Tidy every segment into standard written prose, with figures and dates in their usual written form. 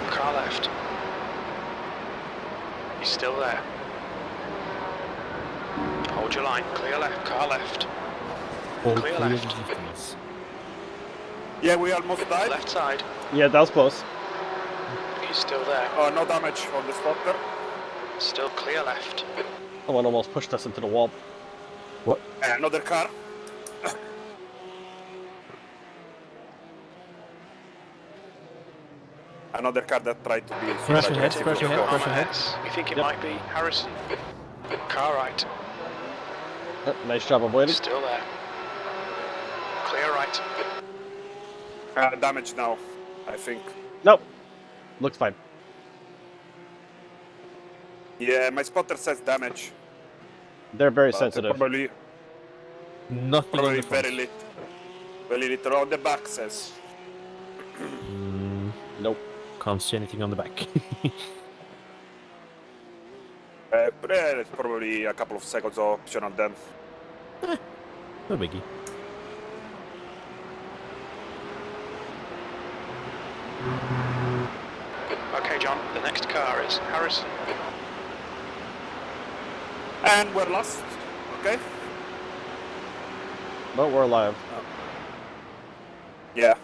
car left. He's still there. Hold your line, clear left, car left. All Clear clear left. GTs. Yeah, we almost died. Left side. Yeah, that was close. He's still there. No damage on the spotter. Still clear left. Someone almost pushed us into the wall. What? Another car. Another car that tried to be... Crash ahead, crash ahead, crash ahead. We think it Yep. might be Harrison. Car right. Nice job avoiding. Still there. Clear right. Damage now, I think. Nope. Looks fine. Yeah, my spotter says damage. They're very but sensitive. Probably Nothing on the front. very little on the back says. Nope. Can't see anything on the back. It's probably a couple of seconds option on them. No biggie. Okay, John, the next car is Harrison. And we're lost. Okay. But we're alive. Yeah.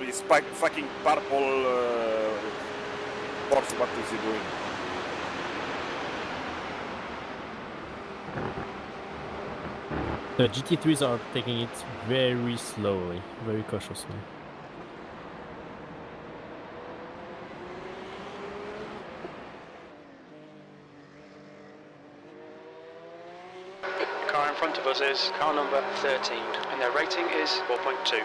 This fucking purple horse, what is he doing? The GT3s are taking it very slowly, very cautiously. The car in front of us is car number 13, and their rating is 4.2.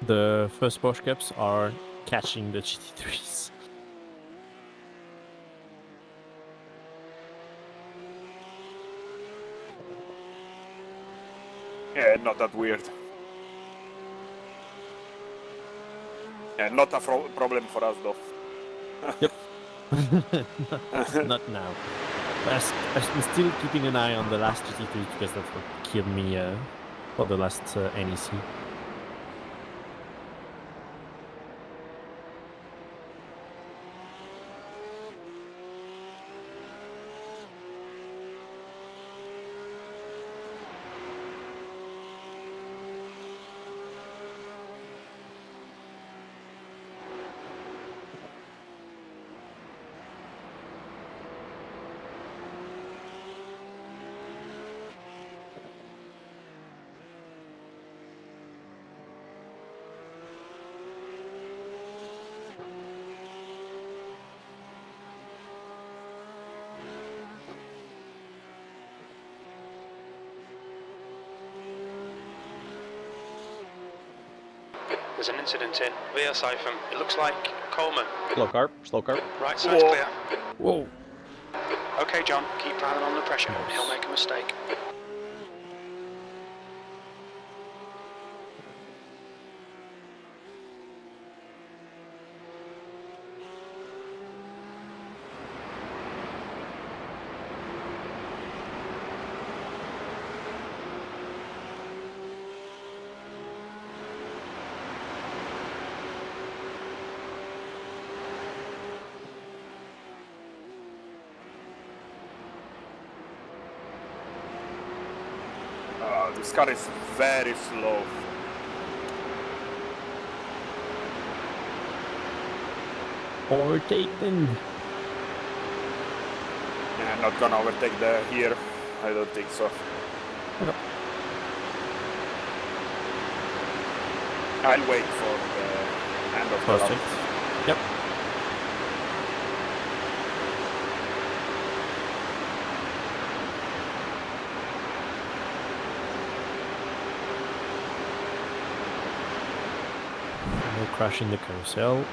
The first Porsche Cups are catching the GT3s. Yeah, not that weird. Yeah, not a problem for us though. Not now. But I'm still keeping an eye on the last GT3 because that's what killed me for the last NEC. There's an incident in via siphon. It looks like Coleman. Slow car. Slow car. Right side's clear. Whoa! Okay, John, keep piling on the pressure. He'll make a mistake. This car is very slow. Overtaken. Yeah, I'm not gonna overtake here. I don't think so. Okay. I'll wait for the end of the lap. Perfect. Yep. No crash in the carousel.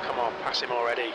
Come on, pass him already.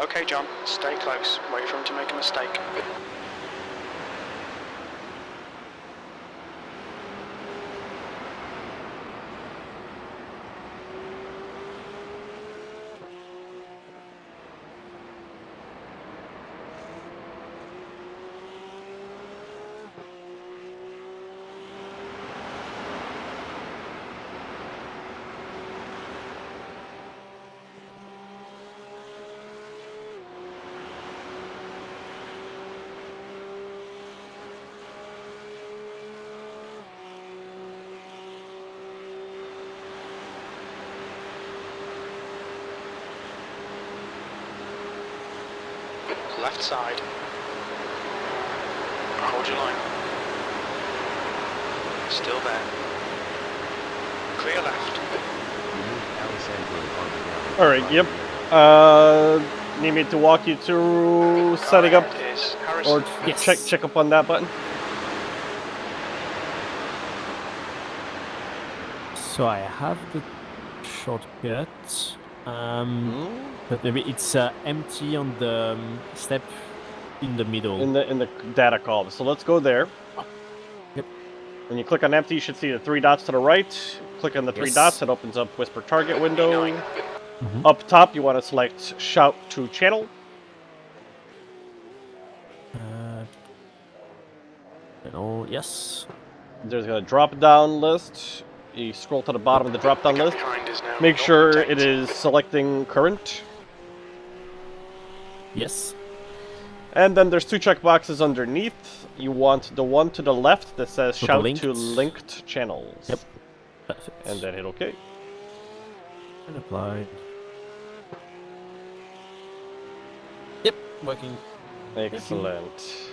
Okay, John, stay close. Wait for him to make a mistake. Left side. Hold your line. Still there. Clear left. Alright, yep. Need me to walk you through setting up Is or Harrison. Yes. check up on that button? So I have the shortcut. But maybe it's empty on the step in the middle. In the data column. So let's go there. Yep. When you click on empty, you should see the 3 dots to the right. Click on the 3 Yes. dots, it opens up Whisper Target window. Mhm. Up top, you want to select Shout to Channel. Yes. There's a drop-down list. You scroll to the bottom of the drop-down The gap list. behind is now Make sure 0.8. it is selecting current. Yes. And then there's 2 checkboxes underneath. You want the one to the left that says the Shout linked. to linked channels. Yep. Perfect. And then hit OK. And apply. Yep, working. Excellent.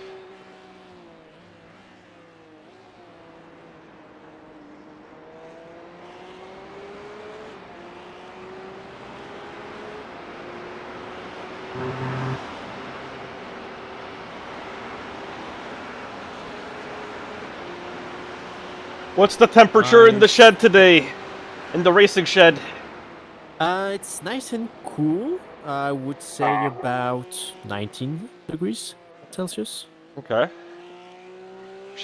What's the temperature in the shed today? In the racing shed? It's nice and cool. I would say about 19 degrees Celsius. Okay.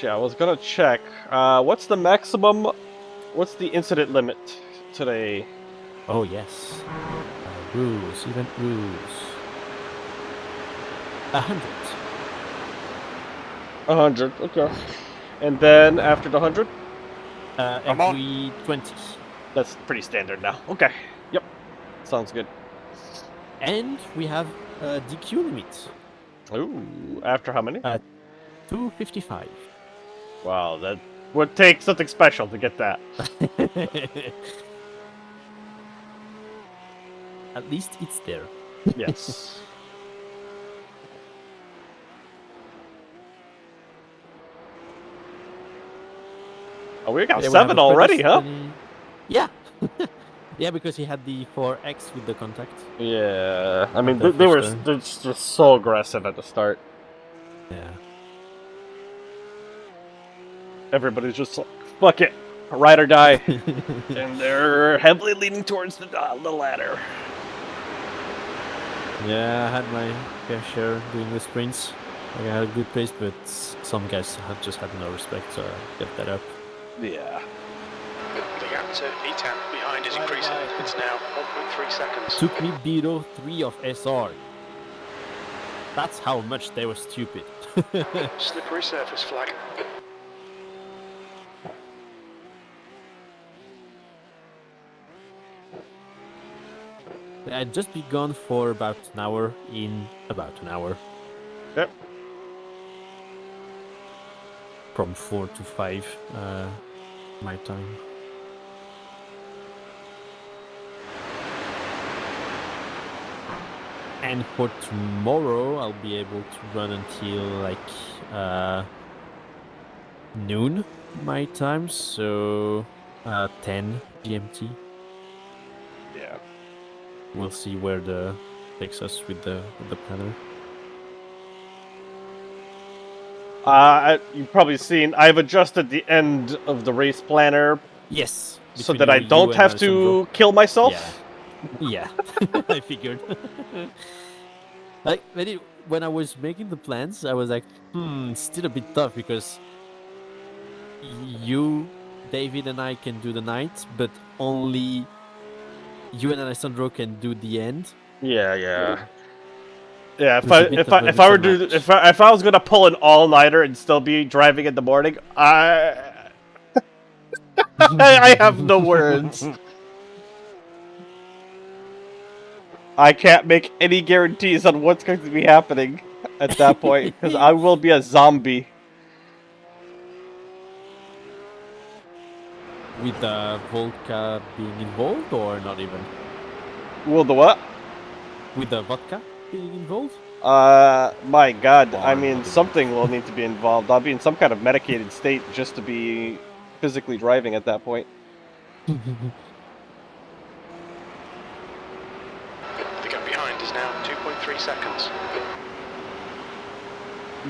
Yeah, I was gonna check. What's the maximum? What's the incident limit today? Oh yes. Rules, event rules. 100. 100, okay. And then after the 100, Come on. Every 20. that's pretty standard now. Okay. Yep. Sounds good. And we have a DQ limit. Ooh, after how many? 255. Wow, that would take something special to get that. At least it's there. Yes. Oh, we got Yeah, we have 7 a already, huh? pedestrian- Yeah. Yeah, because he had the 4X with the contact. Yeah. I mean, the they were first they're just so aggressive at the start. Yeah. Everybody's just like, fuck it, ride or die. And they're heavily leaning towards the ladder. Yeah, I had my fair share doing the sprints. Like, I had a good pace, but some guys just had no respect, so I kept that up. Yeah. The gap to E10 behind is increasing. It's now 1.3 seconds. Took me below 3 of SR. That's how much they were stupid. Slippery surface flag. I'd just be gone for about an hour in about an hour. Yep. From 4 to 5 my time. And for tomorrow, I'll be able to run until like noon my time, so 10 GMT. Yeah. We'll see where the takes us with the planner. You've probably seen I've adjusted the end of the race planner Yes. so between that I you don't and have Alessandro. to kill myself. Yeah. Yeah. I figured. Like when I was making the plans, I was like, it's still a bit tough because you, David, and I can do the night, but only you and Alessandro can do the end. Yeah, yeah. Yeah, It's a bit of a if I were to mismatch. if I was gonna pull an all nighter and still be driving in the morning, I have no words. I can't make any guarantees on what's going to be happening at that point because I will be a zombie. With the vodka being involved, or not even? Will the what? With the vodka being involved? My God, I Or mean, not something will need to be involved. I'll be in some kind of medicated state just to be physically driving at that point. The gap behind is now 2.3 seconds.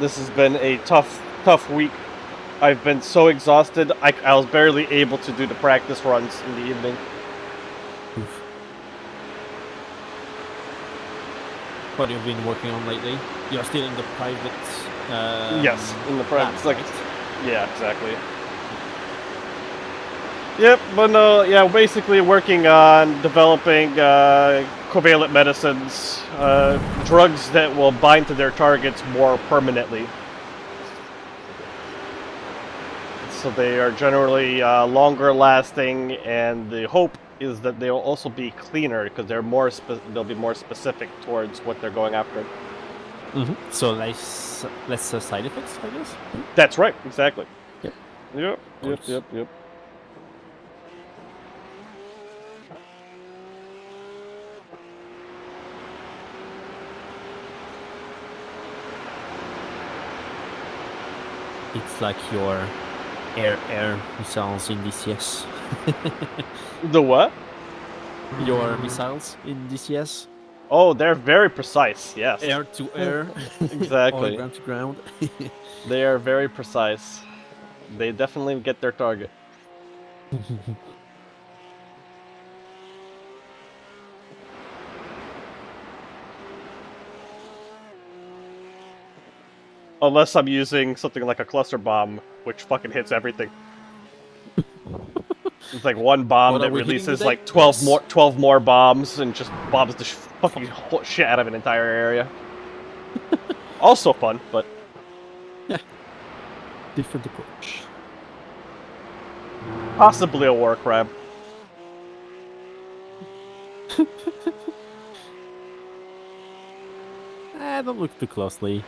This has been a tough week. I've been so exhausted, I was barely able to do the practice runs in the evening. Oof. What have you been working on lately? You're still in the private. Yes, in the private. It's like, right? yeah, exactly. Yep, but no, yeah, basically working on developing covalent medicines, drugs that will bind to their targets more permanently. So they are generally longer lasting, and the hope is that they'll also be cleaner because they're they'll be more specific towards what they're going after. So less side effects, I guess. That's right, exactly. Yep. Yep. It's like your air missiles in DCS. The what? Your missiles in DCS. Oh, they're very precise, yes. Air to air. Exactly. Or ground to ground. They are very precise. They definitely get their target. Unless I'm using something like a cluster bomb, which fucking hits everything. It's like one bomb What are that we hitting releases today? like 12 Yes. 12 more bombs and just bombs the fucking shit out of an entire area. Also fun, but Different approach. possibly a war crime. Don't look too closely.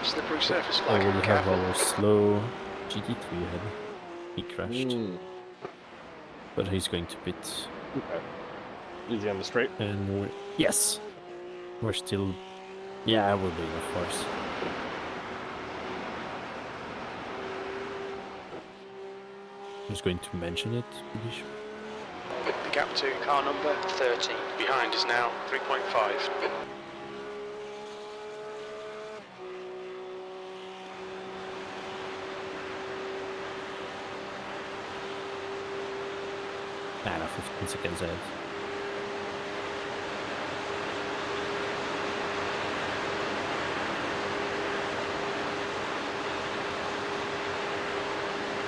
Slippery surface Oh, flag. we have Careful. our slow GT3 ahead. He crashed, but he's going to pit. Okay. Easy on the straight. And yes, we're still. Yeah, we're doing, of course. I'm just going to mention it. Pretty sure. The gap to car number 13. Behind is now 3.5. Nah, no, 15 seconds ahead.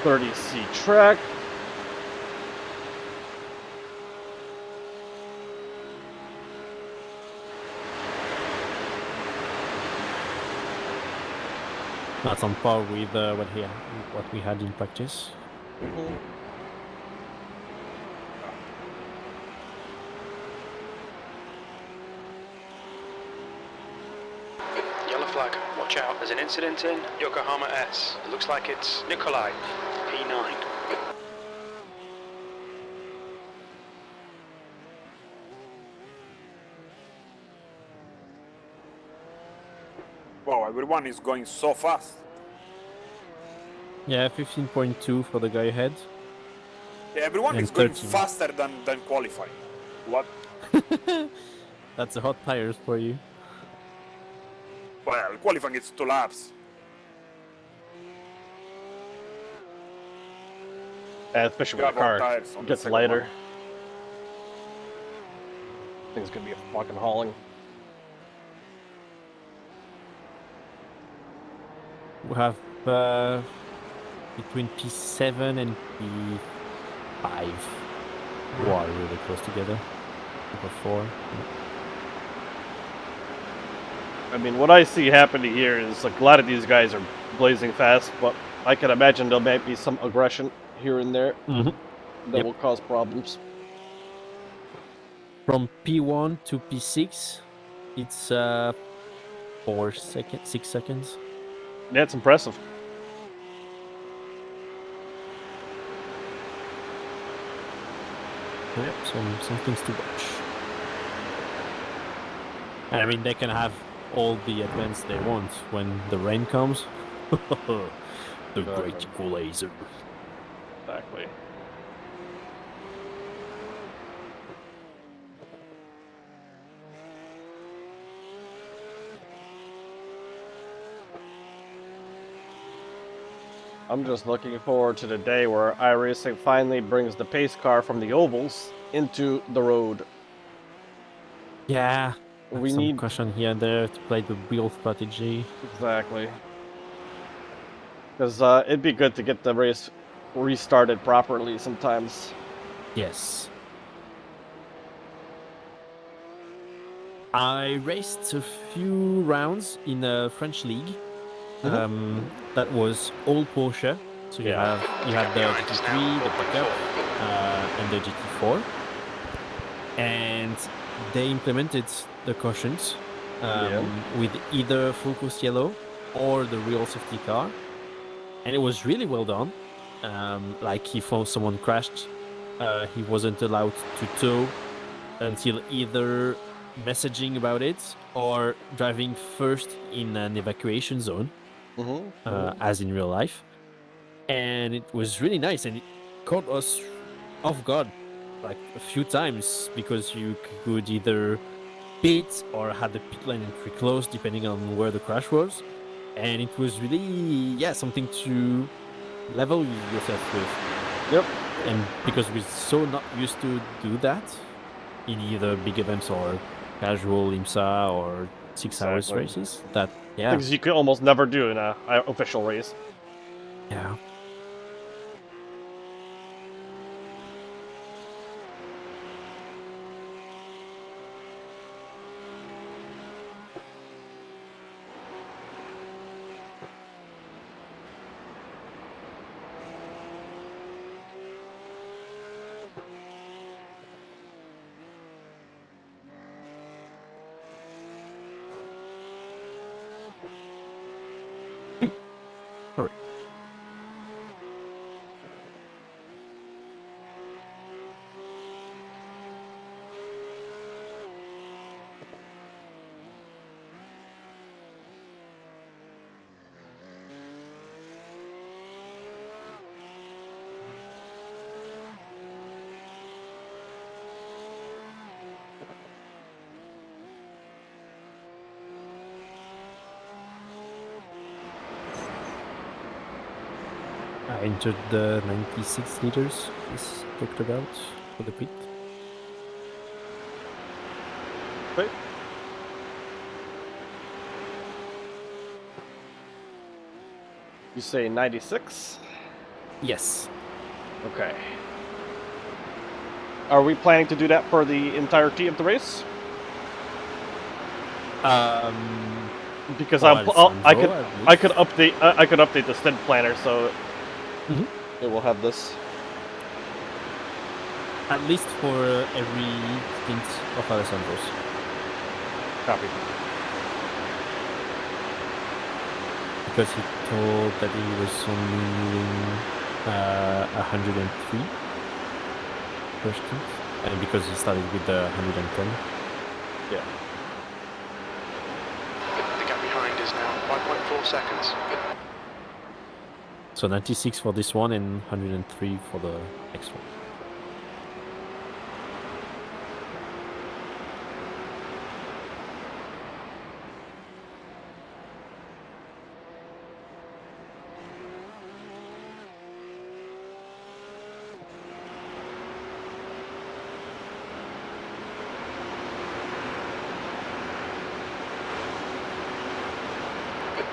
.30C track. That's on par with what we had in practice. Yellow flag. Watch out. There's an incident in Yokohama S. It looks like it's Nikolai. P9. Wow, everyone is going so fast. Yeah, 15.2 for the guy ahead. Yeah, everyone And is going 13. faster than qualifying. What? That's the hot tires for you. Well, qualifying is 2 laps. Especially when the Grab our car tires on the gets second lighter. one. Thing's gonna be a fucking hauling. We have between P7 and P5 who are really close together. Number 4. I mean, what I see happening here is like a lot of these guys are blazing fast, but I can imagine there might be some aggression here and there that Yep. will cause problems. From P1 to P6, it's 6 seconds. Yeah, it's impressive. Yep, some things to watch. And I mean, they can have all the advance they want when the rain comes. The great equalizer. Exactly. I'm just looking forward to the day where iRacing finally brings the pace car from the ovals into the road. Yeah, We some need caution here and there to play the real strategy. exactly because it'd be good to get the race restarted properly sometimes. Yes. I raced a few rounds in a French league. That was all Porsche. So you Yeah. have the GT3, the pickup, and the GT4, and they implemented the cautions with either full course yellow or the real safety car, and it was really well done. Like if someone crashed, he wasn't allowed to tow until either messaging about it or driving first in an evacuation zone, as in real life. And it was really nice, and it caught us off guard like a few times because you could either pit or had the pit lane entry closed, depending on where the crash was. And it was really, something to level yourself with. Yep. And because we're so not used to do that in either big events or casual IMSA or 6 hours Exactly. races, that, Things you could almost never do in a official race. yeah. Sorry. I entered the 96 liters is talked about for the pit. Right. You say 96? Yes. Okay. Are we planning to do that for the entirety of the race? Because I could update the stint planner so it will have this. At least for every stint of Alessandro's. Copy. Because he told that he was only doing 103 per stint. And because he started with the 110. Yeah. The gap behind is now 5.4 seconds. So 96 for this one and 103 for the next one.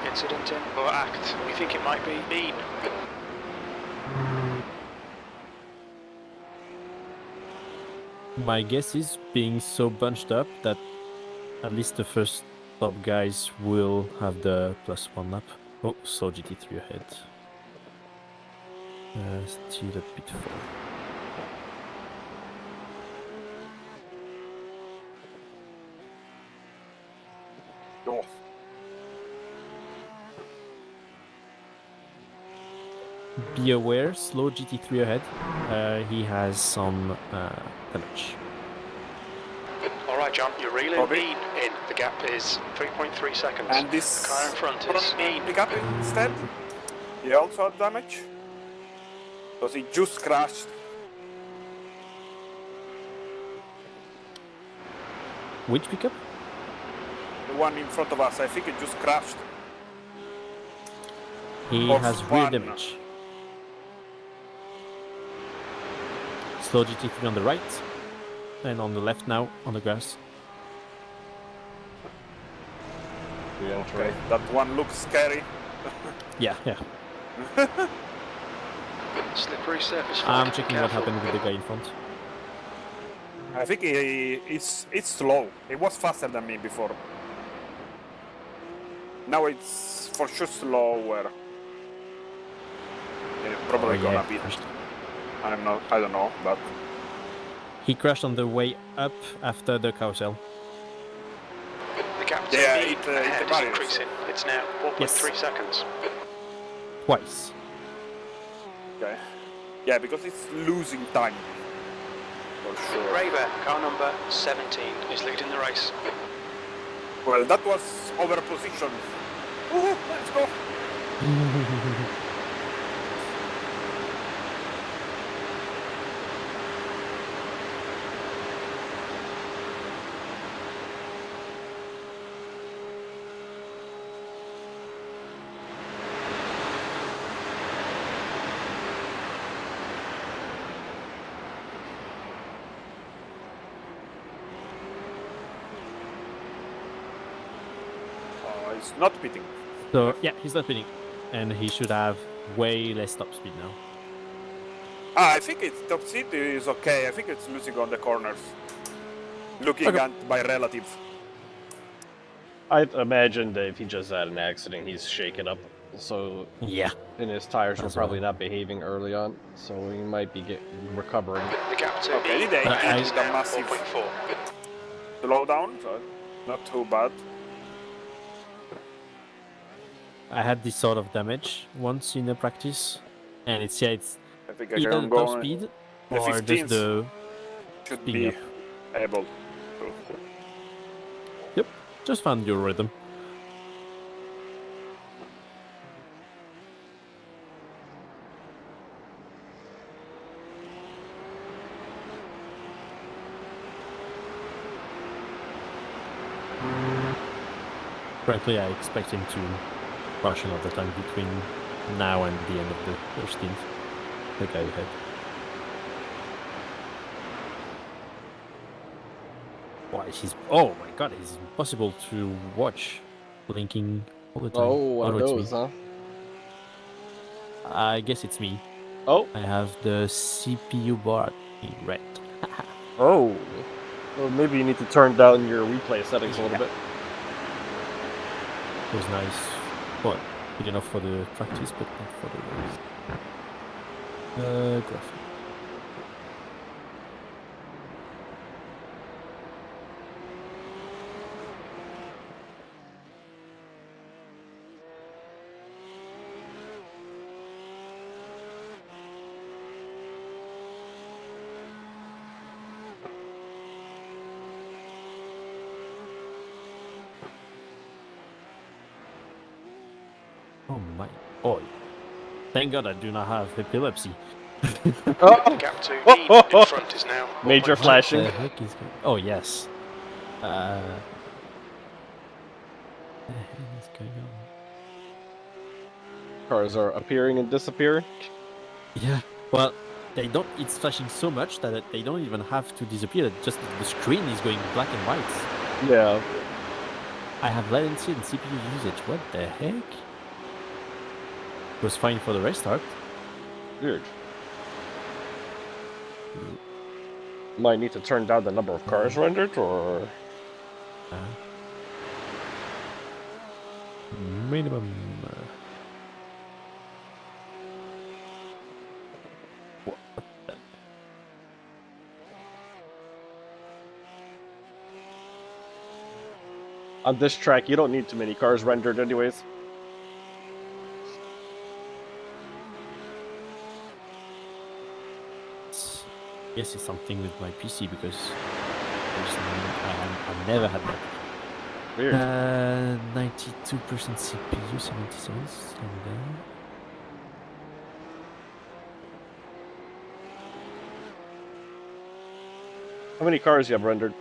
Incident in or act. We think it might be mean. My guess is being so bunched up that at least the first top guys will have the +1 lap. Oh, so GT3 ahead. Still a bit full. Oh. Be aware, slow GT3 ahead. He has some damage. Alright, John, you're really Bobby? mean in. The gap is 3.3 seconds. And this The car in front is mean. pick up instead. He also had damage. Because he just crashed. Which pickup? The one in front of us, I think it just crashed. He Or has rear one. damage. Slow GT3 on the right. And on the left now, on the grass. Okay, that one looks scary. Yeah. Slippery surface. I'm flag, checking what careful. happened with the guy in front. I think it's slow. It was faster than me before. Now it's for sure slower. It's probably gonna be. crashed. I don't know, but He crashed on the way up after the carousel. The gap to Yeah, mean it ahead is varies. increasing. It's now 4.3 seconds. Twice. okay. Yeah, because it's losing time. For sure. Raver, car number 17, is leading the race. Well, that was over position. Woohoo, let's go. he's not pitting. So yeah, he's not pitting, and he should have way less top speed now. I think it's top speed is okay. I think it's losing on the corners. Looking at by relative. I imagine that if he just had an accident, he's shaken up. So Yeah. and his tires were That's probably right. not behaving early on, so he might be recovering. The gap to Okay, they I- is a massive 4.4. slowdown, so not too bad. I had this sort of damage once in a practice, and it's I think I either can the top go. speed the or 15th. just the Should speed be up. able. just found your rhythm. Frankly, I expect him to rush another time between now and the end of the 13th. The guy ahead. Why he's oh my god, it's impossible to watch blinking all the time. Oh, one of it's those, me. huh? I guess it's me. Oh, I have the CPU bar in red. oh. Well, maybe you need to turn down your replay settings a little bit. It was nice. Well, good enough for the practice, but not for the graphic. Oh my! Oh, thank God I do not have epilepsy. Oh, Gap to E in front is now. Major 1.2. flashing. What the heck is going? Oh yes. What the hell is going on? Cars are appearing and disappearing. Yeah. Well, they don't. It's flashing so much that they don't even have to disappear. Just the screen is going black and white. Yeah. I have latency and CPU usage. What the heck? It was fine for the restart. Weird. Might need to turn down the number of cars rendered, or Minimum. What the- on this track you don't need too many cars rendered anyways. Yes, it's something with my PC because I've never had that. Weird. 92% CPU, 77. How many cars you have rendered?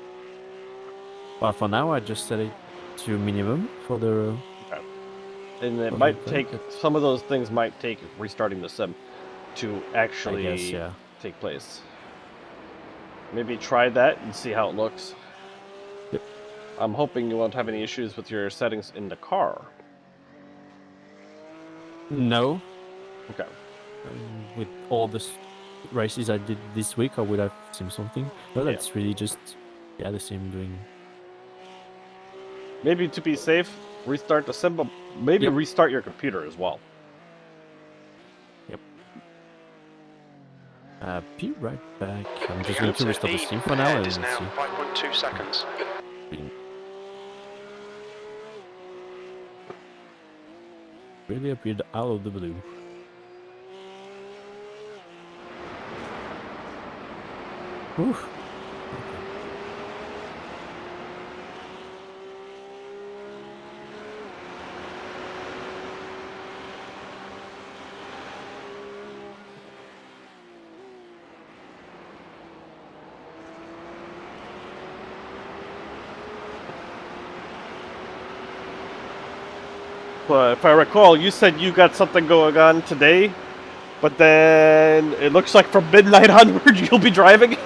Well, for now, I just set it to minimum for the. And it Okay, might very take, good. some of those things might take restarting the sim to actually I guess, yeah. take place. Maybe try that and see how it looks. Yep. I'm hoping you won't have any issues with your settings in the car. No. Okay. With all the races I did this week, I would have seen something. But Yeah. it's really just, the same doing. Maybe to be safe, restart the sim, but maybe Yep. restart your computer as well. Be right back. I'm just Gap going to restart the E stream for now ahead and is see. now 5.2 seconds. Really appeared out of the blue. Whew. If I recall, you said you got something going on today, but then it looks like from midnight onward you'll be driving.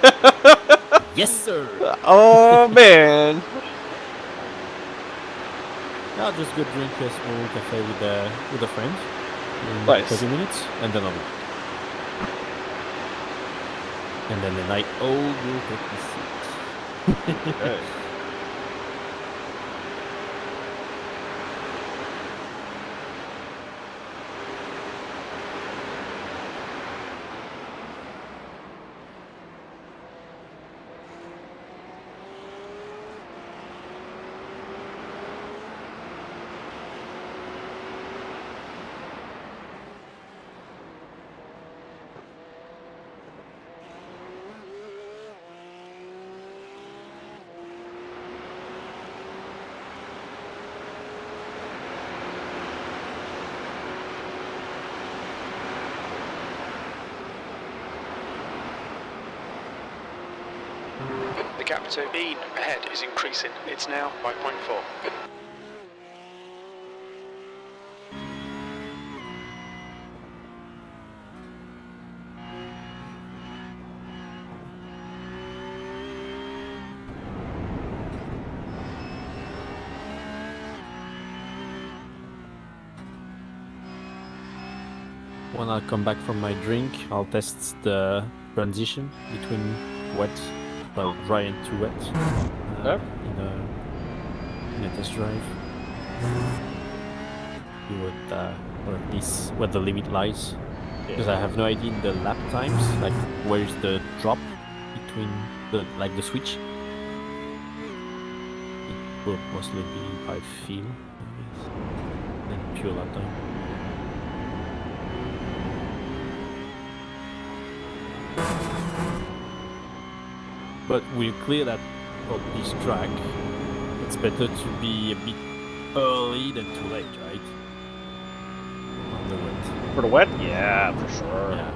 Yes, sir. Oh man! I'll just go drink a small cafe with a friend in Nice. 30 minutes, and then I'll be back. And then the night old will take the seat. Okay. The gap to Bean ahead is increasing. It's now 5.4. When I come back from my drink, I'll test the transition between wet, well, dry and too wet Yep. in a test drive. See or at least where the limit lies, because I have no idea in the lap times, like where's the drop between the switch. It will mostly be by feel, I guess, and pure lap time. But we're clear that for this track, it's better to be a bit early than too late, right? On the wet. For the wet? Yeah, for sure. Yeah.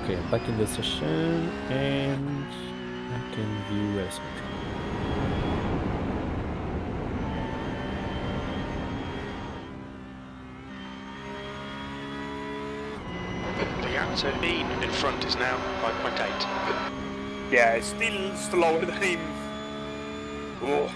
Okay, I'm back in the session, and I can view as The gap to Bean in front is now 5.8. Yeah, it's still slower than him. Oh.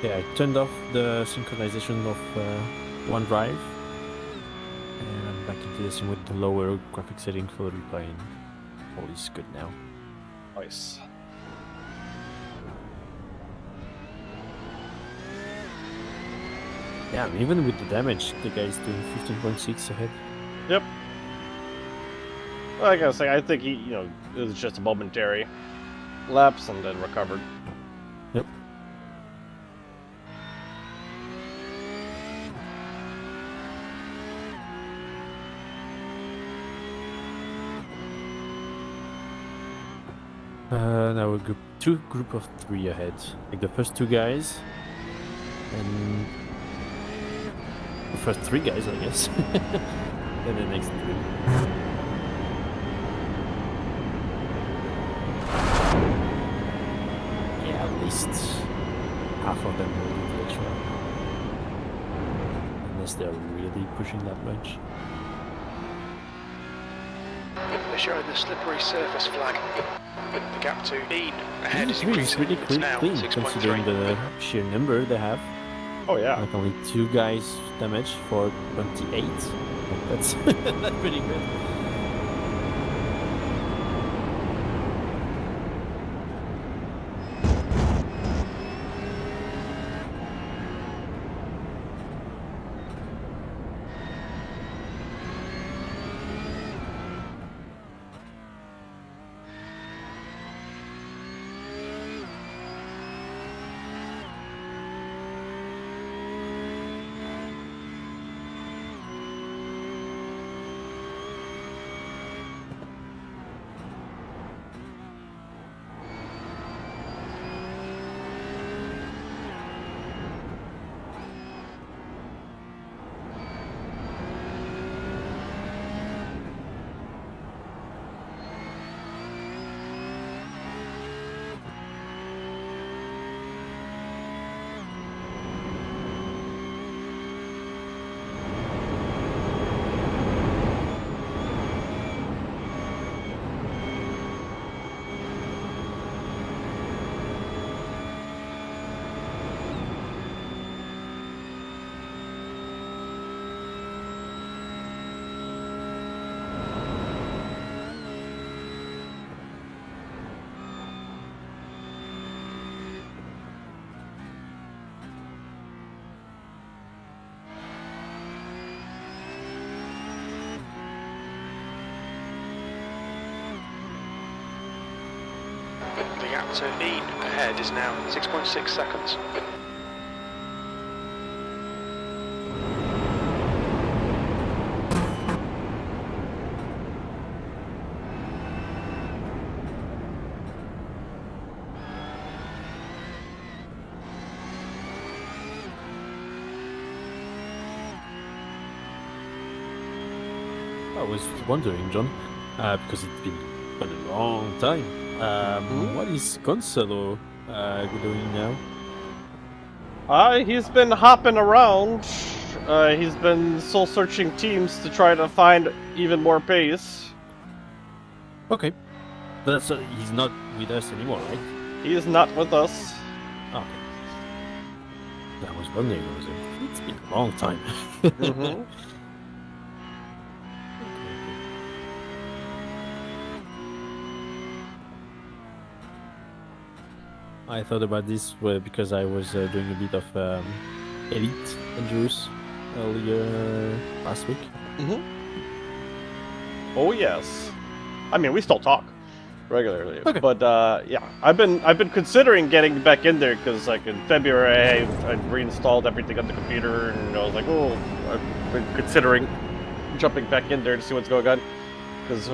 Yeah, I turned off the synchronization of OneDrive, and I'm back into this with the lower graphic setting for the replay, and all is good now. Nice. Yeah, and even with the damage, the guy's doing 15.6 ahead. Yep. Well, like I was saying, I think he, it was just a momentary lapse and then recovered. Yep. Now we're group of three ahead. Like the first two guys, and the first three guys, I guess. Then the next three. Yeah, at least half of them will do the extra. Unless they're really pushing that much. They're showing the slippery surface flag. The gap to Bean ahead is It's increasing. really It's clean, now considering 6.3. the sheer number they have. Oh yeah. Like only two guys damaged for 28. That's that's pretty good. The gap to E ahead is now 6.6 seconds. I was wondering, John, because it's been quite a long time. What is Gonzalo doing now? He's been hopping around. He's been soul-searching teams to try to find even more pace. Okay. But he's not with us anymore, right? He is not with us. Okay. I was wondering, it's been a long time. Mhm. I thought about this because I was doing a bit of Elite Dangerous earlier last week. Oh yes. I mean, we still talk regularly, Okay. but yeah, I've been considering getting back in there because like in February I reinstalled everything on the computer and I was like, oh, I've been considering jumping back in there to see what's going on because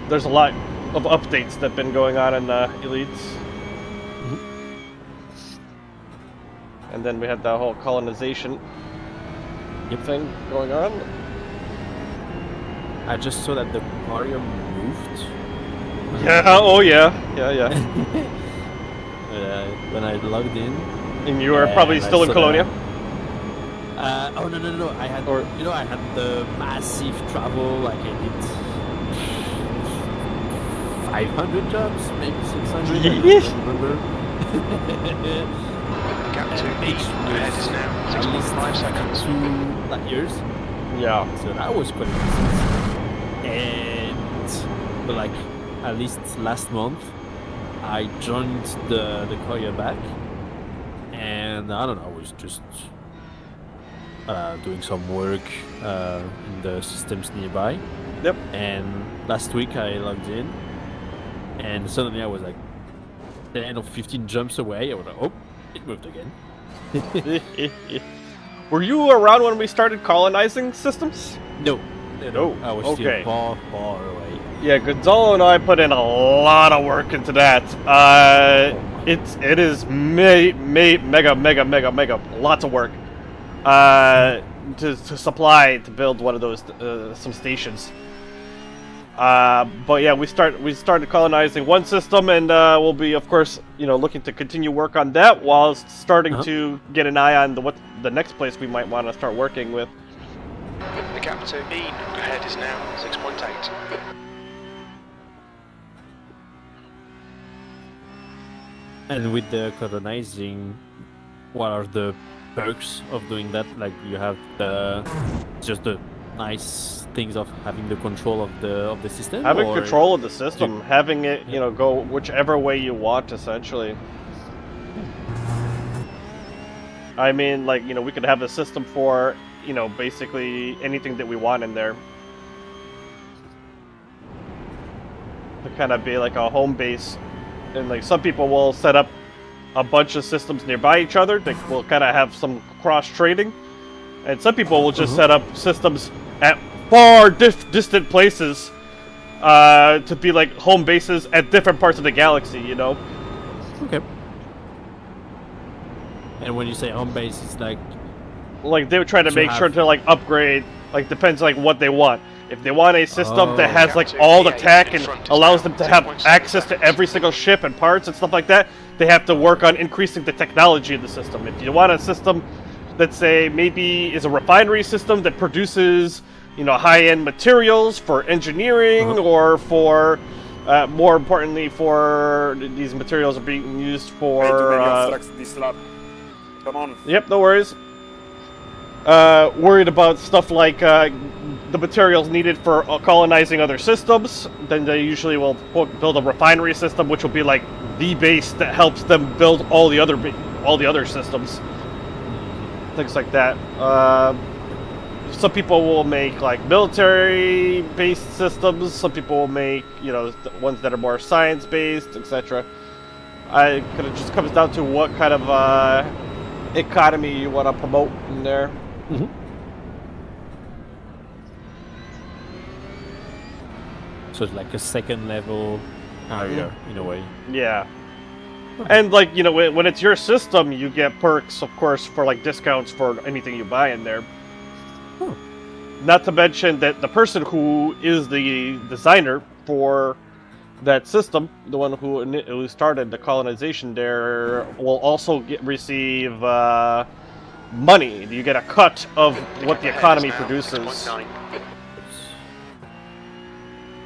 there's a lot of updates that've been going on in Elites. And then we had the whole colonization thing going on. I just saw that the Varjo moved. Yeah, oh yeah. When I logged in. And you were probably and I still in saw Colonia? Oh no! I had, Or- I had the massive travel. Like I did 500 jumps, maybe 600. I Yeesh. don't remember. The gap to E ahead is now At least 6.5 seconds. 2 light years. Yeah. So that was quite impressive. But like at least last month, I joined the Korea back, and I don't know, I was just doing some work in the systems nearby. Yep. And last week I logged in, and suddenly I was like 10 or 15 jumps away. I was like, oh, it moved again. Were you around when we started colonizing systems? No. I was okay. still far away. Yeah, Gonzalo and I put in a lot of work into that. It is mega lots of work to supply to build one of those some stations. But yeah, we started colonizing one system, and we'll be, of course, looking to continue work on that while starting to get an eye on what the next place we might want to start working with. The gap to E ahead is now 6.8. And with the colonizing, what are the perks of doing that? Like you have just the nice things of having the control of the system. Having or control of the system, having it, go whichever way you want, essentially. I mean, like, we could have a system for, basically anything that we want in there. To kind of be like a home base. And, like, some people will set up a bunch of systems nearby each other that will kind of have some cross-trading. And some people will just set up systems at far distant places to be like home bases at different parts of the galaxy, Okay. And when you say home base, it's like they would try to make sure to like upgrade. Like depends like what they want. If they want a system that has like all the tech and allows them to have access to every single ship and parts and stuff like that, they have to work on increasing the technology of the system. If you want a system that say maybe is a refinery system that produces high-end materials for engineering or for more importantly for these materials are being used for Come on. Yep, no worries. Worried about stuff like the materials needed for colonizing other systems, then they usually will build a refinery system, which will be like the base that helps them build all the other systems, things like that. some people will make like military-based systems. Some people will make, you know, the ones that are more science-based, etc. It just comes down to what kind of economy you want to promote in there. Mm-hmm. So it's like a second level area in a way. Yeah. And like, you know, when it's your system, you get perks, of course, for like discounts for anything you buy in there. Oh. Not to mention that the person who is the designer for that system, the one who started the colonization there, will also receive money. You get a cut of what the economy produces.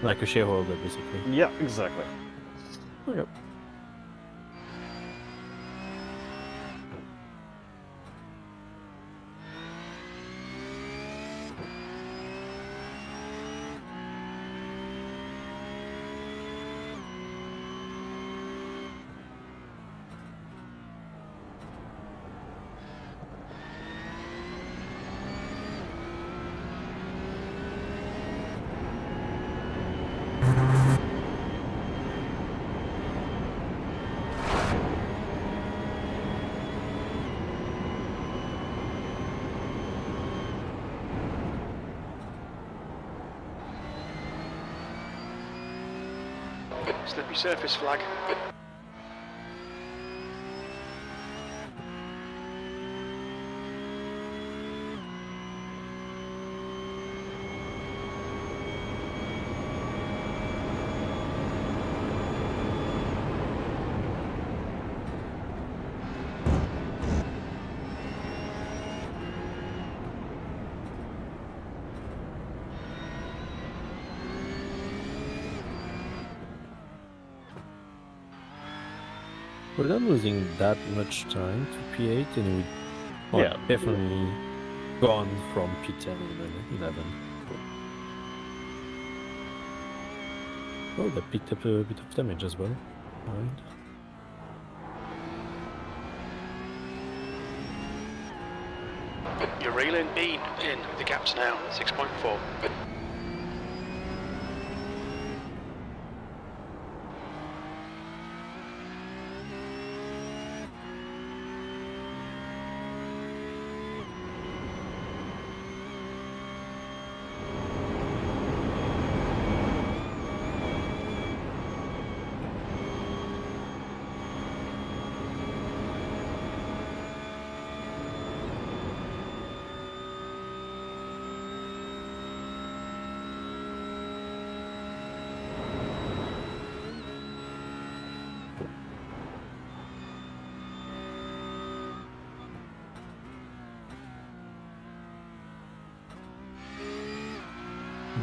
Like a shareholder, basically. Yeah, exactly. Okay. Slippery surface flag. We're not losing that much time to P8, and we definitely gone from P10 and 11. Oh, they picked up a bit of damage as well. Alright. You're reeling in. The gap's now 6.4.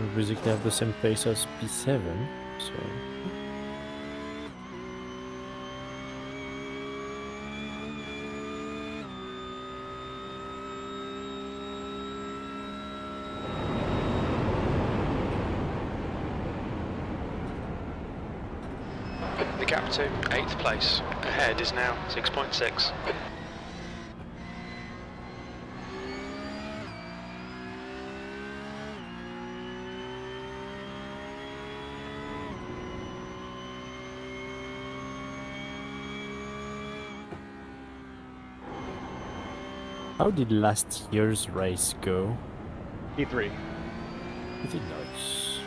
We basically have the same pace as P7, so... The gap to 8th place. Ahead is now 6.6. How did last year's race go? P3. Pretty nice.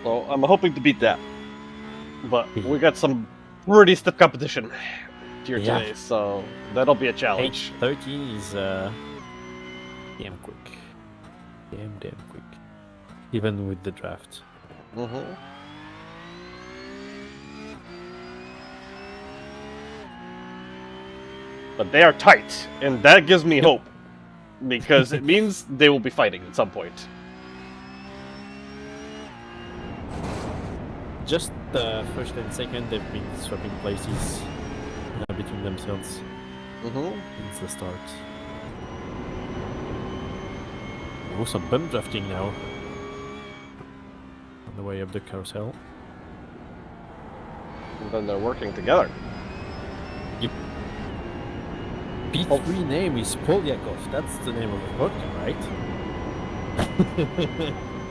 So I'm hoping to beat that. But we got some pretty stiff competition here today, so that'll be a challenge. 8:13 is damn quick. Damn quick. Even with the draft. But they are tight, and that gives me hope. Because it means they will be fighting at some point. Just first and second, they've been swapping places between themselves since the start. Oh, some bump drafting now. On the way up the carousel. and then they're working together. P3 name is Polyakov. That's the name of the vodka, right?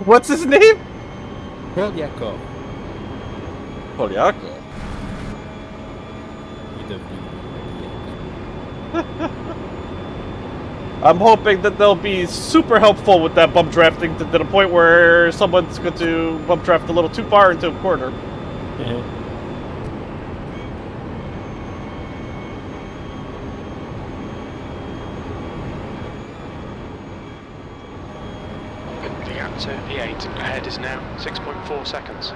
What's his name? Polyakov. Polyakov. With a V. I'm hoping that they'll be super helpful with that bump drafting to the point where someone's going to bump draft a little too far into a corner. The gap to P8 ahead is now 6.4 seconds.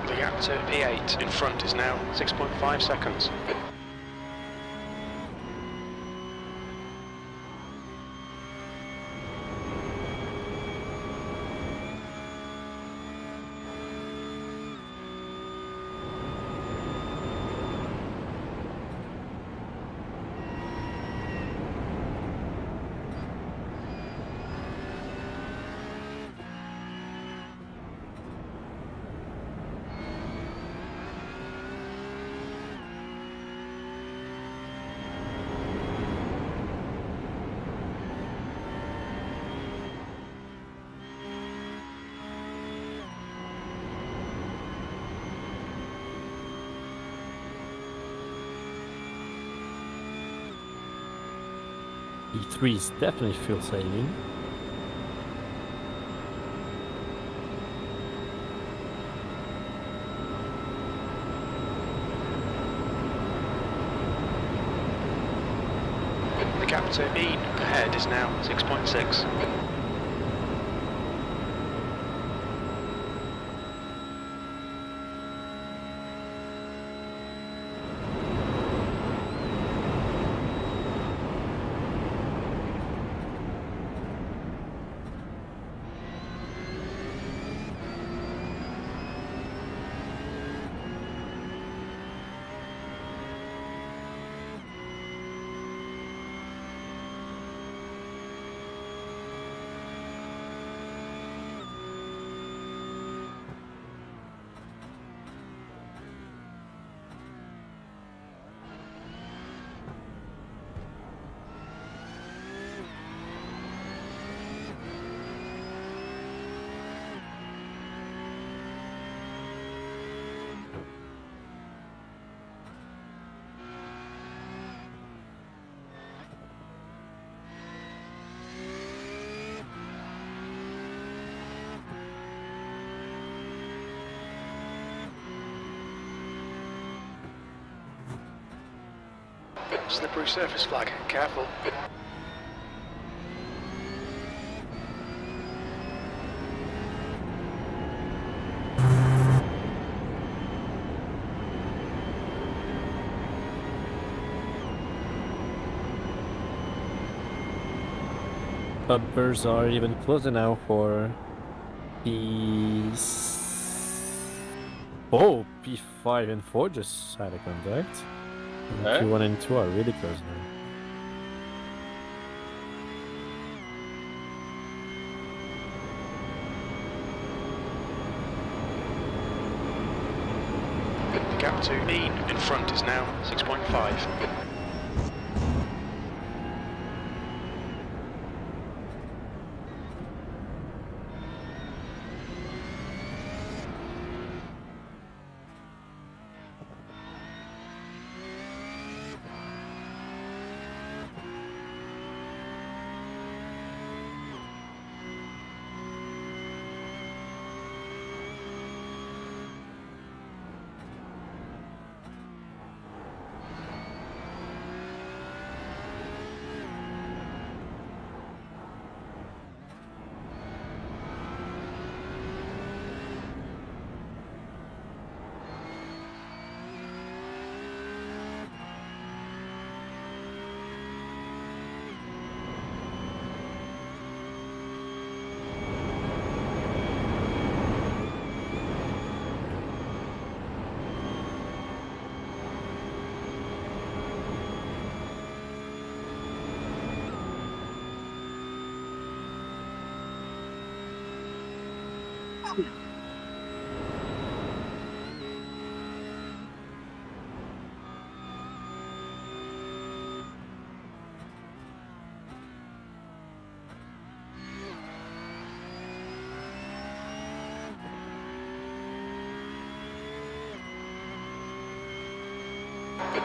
The gap to P8 in front is now 6.5 seconds. E3 is definitely fuel saving. The gap to E ahead is now 6.6. Slippery surface flag, careful. Bumpers are even closer now for P... Oh, P5 and 4 just had a contact. And Okay. P1 and 2 are really close now. Cap 2 mean in front is now 6.5.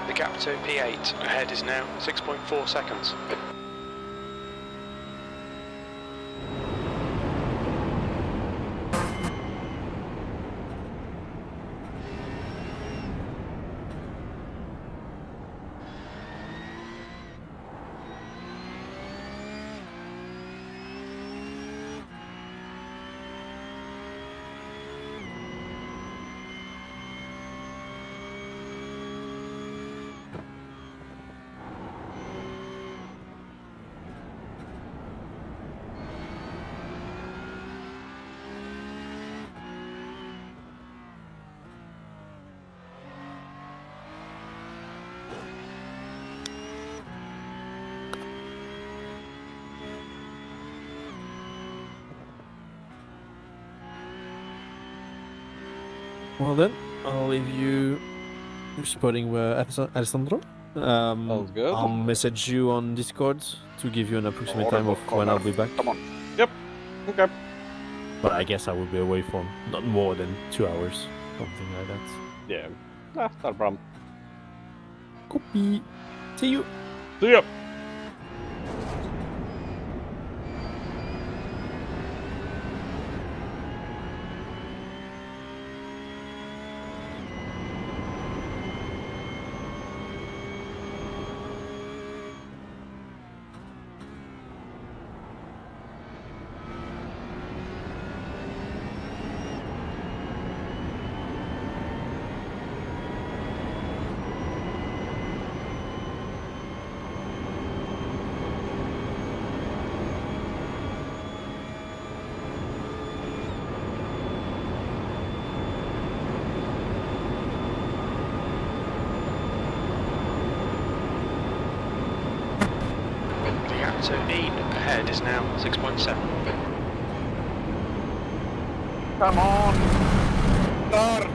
The Cap 2 P8 ahead is now 6.4 seconds. Well then, I'll leave you spotting Alessandro. Sounds good. I'll message you on Discord to give you an approximate time of when I'll be back. Come on. Yep. Okay. But I guess I will be away for not more than 2 hours, something like that. Yeah. Not a problem. Copy. See you. See ya. So mean ahead is now 6.7. Come on! Star!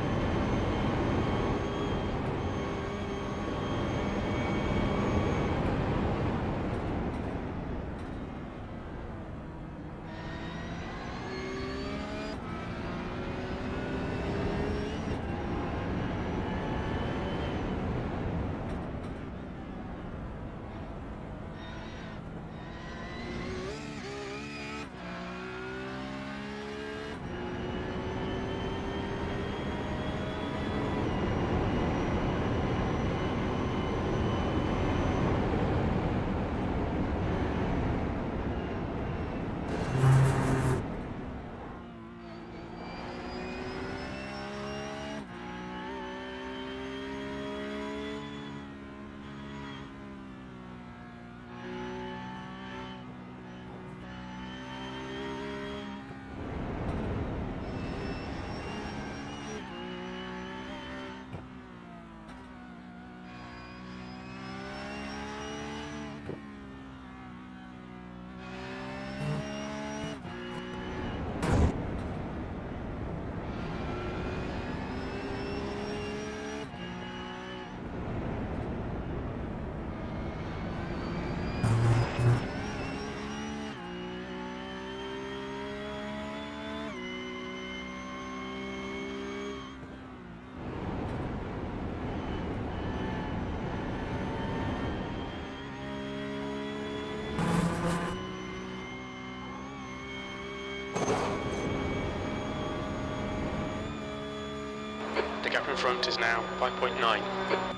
The gap in front is now 5.9.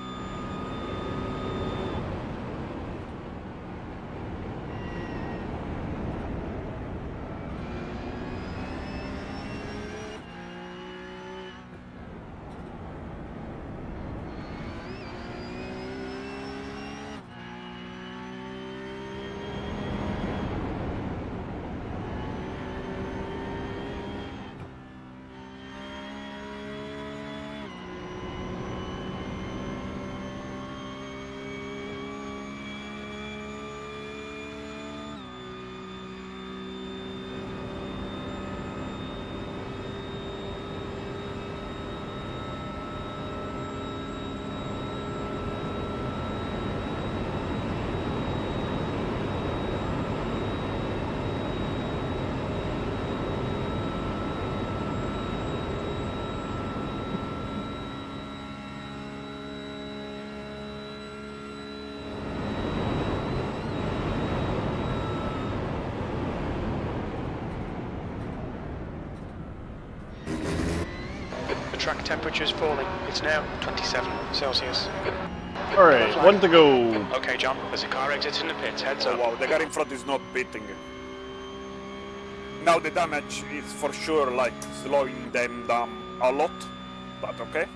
The track temperature is falling. It's now 27 Celsius. Alright, one to go. Okay, John, there's a car exiting the pits. Heads Oh up. wow, the guy in front is not pitting. Now the damage is for sure like slowing them down a lot, but okay.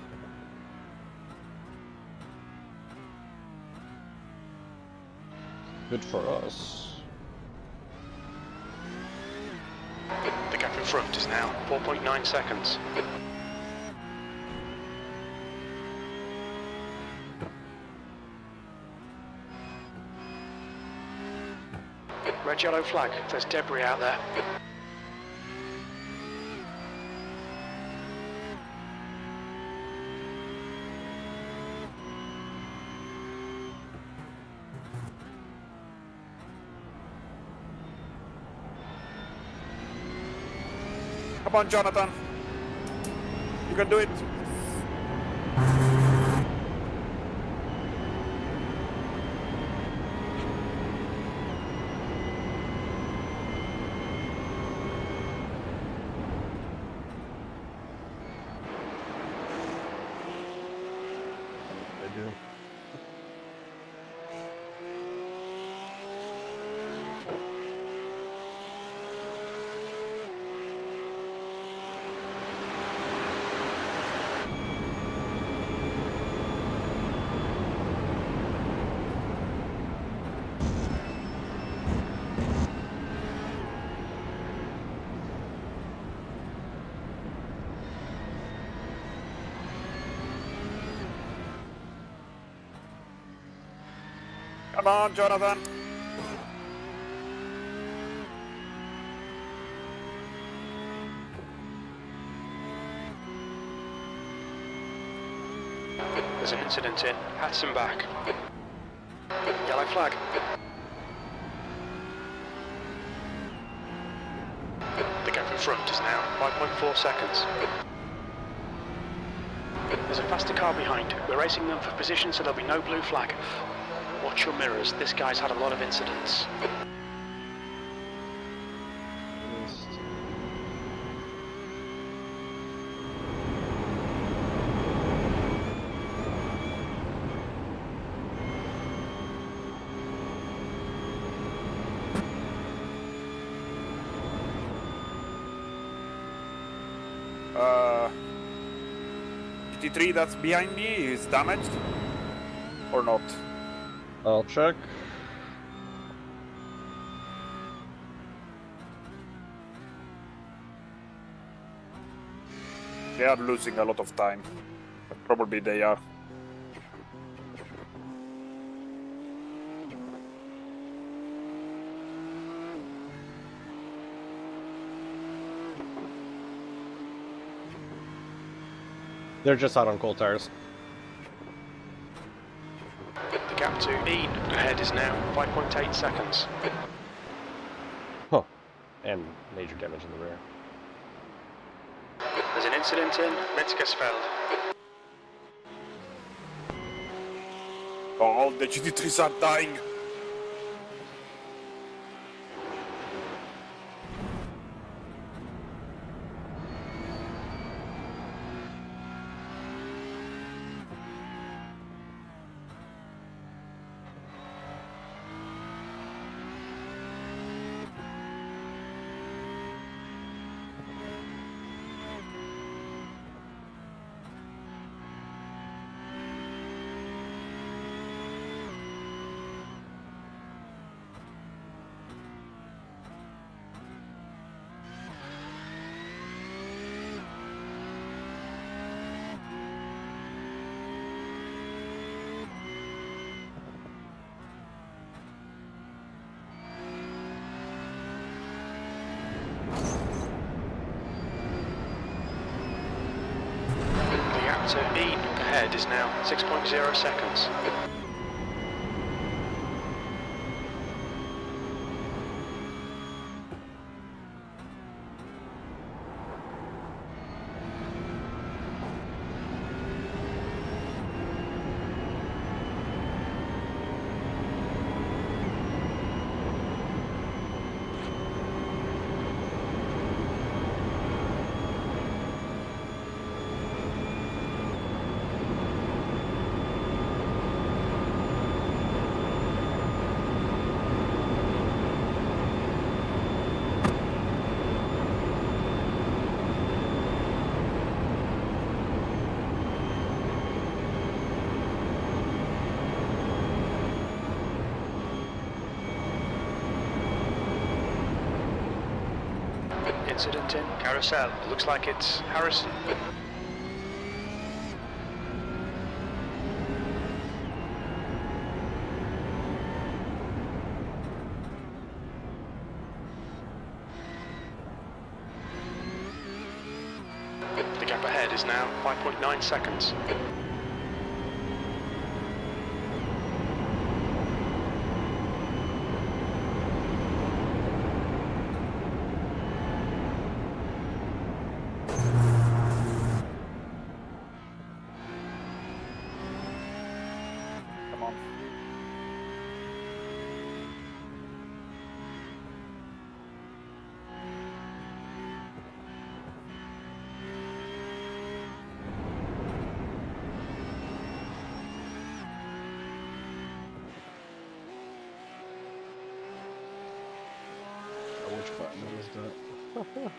Good for us. The gap in front is now 4.9 seconds. Red yellow flag, there's debris out there. Come on, Jonathan. You can do it. I do. Come on, Jonathan. There's an incident in Hudson back. Yellow flag. The gap in front is now 5.4 seconds. There's a faster car behind. We're racing them for position so there'll be no blue flag. Watch your mirrors, this guy's had a lot of incidents. GT3 that's behind me is damaged or not? I'll check. They are losing a lot of time. Probably they are. They're just out on cold tires. The gap to Bean ahead is now 5.8 seconds. Huh. And major damage in the rear. There's an incident in Simexperience. Oh, the GT3s are dying. Speed ahead is now 6.0 seconds. Incident in carousel. It looks like it's Harrison. The gap ahead is now 5.9 seconds. Come on. Which button is that?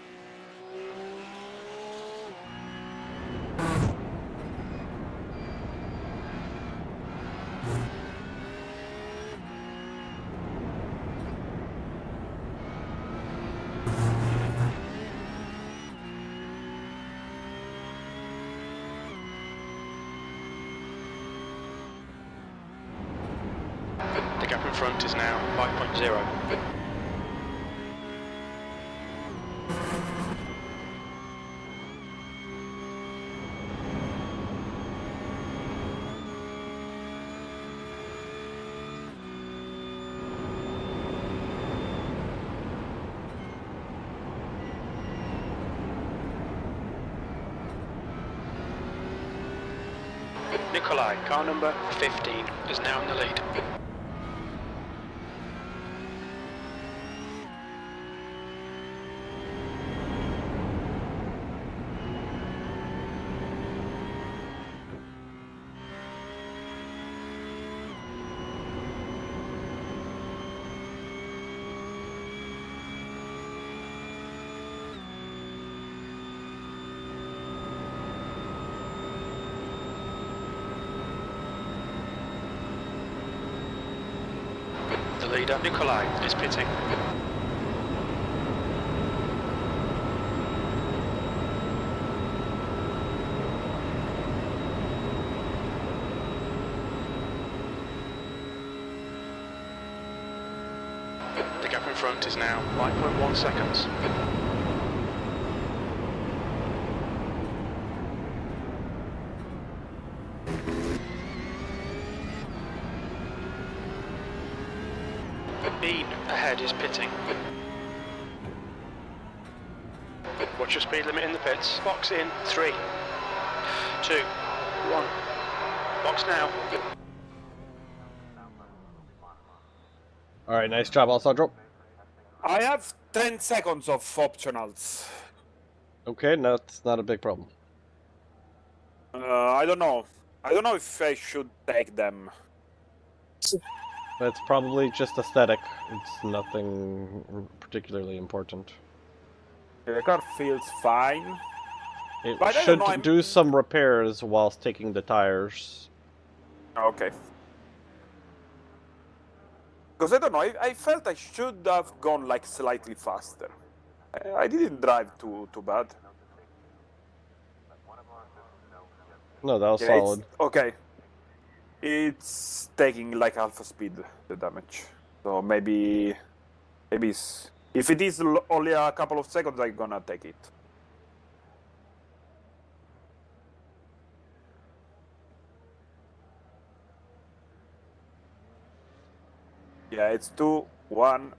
The gap in front is now 5.0. Nikolai, car number 15, is now in the lead. The leader, Nikolai, is pitting. The gap in front is now 5.1 seconds. Bean ahead is pitting. Watch your speed limit in the pits. Box in 3, 2, 1. Box now. Alright, nice job, Alessandro. I have 10 seconds of optionals. Okay, no, it's not a big problem. I don't know. I don't know if I should take them. It's probably just aesthetic. It's nothing particularly important. The car feels fine. It But I should don't know, do some repairs whilst taking the tires. Okay. Because I don't know, I felt I should have gone like slightly faster. I didn't drive too bad. No, that was Yeah, solid. okay. It's taking like half a speed, the damage. So maybe it's, if it is only a couple of seconds, I'm gonna take it. Yeah, it's 2, 1.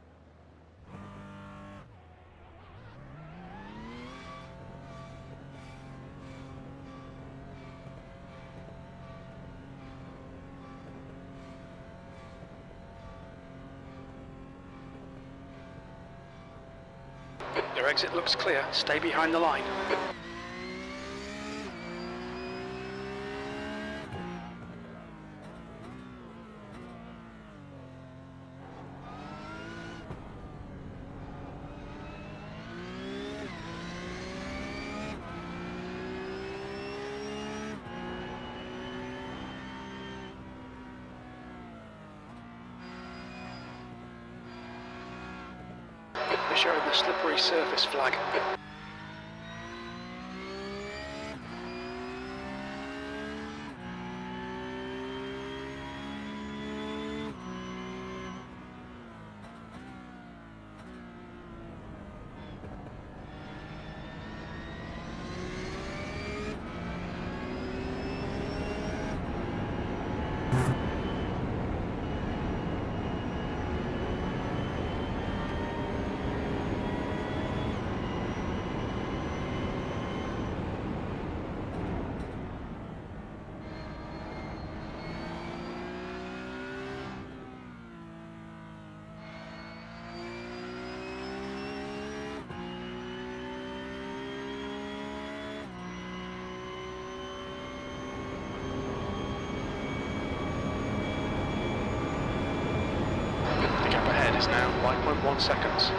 Your exit looks clear. Stay behind the line. They're showing the slippery surface flag. The gap ahead is now 5.1 seconds.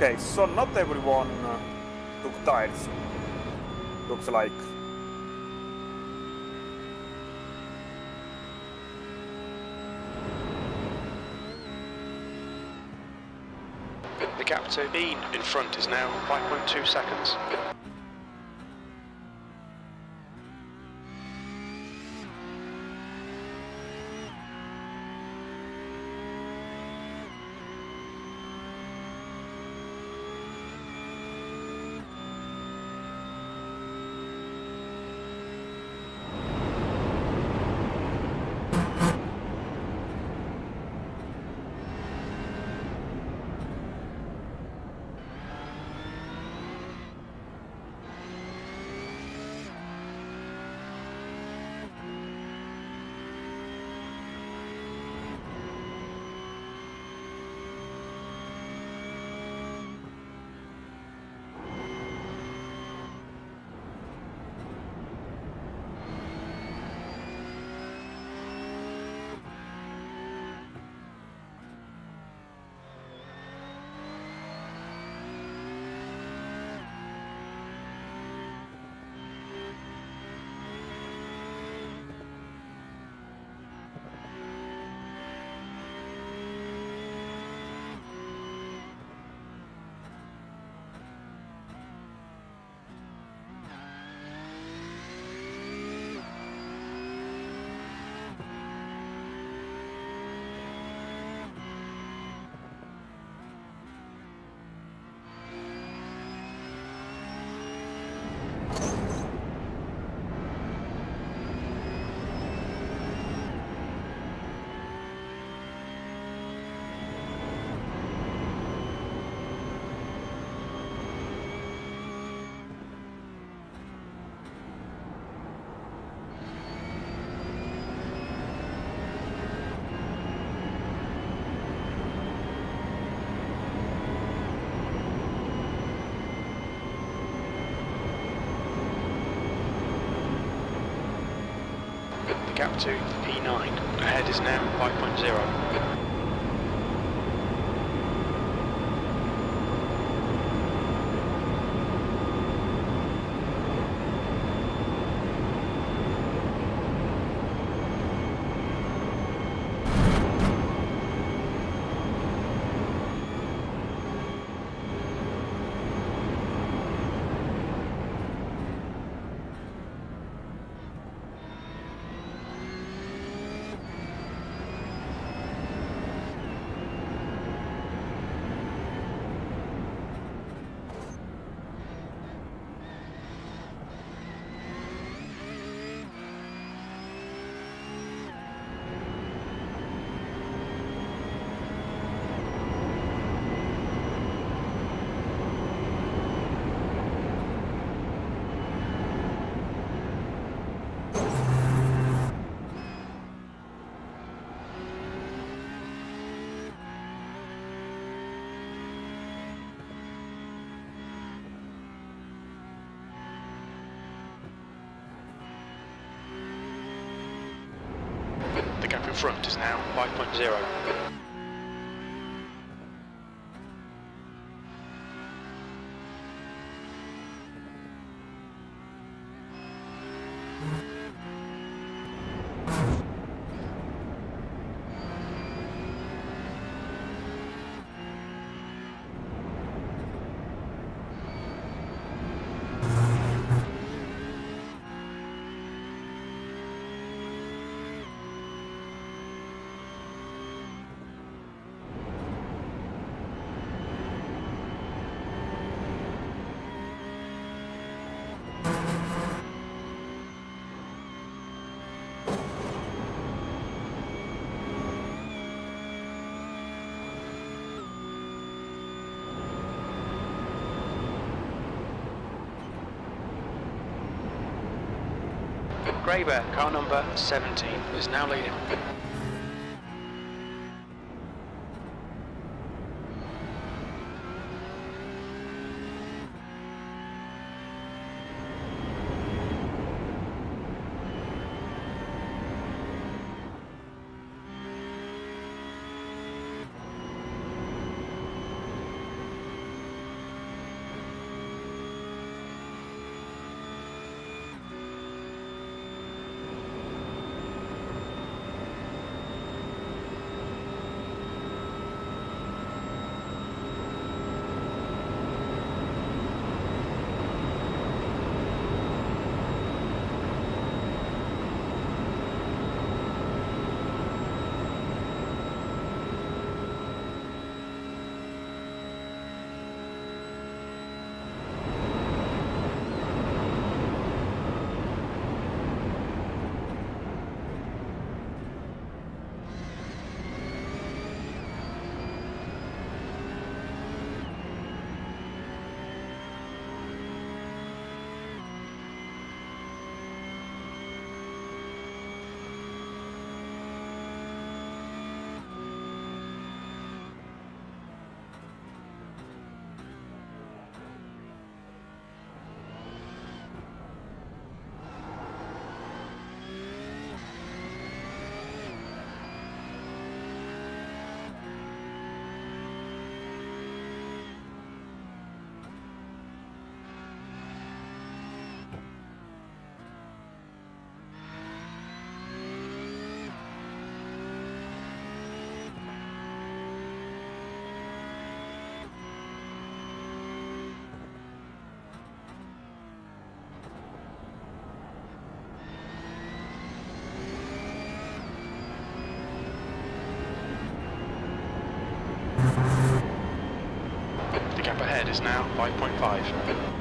Okay, so not everyone took tires. Looks like. The gap to Bean in front is now 5.2 seconds. gap to P9. Ahead is now 5.0. The gap in front is now 5.0. Grey Bear, car number 17, is now leading. The gap ahead is now 5.5.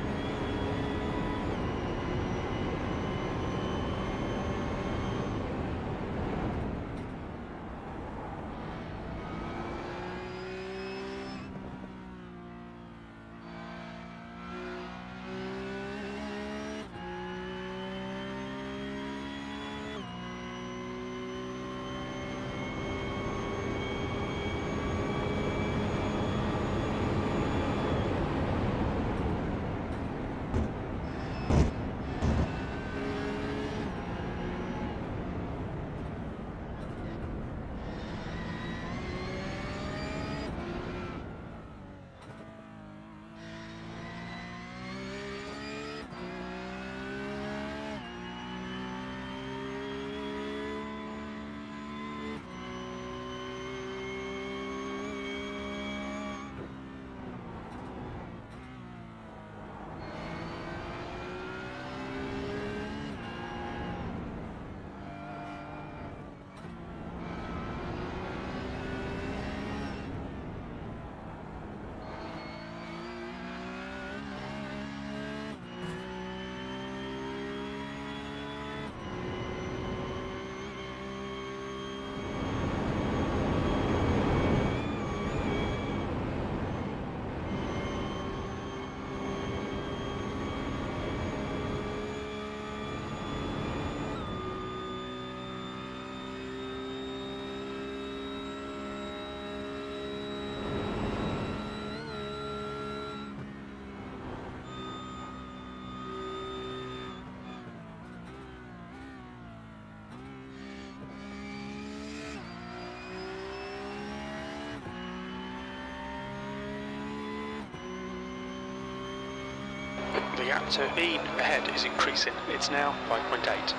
gap to Bean ahead is increasing. It's now 5.8.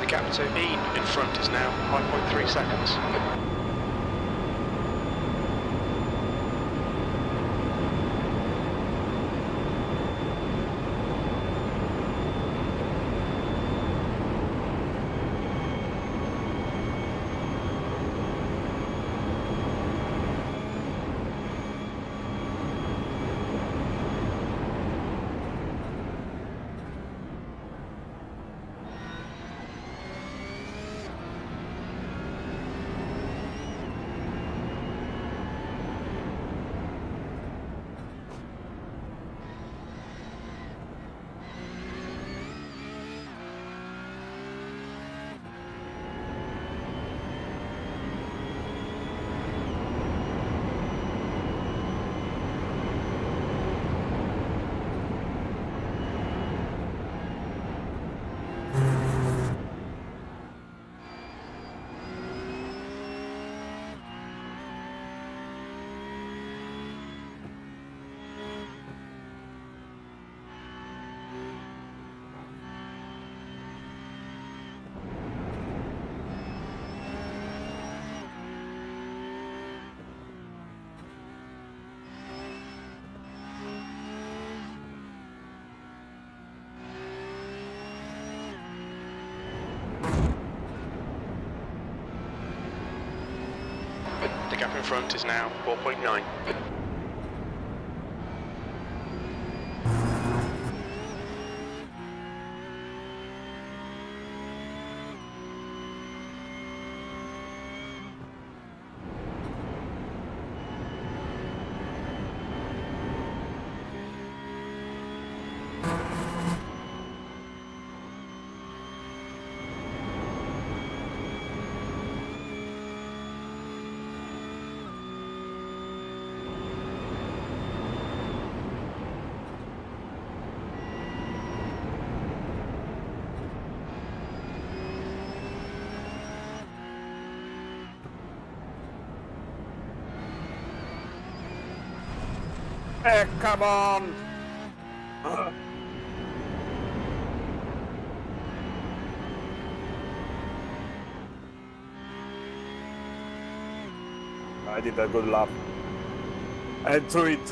The gap to Bean in front is now 5.3 seconds. The gap in front is now 4.9. Come on! I did a good lap. I threw it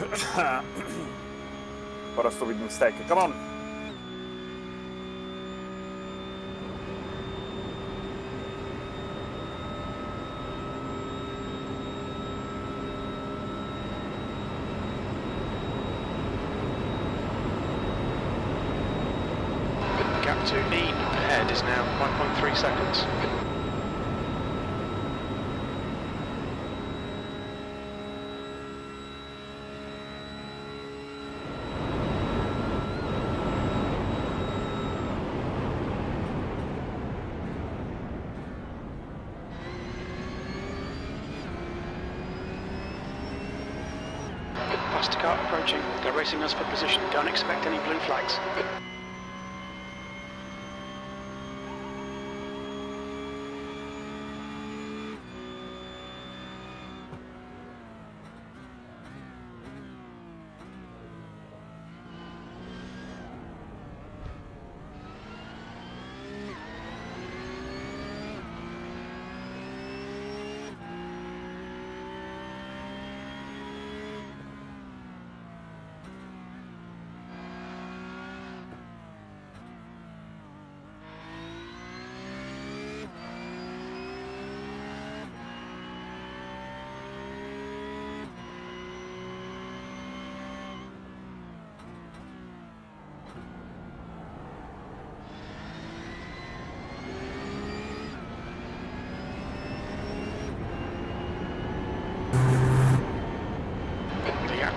for a stupid mistake. Come on! Gap to Bean ahead is now 1.3 seconds. car approaching. They're racing us for position. Don't expect any blue flags.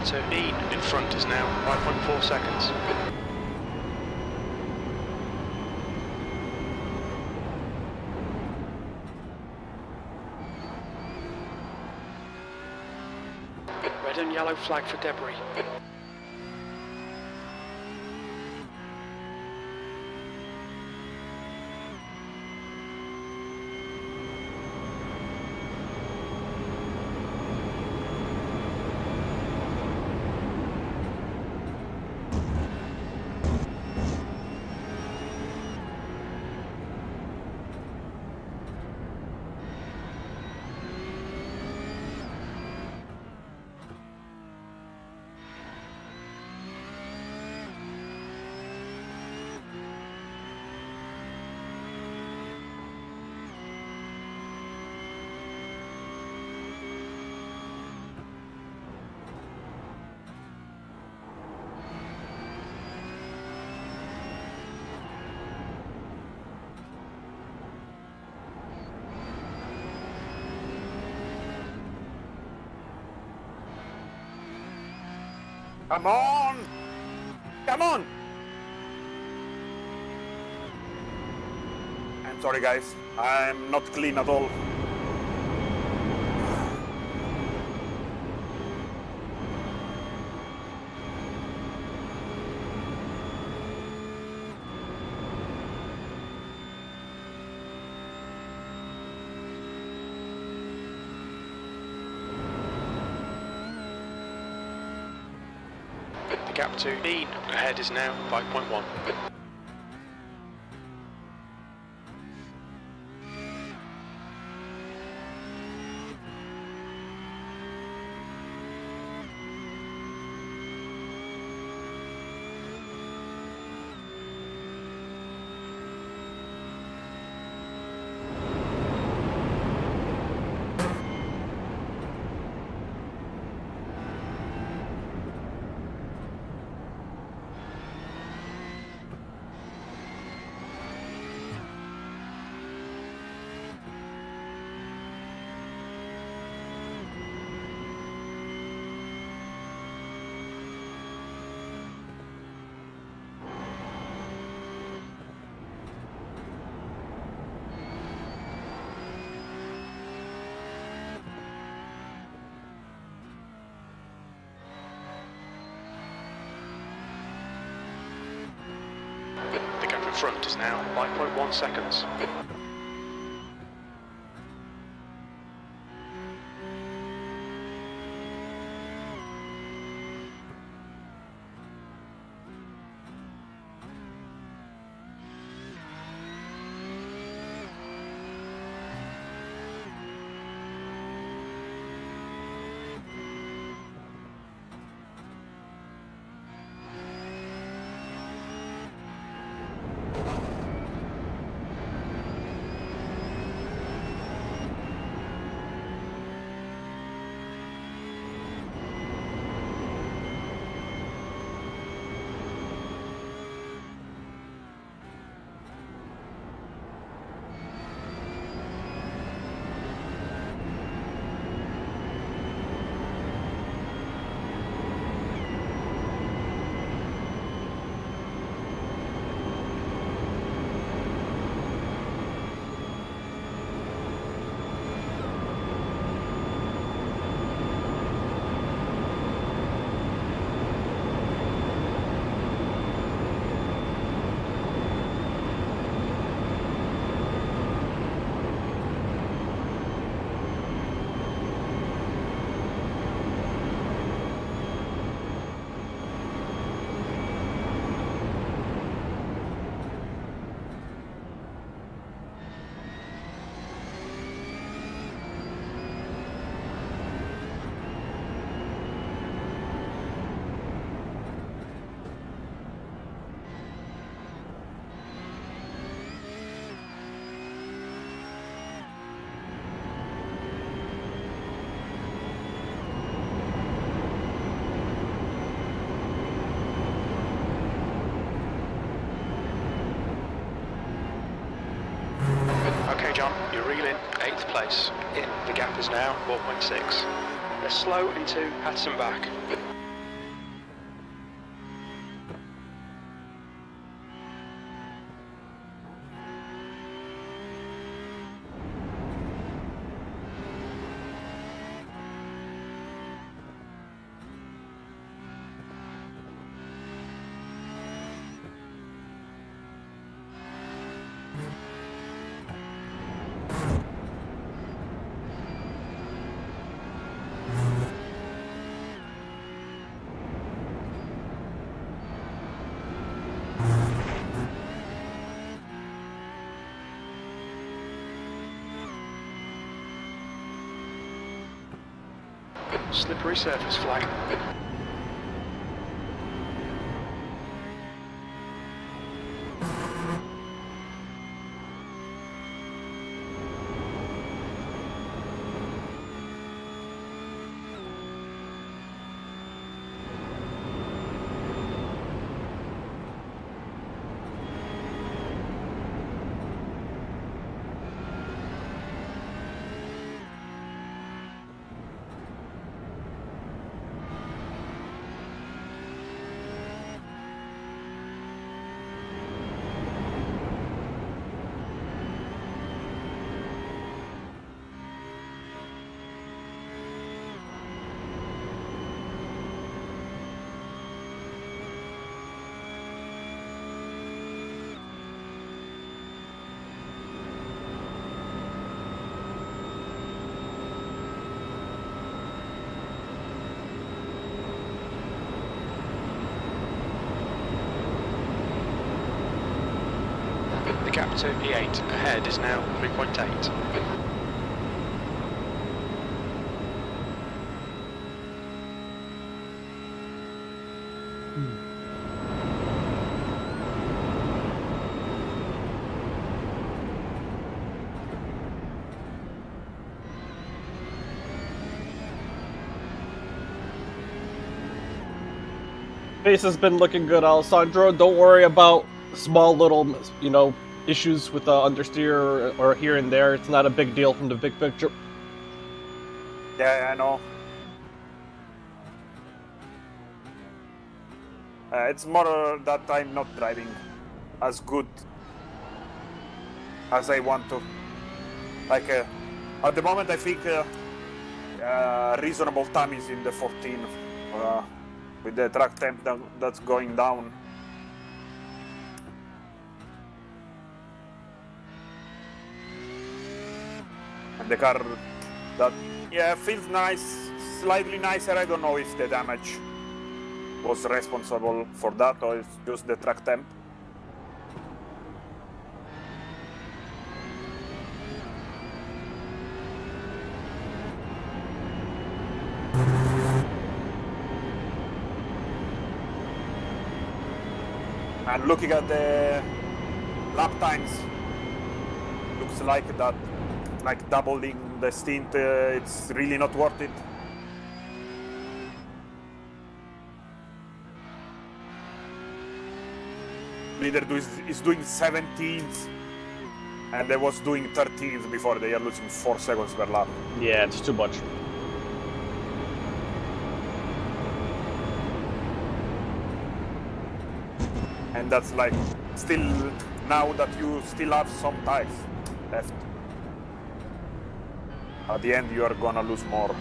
To E in front is now 5.4 seconds. Red and yellow flag for debris. Come on! Come on! I'm sorry guys, I'm not clean at all. The gap to E ahead is now 5.1. The gap in front is now 5.1 seconds. Carry John, you're reeling 8th place. In, the gap is now 4.6. They're slow into Hudson back. Slippery surface flag. The gap to E8 ahead is now 3.8. Pace has been looking good, Alessandro. Don't worry about small little, issues with understeer or here and there. It's not a big deal from the big picture. Yeah, I know. It's more that I'm not driving as good as I want to. Like, at the moment I think reasonable time is in the 14 with the track temp that's going down. And the car that, feels nice, slightly nicer. I don't know if the damage was responsible for that or it's just the track temp. And looking at the lap times, looks like that, like doubling the stint, it's really not worth it. Leader is doing 17th, and they was doing 13th before. They are losing 4 seconds per lap. Yeah, it's too much. And that's like, still, now that you still have some tires left. At the end, you are gonna lose more.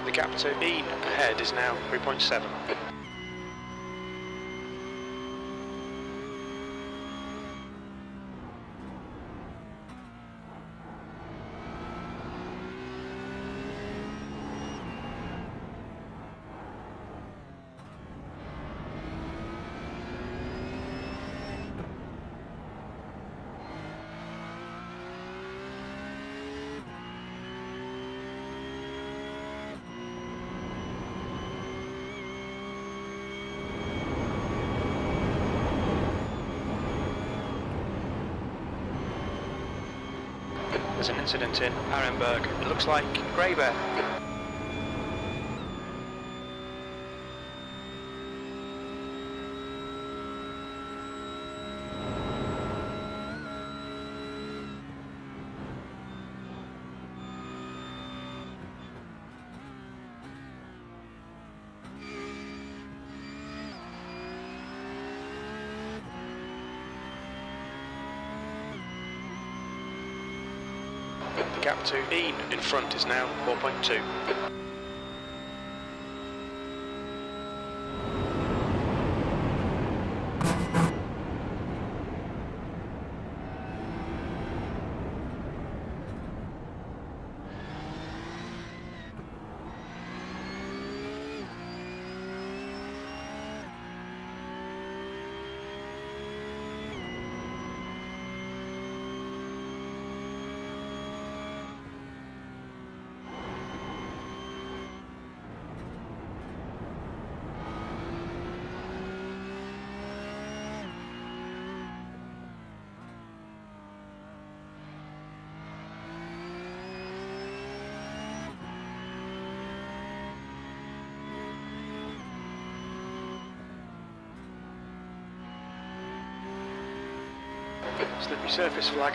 The gap to E ahead is now 3.7. There's an incident in Arenberg. It looks like Grey Bear. The gap to Bean in front is now 4.2. Slippery surface flag.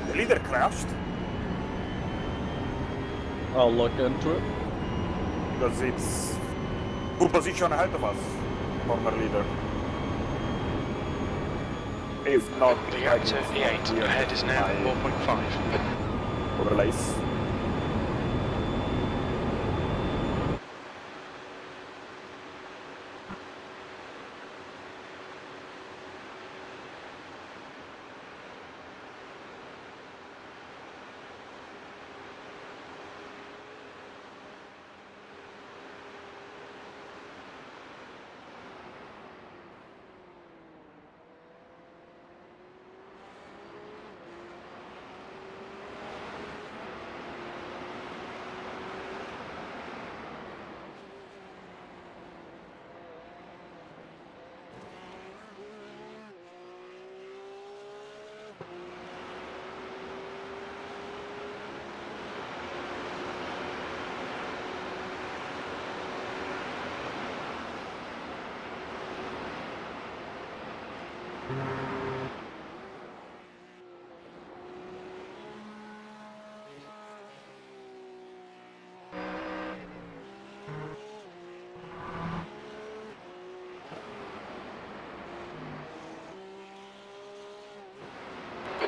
The leader crashed I'll look into it. because it's 2 positions ahead of us, former leader. If not, The gap to E8 ahead is now 4.5. overlays.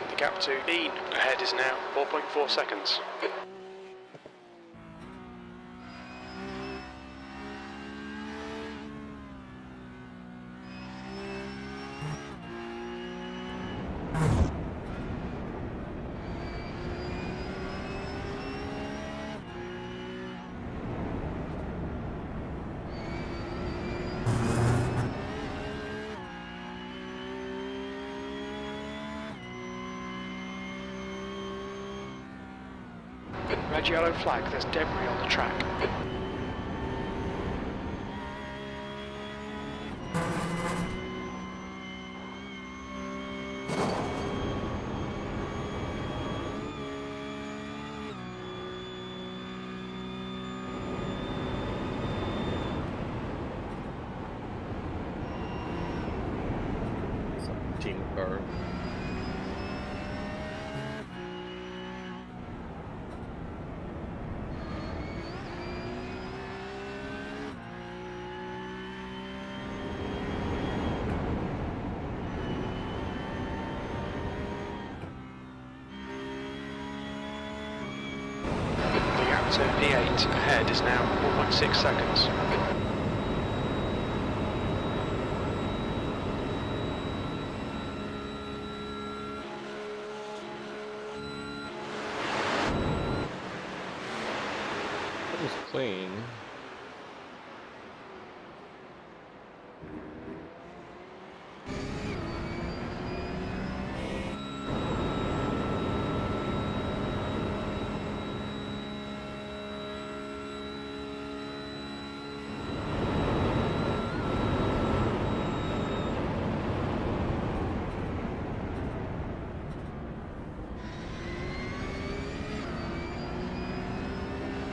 The gap to Bean ahead is now 4.4 seconds. Red yellow flag, there's debris on the track. Team car. The gap to P8 ahead is now 4.6 seconds. That was clean.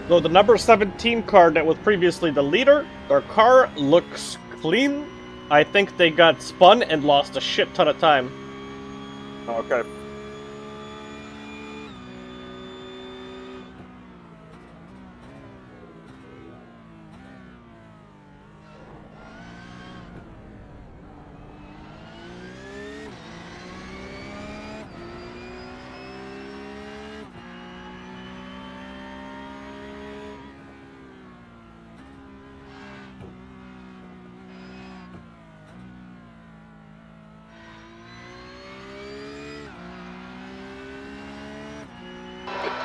So the number 17 car that was previously the leader, their car looks clean. I think they got spun and lost a shit ton of time. Okay.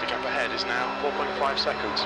The gap ahead is now 4.5 seconds.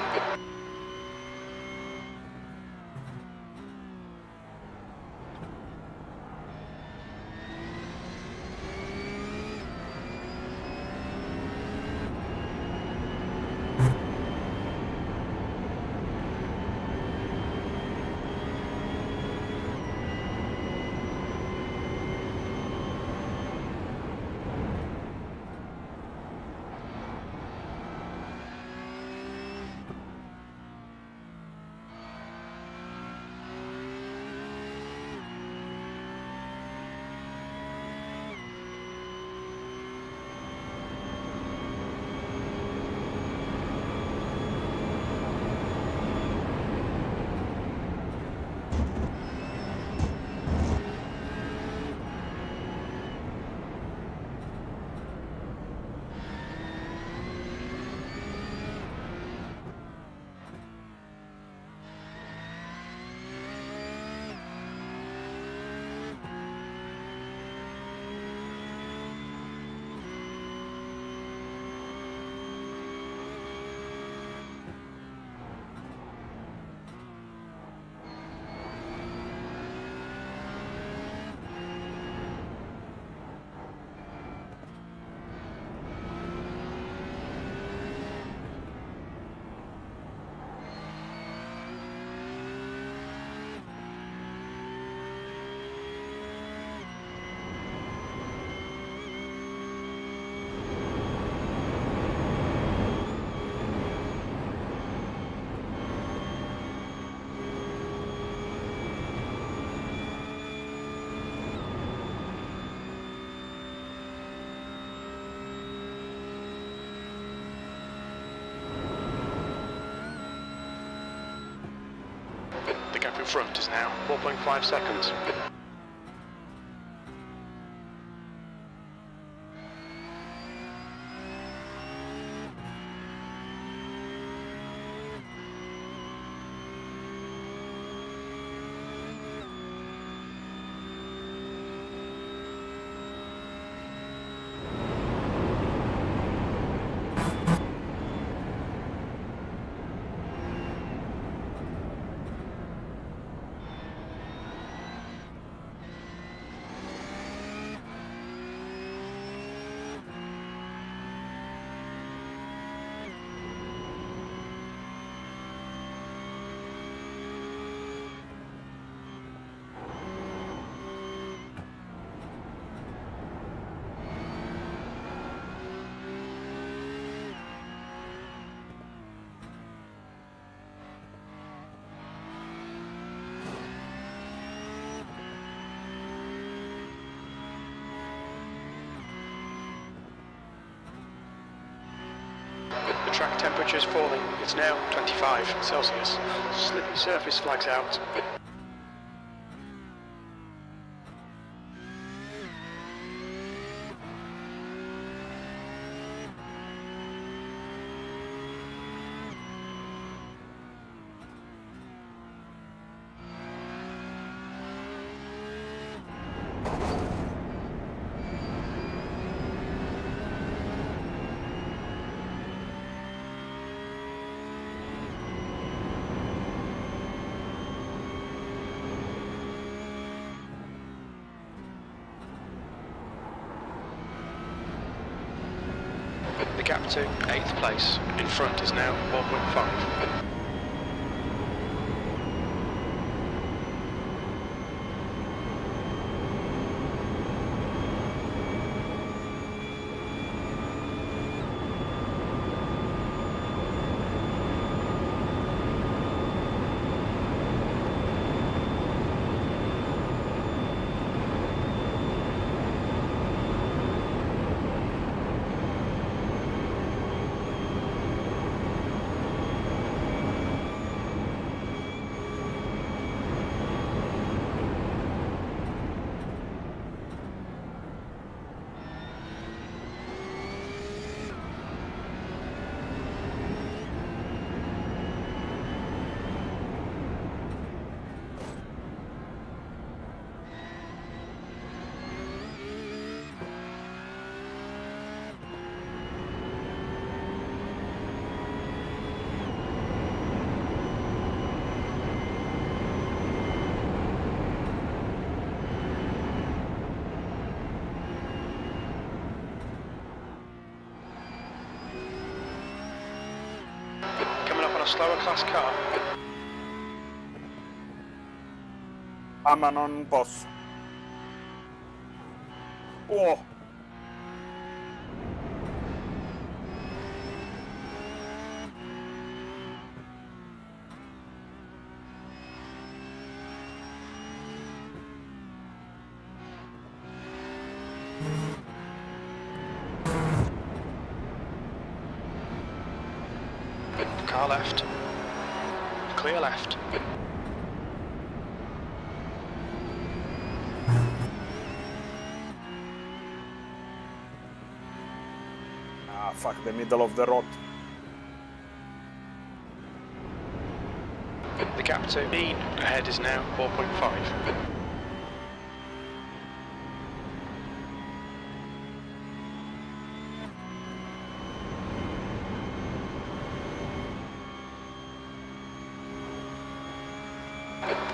The gap in front is now 4.5 seconds. The track temperature is falling. It's now 25 Celsius. Slippery surface flags out. The gap to 8th place in front is now 4.5. slower class car. I'm on boss. Oh! Car left. Clear left. Ah, fuck, the middle of the road. The gap to mean ahead is now 4.5.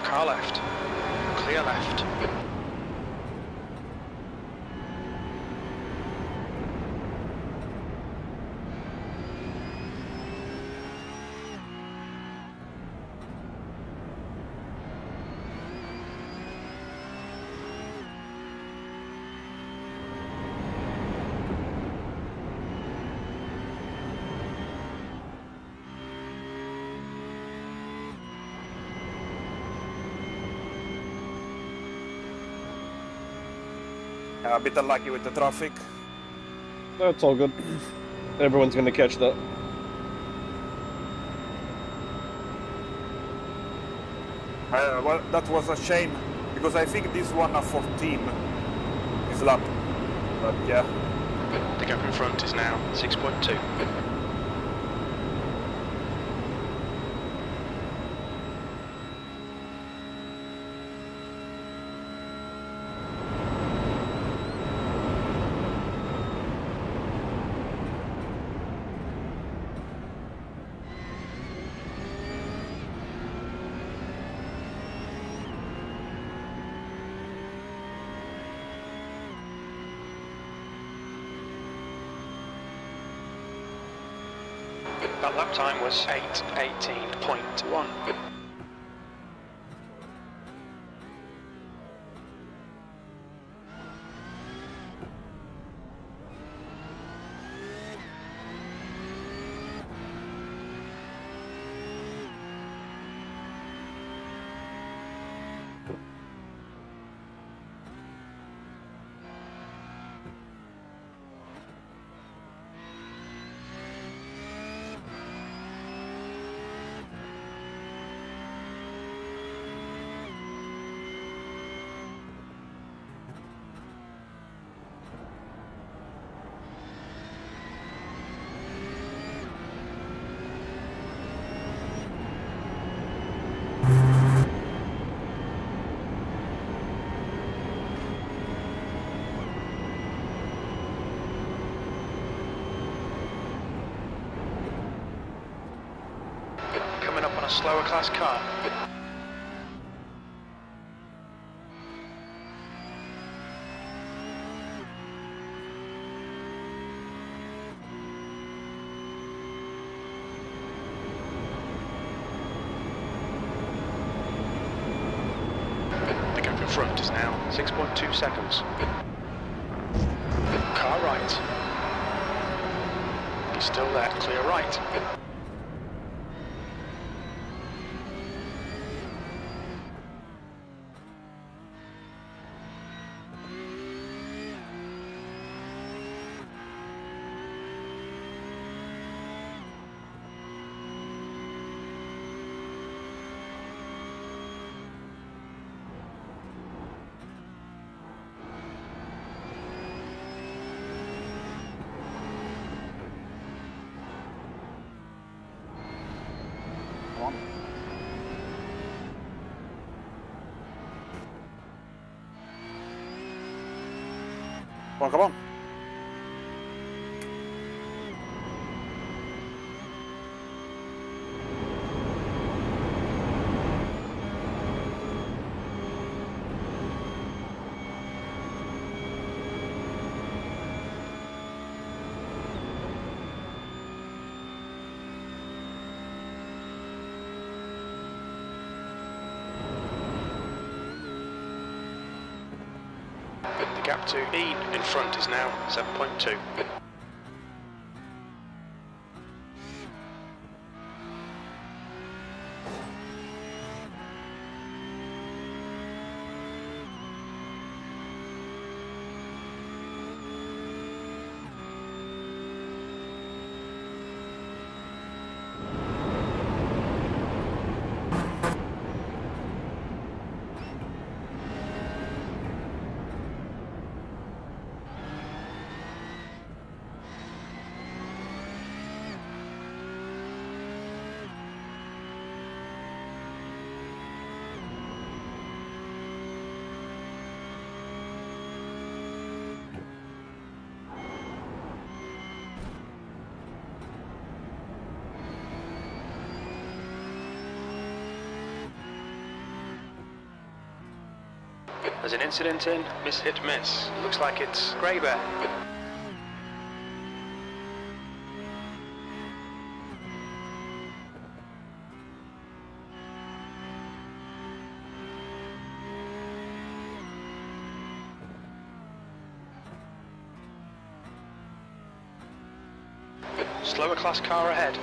Car left. Clear left. A bit unlucky with the traffic. That's all good. Everyone's gonna catch that. Well, that was a shame, because I think this one for team is lap. But yeah. The gap in front is now 6.2. That lap time was 8:18.1. Coming up on a slower class car. The gap in front is now 6.2 seconds. Car right. He's still there, clear right. Come on. gap to Bean in front is now 7.2. There's an incident in hit miss. Looks like it's Grey Bear. Slower class car ahead.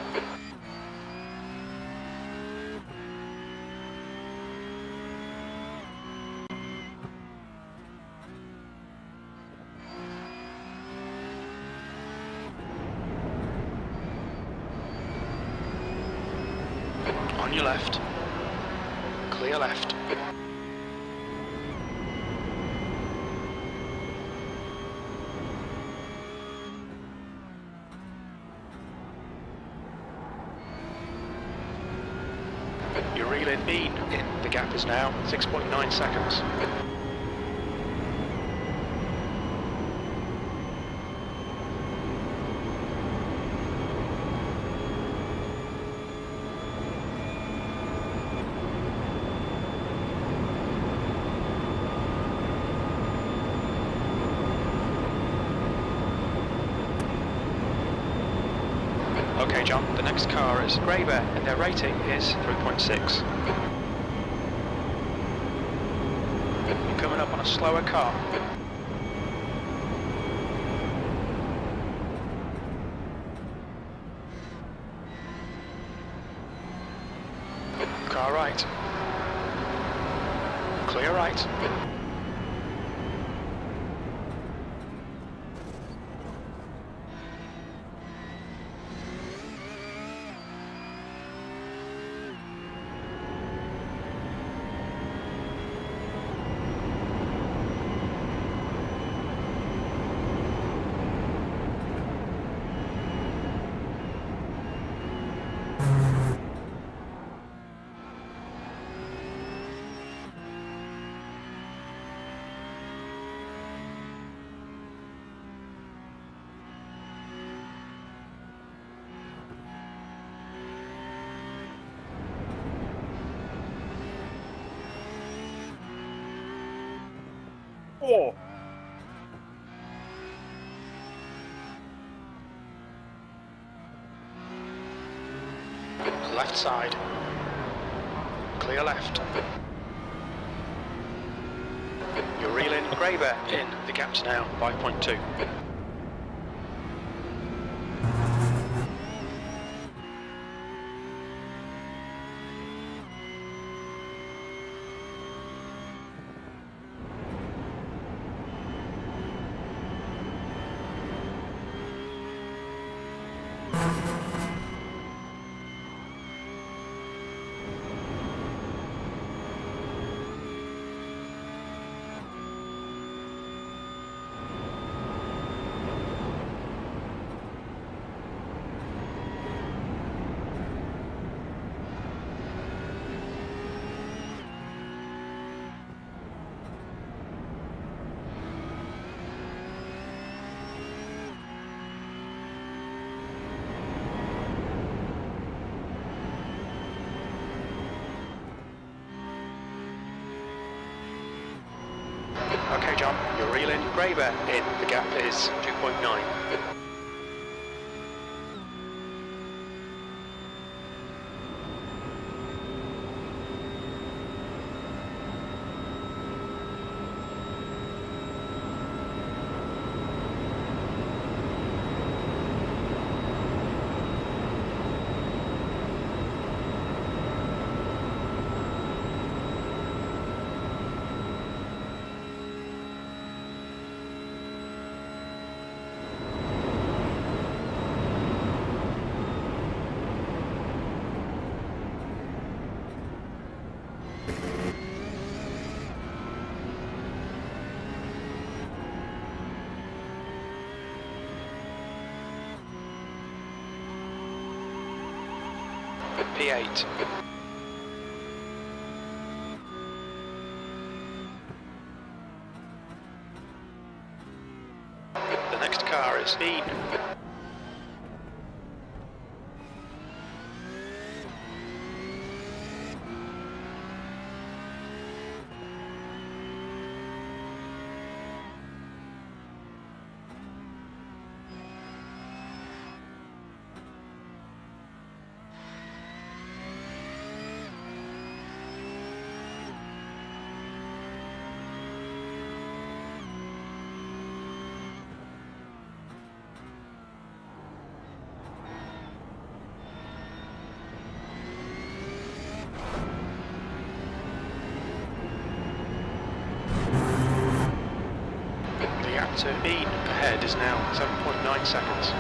On your left. Clear left. You're reeling Bean in. The gap is now 6.9 seconds. Okay, John, the next car is Grey Bear, and their rating is 3.6. You're coming up on a slower car. Car right. Clear right. Oh! Left side. Clear left. You're reeling Grey Bear in. The gap's now 5.2. Okay, John, you're reeling Grey Bear in. The gap is 2.9. P8. The next car is Bean. The gap to Bean ahead is now 7.9 seconds.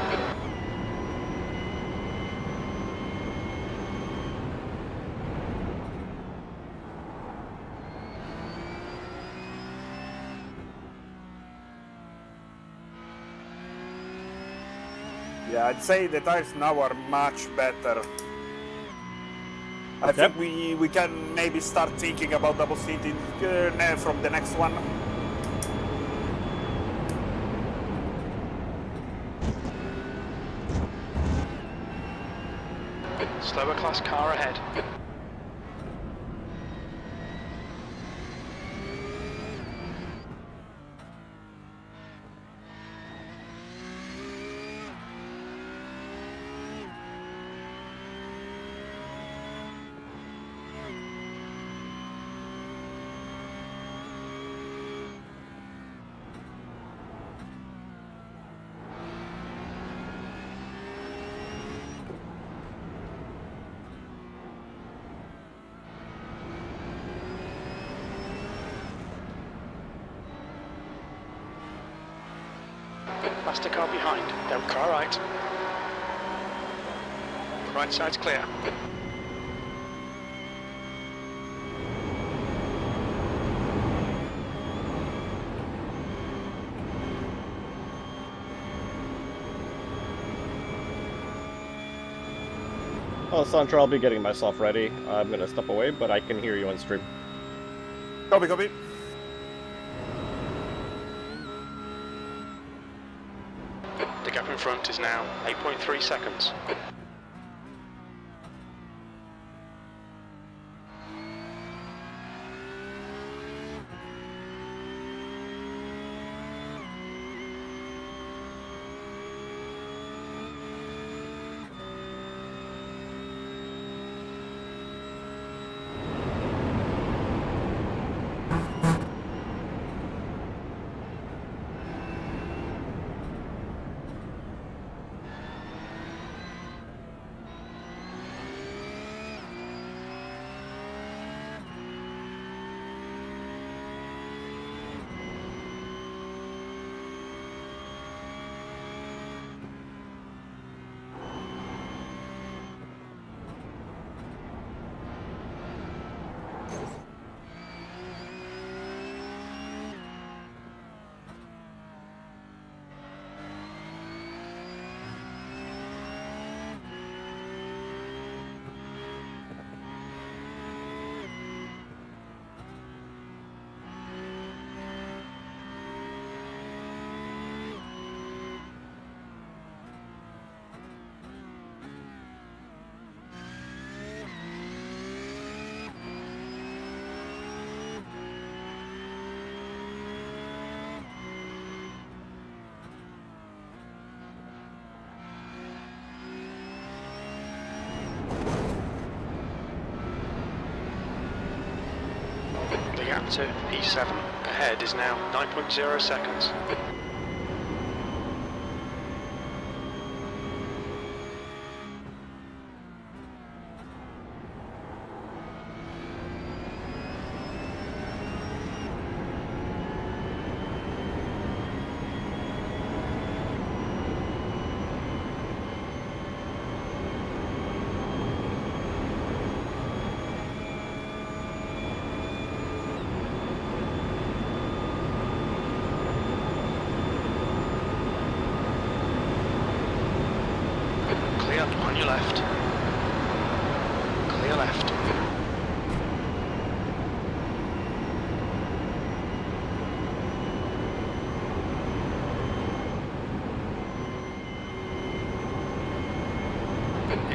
Yeah, I'd say the tires now are much better. I think we can maybe start thinking about double seating from the next one. Slower class car ahead. Faster car behind. Don't car right. Right side's clear. Oh, Santra, I'll be getting myself ready. I'm gonna step away, but I can hear you on stream. Copy, copy. The gap in front is now 8.3 seconds. The gap to P7 ahead is now 9.0 seconds.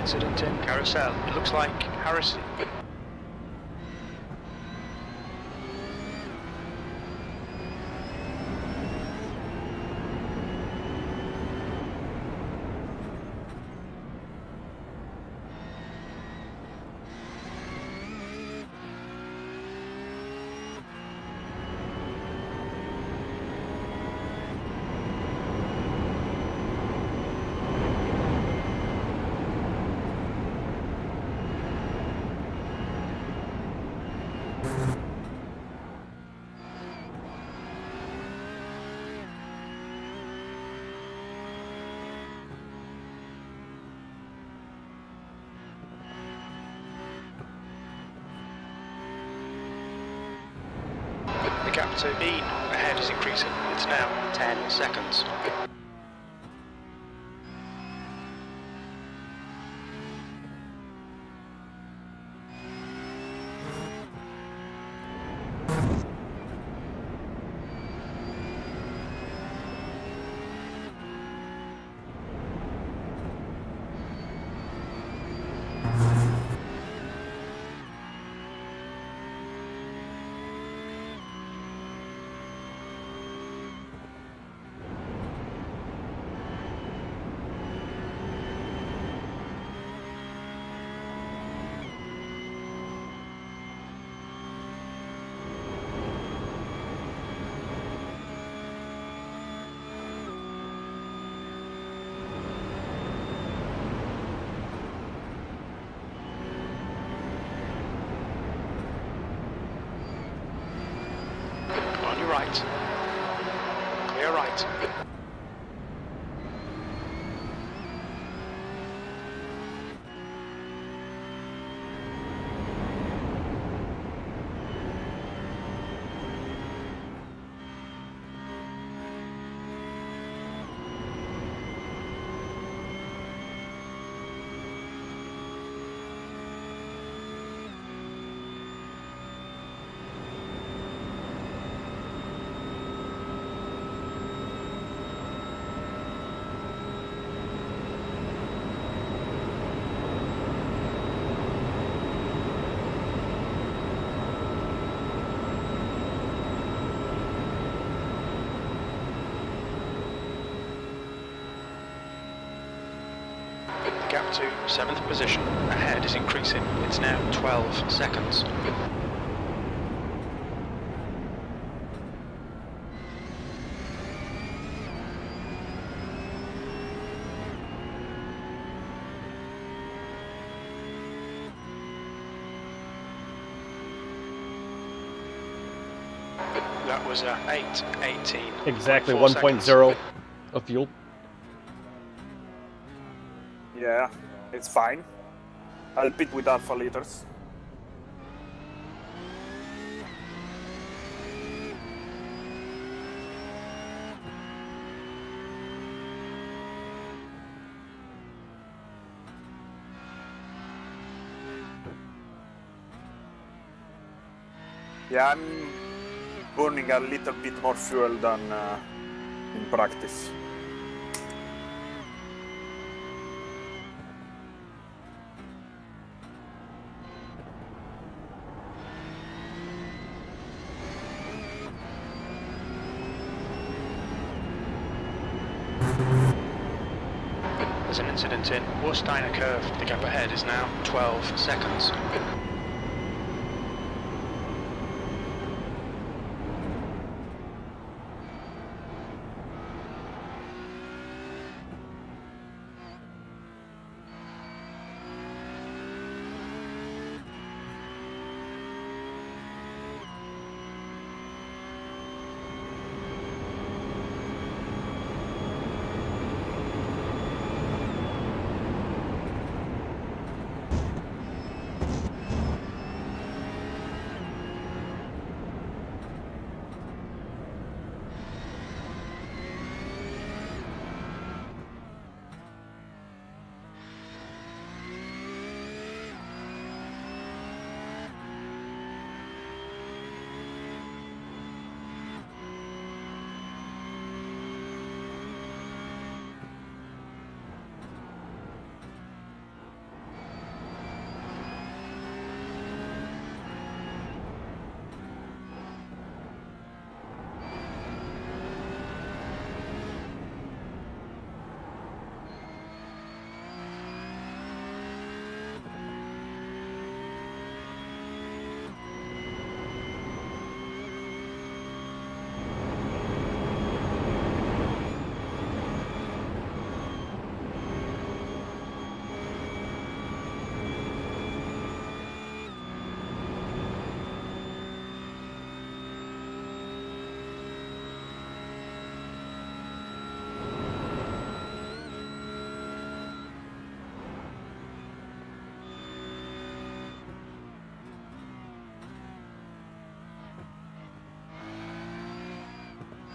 incident in carousel. It looks like Harrison. The gap to Bean ahead is increasing. It's now 10 seconds. On your right. Clear right. The gap to 7th position ahead is increasing. It's now 12 seconds. That was 8:18. Exactly 4 1.0 seconds. of fuel. Yeah, it's fine. I'll pit with alpha liters. Yeah, I'm burning a little bit more fuel than in practice. There's an incident in Warsteiner curve. The gap ahead is now 12 seconds.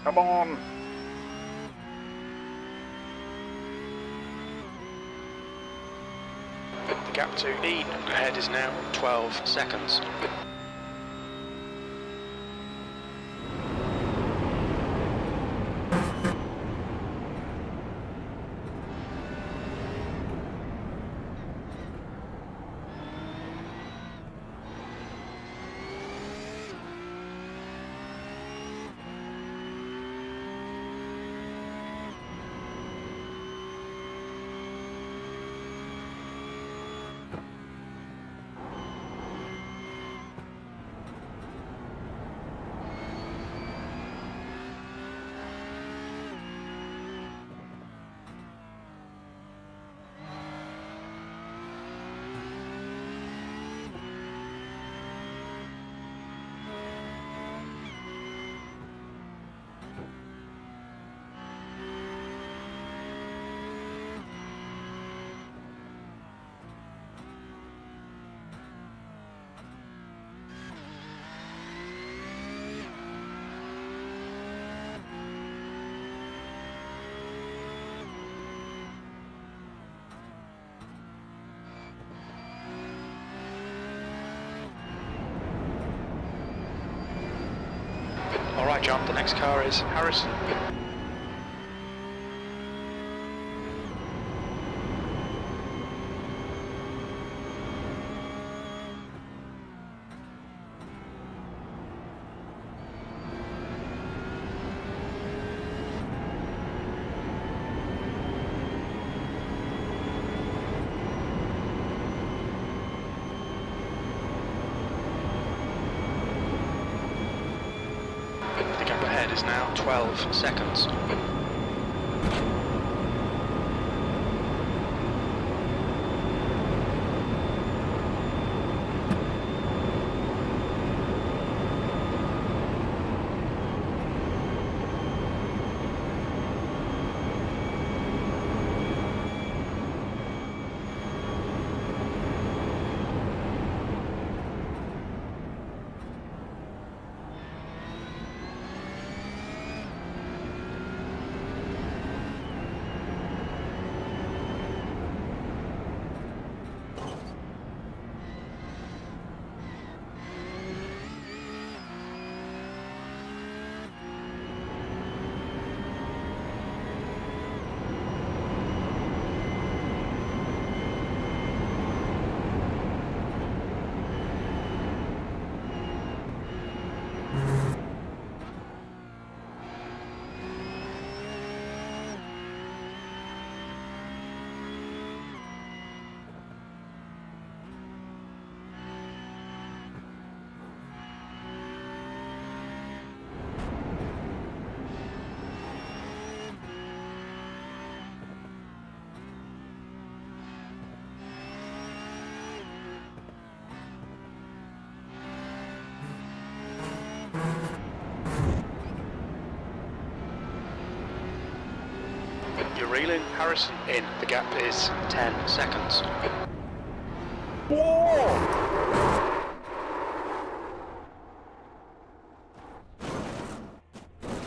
Come on. The gap to E ahead is now 12 seconds. Alright John, the next car is Harrison. The gap ahead is now 12 seconds. You're reeling, Harrison in. The gap is 10 seconds. Whoa!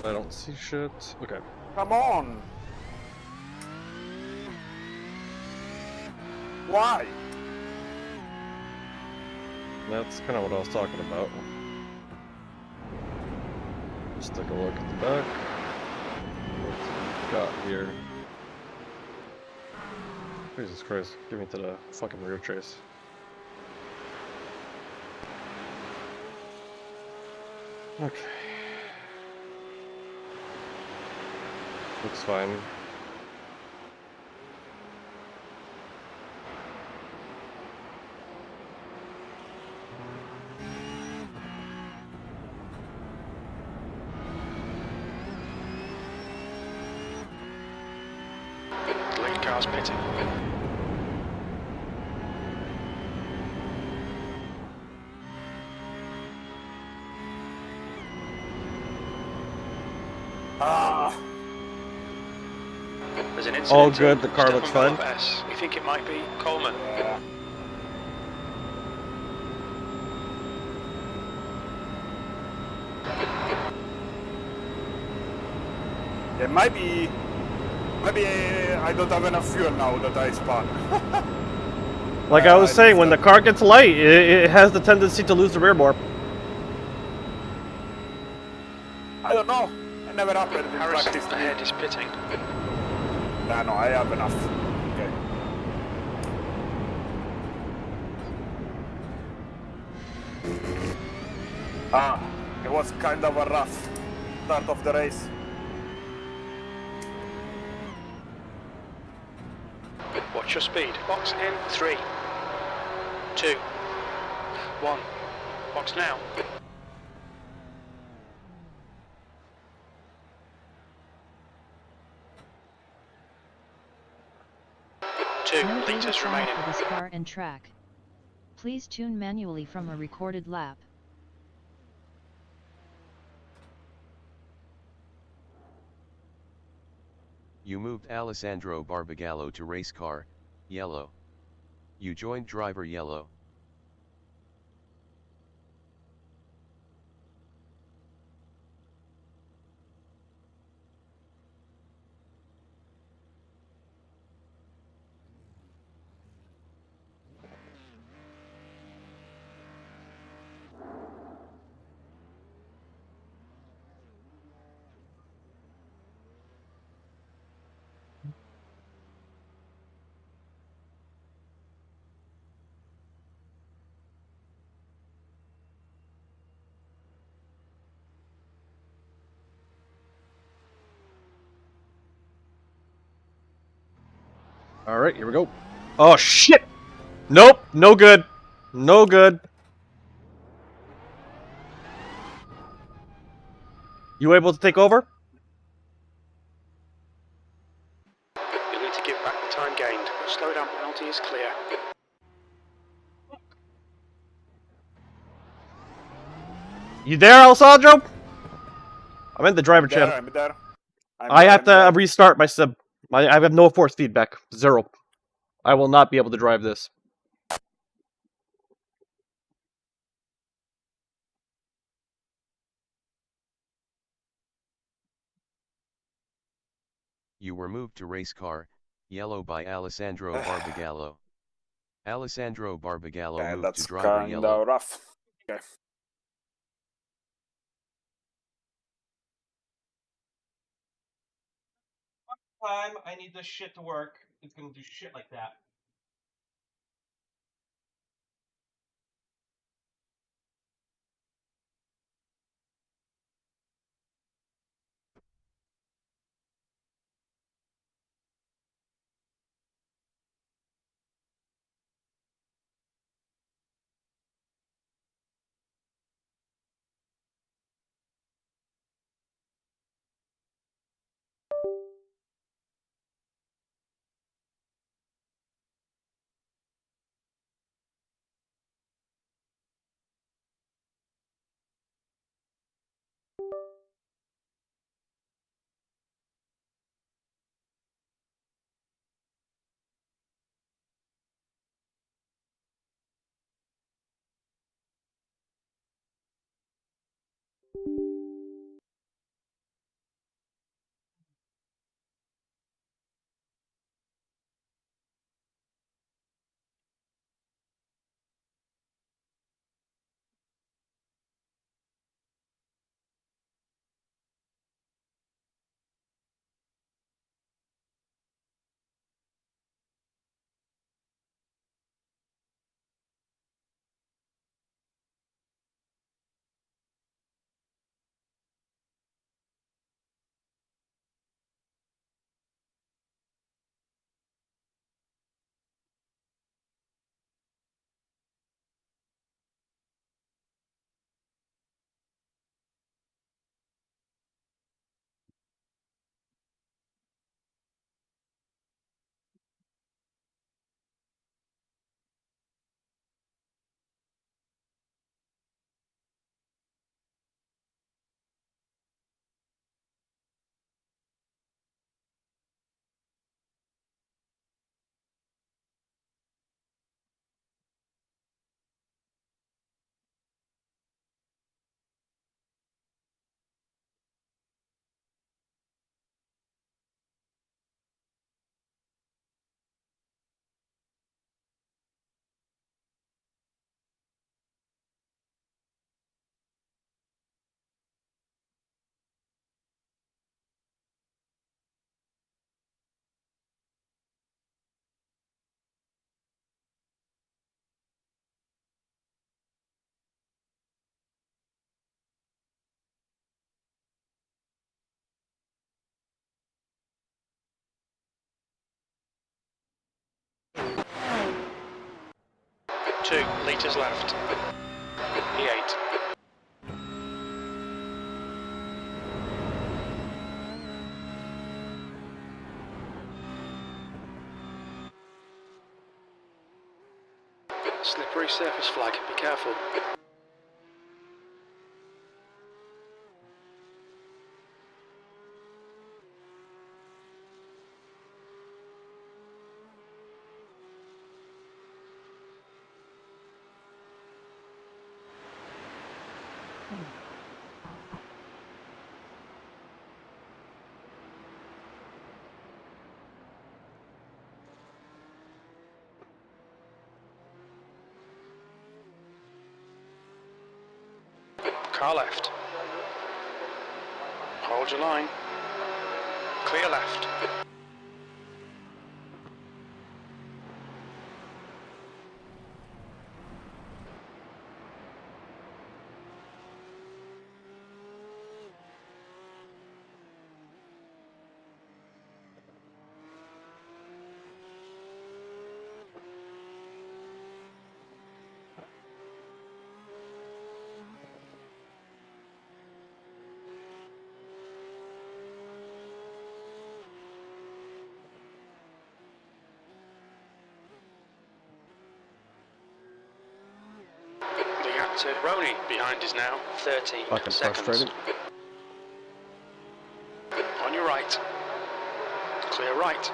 I don't see shit. Okay. Come on! Why? That's kind of what I was talking about. Let's take a look at the back. What's we got here? Jesus Christ, give me to the fucking rear trace. Okay. Looks fine. The lead car's pitting. Ah! There's an incident. All good, the car looks fine. We think it might be Coleman. Yeah. Maybe I don't have enough fuel now that I spun. Like I was saying, when the car gets light, it has the tendency to lose the rear more. I don't know. It never happened in practice to me. Ahead is pitting. No, I have enough. Okay. It was kind of a rough start of the race. Watch your speed. Box in 3, 2, 1. Box now. 2 litres remaining. For this car and track. Please tune manually from a recorded lap. You moved Alessandro Barbagallo to race car, yellow. You joined driver yellow. Alright, here we go. Oh shit! Nope, no good. No good. You able to take over? You'll need to give back the time gained. Slow down penalty is clear. You there, Alessandro? I'm in the driver channel. I'm there. I have to restart my sim. I have no force feedback. 0. I will not be able to drive this. You were moved to race car, yellow by Alessandro Barbagallo. Alessandro Barbagallo moved to driver yellow. That's rough. Okay. Time I need this shit to work. It's gonna do shit like that. 2 litres left. E8. Slippery surface flag, be careful. Car left. Hold your line. Clear left. To Roney, behind is now 13 Fucking seconds. frustrated. On your right. Clear right.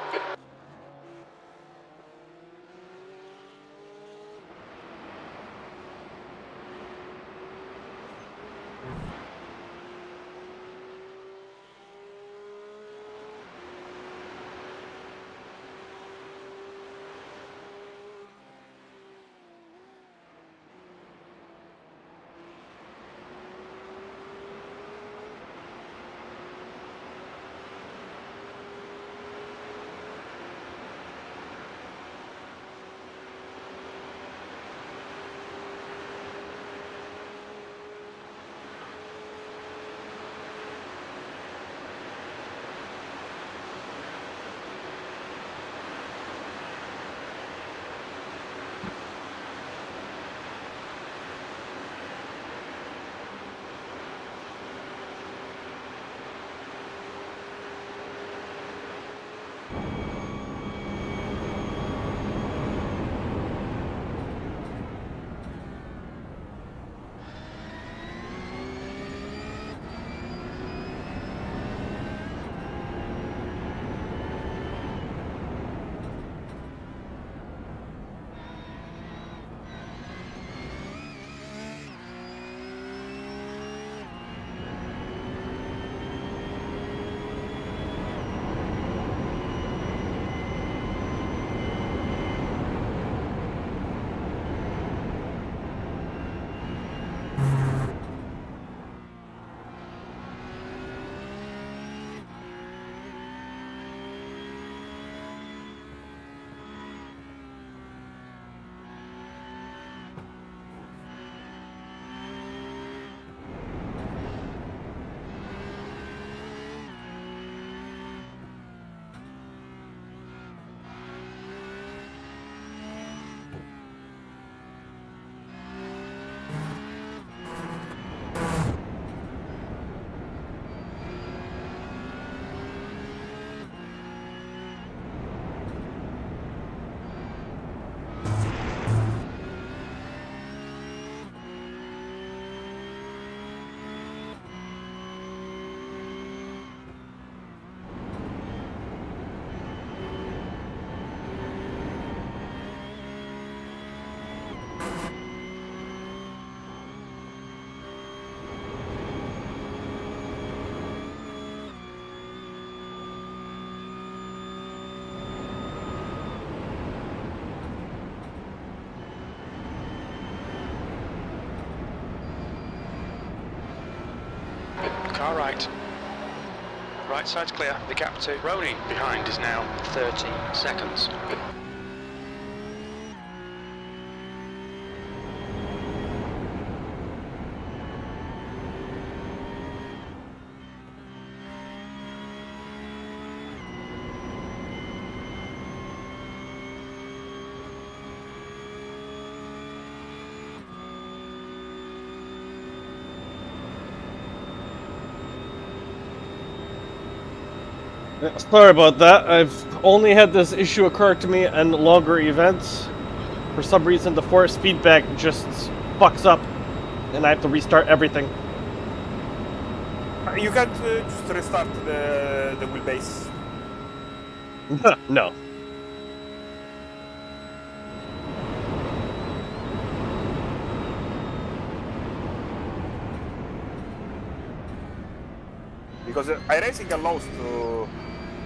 Car right. Right side's clear. The gap to Roney behind is now 13 seconds. Sorry about that. I've only had this issue occur to me in longer events. For some reason, the force feedback just fucks up, and I have to restart everything. You can't just restart the wheelbase. No. Because iRacing allows to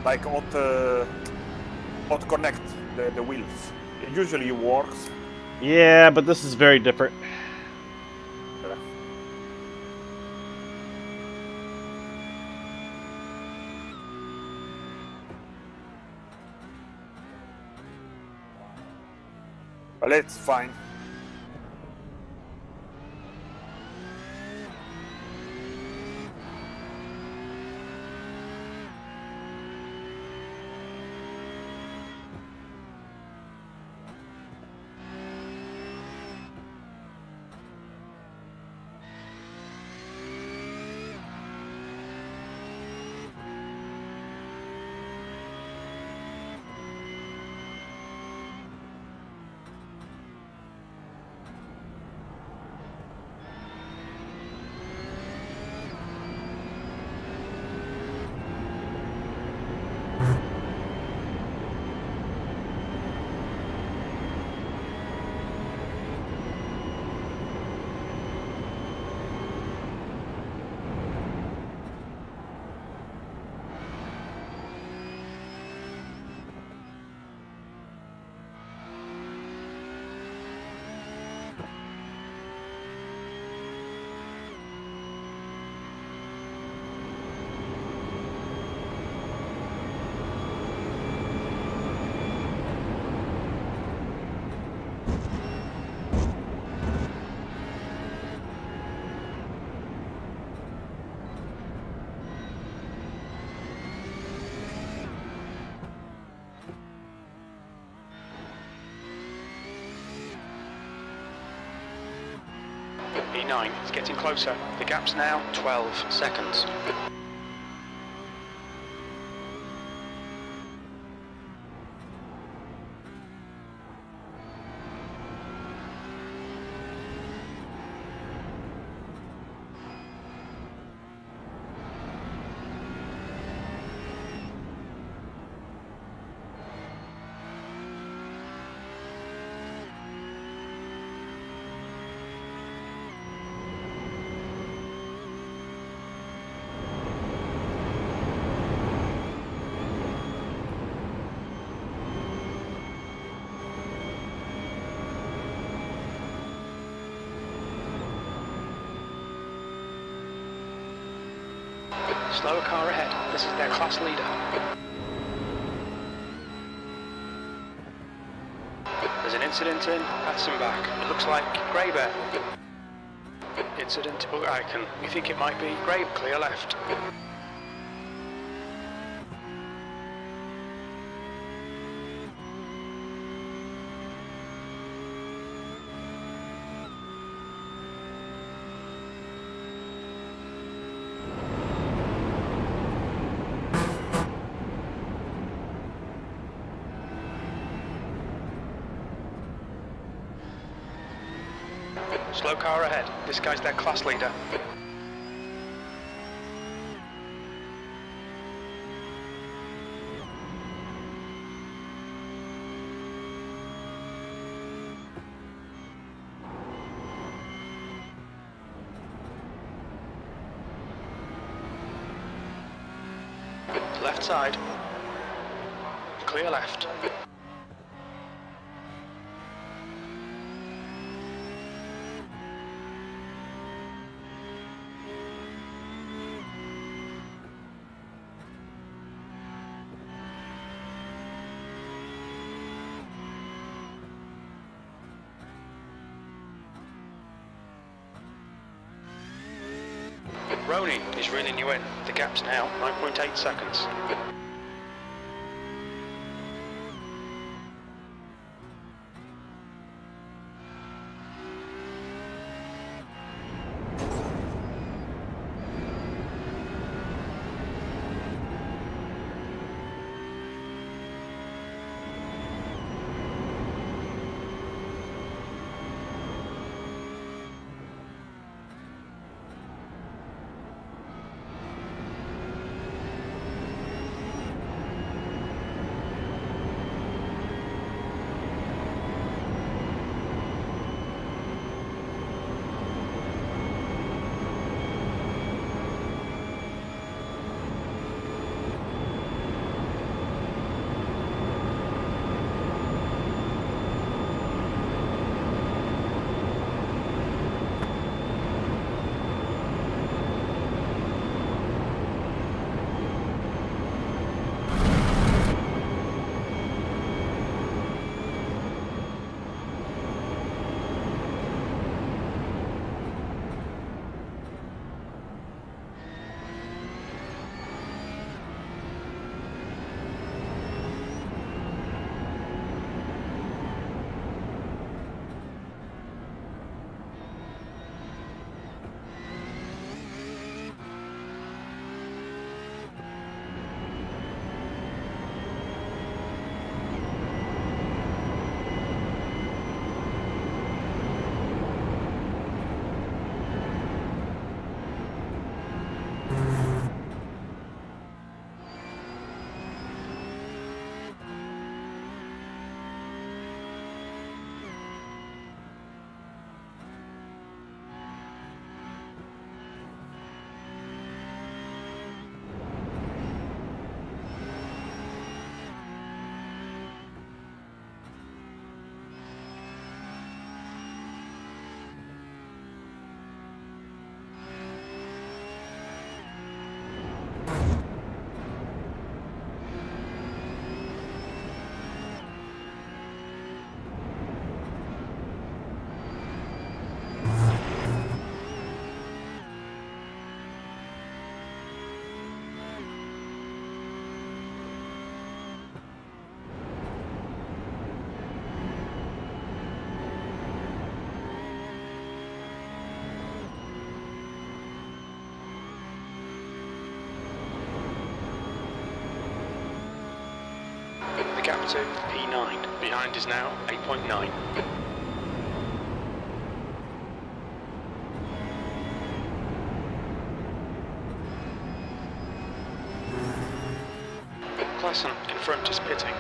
like auto connect the wheels. It usually works. Yeah, but this is very different. But it's fine. E9, it's getting closer. The gap's now 12 seconds. Slower car ahead. This is their class leader. There's an incident in Hatzenbach. It looks like Grey Bear. Incident. Oh, icon. We think it might be Grey. Clear left. Slow car ahead. This guy's their class leader. Left side. Clear left. Roney is reeling you in. The gap's now 9.8 seconds. gap to P9. Behind is now 8.9. Klassen in front is pitting.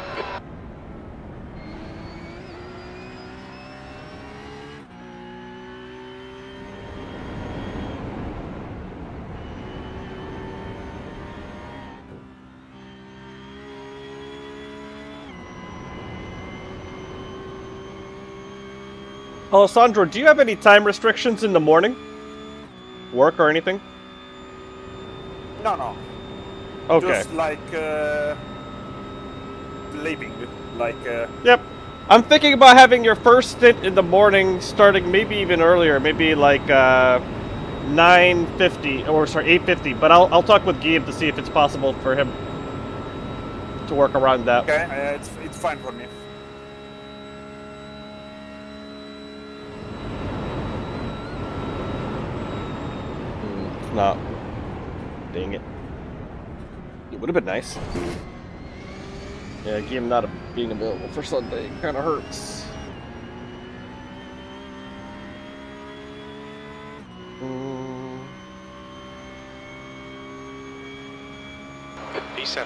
Alessandro, do you have any time restrictions in the morning? Work or anything? No. Okay. Just like sleeping, like. Yep. I'm thinking about having your first stint in the morning, starting maybe even earlier, maybe like 9:50 or sorry 8:50. But I'll talk with Guillaume to see if it's possible for him to work around that. Okay, it's fine for me. Not. Dang it. It would have been nice. Yeah, Guillaume not being available for Sunday kind of hurts. P7.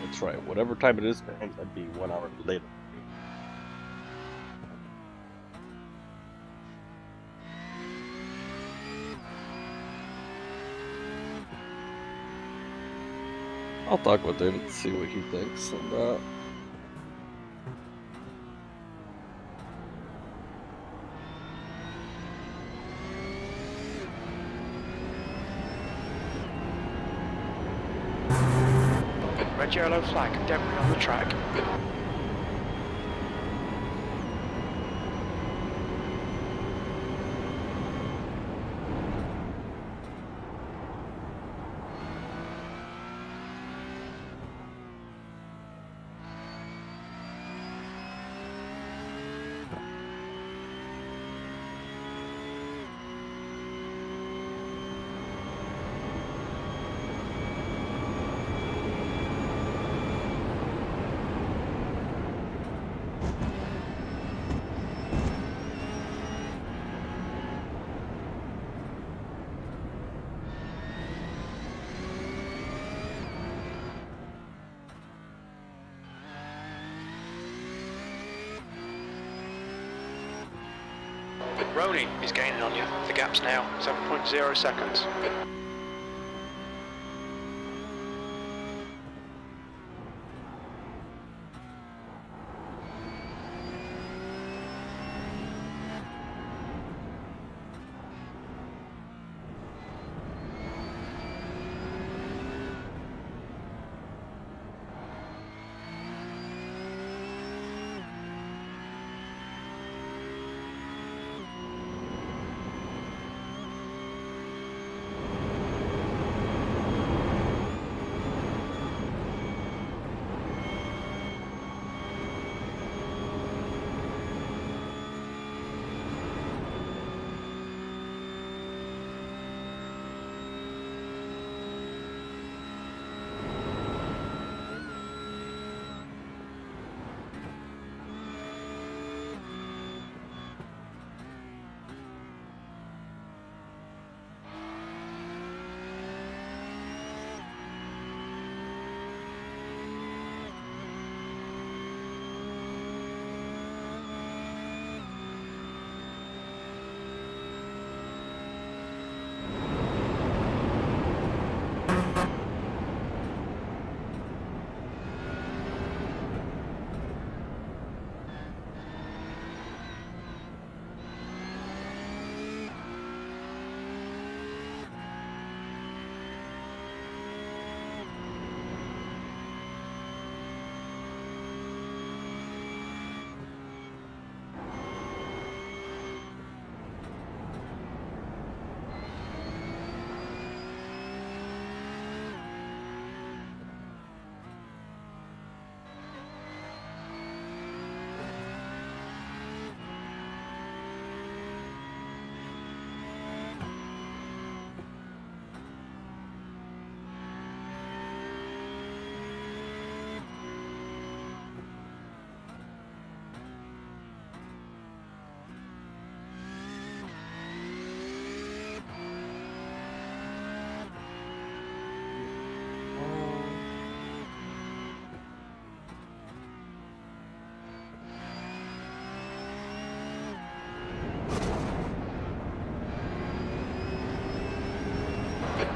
That's right. Whatever time it is, man, that'd be 1 hour later. I'll talk with him and see what he thinks on that. Red yellow flag, debris on the track. Roni is gaining on you. The gap's now 7.0 seconds.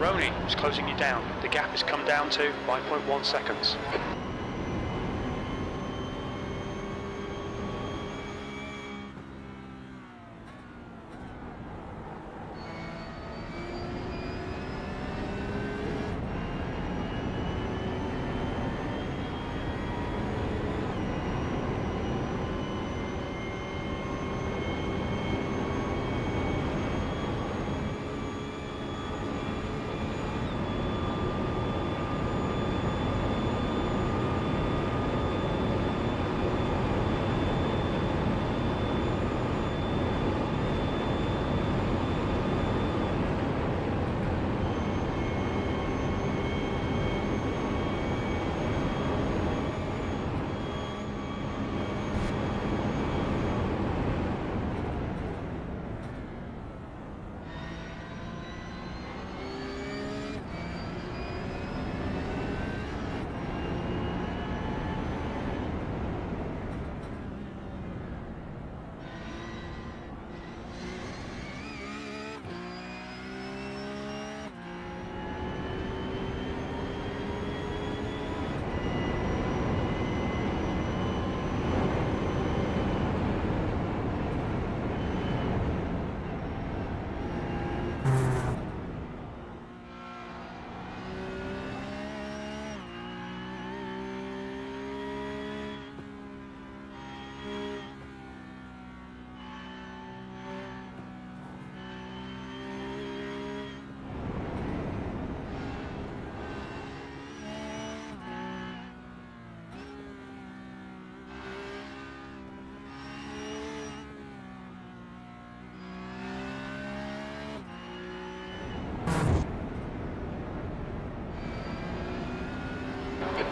Roney is closing you down. The gap has come down to 5.1 seconds.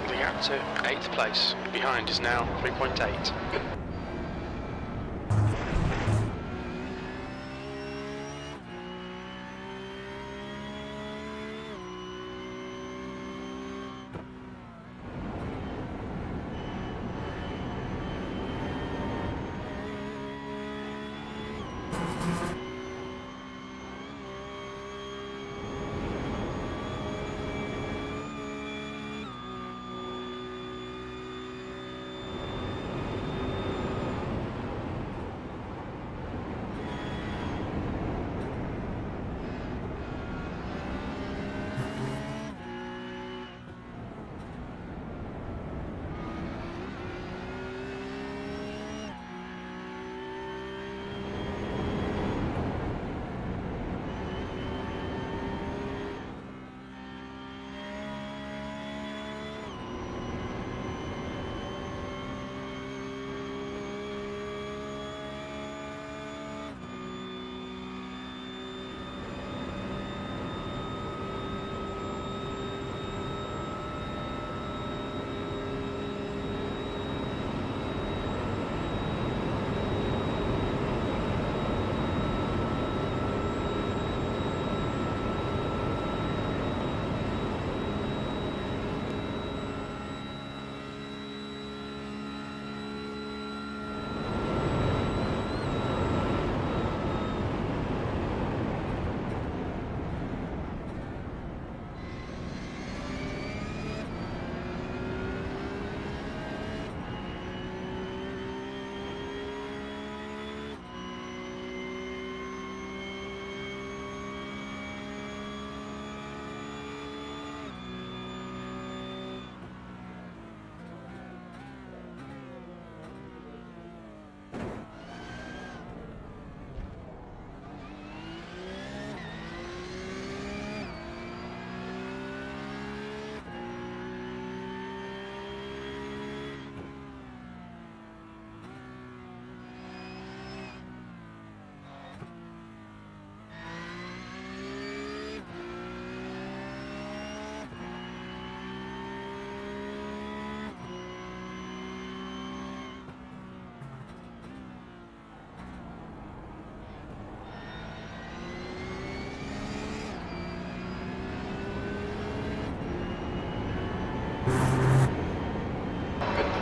The gap to 8th place. Behind is now 3.8.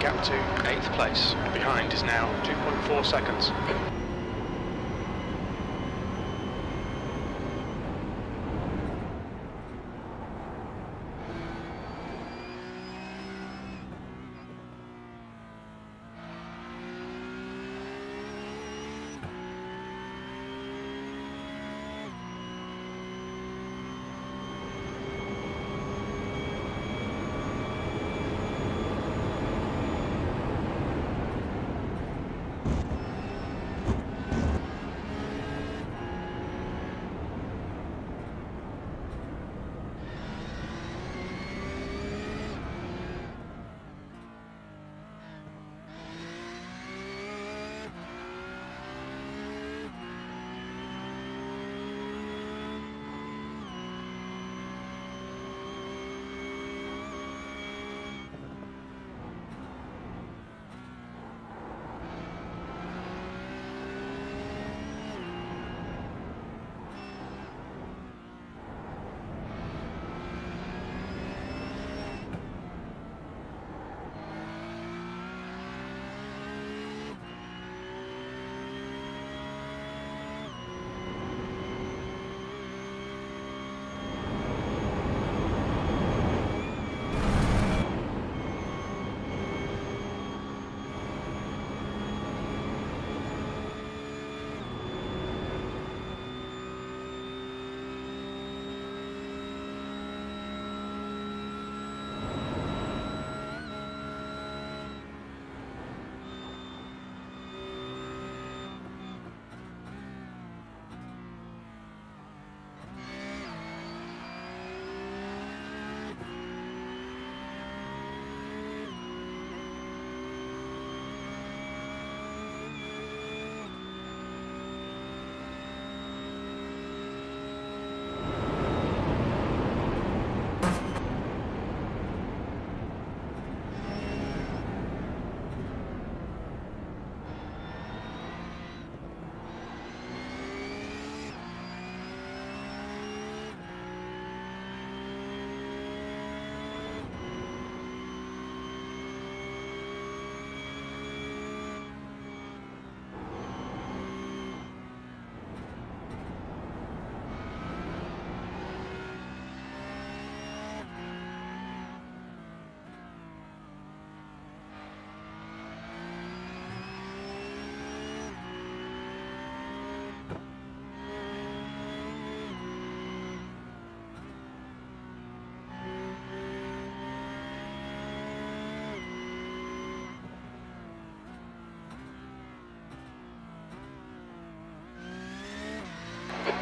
Gap to 8th place. Behind is now 2.4 seconds.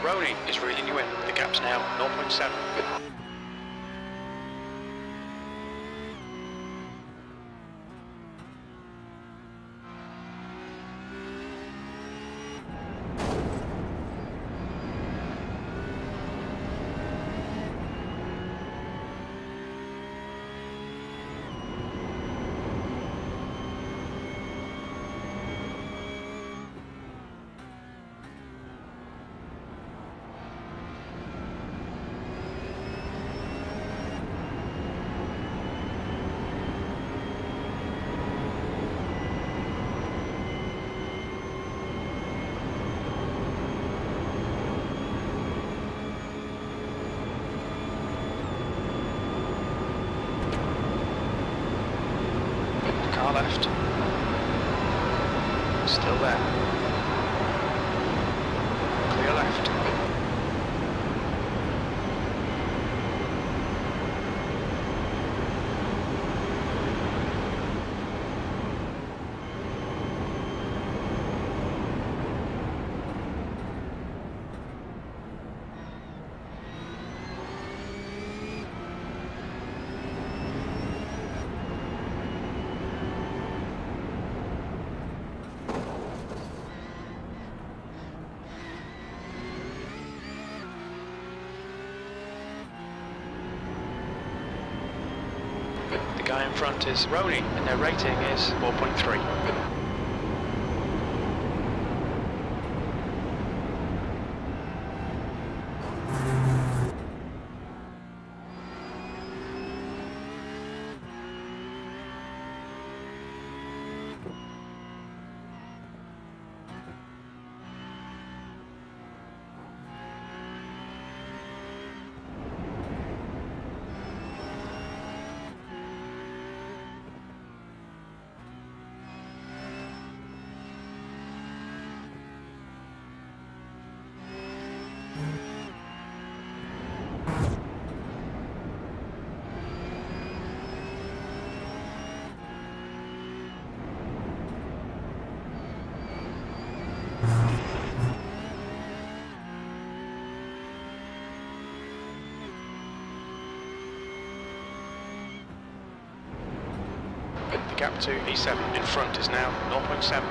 Roney is reeling you in. The gap's now 0.7. Car left. Still there. Clear left. The guy in front is Roney, and their rating is 4.3. The gap to E7 in front is now 0.7.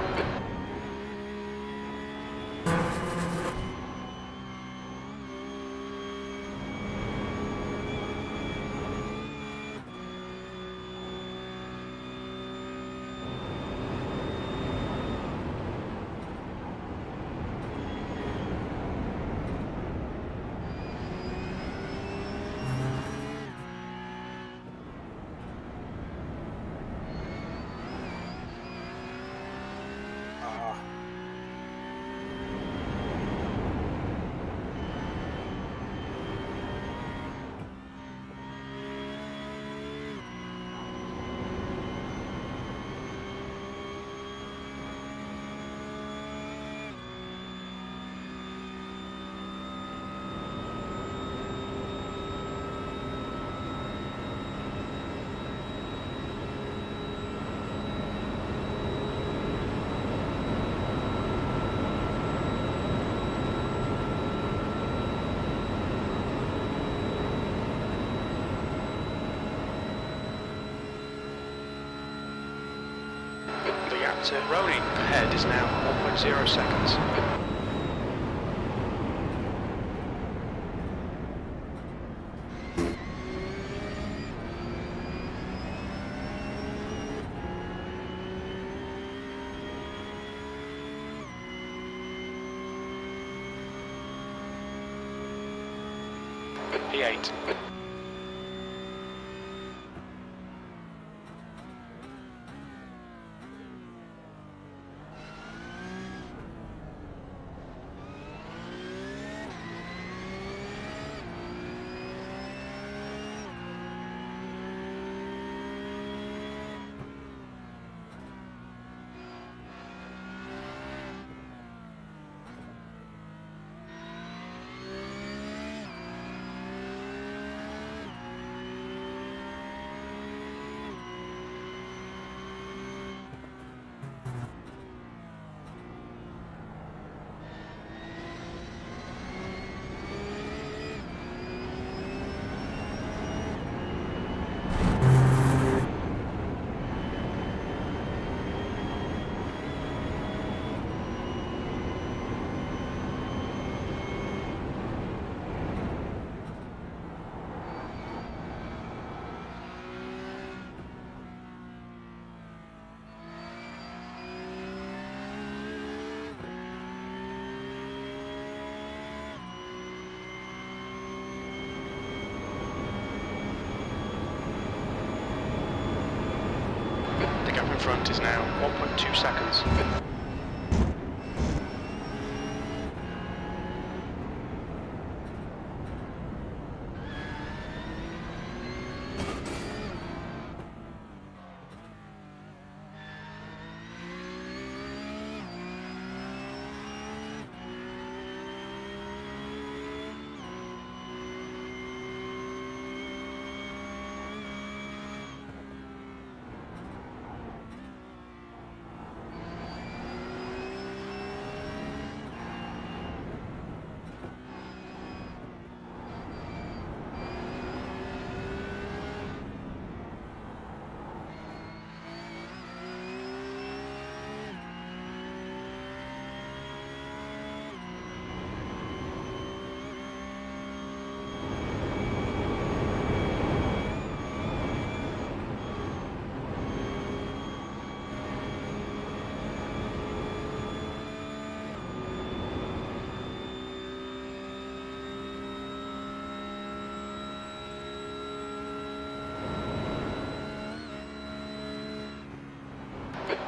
The gap to Roney ahead is now 1.0 seconds. P8. front is now 1.2 seconds.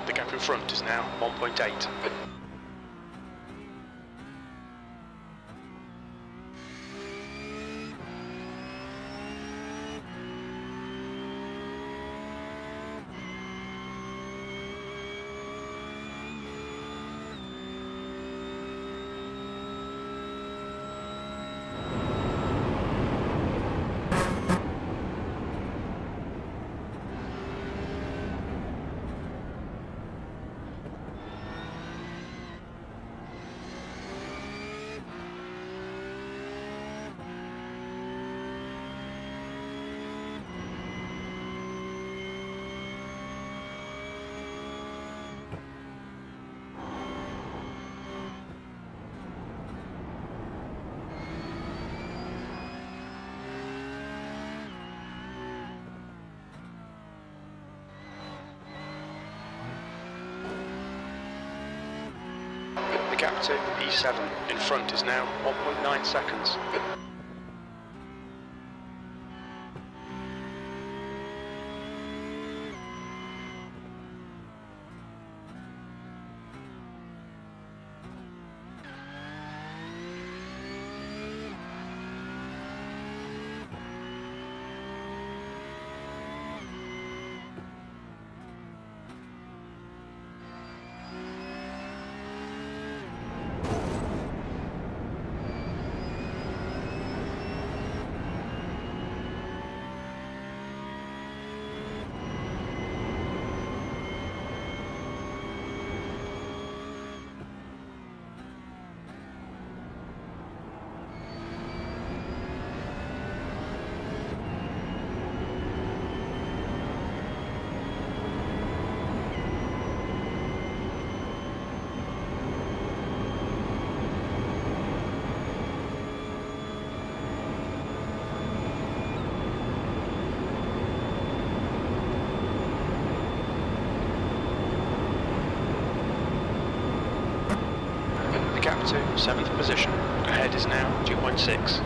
The gap in front is now 1.8. The gap to P7 in front is now 1.9 seconds. The gap to 7th position. Ahead is now 2.6.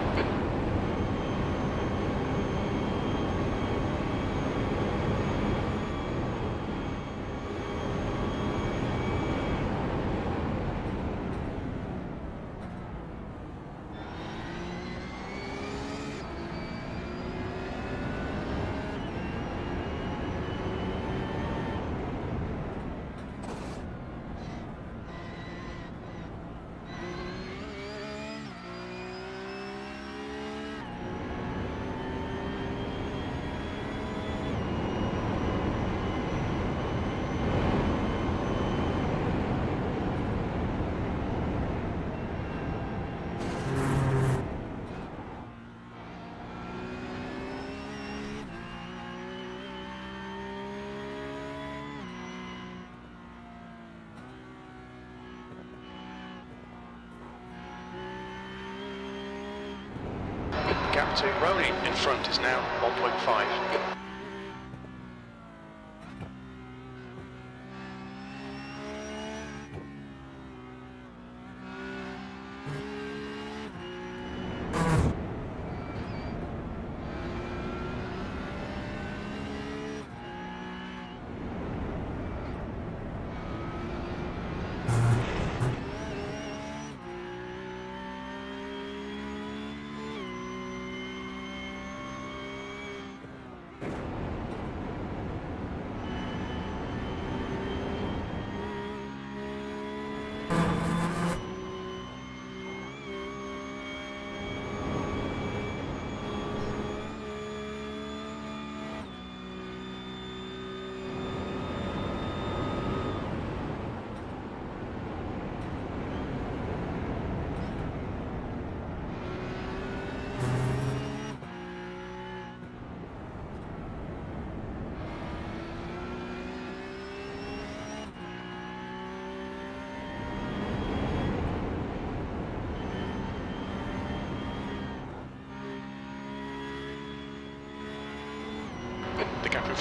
Gap to Roney in front is now 1.5.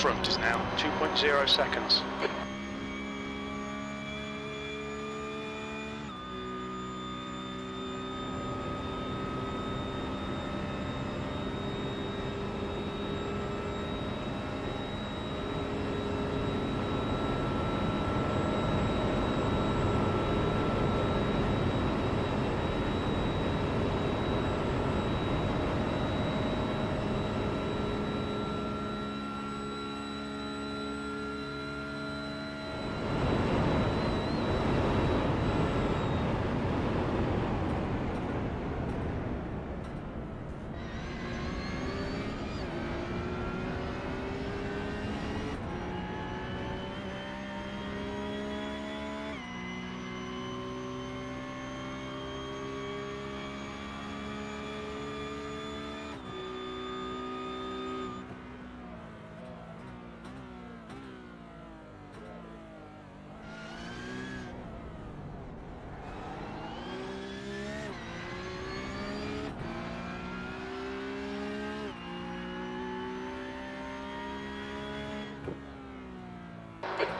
front is now 2.0 seconds.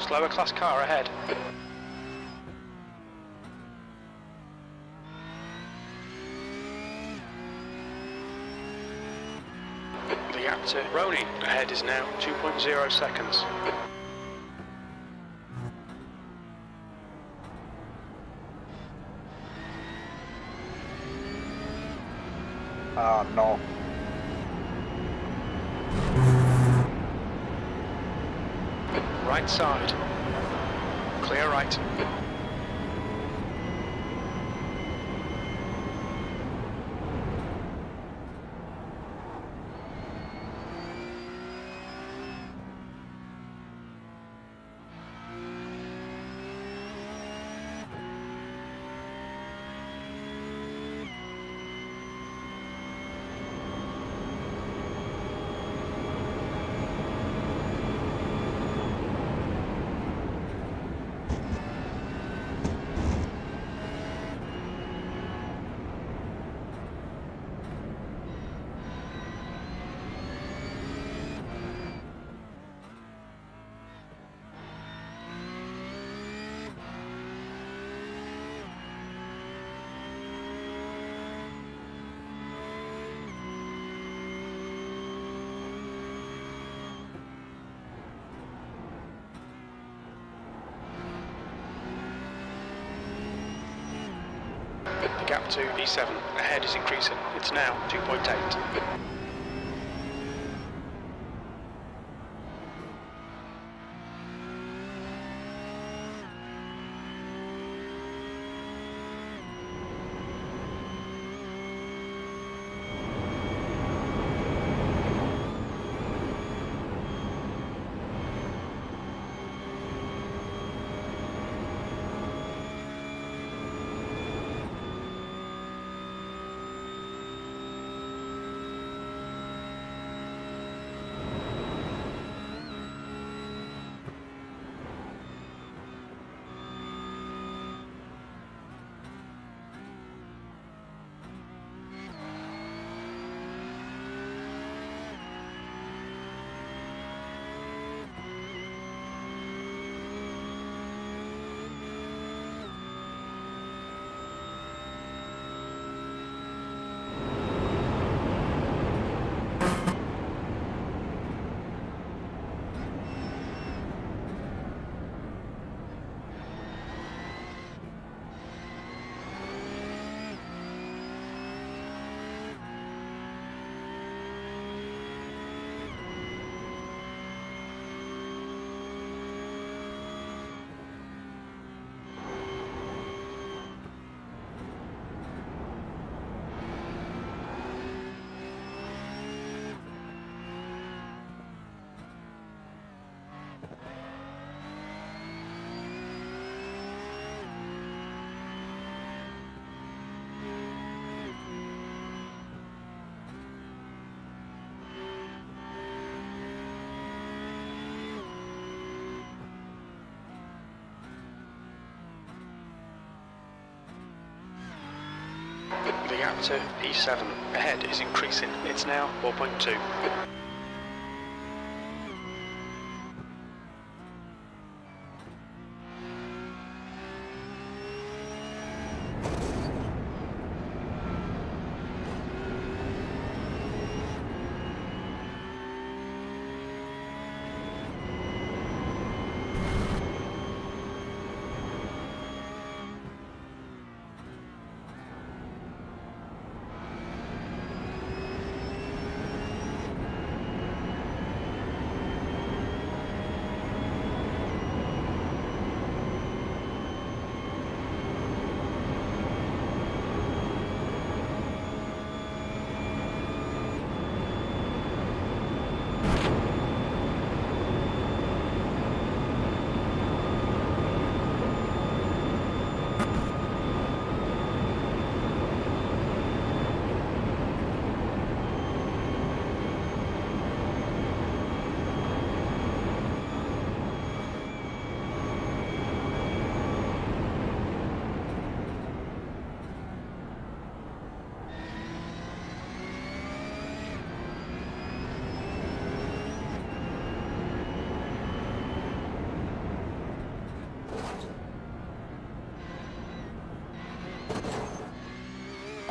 Slower class car ahead. The gap to Roney ahead is now 2.0 seconds. Ah, no. Right side. Clear right. The gap to E7 ahead is increasing. It's now 2.8. The gap to E7 ahead is increasing. It's now 4.2.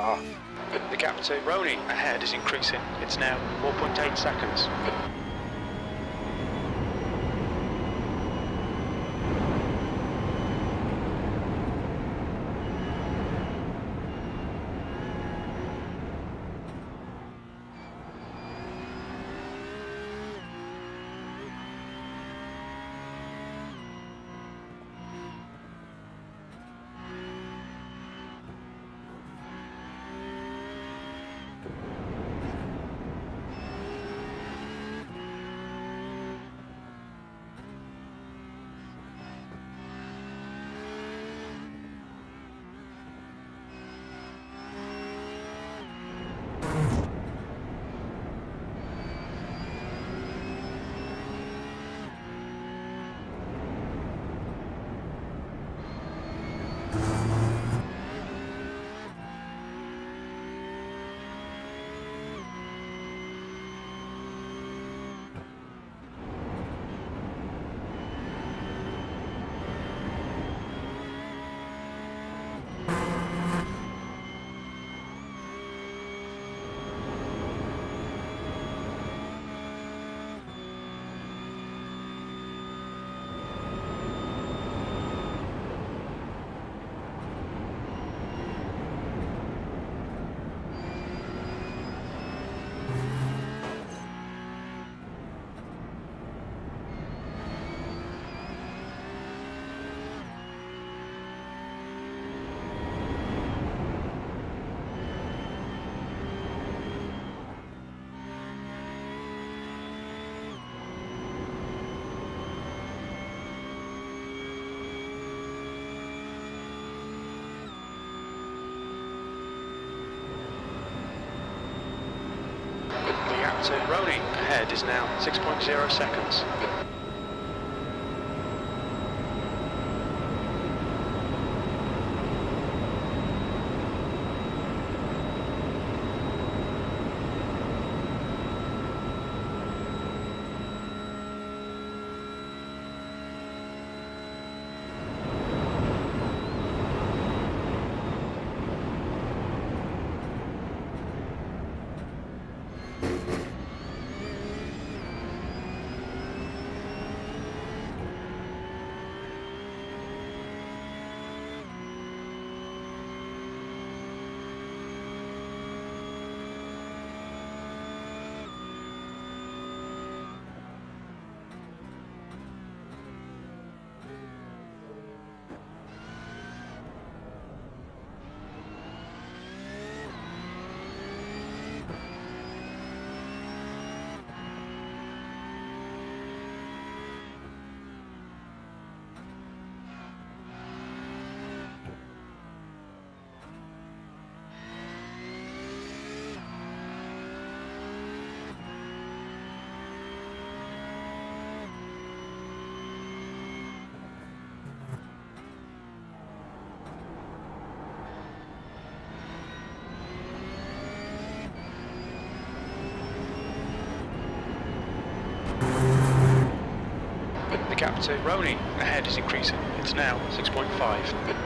Ah. The gap to Roni ahead is increasing. It's now 4.8 seconds. The gap to Roni ahead is now 6.0 seconds. The gap to Roni ahead is increasing. It's now 6.5.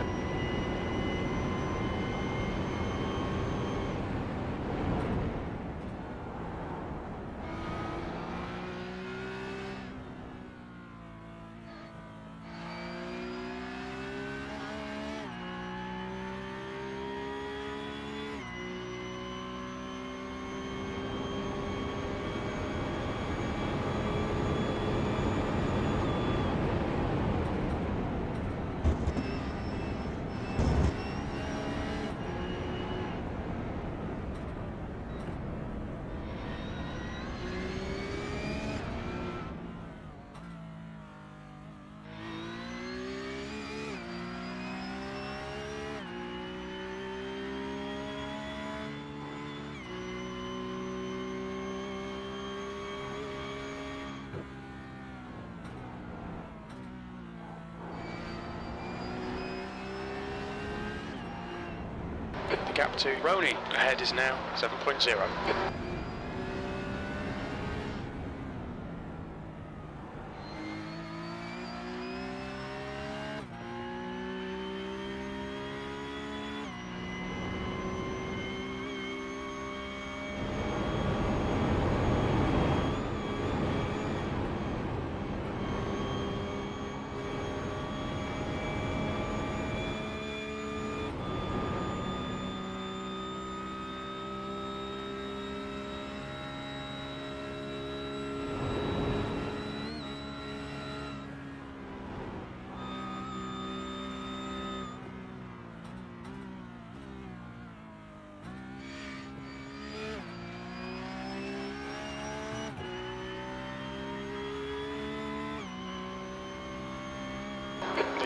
The gap to Roni ahead is now 7.0.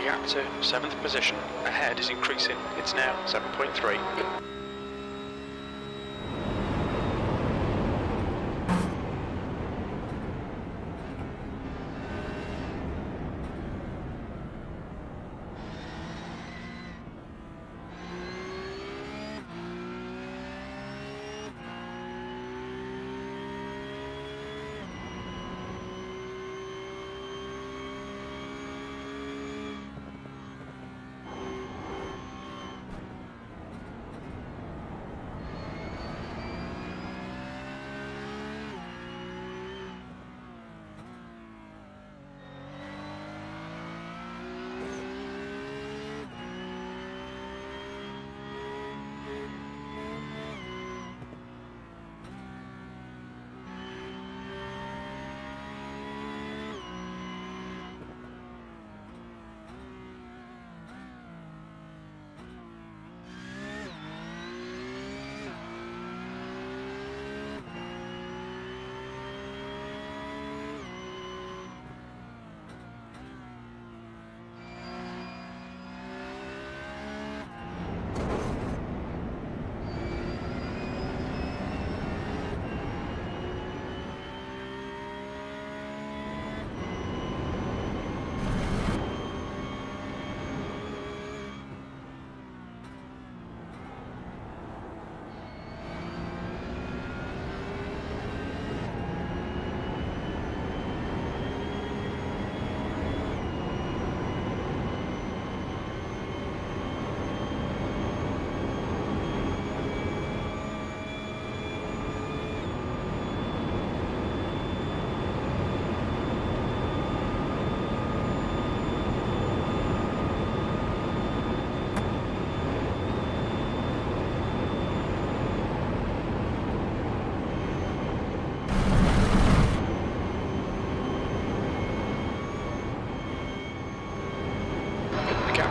gap to 7th position ahead is increasing. It's now 7.3.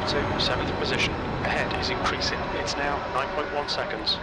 To 7th position. Ahead is increasing. It's now 9.1 seconds.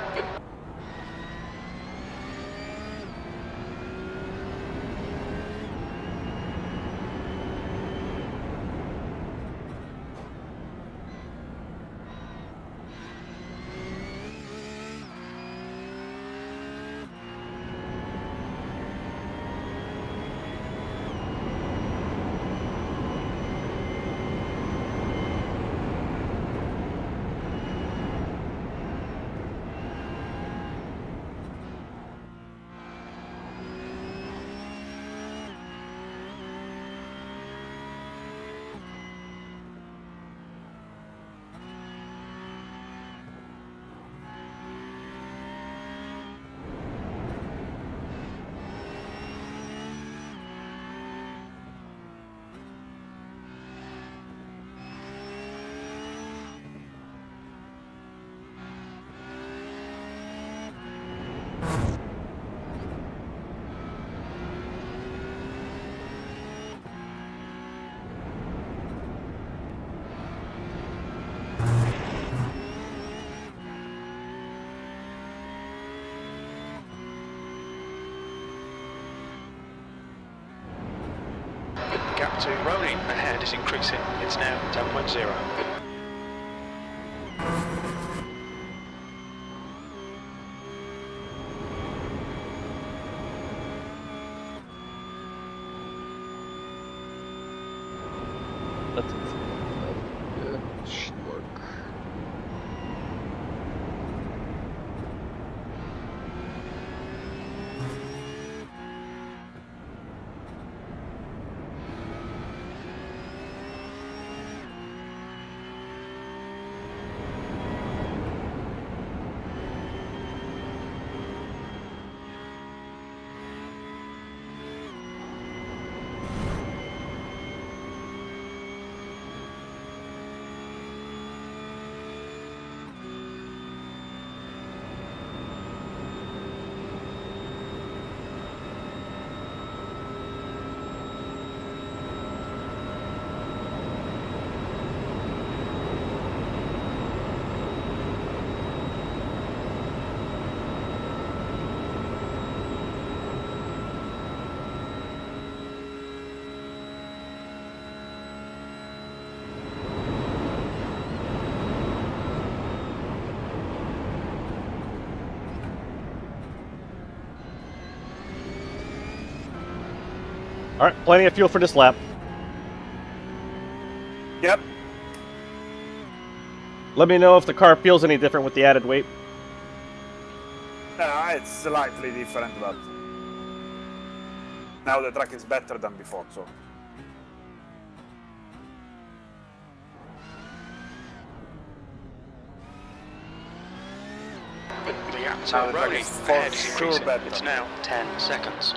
Gap to Ronin ahead is increasing. It's now 10.0. That's it. Good. Should work. Alright, plenty of fuel for this lap. Yep. Let me know if the car feels any different with the added weight. It's slightly different, but now the track is better than before, so. The gap to Now the track Rowley is for ahead is sure increasing. better. It's now 10 seconds.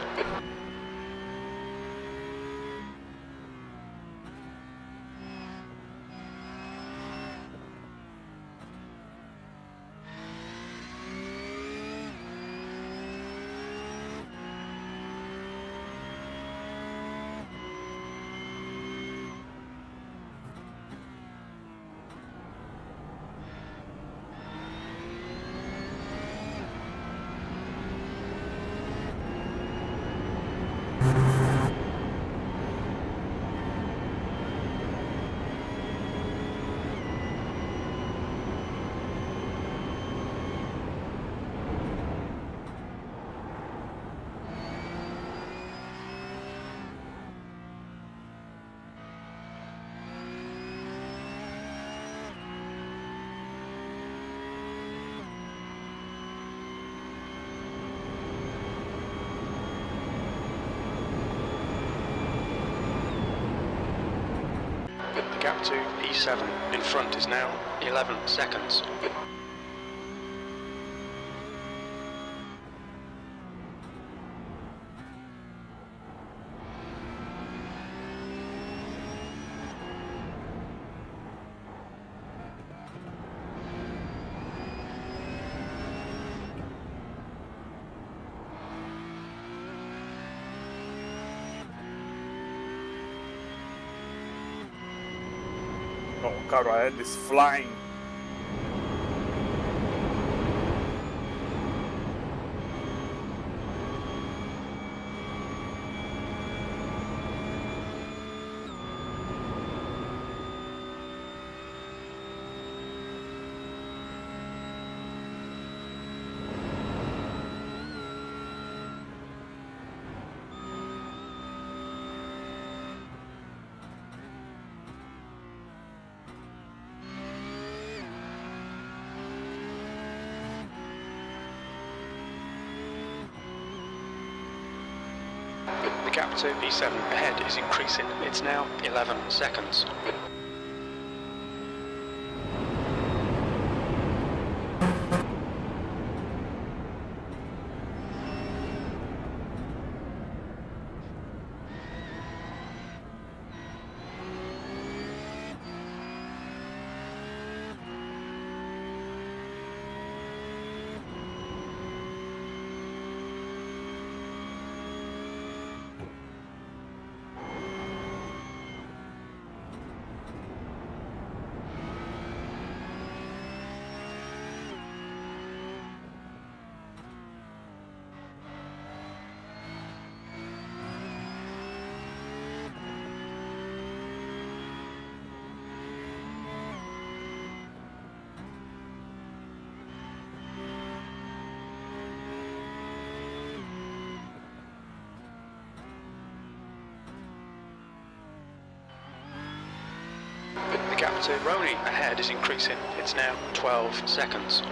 The gap to P7 in front is now 11 seconds. Oh, car ahead is flying. The gap to P7 ahead is increasing. It's now 11 seconds. The gap to Rowley ahead is increasing. It's now 12 seconds.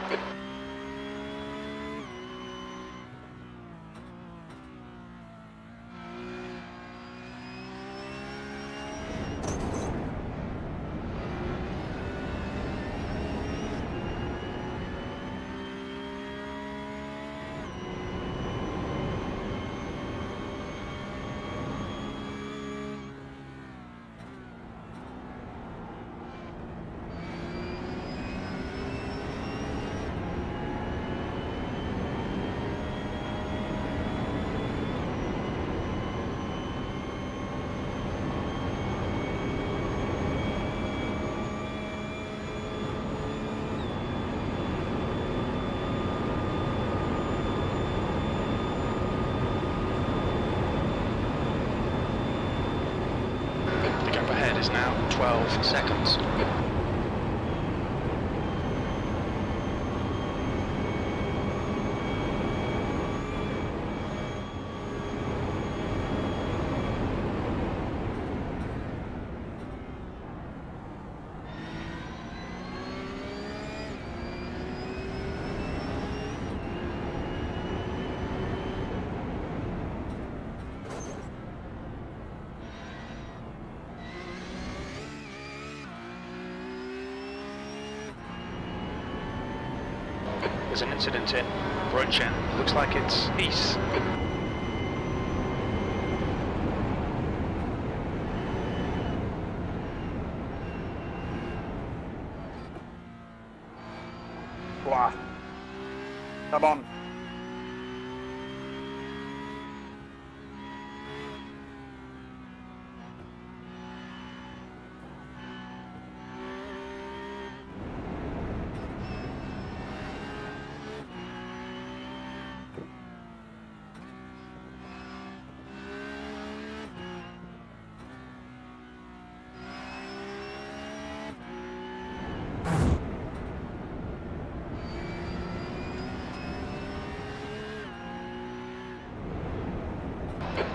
The gap ahead is now 12 seconds. There's an incident in Brunchen. Looks like it's east. Wow. Come on.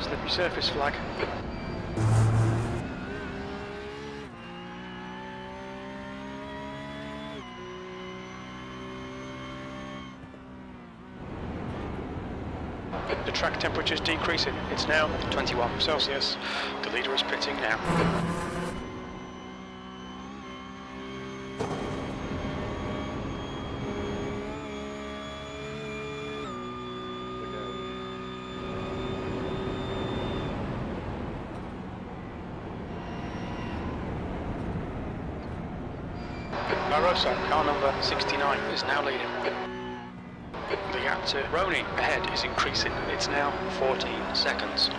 Slippery surface flag. The track temperature is decreasing. It's now 21 Celsius. The leader is pitting now. Car number 69 is now leading. The gap to Roni ahead is increasing. It's now 14 seconds.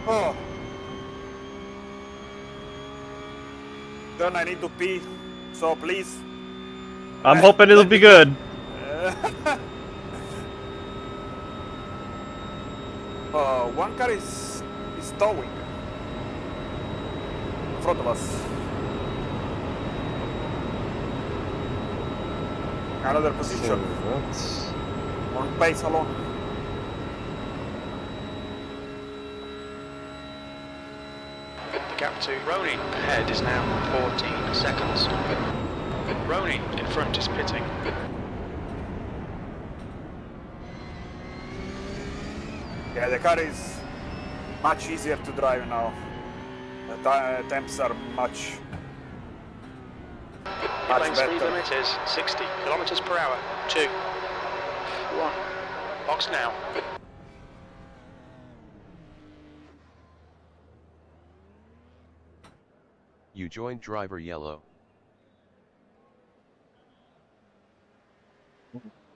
Oh. John, I need to pee, so please. I'm hoping it'll be good. One car is towing in front of us. Another position on pace alone. The gap to Roni ahead is now 14 seconds. Roni in front is pitting. Yeah, the car is much easier to drive now. The temps are much Lane speed better. limit is 60 kilometers per hour. 2, 1. Box now. You joined driver Yellow.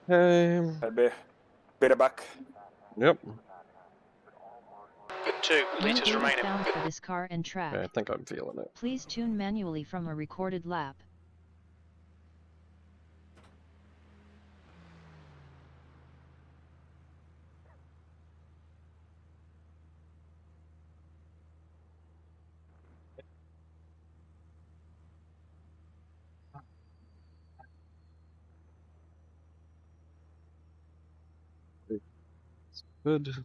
I'll be back. Yep. 2 No liters data remaining. found for this car and track. I think I'm feeling it. Please tune manually from a recorded lap. Good.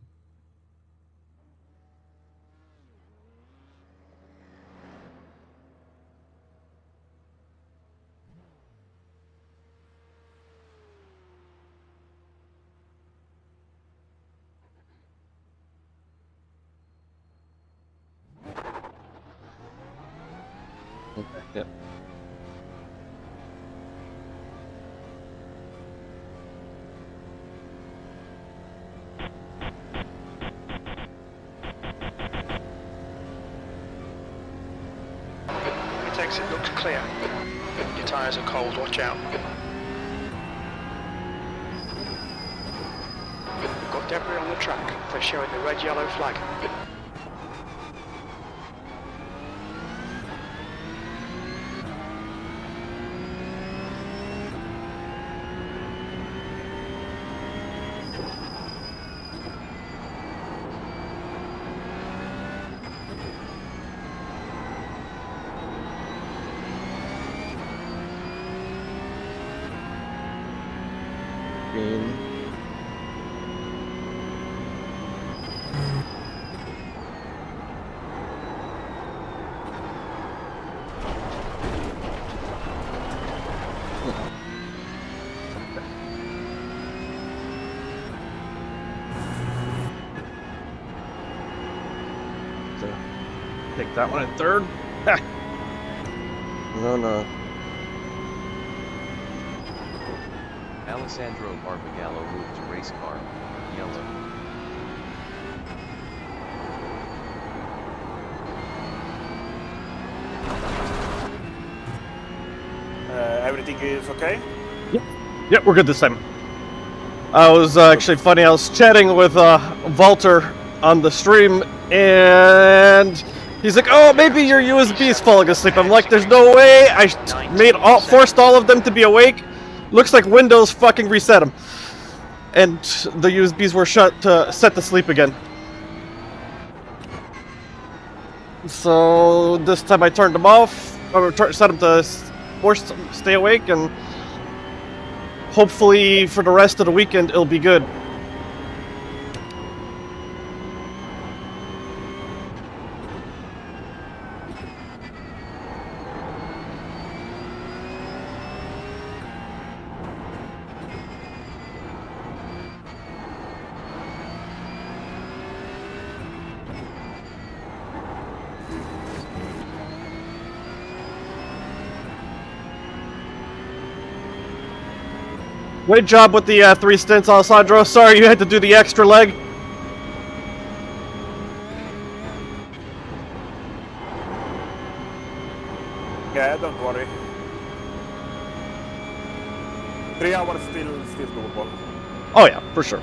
Okay, yeah. It exit looks clear. Your tyres are cold, watch out. We've got debris on the track. They're showing the red-yellow flag. Green. Take that one in third. No. Alessandro Barbagallo moved to race car, yellow. Everything is okay? Yep, we're good this time. I was actually funny. I was chatting with Walter on the stream, and he's like, "Oh, maybe your USB's falling asleep." I'm like, "There's no way." I forced all of them to be awake. Looks like Windows fucking reset them, and the USBs were set to sleep again. So this time I turned them off, or set them to stay awake, and hopefully for the rest of the weekend it'll be good. Great job with the 3 stints, Alessandro. Sorry you had to do the extra leg. Yeah, don't worry. 3 hours still doable. Oh yeah, for sure.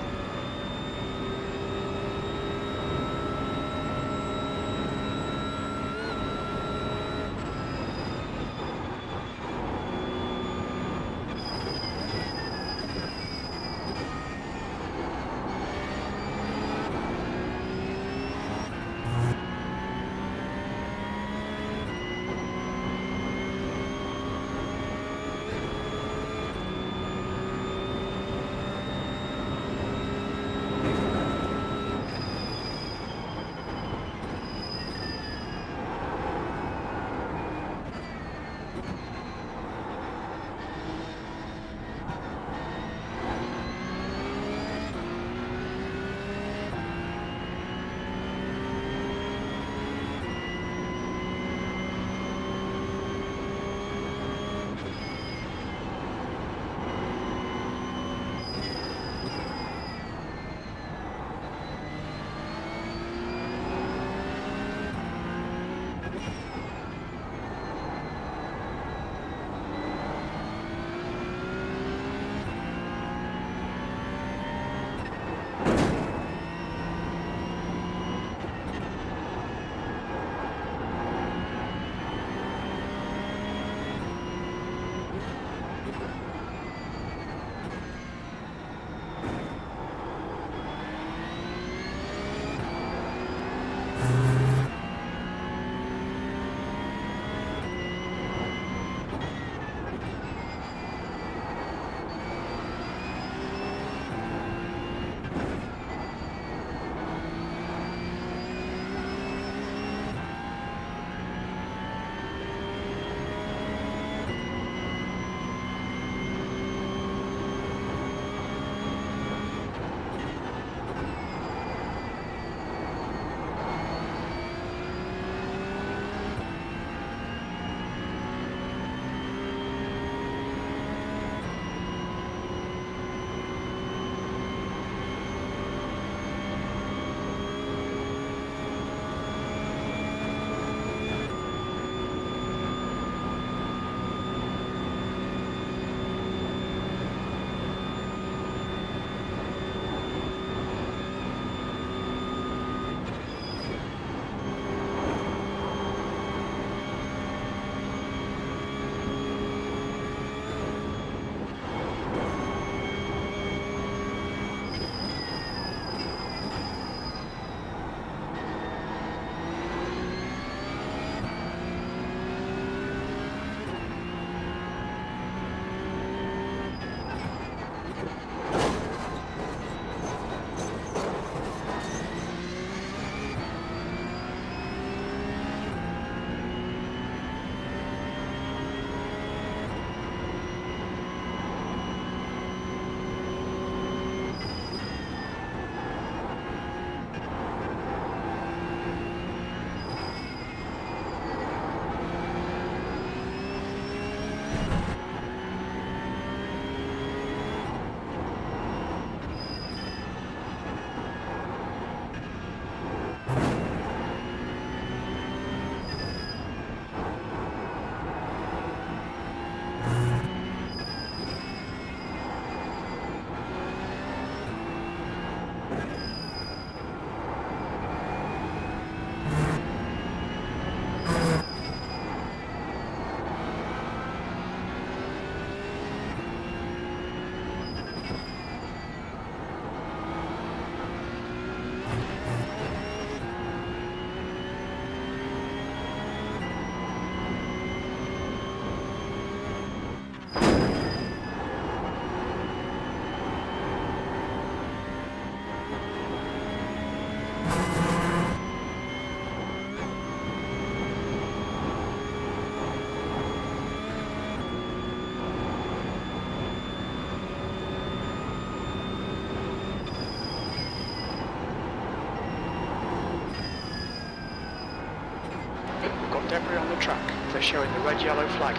debris on the track. They're showing the red-yellow flag.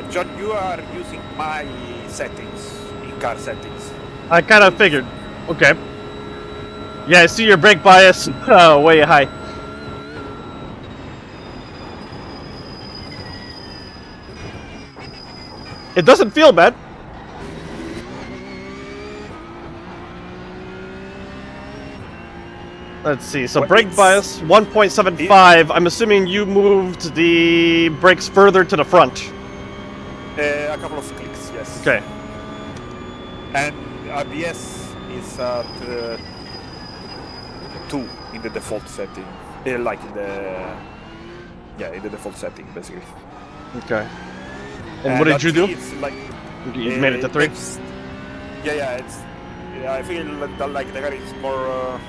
John, you are using my settings, in-car settings. I kind of figured. Okay. Yeah, I see your brake bias way high. It doesn't feel bad. Let's see, so brake bias 1.75. I'm assuming you moved the brakes further to the front. A couple of clicks, yes. Okay. And ABS is at 2 in the default setting. Like in the... Yeah, in the default setting, basically. Okay. And what did you do? It's like, You made it to 3? Yeah, it's... Yeah, I feel like the car is more...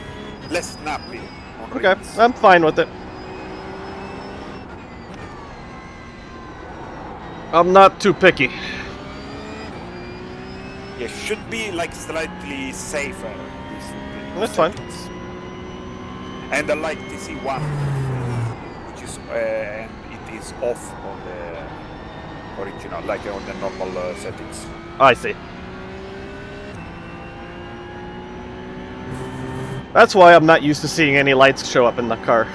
less snappy. Okay, I'm fine with it. I'm not too picky. Yeah, should be like slightly safer. That's fine. And I like TC1, which is and it is off on the original, like on the normal settings. I see. That's why I'm not used to seeing any lights show up in the car.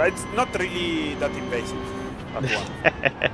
It's not really that invasive, that one.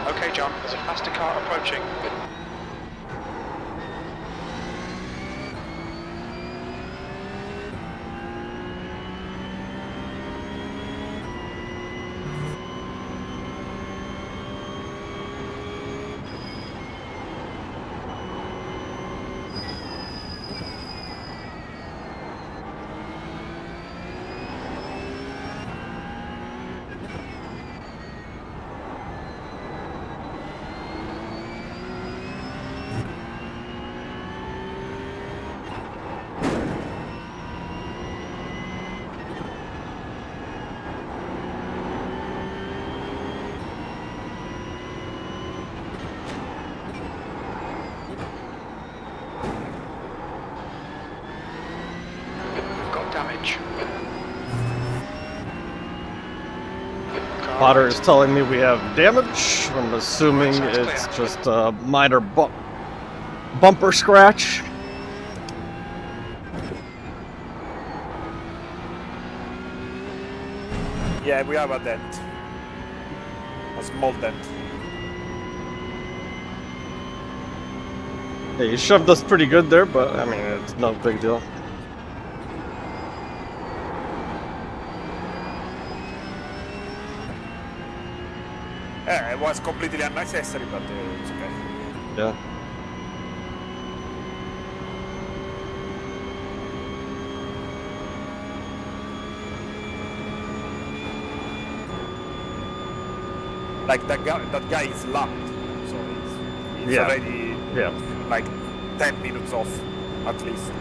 Okay, John, there's a faster car approaching. Spotter is telling me we have damage. I'm assuming it's just a minor bumper scratch. Yeah, we have a dent. A small dent. Yeah, you shoved us pretty good there, but I mean, it's no big deal. Yeah, it was completely unnecessary, but it's okay. Yeah. Like that guy is lapped, so he's already like 10 minutes off at least.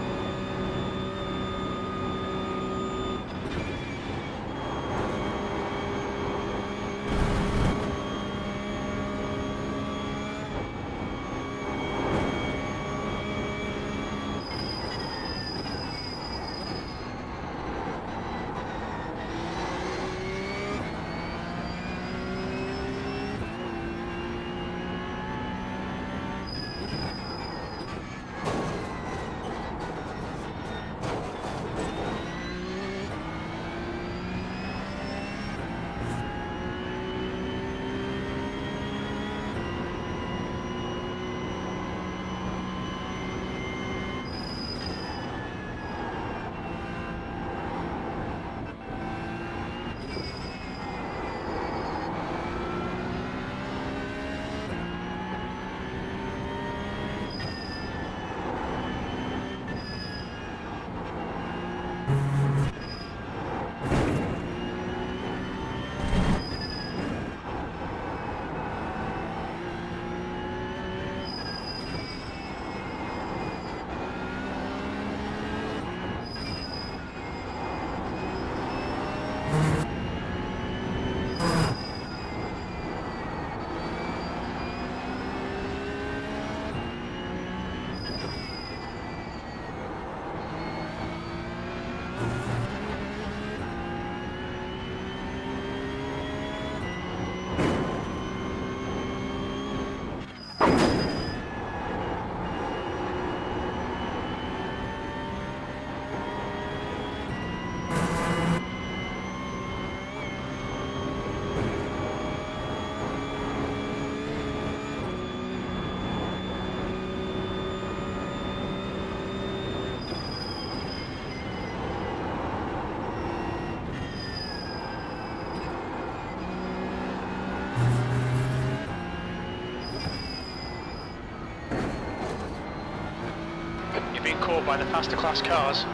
Being caught by the faster class cars.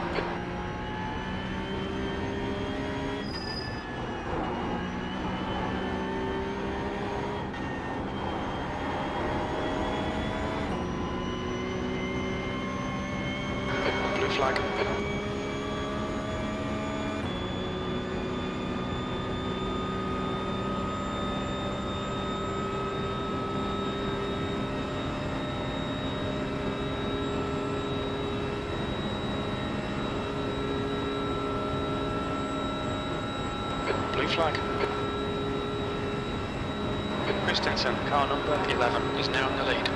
Blue flag. Blue flag. Christensen, car number 11, is now in the lead.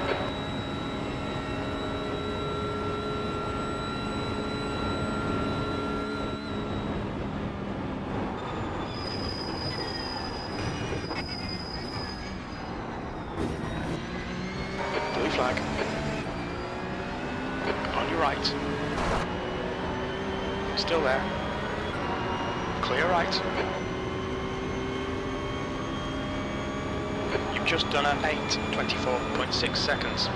Blue flag. On your right. Still there. Clear right. You've just done a 8:24.6 seconds.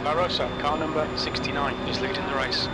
Varjo, car number 69, is leading the race.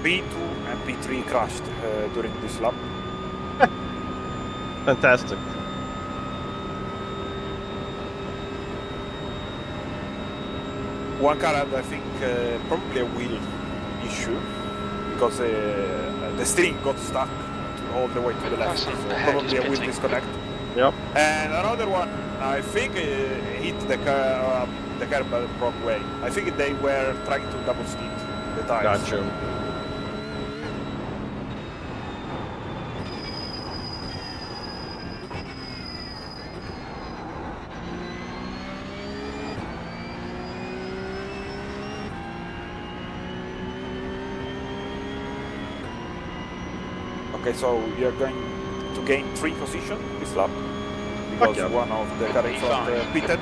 P2 and P3 crashed during this lap. Fantastic. One car had, I think, probably a wheel issue because the steering got stuck all the way to the left, so probably a wheel disconnect. Yep. And another one, I think, hit the curb the wrong way. I think they were trying to double steer the tires. Gotcha. Okay, so you're going to gain 3 positions this lap because yeah. one of the car in front pitted.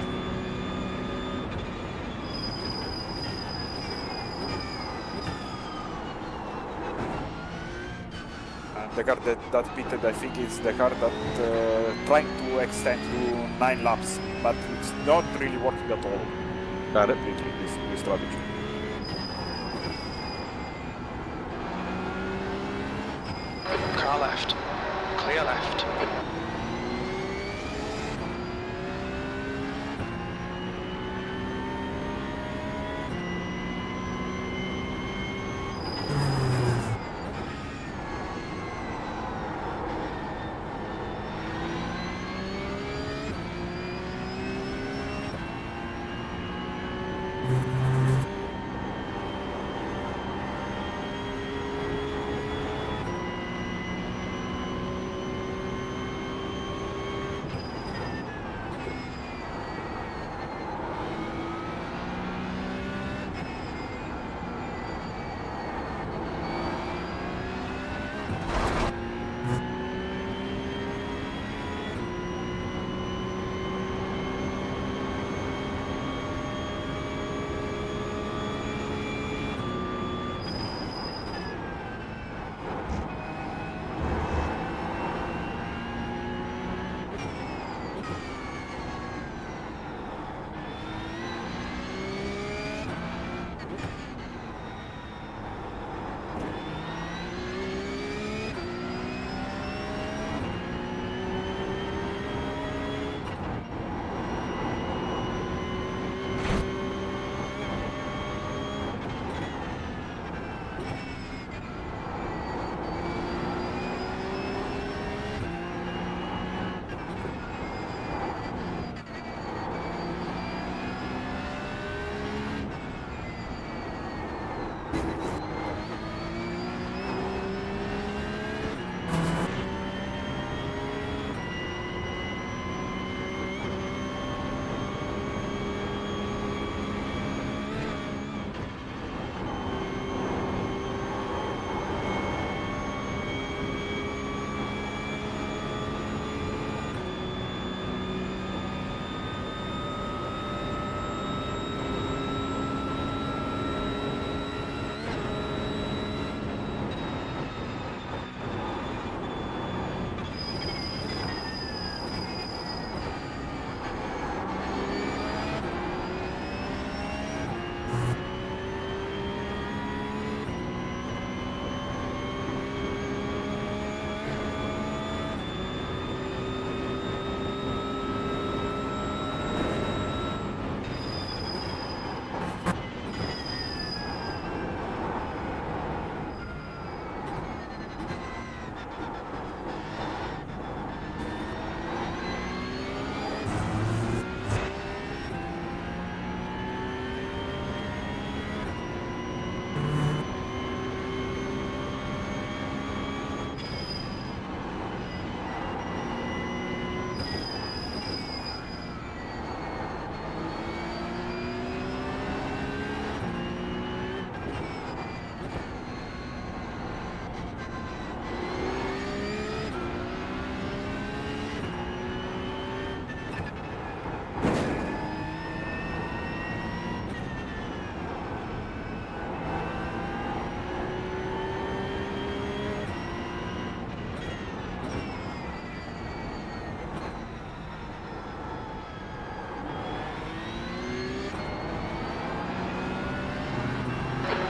And the car that pitted, I think, is the car that trying to extend to 9 laps, but it's not really working at all. Got it. This strategy. left.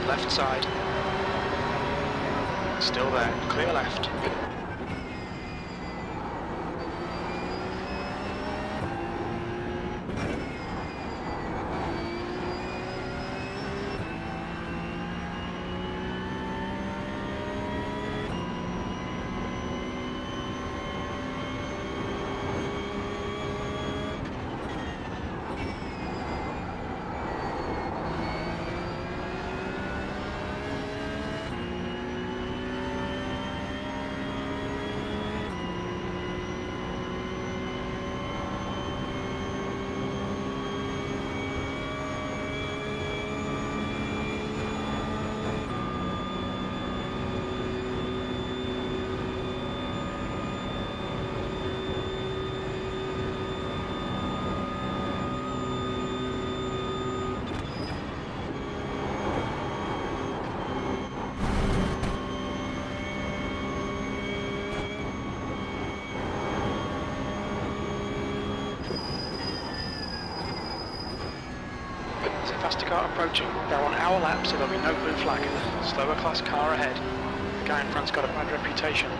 Left side. Still there. Clear left. Faster car approaching. They're on our lap, so there'll be no blue flag. Slower class car ahead. The guy in front's got a bad reputation.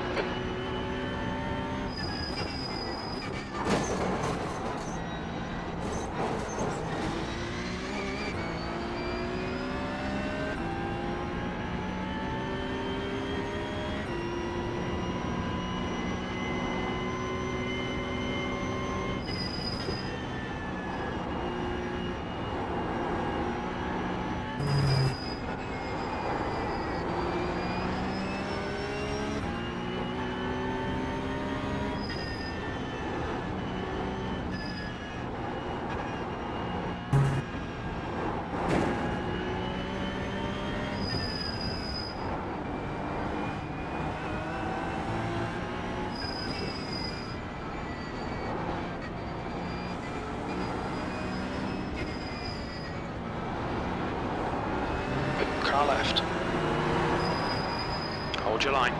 Hold your line.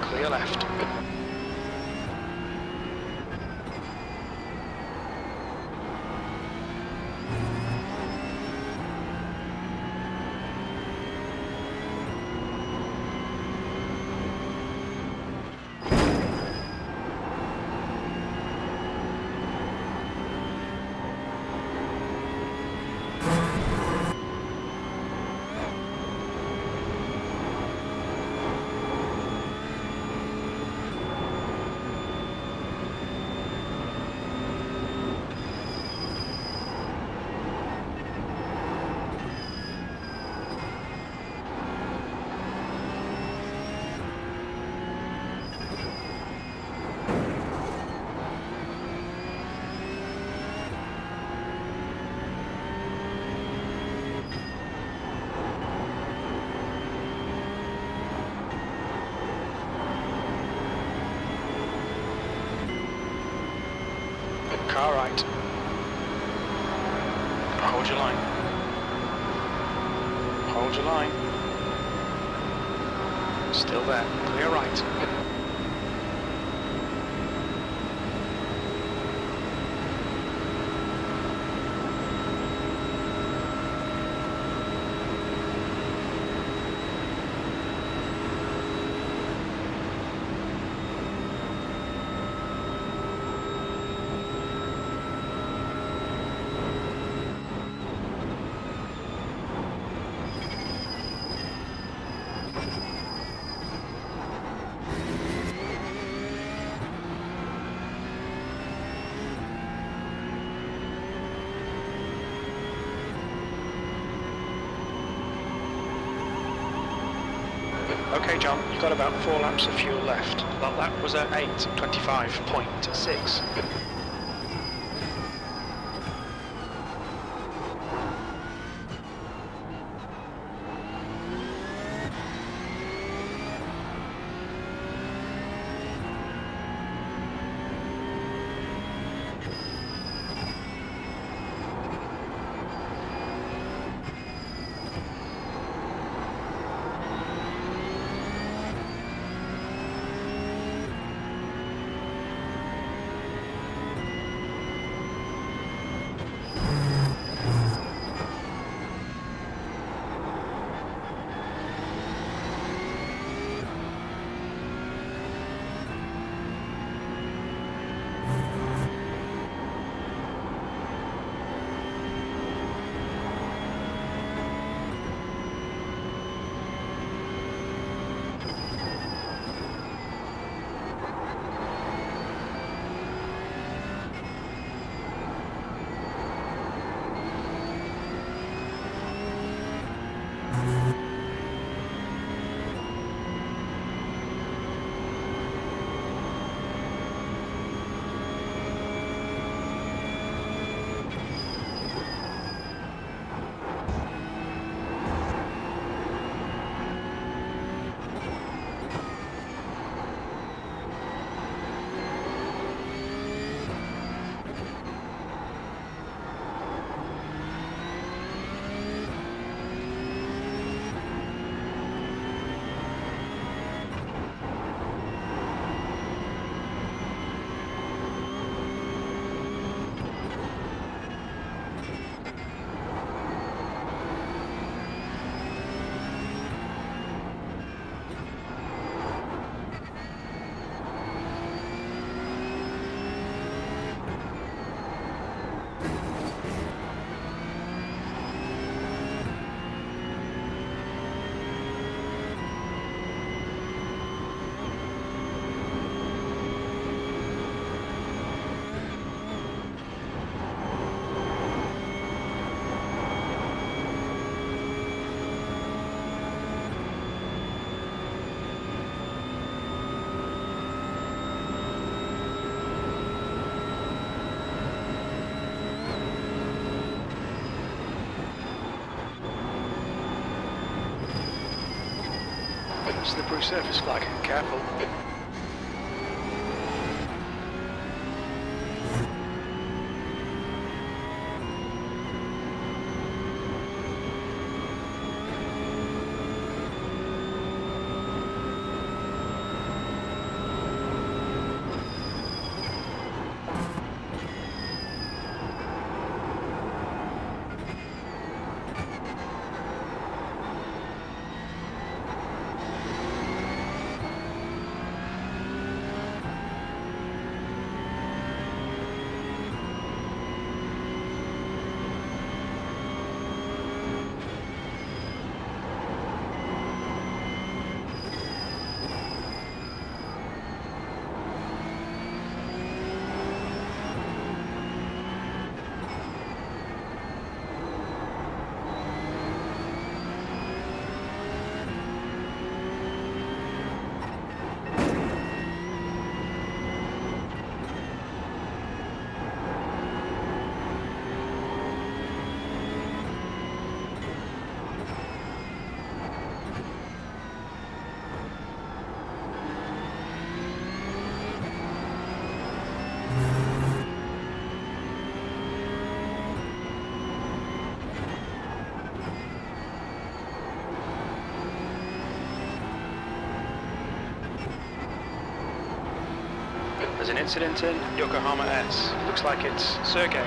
Clear left. Car right. Hold your line. Hold your line. Still there. Clear right. Okay, John, you've got about 4 laps of fuel left. That lap was at 8:25.6. Slippery surface flag, careful. There's an incident in Yokohama S. Looks like it's Sergey.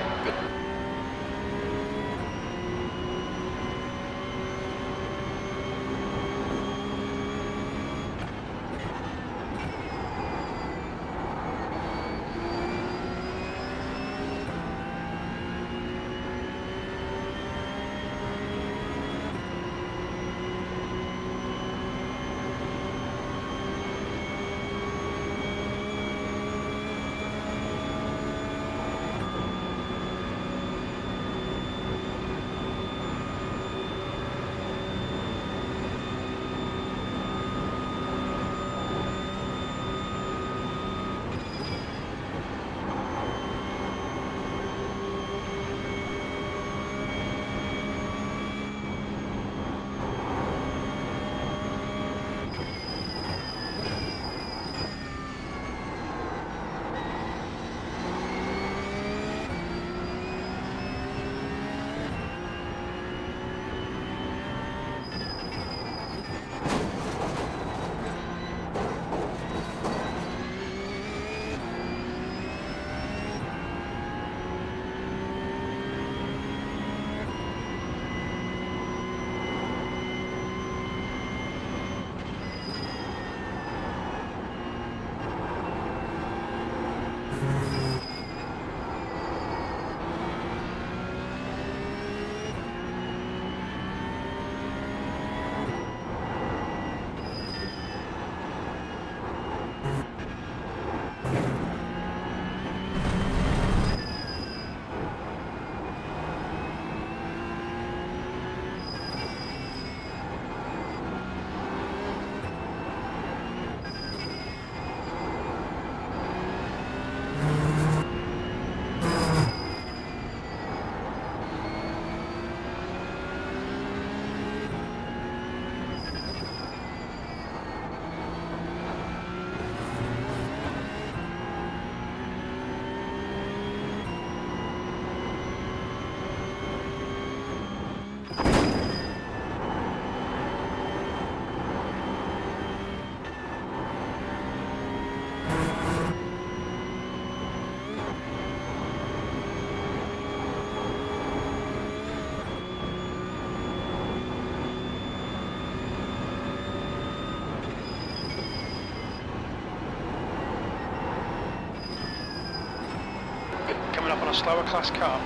Coming up on a slower class car.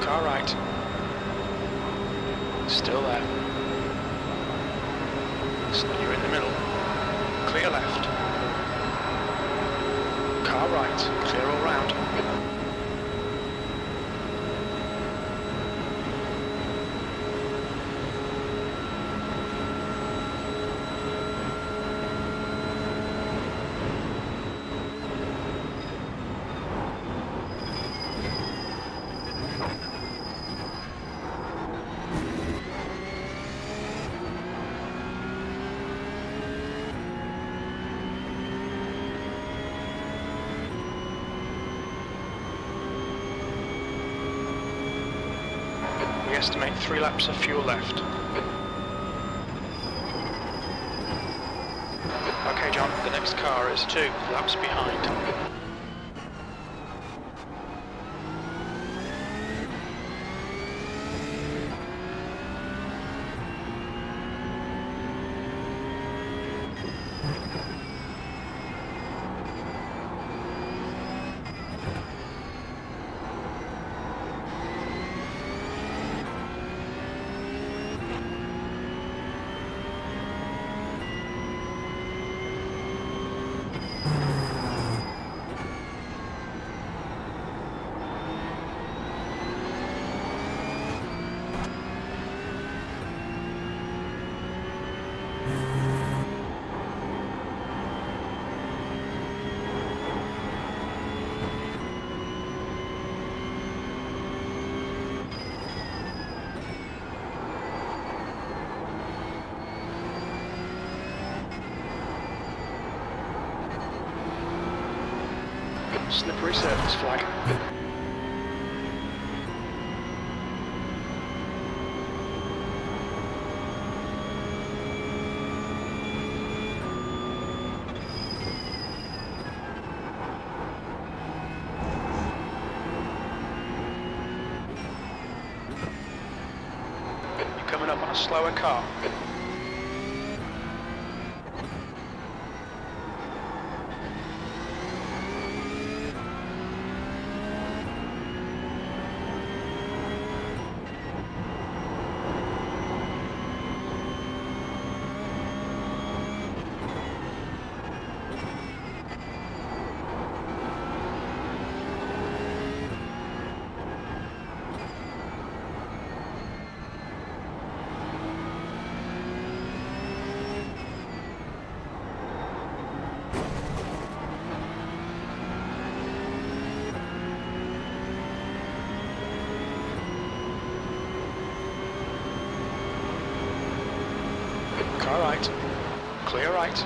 Car right. Still there. So you're in the middle. Clear left. Car right. Clear all round. We estimate 3 laps of fuel left. Okay, John, the next car is 2 laps behind. Slippery surface flag. You're coming up on a slower car. Car right. Clear right.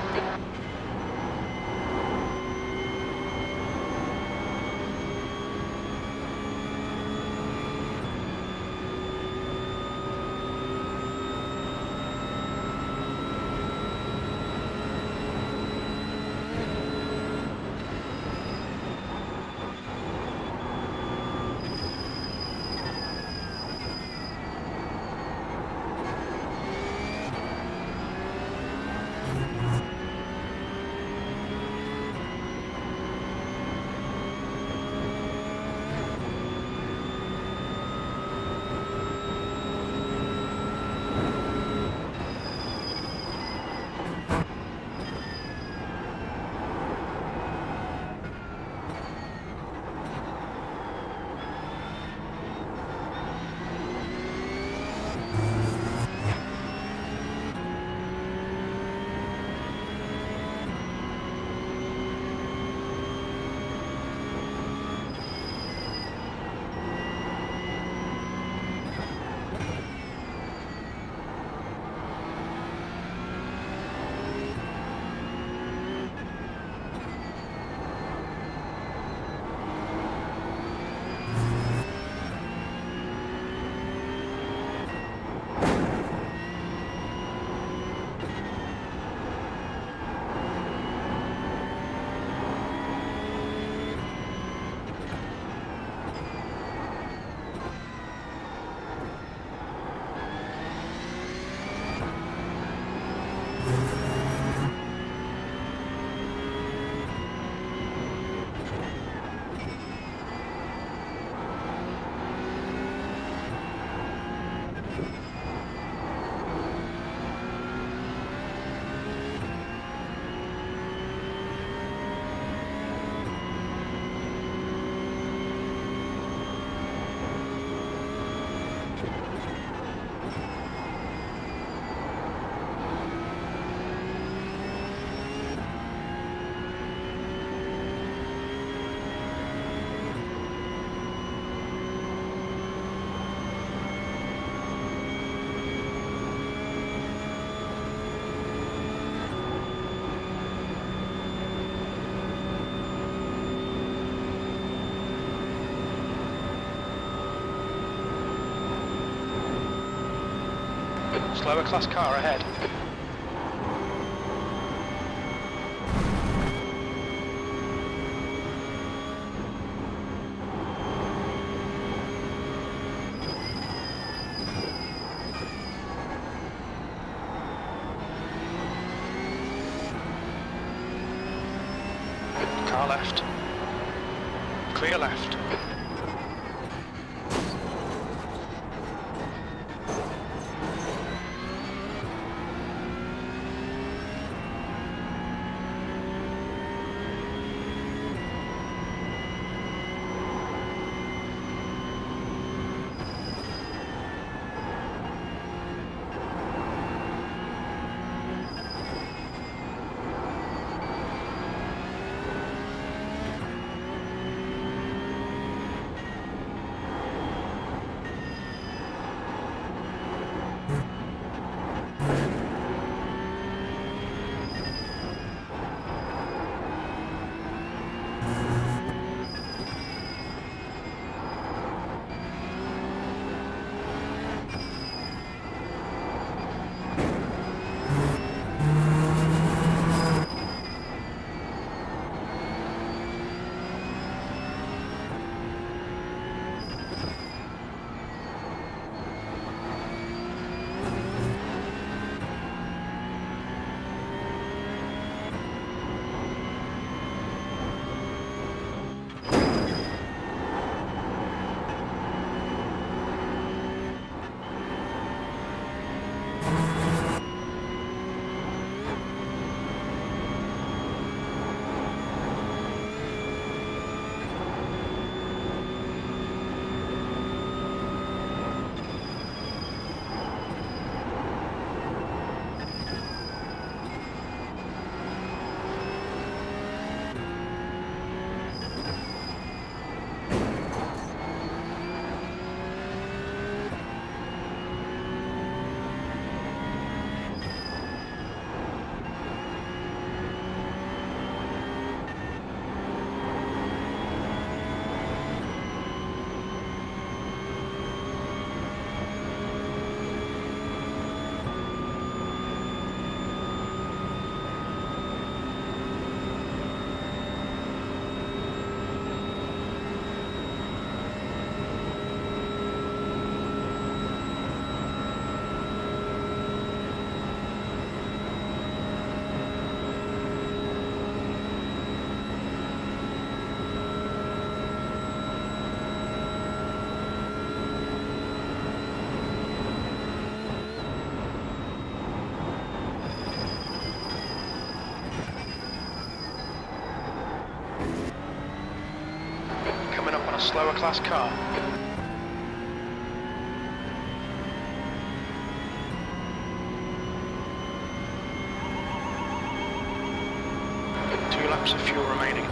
Slower class car ahead. Car left. Clear left. slower class car. Two laps of fuel remaining.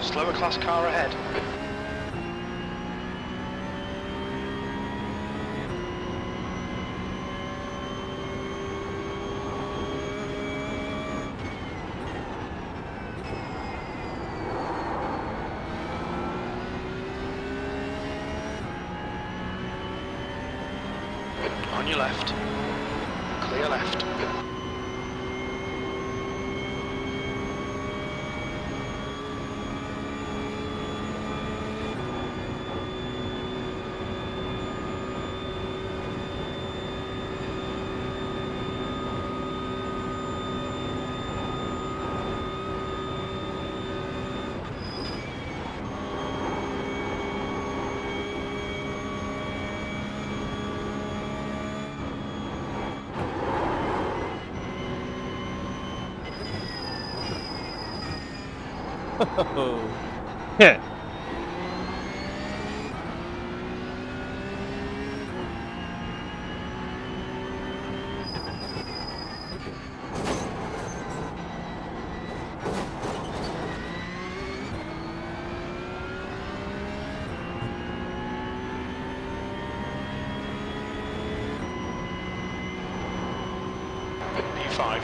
Slower class car ahead. On your left. Clear left. Yeah. P5.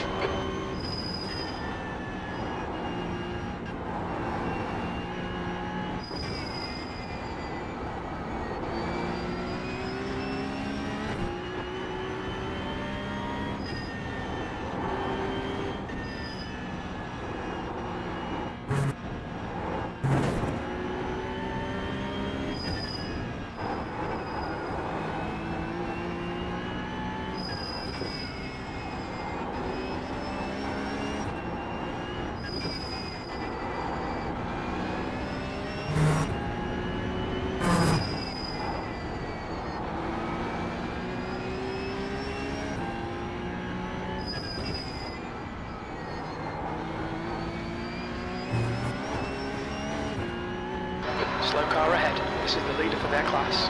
Slow car ahead. This is the leader for their class.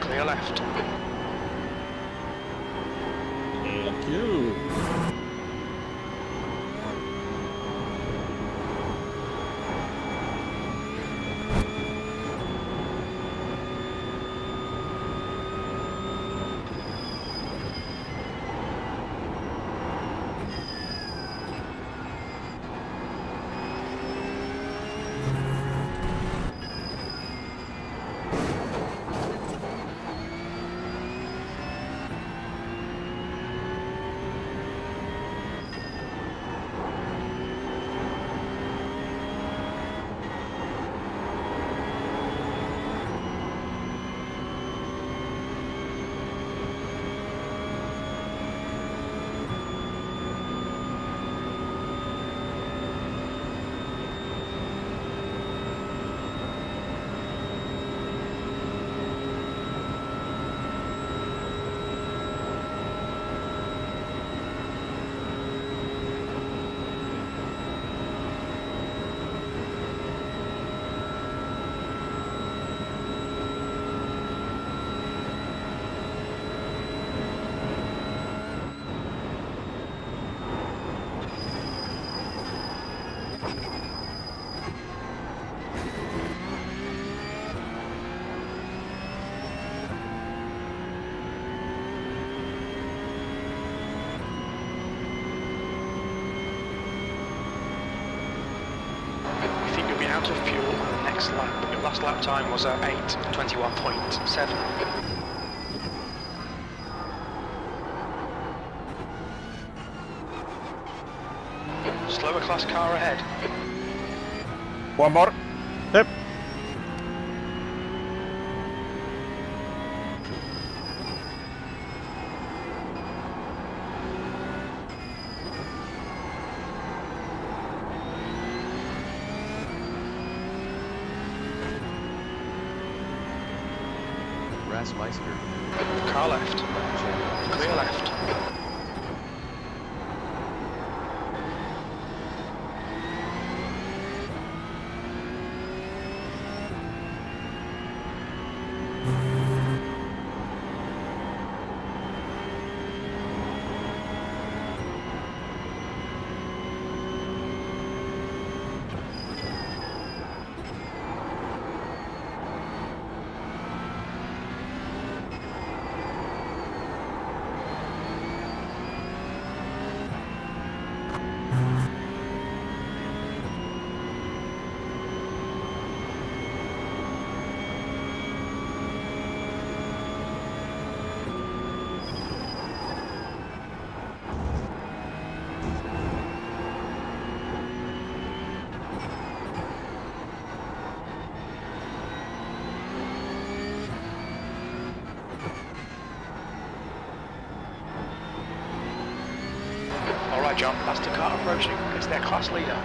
Clear left. Thank you. Out of fuel on the next lap. Your last lap time was at 8:21.7. Slower class car ahead. One more. Yep. Meister. Car left. Clear left. Alright John, that's the car approaching. It's their class leader.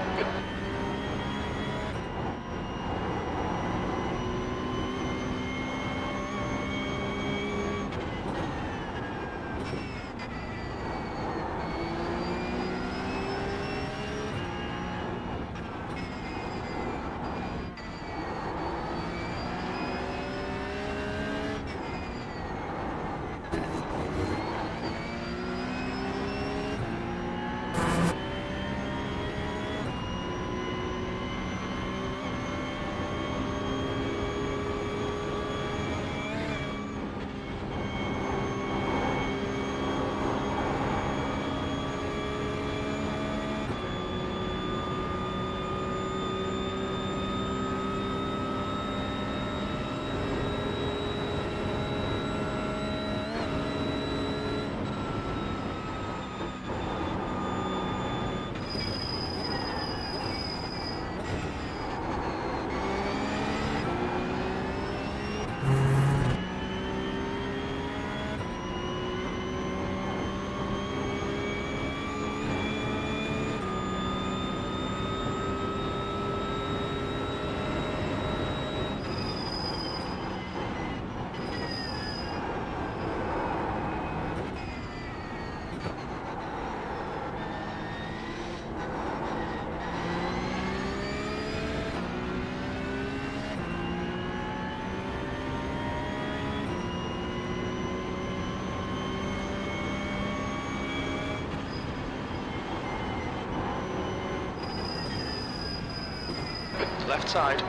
Left side.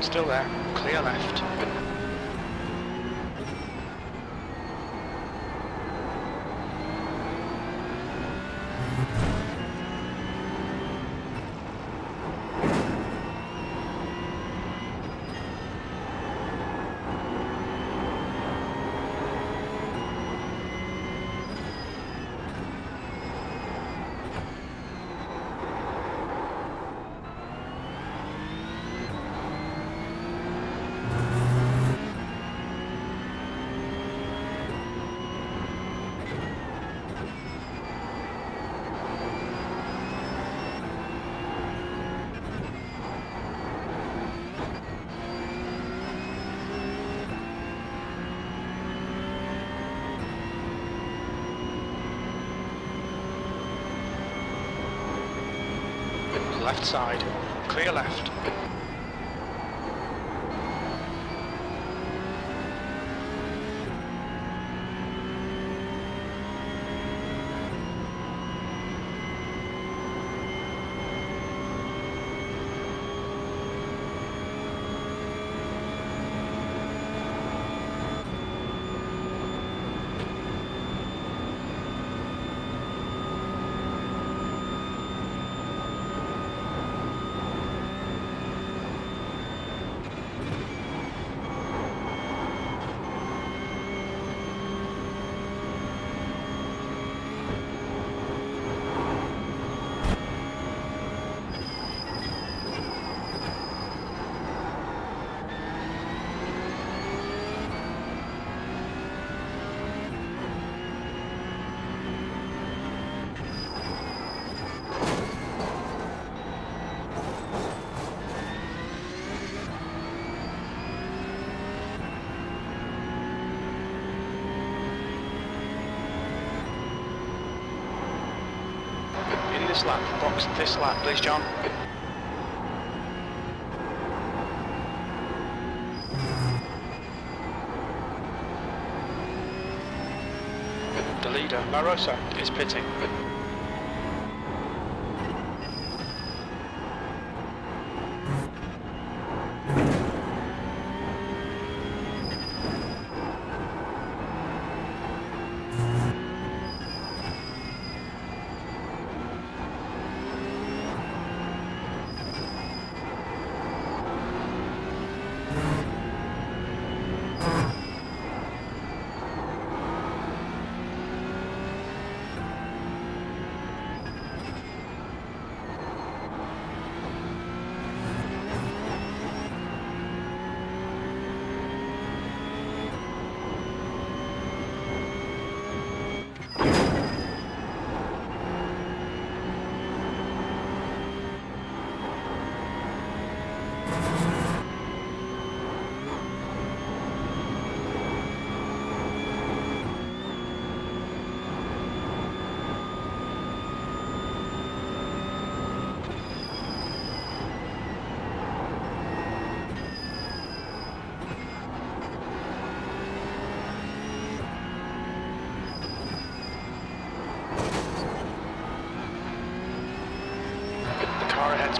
Still there. Clear left. Left side. Clear left. This lap, box this lap, please, John. The leader, Varjo, is pitting.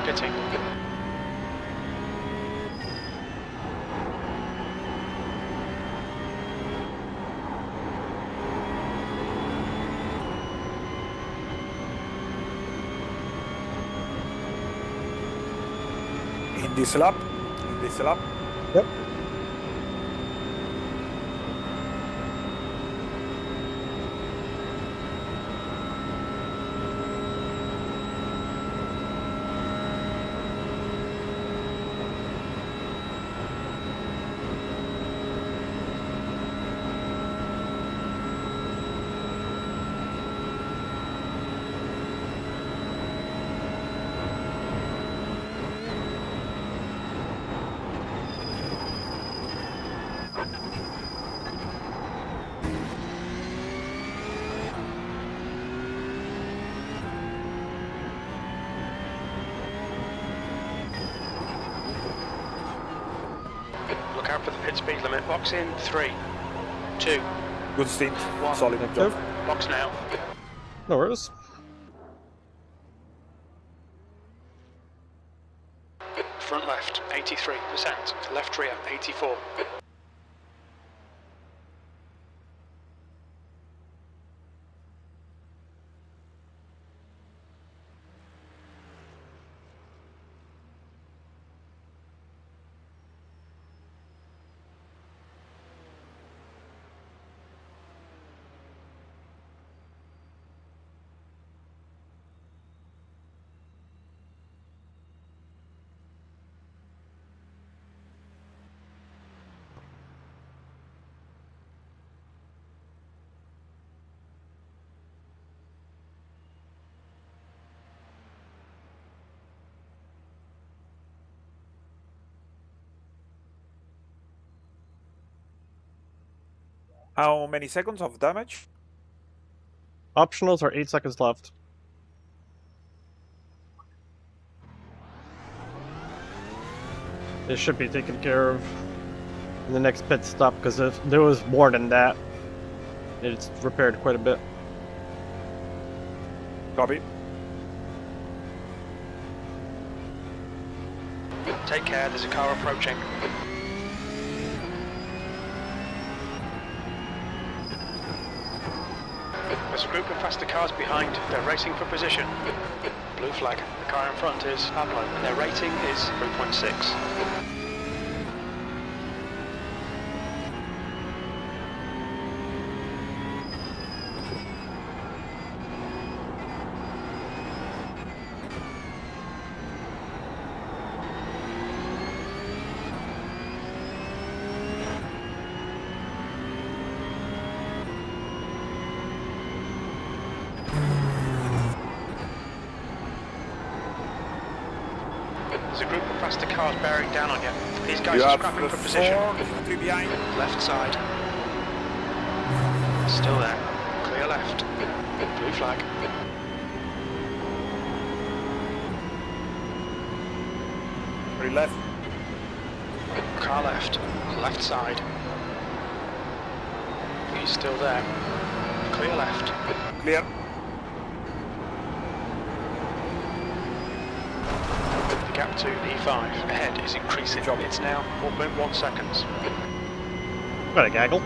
Pitting. In this lap? Yep. Look out for the pit speed limit. Box in 3, 2, Good stint. 1. Solid job. Box now. No worries. 84. How many seconds of damage? Optionals are 8 seconds left. It should be taken care of in the next pit stop, because if there was more than that, it's repaired quite a bit. Copy. Take care, there's a car approaching. There's a group of faster cars behind. They're racing for position. Blue flag. The car in front is Pablo, and their rating is 3.6. There's a group of faster cars bearing down on you. These guys are scrapping for position. 3 behind. Left side. Still there. Clear left. Blue flag. Three left. Car left. Left side. He's still there. Clear left. Clear. The gap to E5 ahead is increasing. It's now 4.1 seconds. Got a gaggle.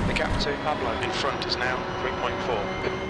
The gap to Pablo in front is now 3.4.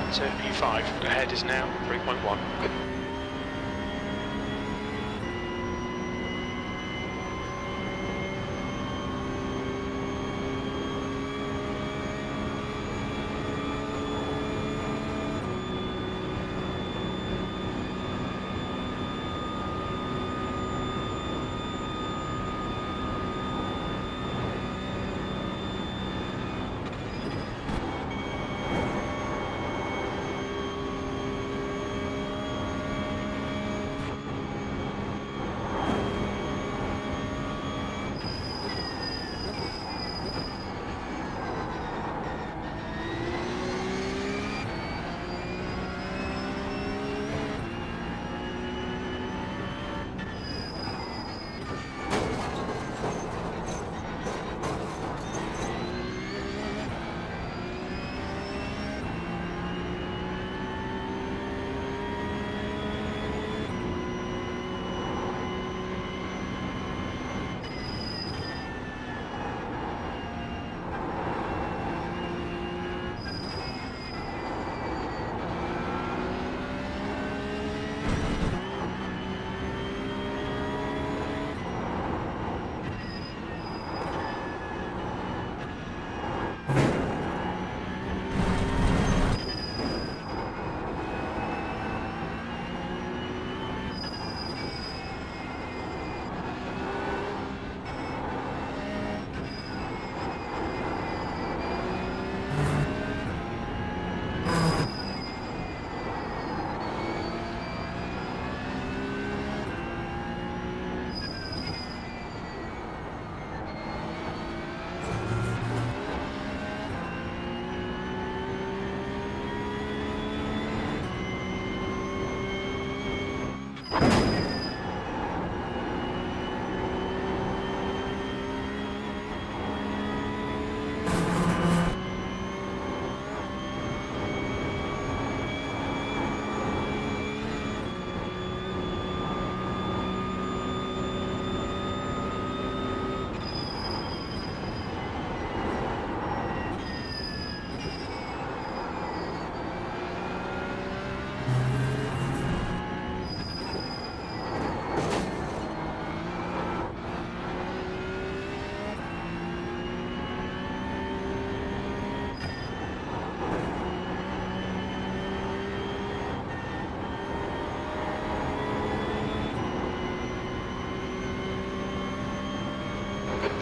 gap to P5 ahead is now 3.1.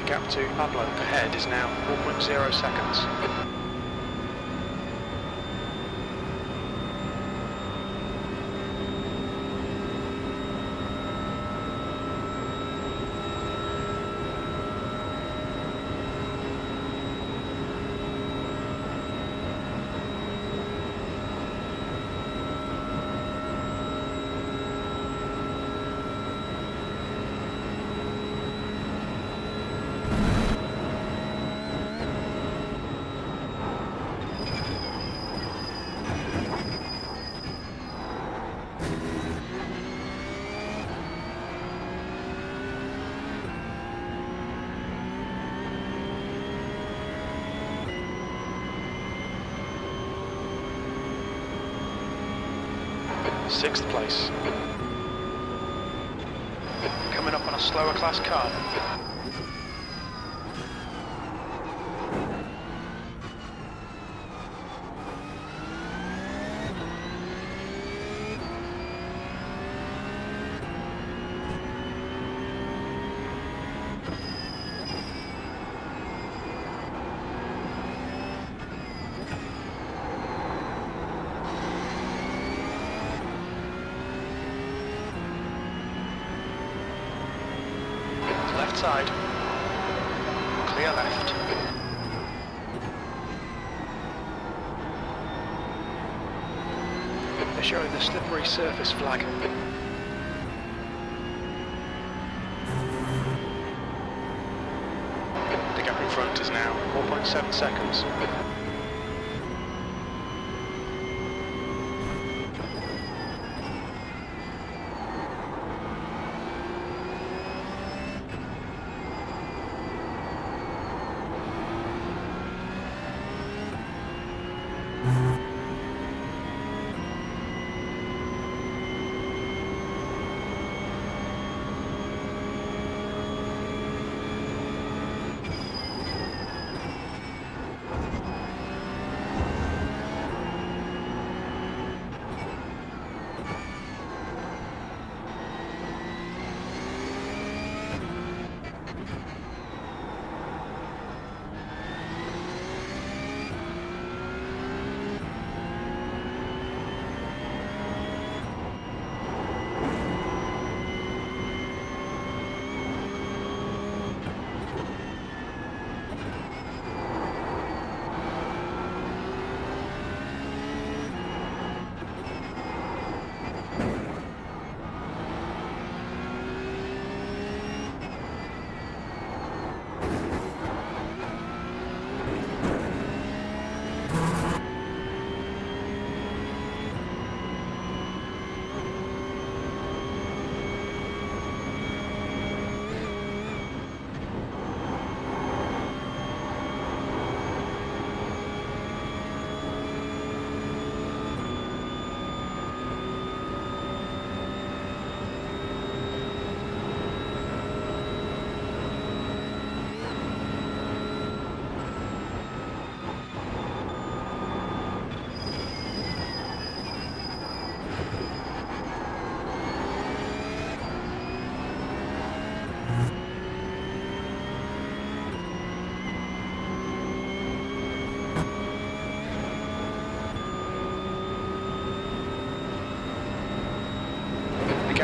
Gap to Pablo ahead is now 4.0 seconds. Sixth place. Coming up on a slower class car. Left side. Clear left. They're showing the slippery surface flag. The gap in front is now 4.7 seconds.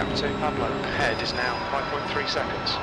gap to Pablo ahead is now 5.3 seconds.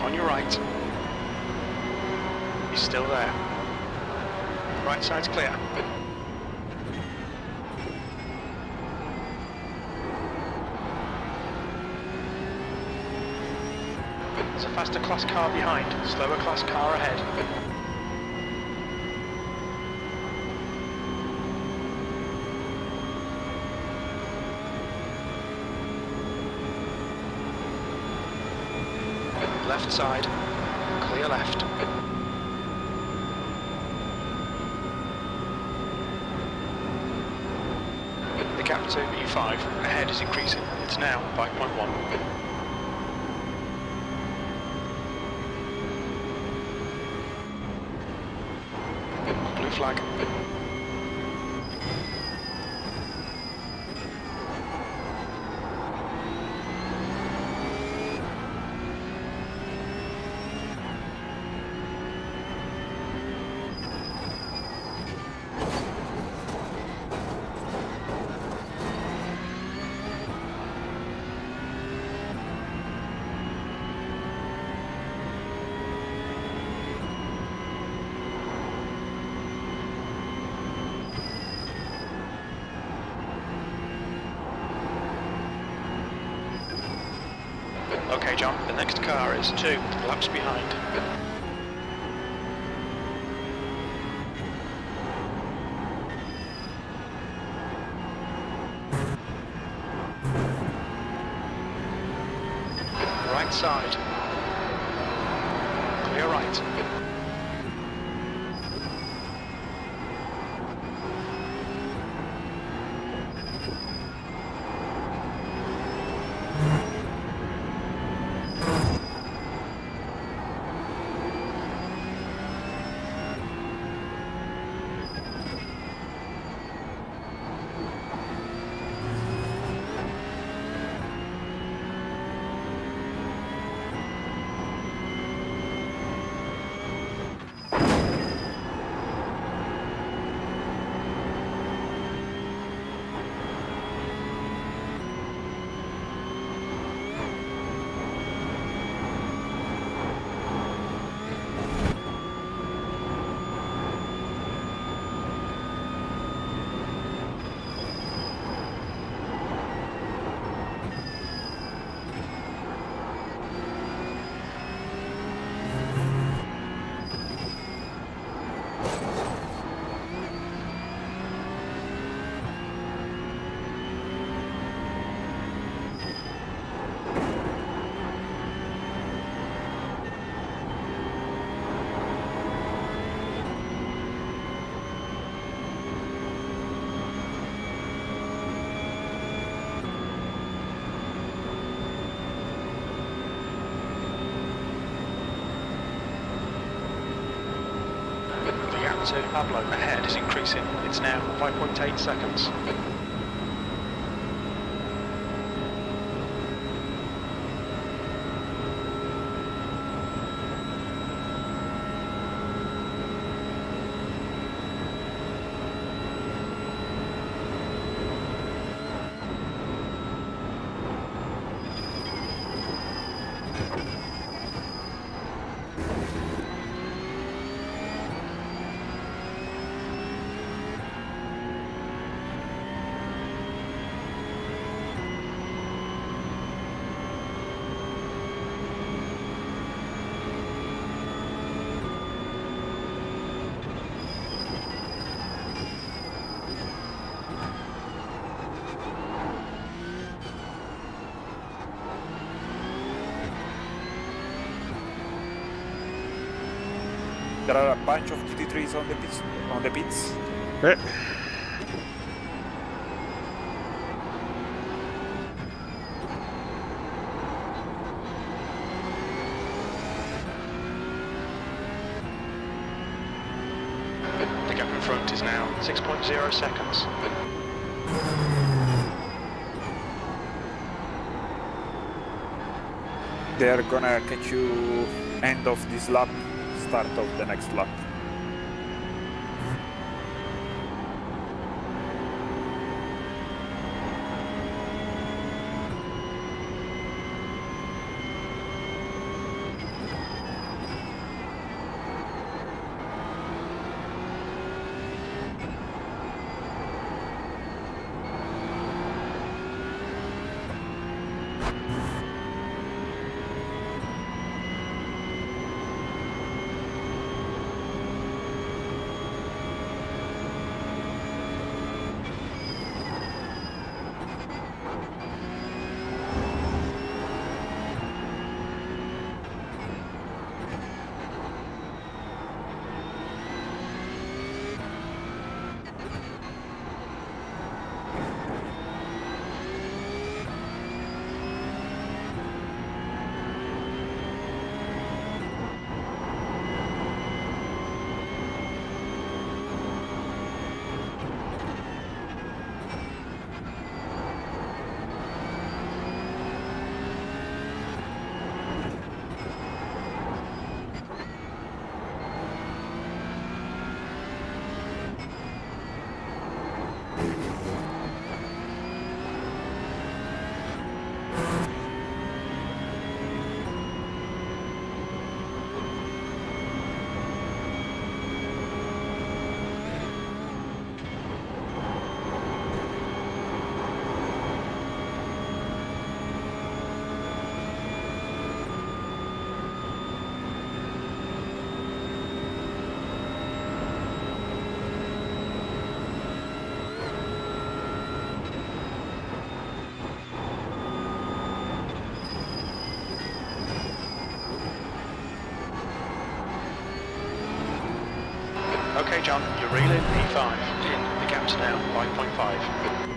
On your right. He's still there. Right side's clear. There's a faster class car behind, slower class car ahead. Left side, clear left. The gap to E5 ahead is increasing. It's now 5.1. Blue flag. Okay, John, the next car is 2 laps behind. Right side. Clear right. To Pablo ahead is increasing. It's now 5.8 seconds. There are a bunch of GT3s on the pits. Okay. The gap in front is now 6.0 seconds. They're gonna catch you end of this lap, start of the next lap. Okay, John, you're reeling P5 in. The gap's now 5.5.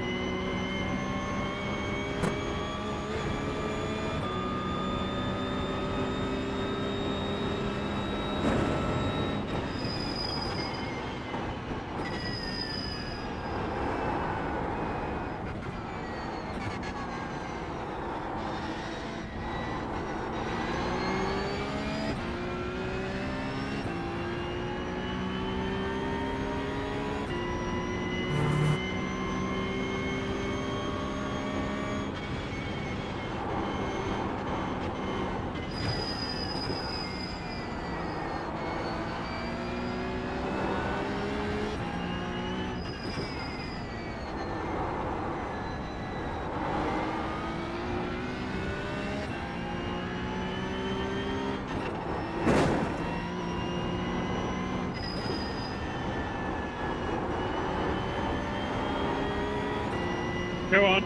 Go on.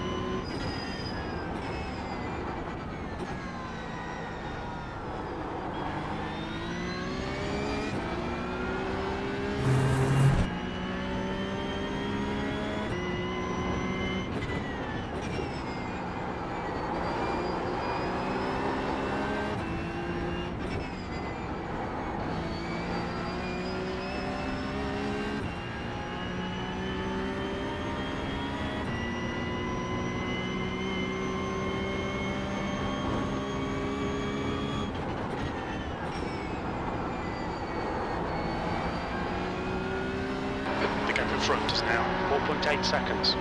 The gap in front is now 4.8 seconds.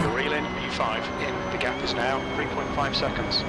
You're reeling E5 in. The gap is now 3.5 seconds.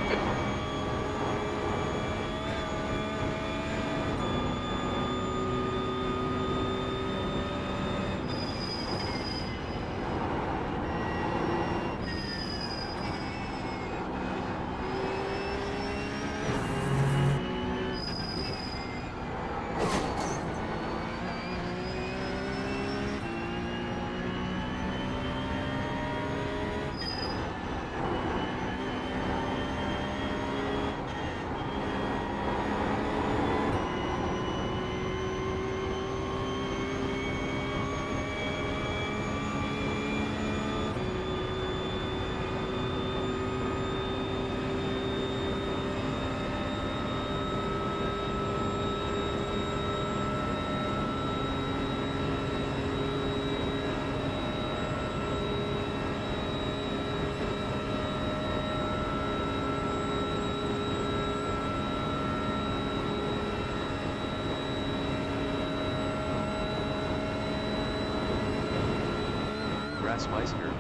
Meister,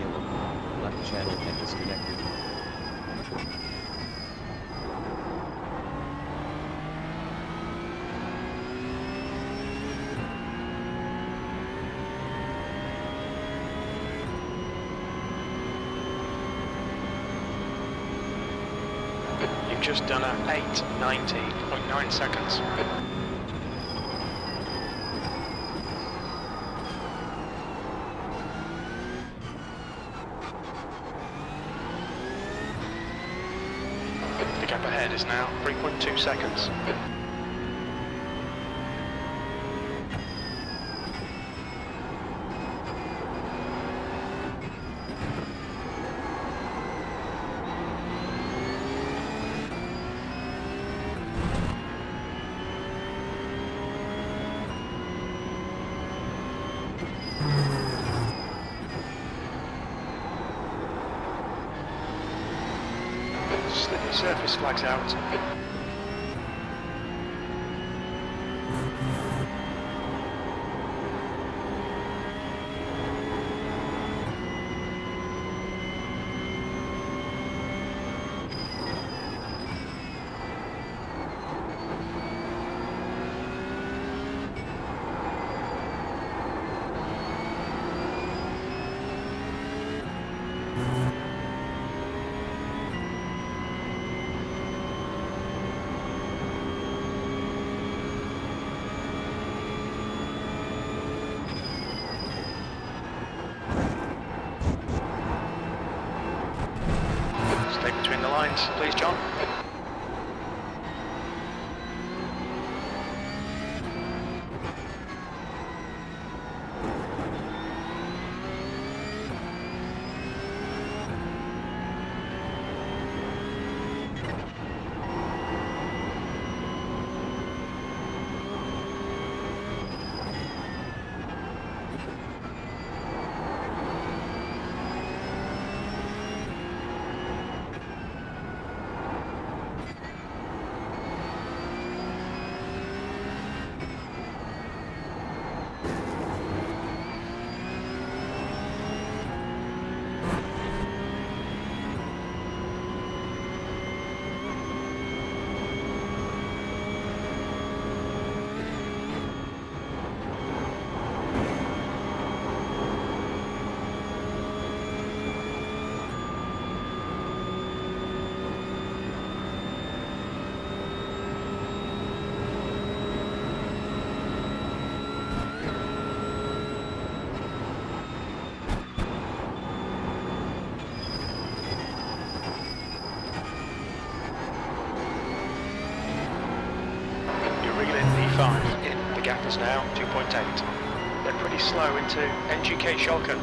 yellow, left channel and disconnected. You've just done a 8:19.9 seconds. The gap ahead is now 3.2 seconds. Slippery surface flags out. Stay between the lines, please, John. E5 in. The gap is now 2.8. They're pretty slow into NGK Schalken.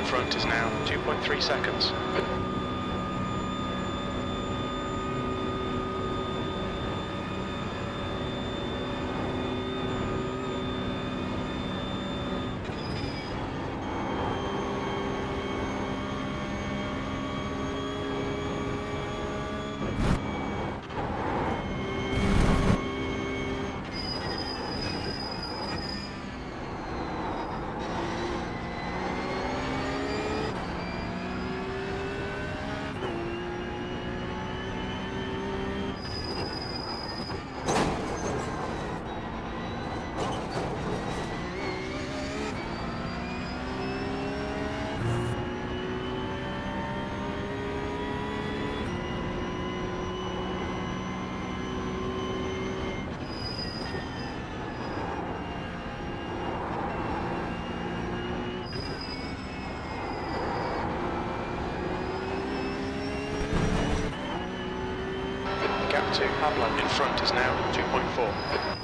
front is now 2.3 seconds. Gap to Pablo in front is now 2.4.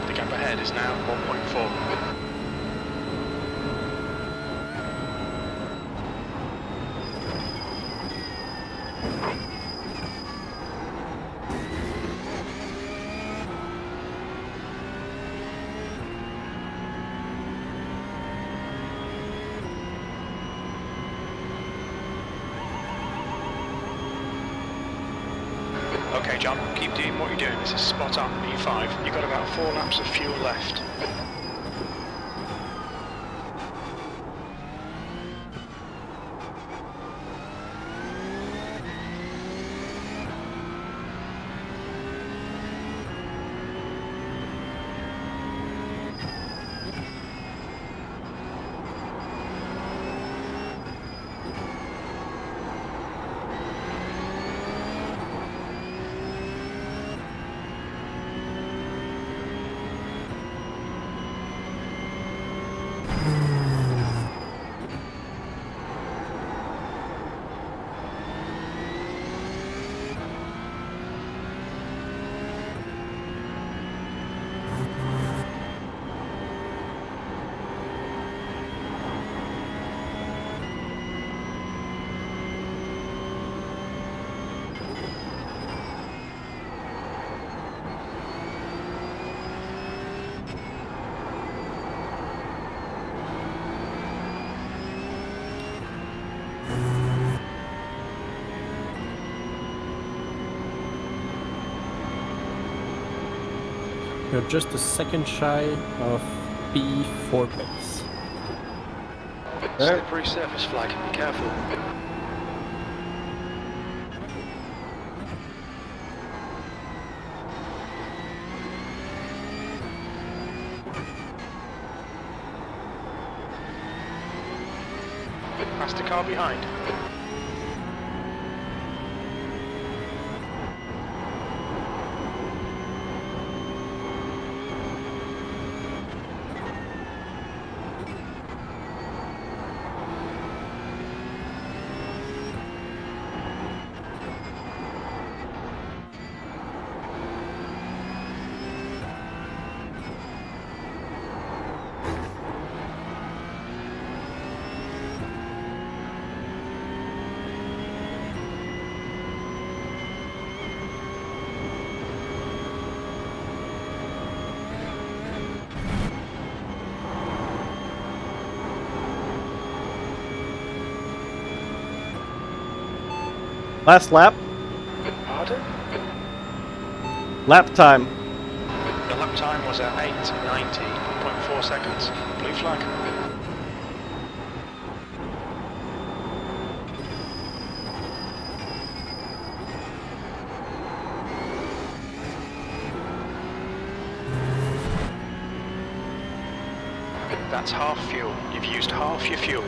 The gap ahead is now 1.4. Okay, John, keep doing what you're doing. This is spot on, P5. You've got about 4 laps of fuel left. You're just a second shy of P4 pace. Slippery surface flag, be careful. past the car behind. Last lap. Pardon? Lap time. The lap time was at 8:90.4 seconds. Blue flag. That's half fuel. You've used half your fuel.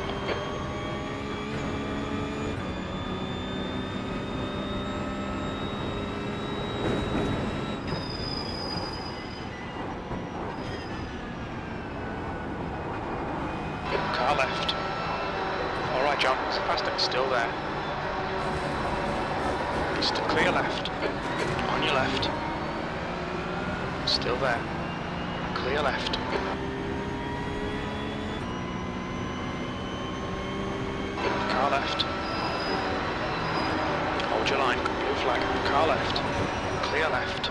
Car left. Alright John, it's faster, still there. It's to clear left. On your left. Still there. Clear left. Car left. Hold your line, blue flag. Car left. Clear left.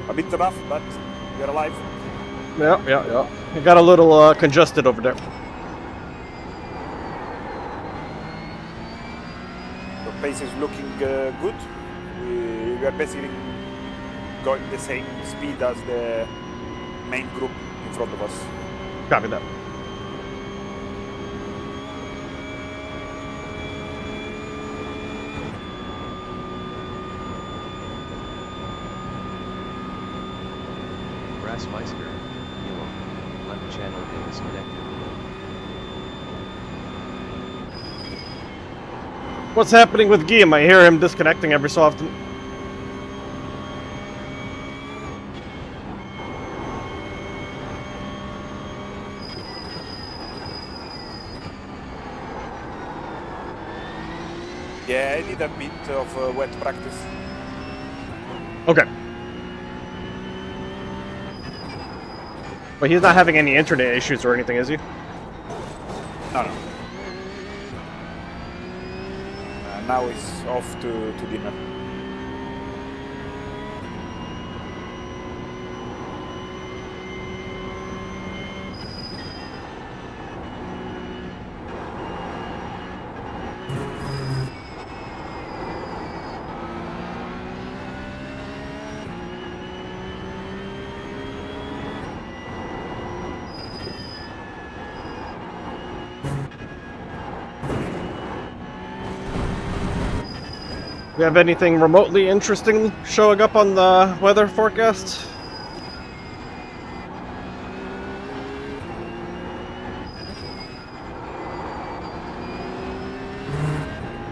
A bit rough, but you're alive. Yeah. It got a little congested over there. The pace is looking good. We are basically going the same speed as the main group in front of us. Copy that. Simexperience, Yellow. Left channel A disconnected. What's happening with Guillaume? I hear him disconnecting every so often. Yeah, I did a bit of wet practice. Okay. But he's not having any internet issues or anything, is he? No. Now it's off to dinner. Do you have anything remotely interesting showing up on the weather forecast?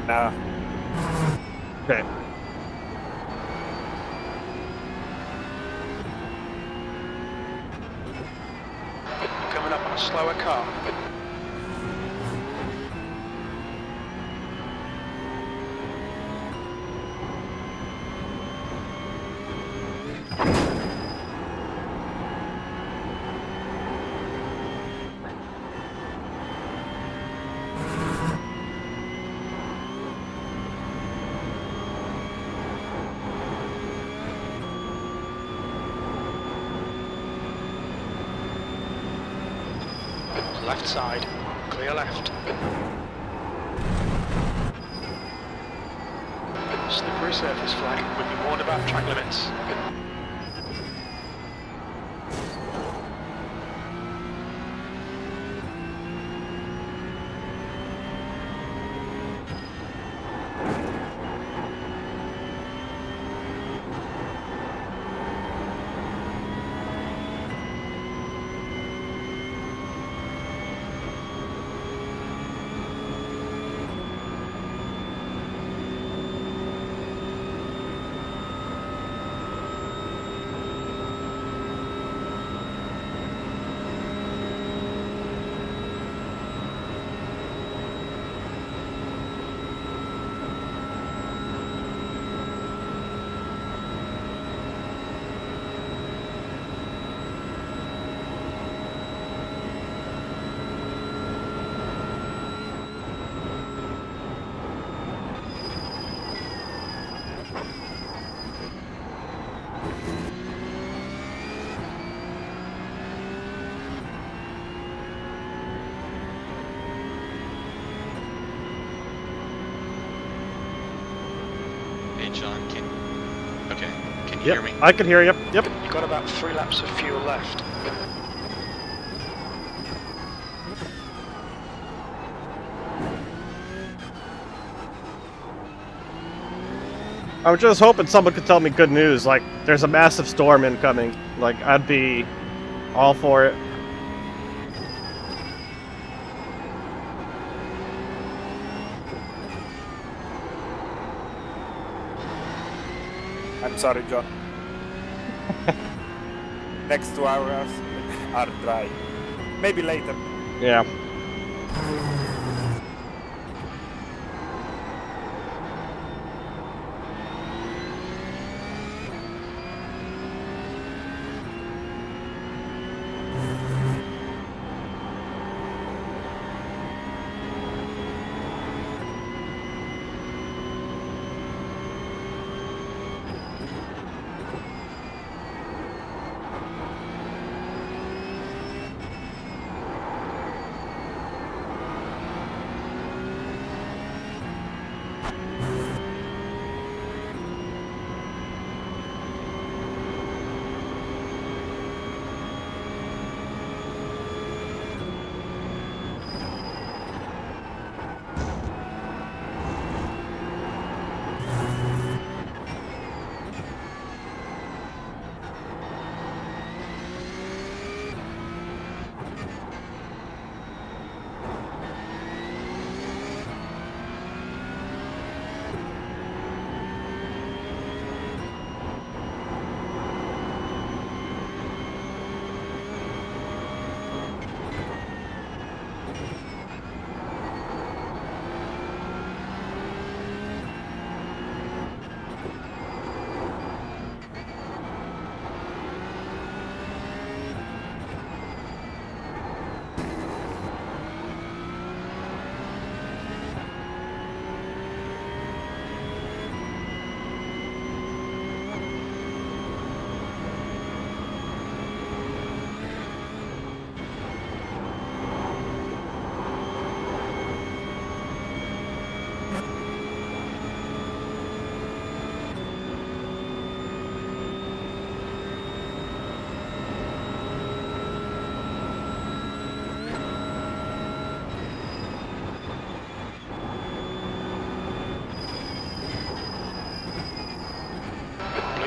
Nah. Okay. Coming up on a slower car. Left side, clear left. Slippery surface flag, we've been warned about track limits. Hey John, can you Yep, hear me? I can hear you. Yep. You've got about 3 laps of fuel left. I was just hoping someone could tell me good news, like there's a massive storm incoming. Like I'd be all for it. I'm sorry, John. Next 2 hours are dry. Maybe later. Yeah.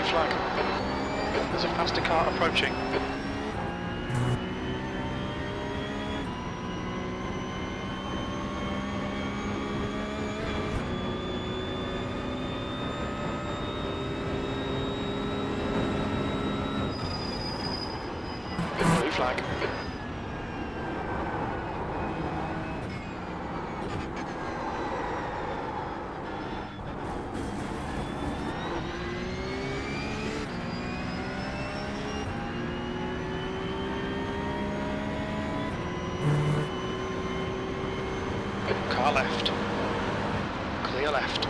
Flag. There's a faster car approaching. Blue flag. Car left. Clear left.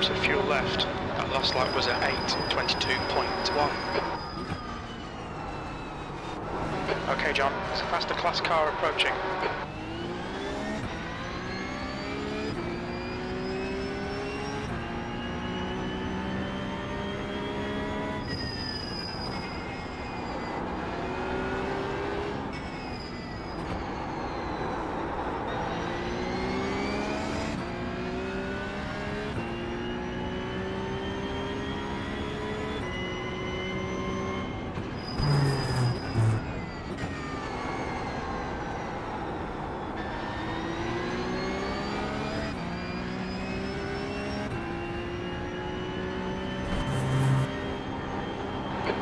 laps of fuel left. That last lap was at 8:22.1. Okay, John, it's a faster class car approaching.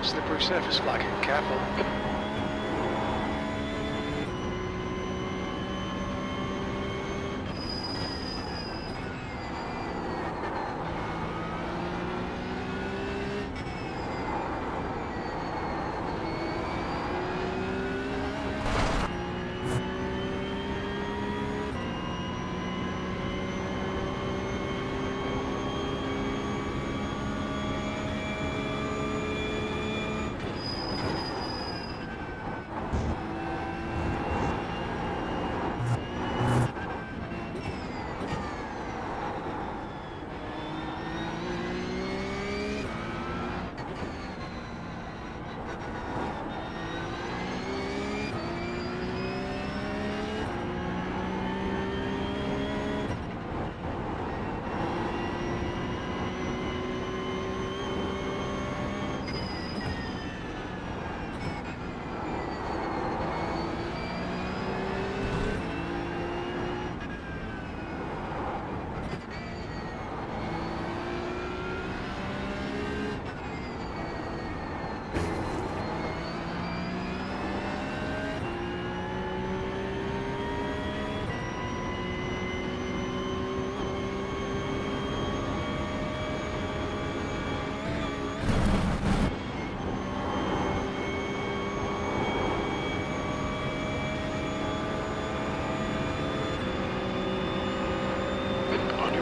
Slippery surface flag, careful.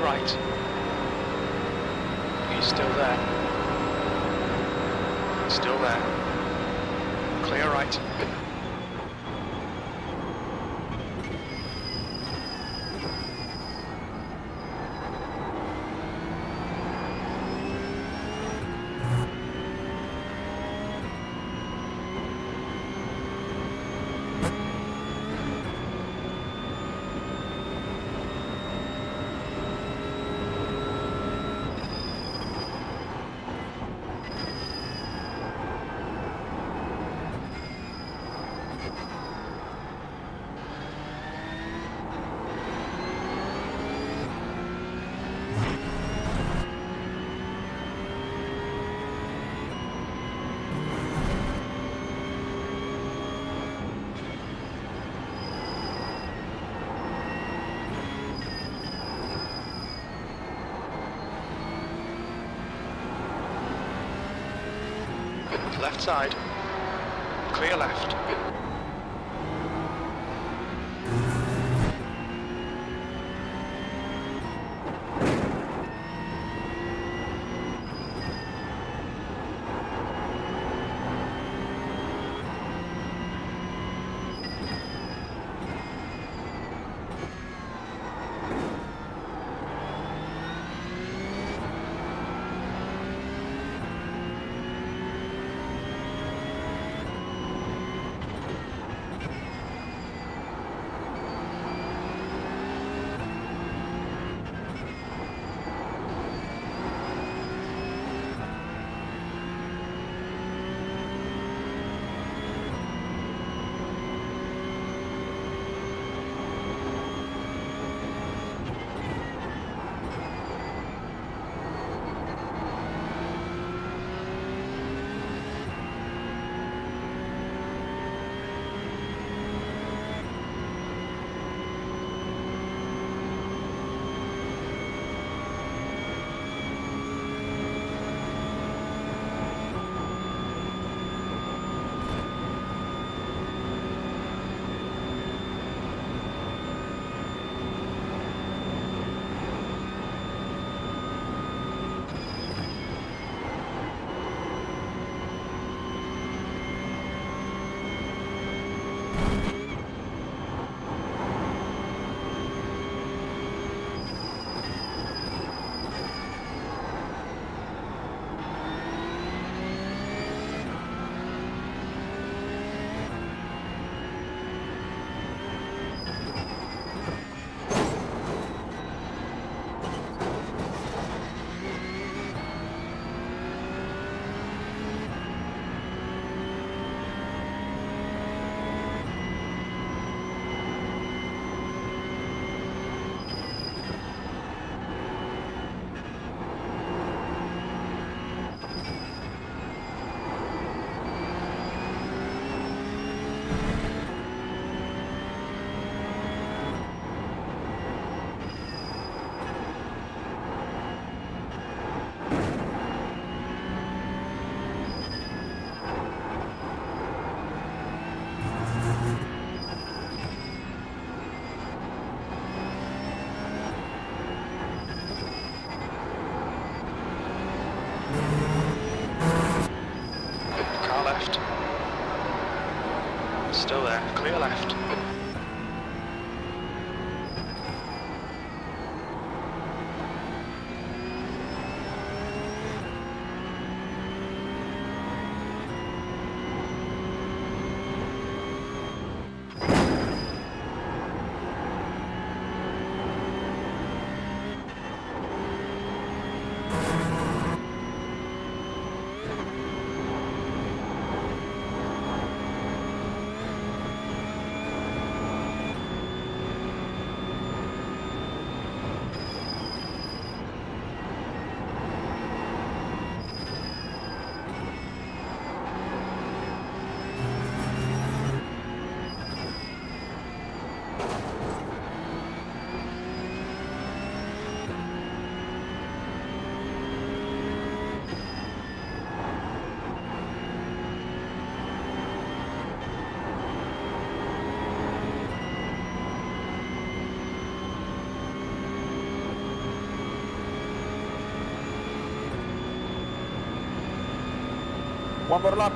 Right. He's still there. Still there. Clear right. Left side. Clear left. Still there, clear left. One more lap.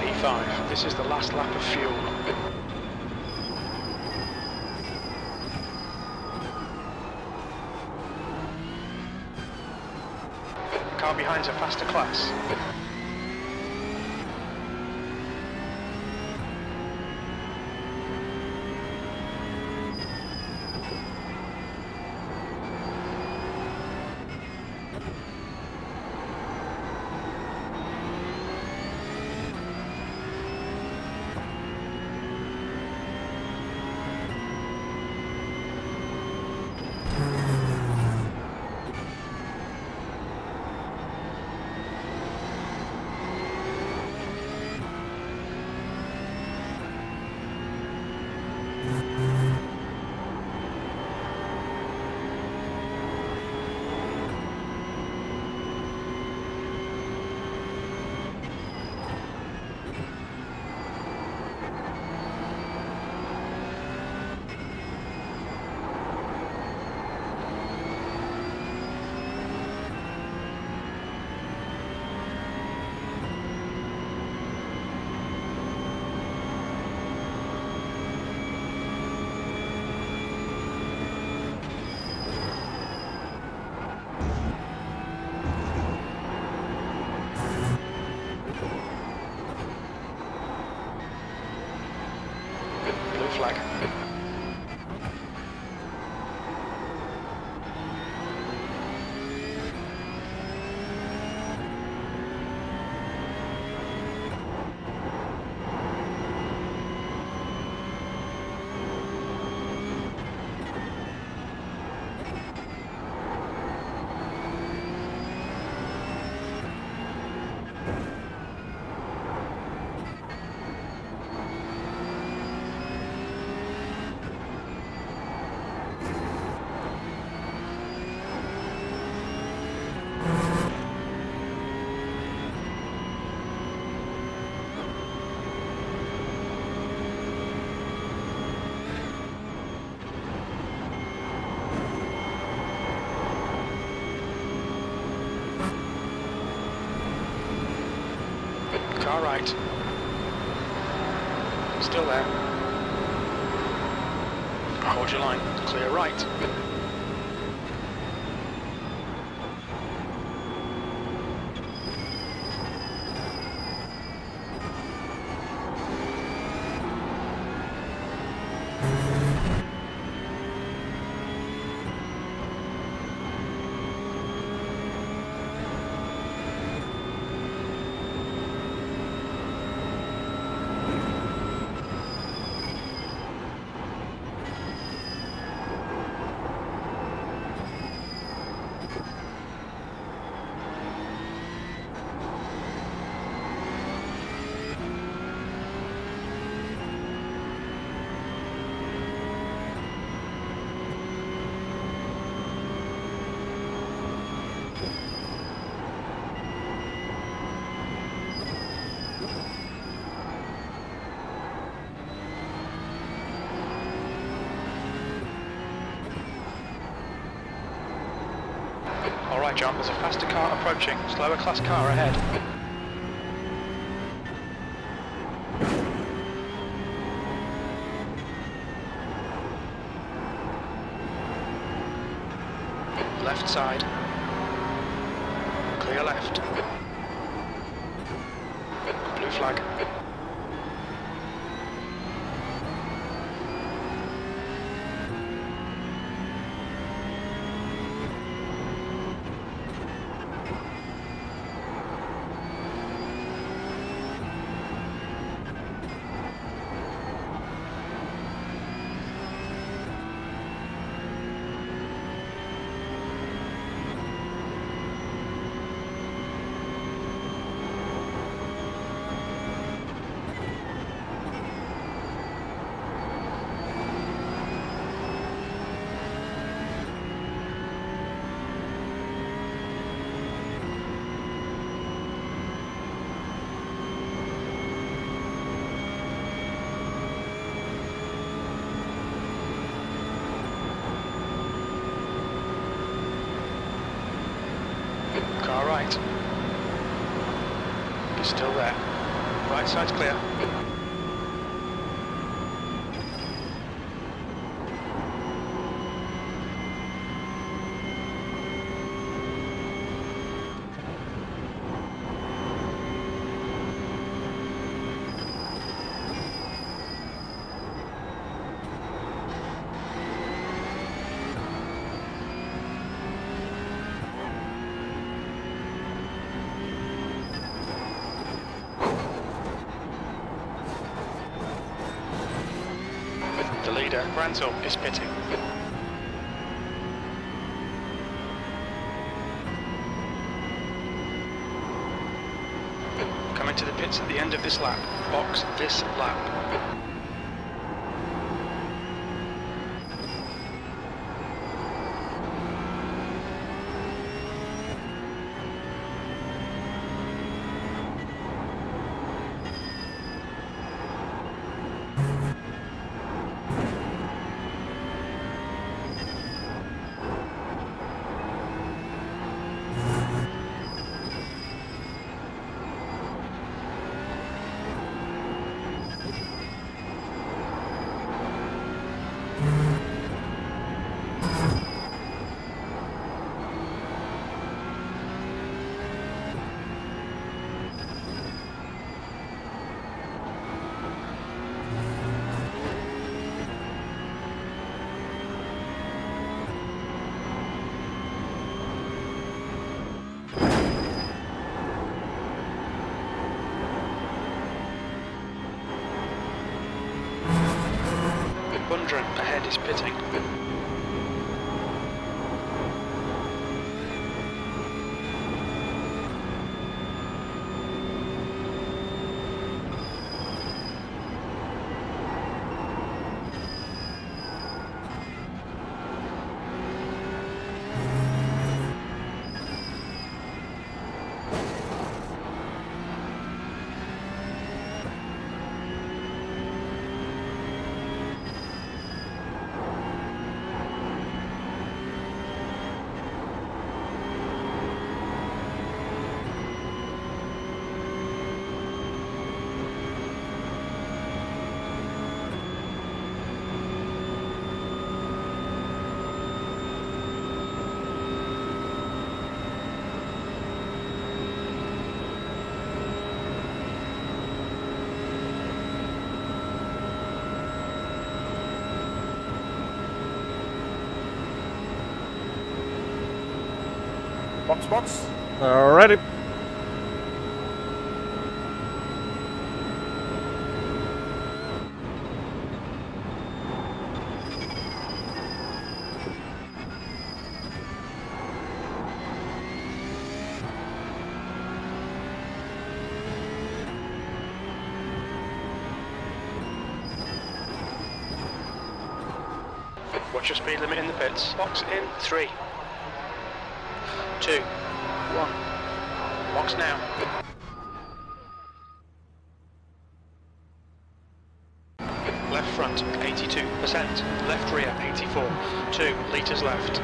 P5, this is the last lap of fuel. Car behind's a faster class. Flag. Car right. Still there. Hold your line. Clear right. flag, John. There's a faster car approaching. Slower class car ahead. Left side. Clear left. Blue flag. Car right. He's still there. Right side's clear. The leader, Varjo, is pitting. Coming to the pits at the end of this lap. Box this lap. Bundren ahead is pitting. Box. Alrighty. Watch your speed limit in the pits. Box in 3, 2, 1. Box now. Left front, 82%. Left rear, 84. 2 litres left.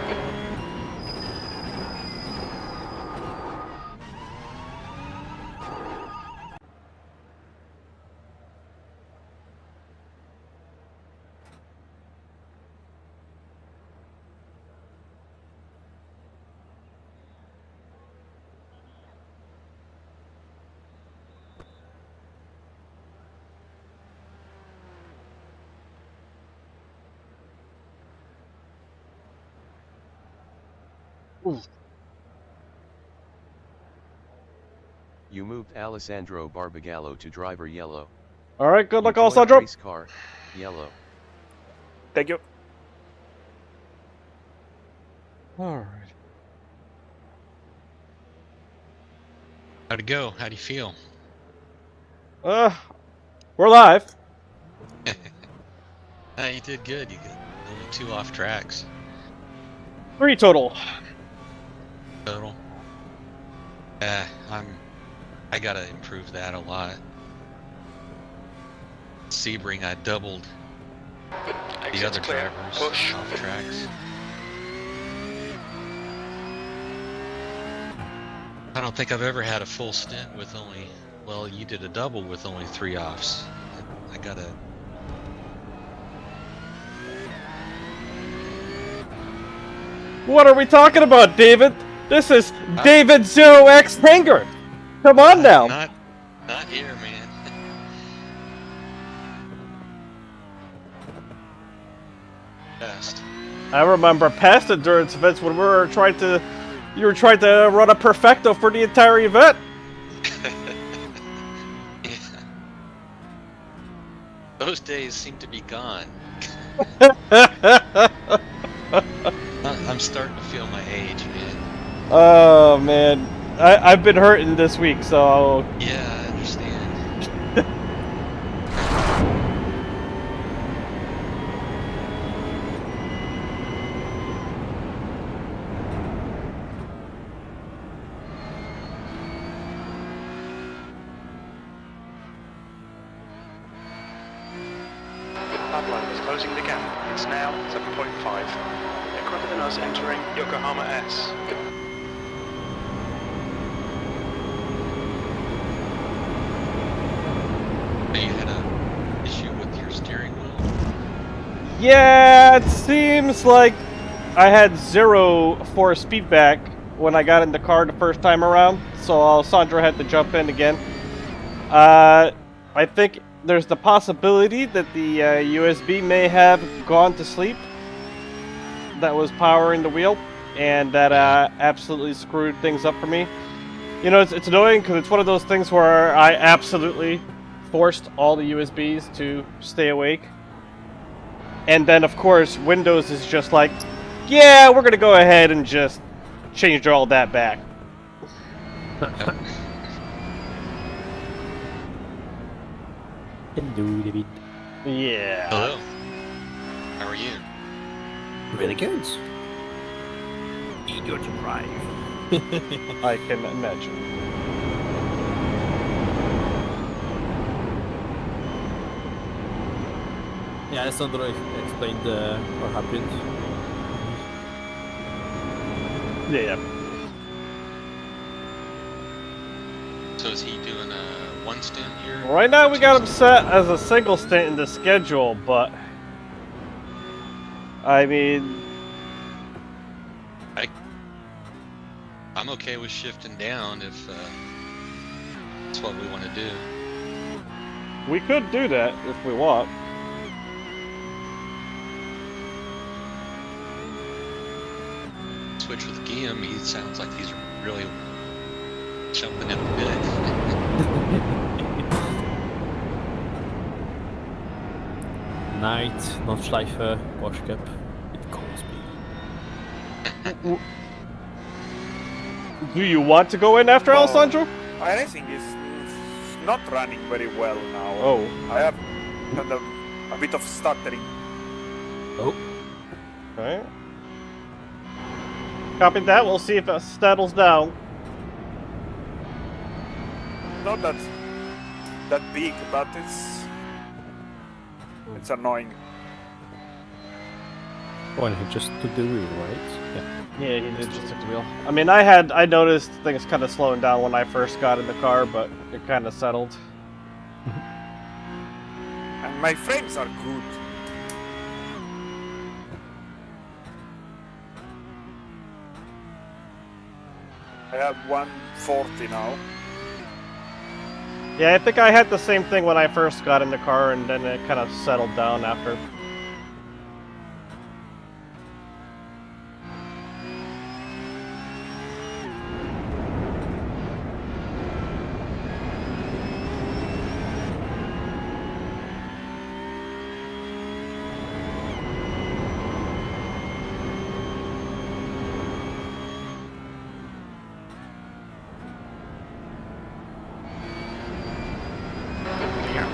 You moved Alessandro Barbagallo to driver yellow. All right, good luck, You joined Alessandro. race car yellow. Thank you. All right. How'd it go? How do you feel? We're live. You did good. You got only 2 off tracks 3 total. total. I gotta improve that a lot. Sebring, I doubled the other clear. drivers Push. off tracks. I don't think I've ever had a full stint with only, well, you did a double with only 3 offs. I gotta... What are we talking about, David? This is David 0x Hanger. Come on now. Not here, man. Best. I remember past endurance events when you were trying to run a perfecto for the entire event. Yeah. Those days seem to be gone. I'm starting to feel my age, man. Oh man, I've been hurting this week, so Yeah, I understand. Pablo is closing the gap. It's now 7.5. They're quicker than us entering Yokohama S. You had an issue with your steering wheel? yeah, it seems like I had 0 force feedback when I got in the car the first time around, so Alessandro had to jump in again. I think there's the possibility that the USB may have gone to sleep that was powering the wheel, and that absolutely screwed things up for me. You know, it's annoying because it's one of those things where I absolutely forced all the USBs to stay awake. And then, of course, Windows is just like, yeah, we're going to go ahead and just change all that back. Hello, David. Yeah. Hello. How are you? Really good. Eager to drive. I can imagine. Yeah, Alessandro explained what happened. Yeah. So is he doing a 1 stint here? Right now we got him set as a single stint in the schedule, but I mean, I'm okay with shifting down if that's what we want to do. we could do that if we want. Switch with Guillaume, he sounds like he's really jumping in a bit. Night, Nordschleife, Porsche Cup. It calls me. Do you want to go in after Alessandro? iRacing is not running very well now. Oh. I have kind of a bit of stuttering. Oh. Alright. Copy that, we'll see if it settles down. Not that big, but it's annoying. Oh, and he just took the wheel, right? Yeah. Yeah, he did just took the wheel. I mean, I noticed things kind of slowing down when I first got in the car, but it kind of settled. And my frames are good. I have 140 now. Yeah, I think I had the same thing when I first got in the car, and then it kind of settled down after.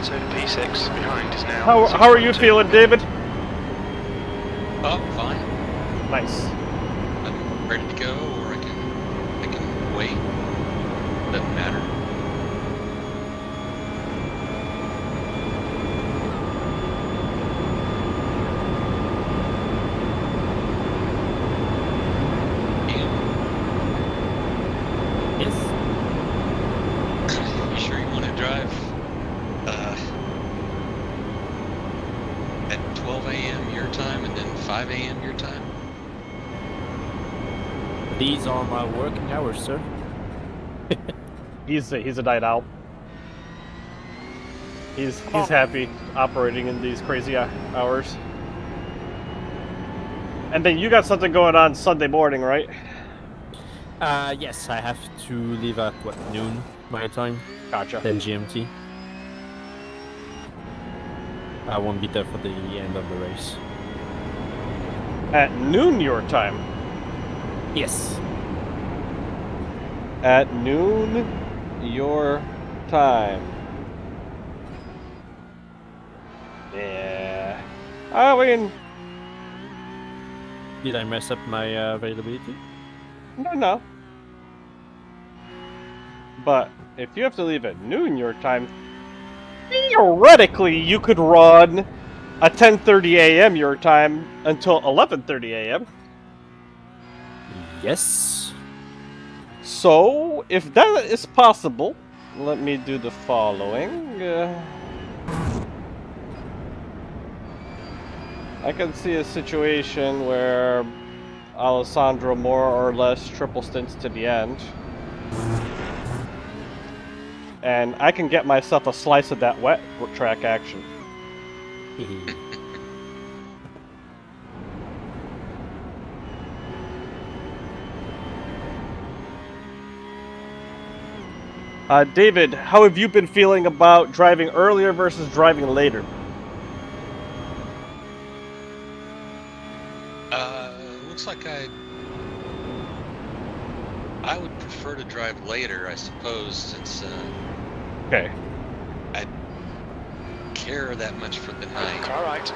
to P6 behind is now. How are you feeling, David? Oh, fine. Nice. I'm ready to go, or I can wait. Doesn't matter. Yes. You sure you want to drive at 12 a.m. your time and then 5 a.m. your time? These are my working hours, sir. He's a night owl. He's happy operating in these crazy hours. And then you got something going on Sunday morning, right? Yes, I have to leave at what, noon my time? Gotcha. Then GMT. I won't be there for the end of the race. At noon your time. Yes. At noon your time. Yeah. I mean, Did I mess up my availability? no. But if you have to leave at noon your time, theoretically you could run a 10:30 a.m. your time until 11:30 a.m. Yes. So, if that is possible, let me do the following. I can see a situation where Alessandro more or less triple stints to the end. And I can get myself a slice of that wet track action. David, how have you been feeling about driving earlier versus driving later? Looks like I would prefer to drive later, I suppose, since Okay. I care that much for the night. Car right.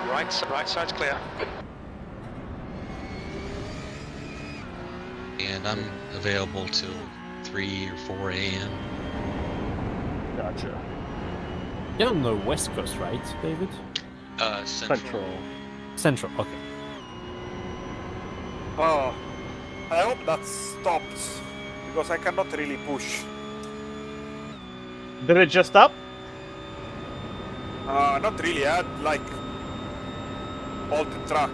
Right side's clear. And I'm available till 3 or 4 a.m. Gotcha. You're on the west coast, right, David? Central. Central, okay. Oh, I hope that stops, because I cannot really push. Did it just stop? Not really, I had like all the track.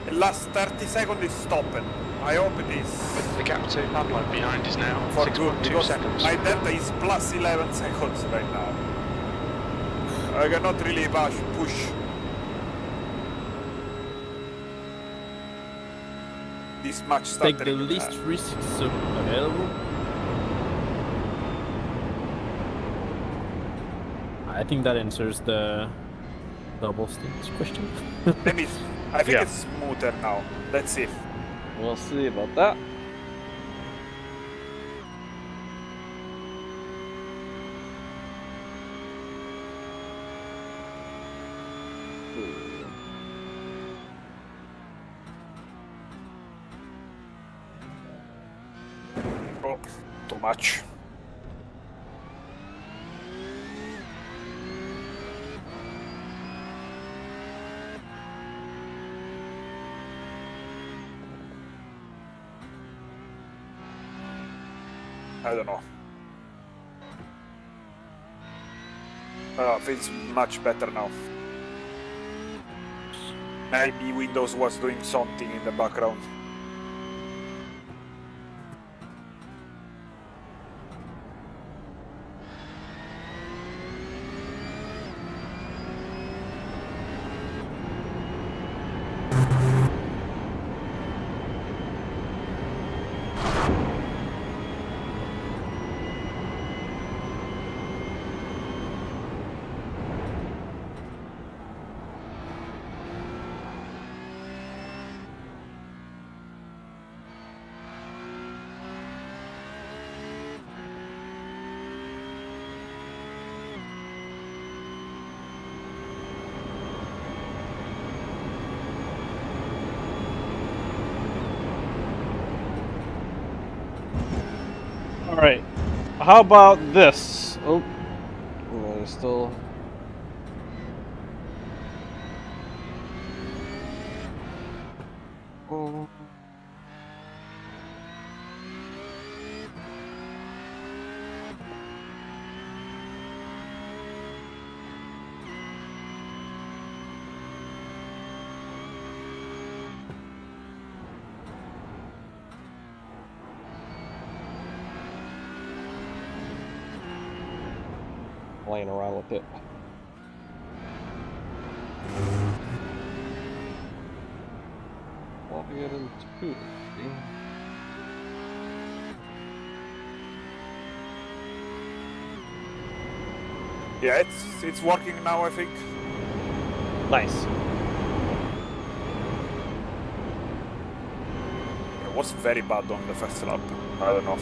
The last 30 seconds is stopping. I hope it is. The gap to Pablo behind is now For good, 6.2 because seconds. my delta is plus 11 seconds right now. I cannot really push. This match started. Take the least risks available. I think that answers the double stint question. Maybe I think Yeah. it's smoother now. Let's see. We'll see about that. Oh, too much. I don't know. Feels much better now. Maybe Windows was doing something in the background. Alright. How about this? Oh. Still. Oh. Playing around with it. Locking it into Yeah, it's working now, I think. Nice. It was very bad on the first lap. I don't know.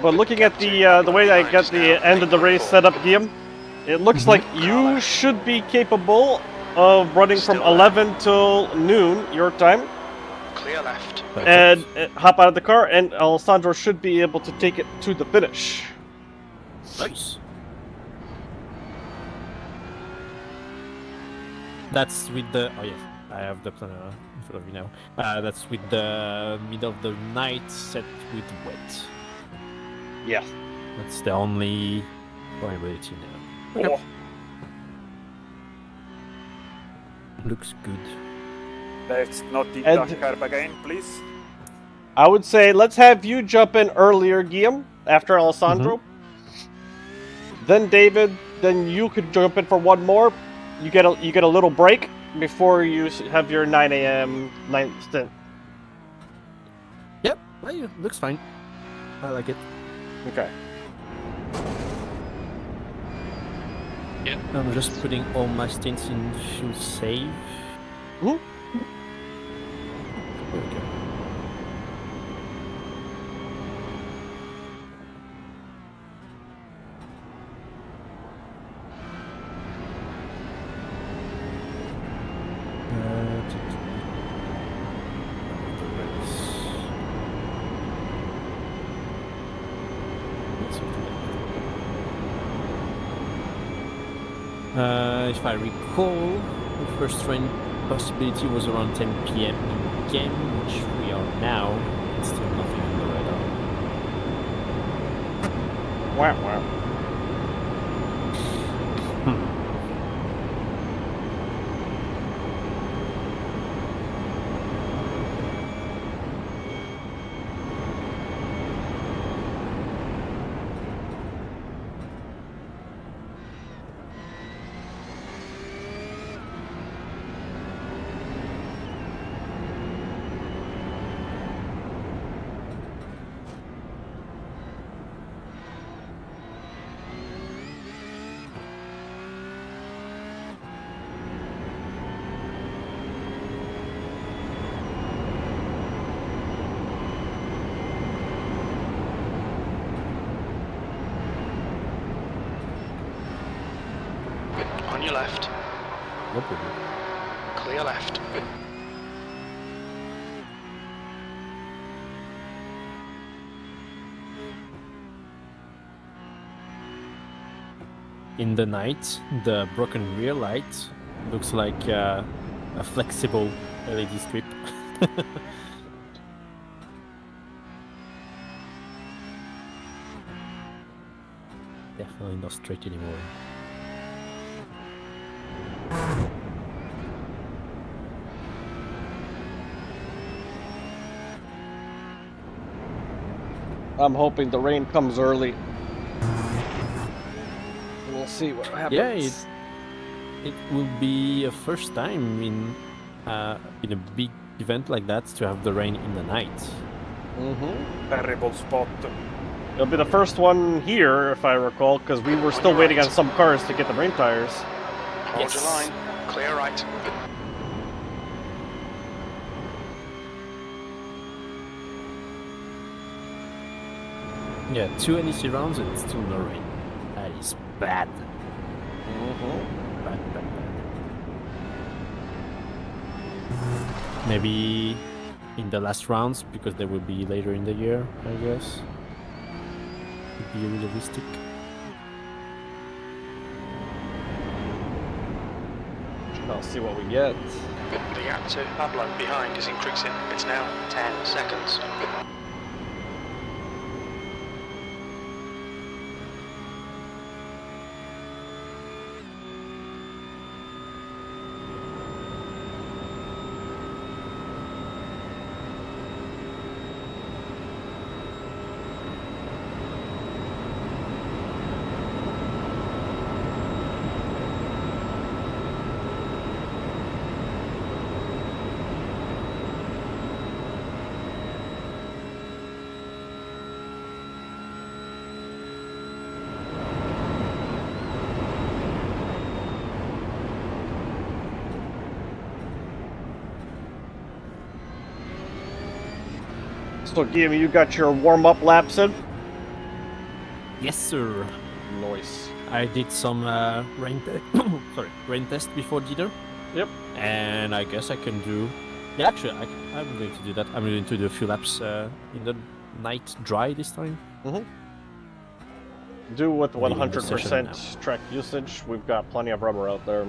But looking at the way I got the end of the race set up, Guillaume, it looks like you should be capable of running from 11 till noon your time. Clear left. And hop out of the car, and Alessandro should be able to take it to the finish. Nice. That's with the... Oh yes, I have the planner in front of me now. That's with the middle of the night set with wet. Yes. That's the only variability now. Okay. Looks good. Let's not eat the curb again, please. I would say let's have you jump in earlier, Guillaume, after Alessandro. Then David, then you could jump in for one more. You get a little break before you have your 9 a.m. night stint. Yep, well, looks fine. I like it. Okay. Yep. I'm just putting all my stints in fuel save. Okay. If I recall, the first train possibility was around 10 PM in game, which we are now. It's still nothing on the radar. Wow, wow. On your left. No problem. Clear left. In the night, the broken rear light looks like a flexible LED strip. Definitely not straight anymore. I'm hoping the rain comes early. We'll see what happens. Yeah, it will be a first time in a big event like that to have the rain in the night. Terrible spot. It'll be the first one here, if I recall, because we were still waiting on some cars to get the rain tires. Hold your line. Clear right. Yeah, 2 NEC rounds and still no rain. That is bad. Bad. Maybe in the last rounds, because they will be later in the year, I guess. Would be realistic. I'll see what we get. The gap to Pablo behind is increasing. It's now 10 seconds. So, Guillaume, you got your warm-up laps in? Yes, sir. Nice. I did some rain test before dinner. Yep. And I guess I can do. Yeah, actually, I'm going to do that. I'm going to do a few laps in the night dry this time. Do with Maybe in the session 100% track usage. We've got plenty of rubber out there.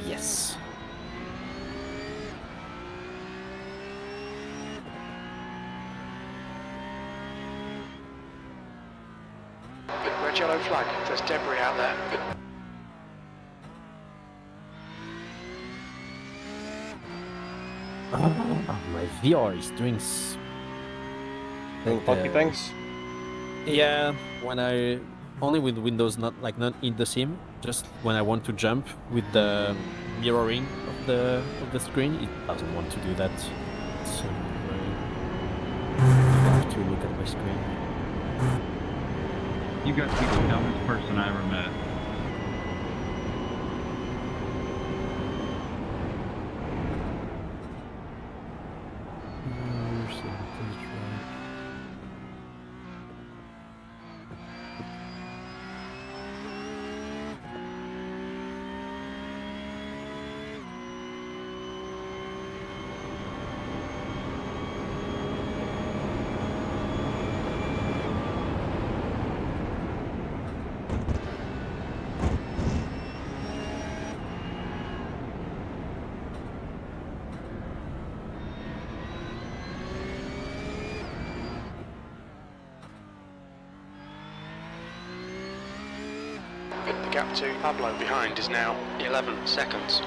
Yes. Red yellow flag. There's debris out there. My VR is doing Doing funky things? Yeah, when I only with Windows, not in the sim. Just when I want to jump with the mirroring of the screen, it doesn't want to do that. It's very. I have to look at my screen. You got to be the dumbest person I ever met. The gap to Pablo behind is now 11 seconds.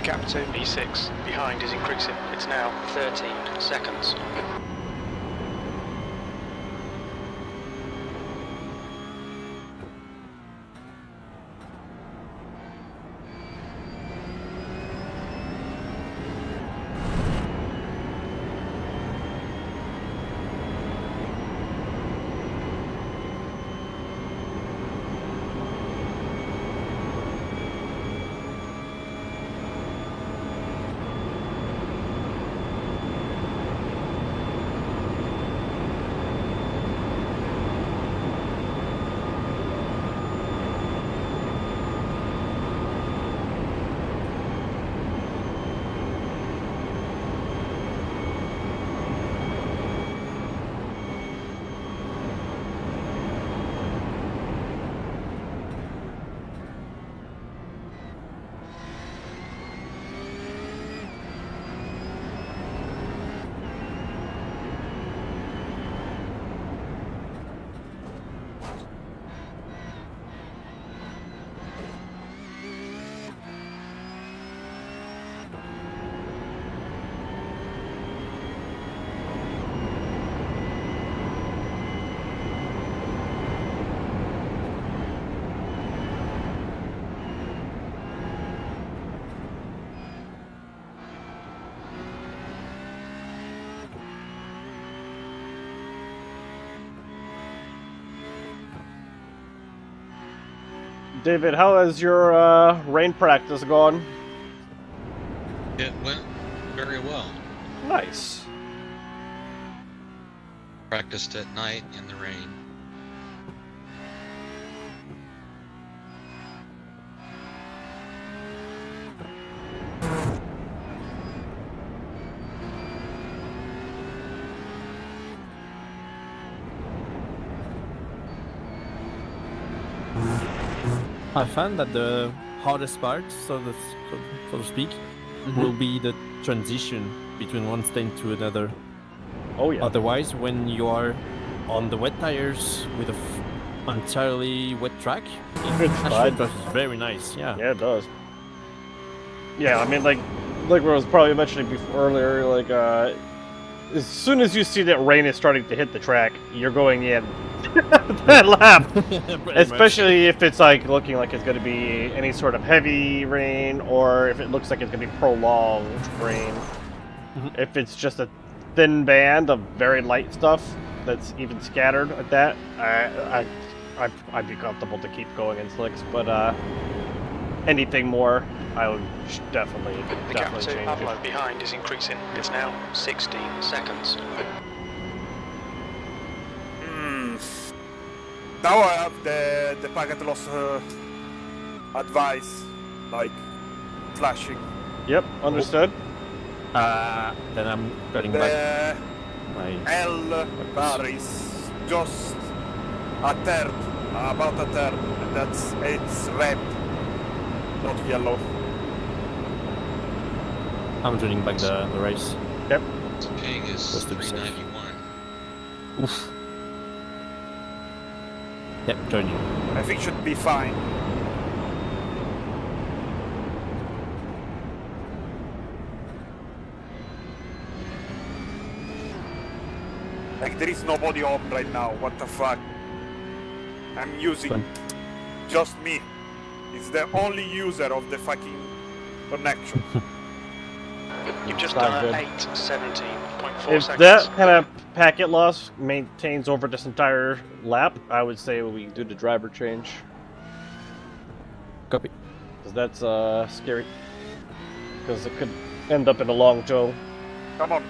gap to P6 behind is increasing. It's now 13 seconds. David, how has your rain practice gone? It went very well. Nice. Practiced at night in the rain. I found that the hardest part, so to speak, will be the transition between one stand to another. Oh yeah. Otherwise, when you are on the wet tires with a entirely wet track, it actually drives very nice. Yeah. Yeah, it does. Yeah, I mean, like I was probably mentioning before earlier, like as soon as you see that rain is starting to hit the track, you're going in that lap. Especially if it's like looking like it's going to be any sort of heavy rain, or if it looks like it's going to be prolonged rain. If it's just a thin band of very light stuff that's even scattered at that, I'd be comfortable to keep going in slicks. But anything more, I would definitely The gap to change Pablo it. behind is increasing. It's now 16 seconds. Now I have the packet loss advice, like flashing. Yep, understood. Then I'm getting back. The L bar is just a third, about a third, and it's red, not yellow. I'm joining back the race. Yep. The ping is Just to be safe. 391. Oof. Yep, joining. I think should be fine. Like there is nobody on right now, what the fuck? I'm using Fun. just me. It's the only user of the fucking connection. You've just Not done good. 8:17.4 If seconds. that kind of packet loss maintains over this entire lap, I would say we do the driver change. Copy. Because that's scary. Because it could end up in a long tow. Come on.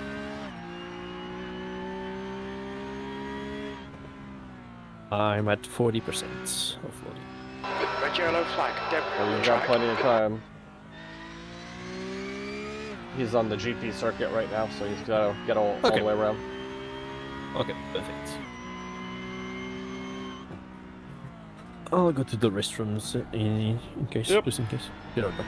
I'm at 40% of loading. Red yellow flag, debris on the We've got track. plenty of time. He's on the GP circuit right now, so he's got to get all the way around. Okay, perfect. I'll go to the restrooms in case, Yep. just in case. Be right back.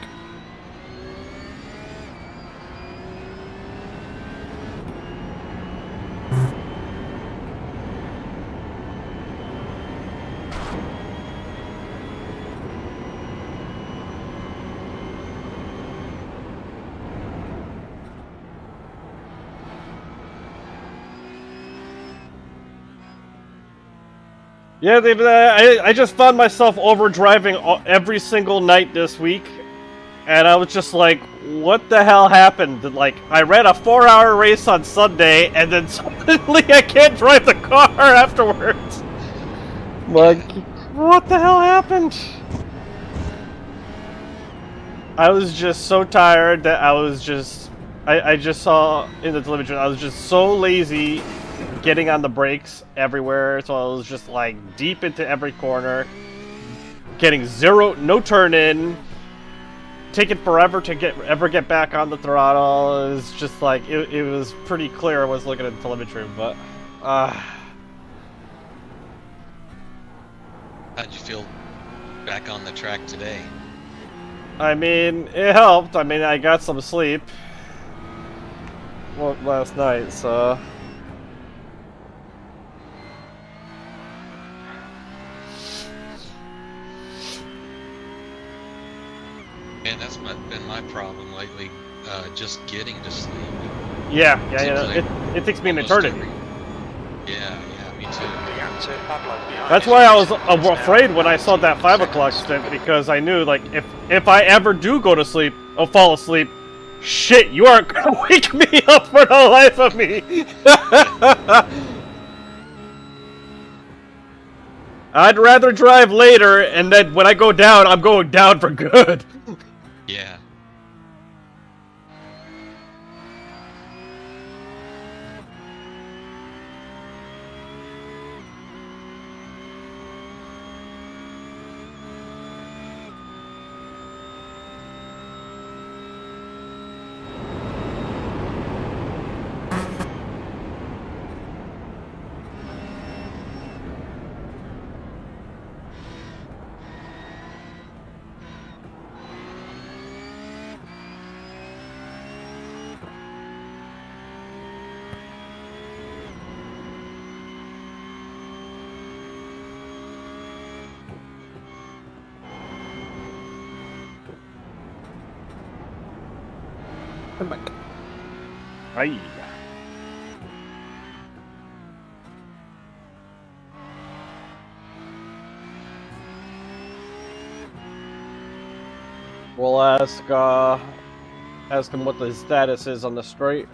Yeah, I just found myself overdriving every single night this week, and I was just like, what the hell happened? Like, I ran a 4-hour race on Sunday, and then suddenly I can't drive the car afterwards. Like, what the hell happened? I was just so tired that I was just... I just saw in the television, I was just so lazy getting on the brakes everywhere, so I was just like deep into every corner, getting no turn in, taking forever to ever get back on the throttle. It was just like, it was pretty clear I was looking at the telemetry, but how'd you feel back on the track today? I mean, it helped. I mean, I got some sleep last night, so... Man, that's been my problem lately, just getting to sleep. Yeah, it takes me an eternity. Yeah, me too. That's why I was afraid when I saw that 5 o'clock stint, because I knew, like, if I ever do go to sleep or fall asleep, shit, you aren't gonna wake me up for the life of me. I'd rather drive later, and then when I go down, I'm going down for good. Yeah. Come back. Aye. We'll ask him what the status is on the straight.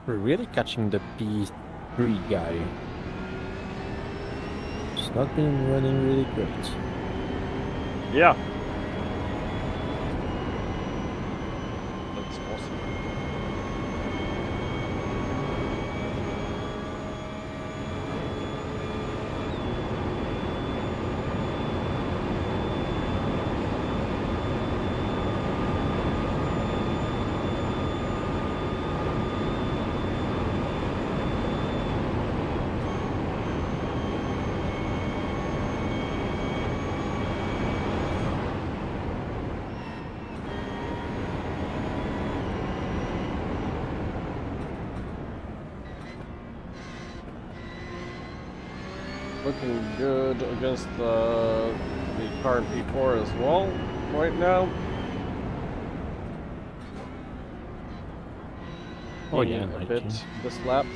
We're really catching the P3 guy. It's not been running really great. Yeah. That's awesome. Looking good against the car in P4 as well right now. Oh yeah, a bit this lap.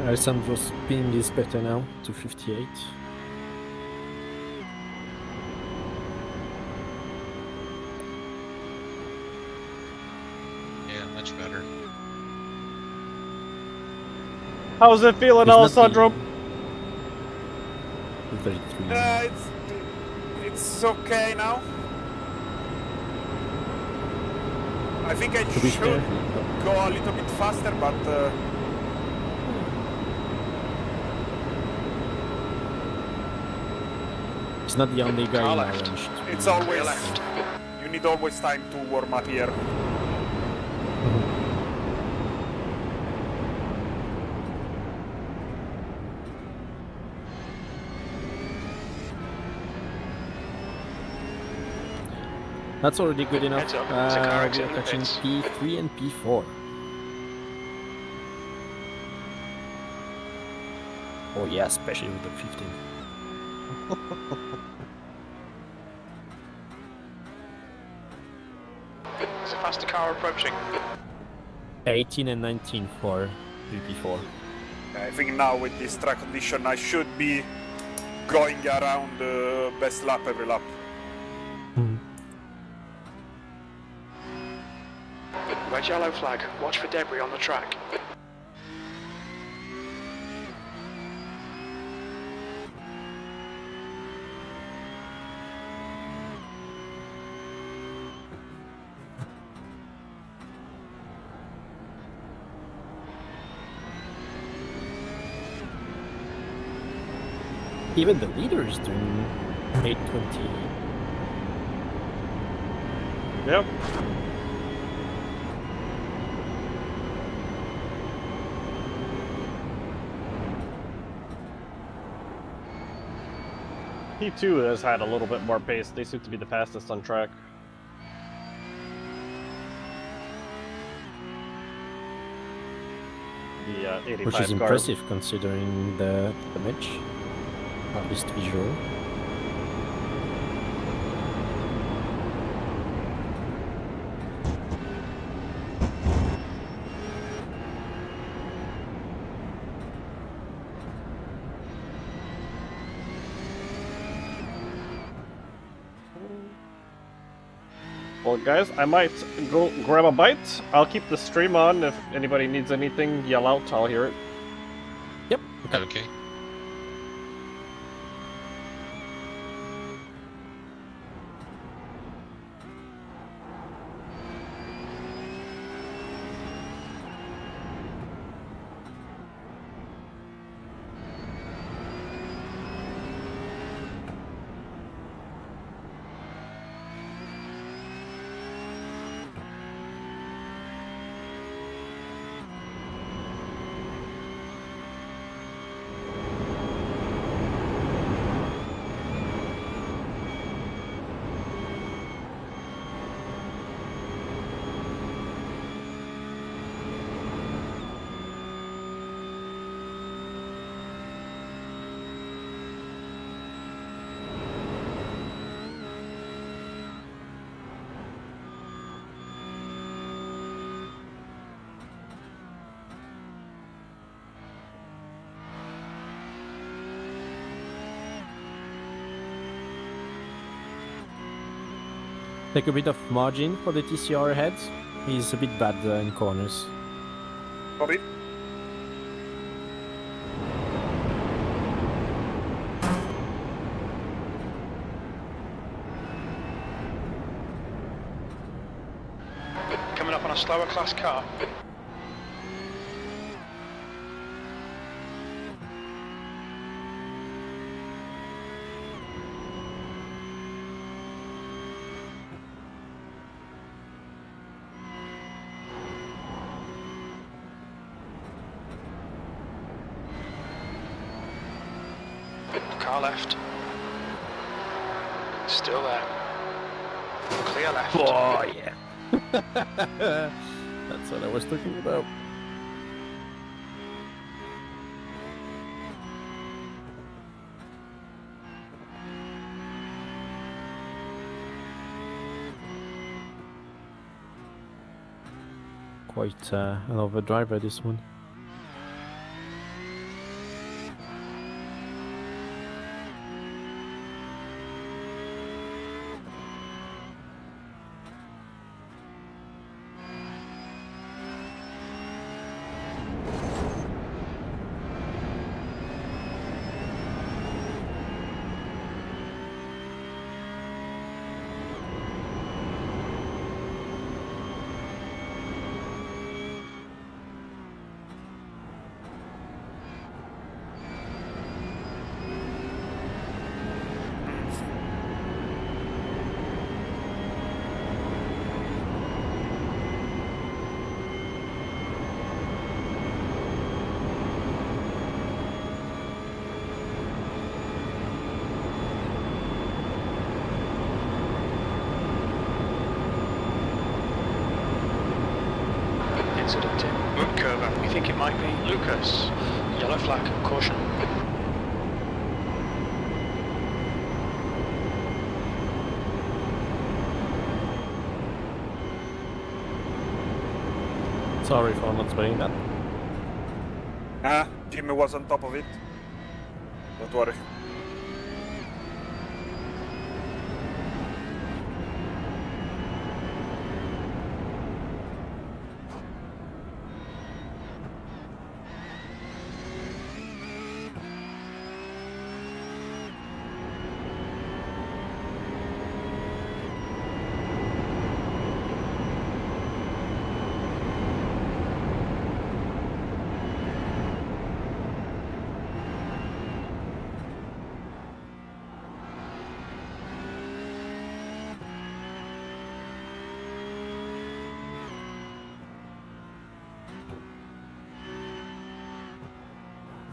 Alessandro's ping is better now, to 58. Yeah, much better. How's it feeling, He's not Alessandro? the 33. It's okay now. I think I To be should fair, go a little bit faster, but he's not the only guy Car in left. orange. it's always left. you need always time to warm up here. That's already good enough. Heads up, there's a car We're exit in the catching pits. P3 and P4. Oh yeah, especially with the 15. There's a faster car approaching. 18 and 19 for P4. I think now with this track condition I should be going around the best lap every lap. Red yellow flag. Watch for debris on the track. Even the leader is doing 820. Yep. P2 has had a little bit more pace. They seem to be the fastest on track. The 85 Which is car. impressive considering the damage. At least visual. Well, guys, I might go grab a bite. I'll keep the stream on. If anybody needs anything, yell out. I'll hear it. Yep. Okay. Take a bit of margin for the TCR ahead. He's a bit bad in corners. Sorry. Coming up on a slower class car. Car left. Still there. Clear left. Oh yeah. That's what I was talking about. Quite another driver, this one. think it might be Lucas. Yellow flag, caution. Sorry for not spraying that. Jimmy was on top of it. Don't worry.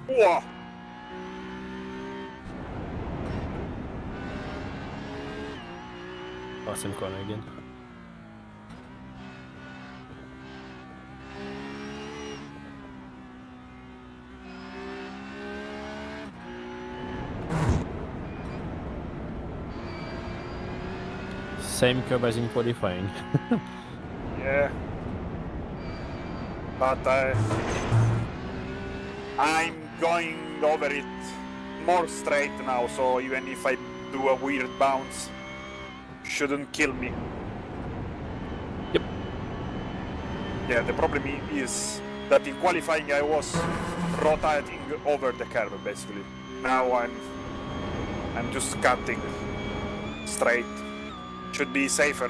Whoa. Awesome corner again. Same curve as in qualifying. Yeah. But I'm going over it more straight now, so even if I do a weird bounce, shouldn't kill me. Yep. Yeah, the problem is that in qualifying I was rotating over the curve basically. Now I'm just cutting straight. Should be safer.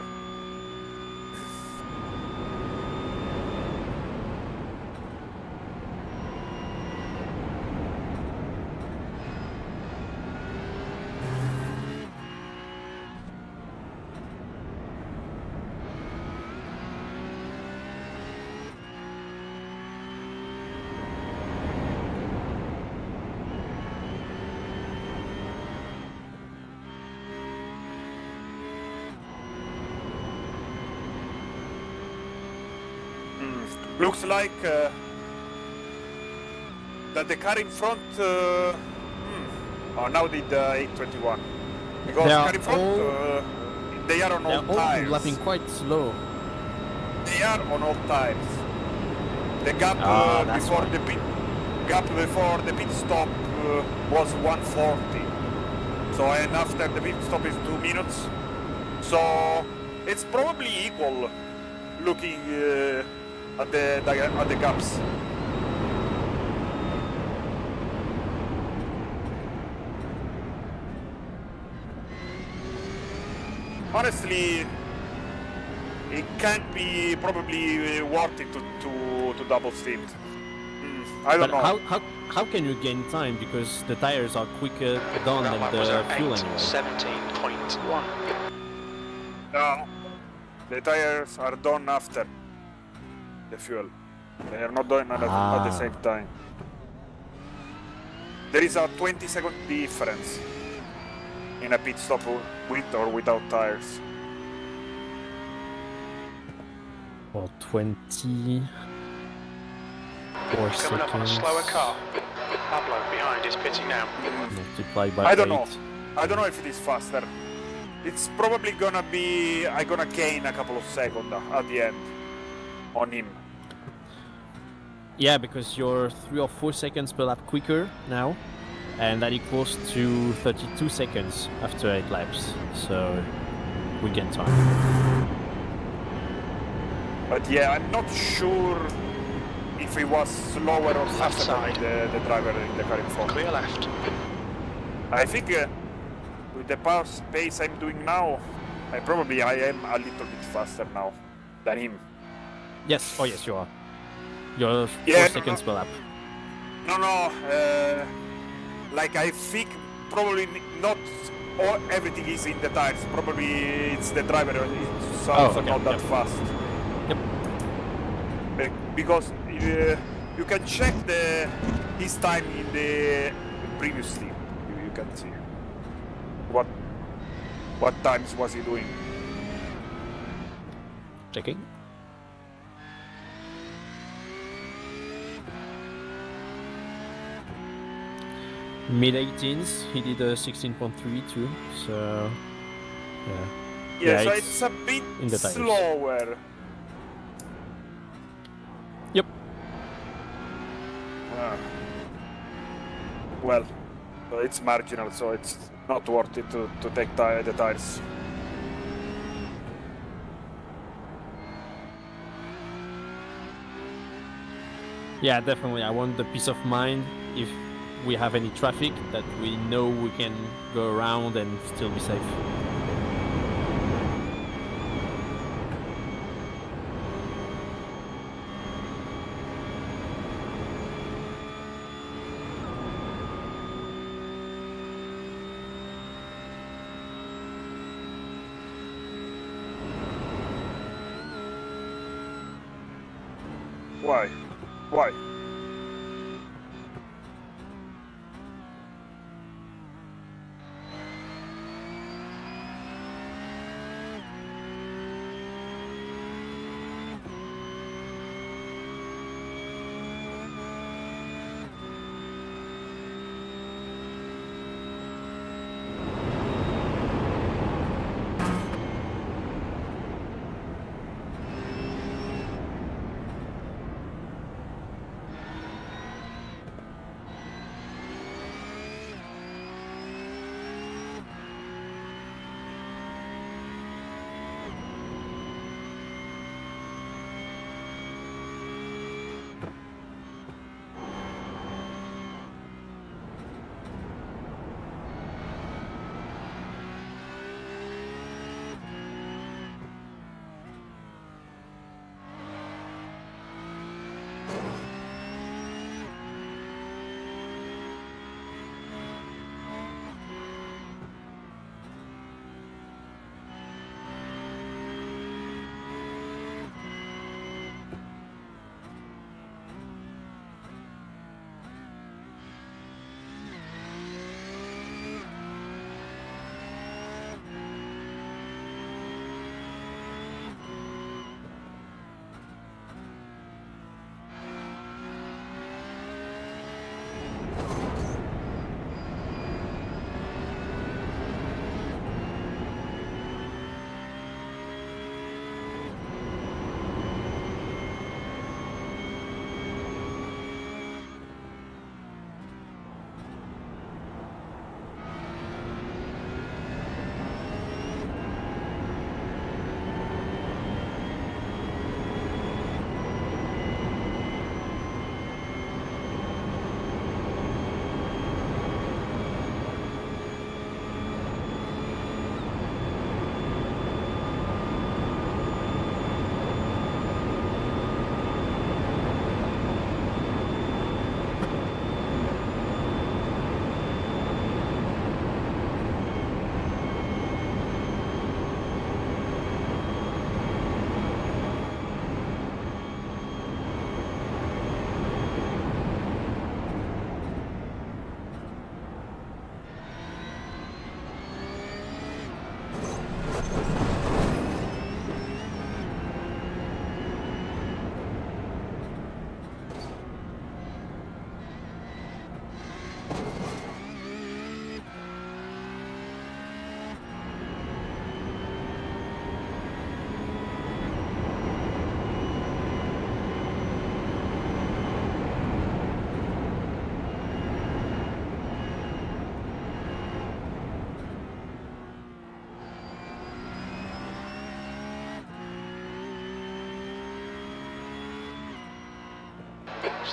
Looks like that the car in front now did 821 because the car in front they are on all tires. Lapping quite slow. They are on all tires. The gap before the pit stop was 140. So and after the pit stop is 2 minutes. So it's probably equal looking at the gaps. Honestly, it can't be probably worth it to double stint. I don't know. How can you gain time because the tires are quicker done than the fuel anyway? 17.1. No, the tires are done after the fuel. They are not done at the same time. There is a 20-second difference in a pit stop with or without tires. Or 20 or Coming up on a seconds. slower car. Pablo behind is pitting now. Multiply by I don't 8. know. I don't know if it is faster. It's probably gonna be. I'm gonna gain a couple of seconds at the end on him. Yeah, because you're 3 or 4 seconds per lap quicker now, and that equals to 32 seconds after 8 laps. So we gain time. But yeah, I'm not sure if he was slower or faster than the driver in the car in front. Clear left. I think with the pace I'm doing now, I am a little bit faster now than him. Yes, oh yes you are. You're 4 seconds per lap. No, like I think probably not everything is in the tires. Probably it's the driver. It's also not that fast. Yep. Because you can check his time in the previous team. You can see what times was he doing. Checking. Mid-18s, he did a 16.3 too, so Yeah, so it's a bit in the tires. slower. Yep. Well, it's marginal, so it's not worth it to take the tires. Yeah, definitely. I want the peace of mind if we have any traffic that we know we can go around and still be safe. Why? Why?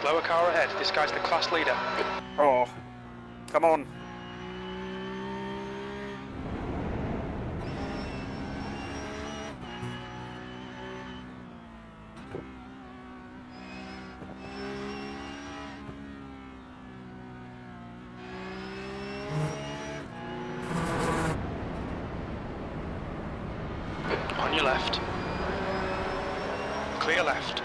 Slower car ahead. This guy's the class leader. Oh, come on. On your left. Clear left.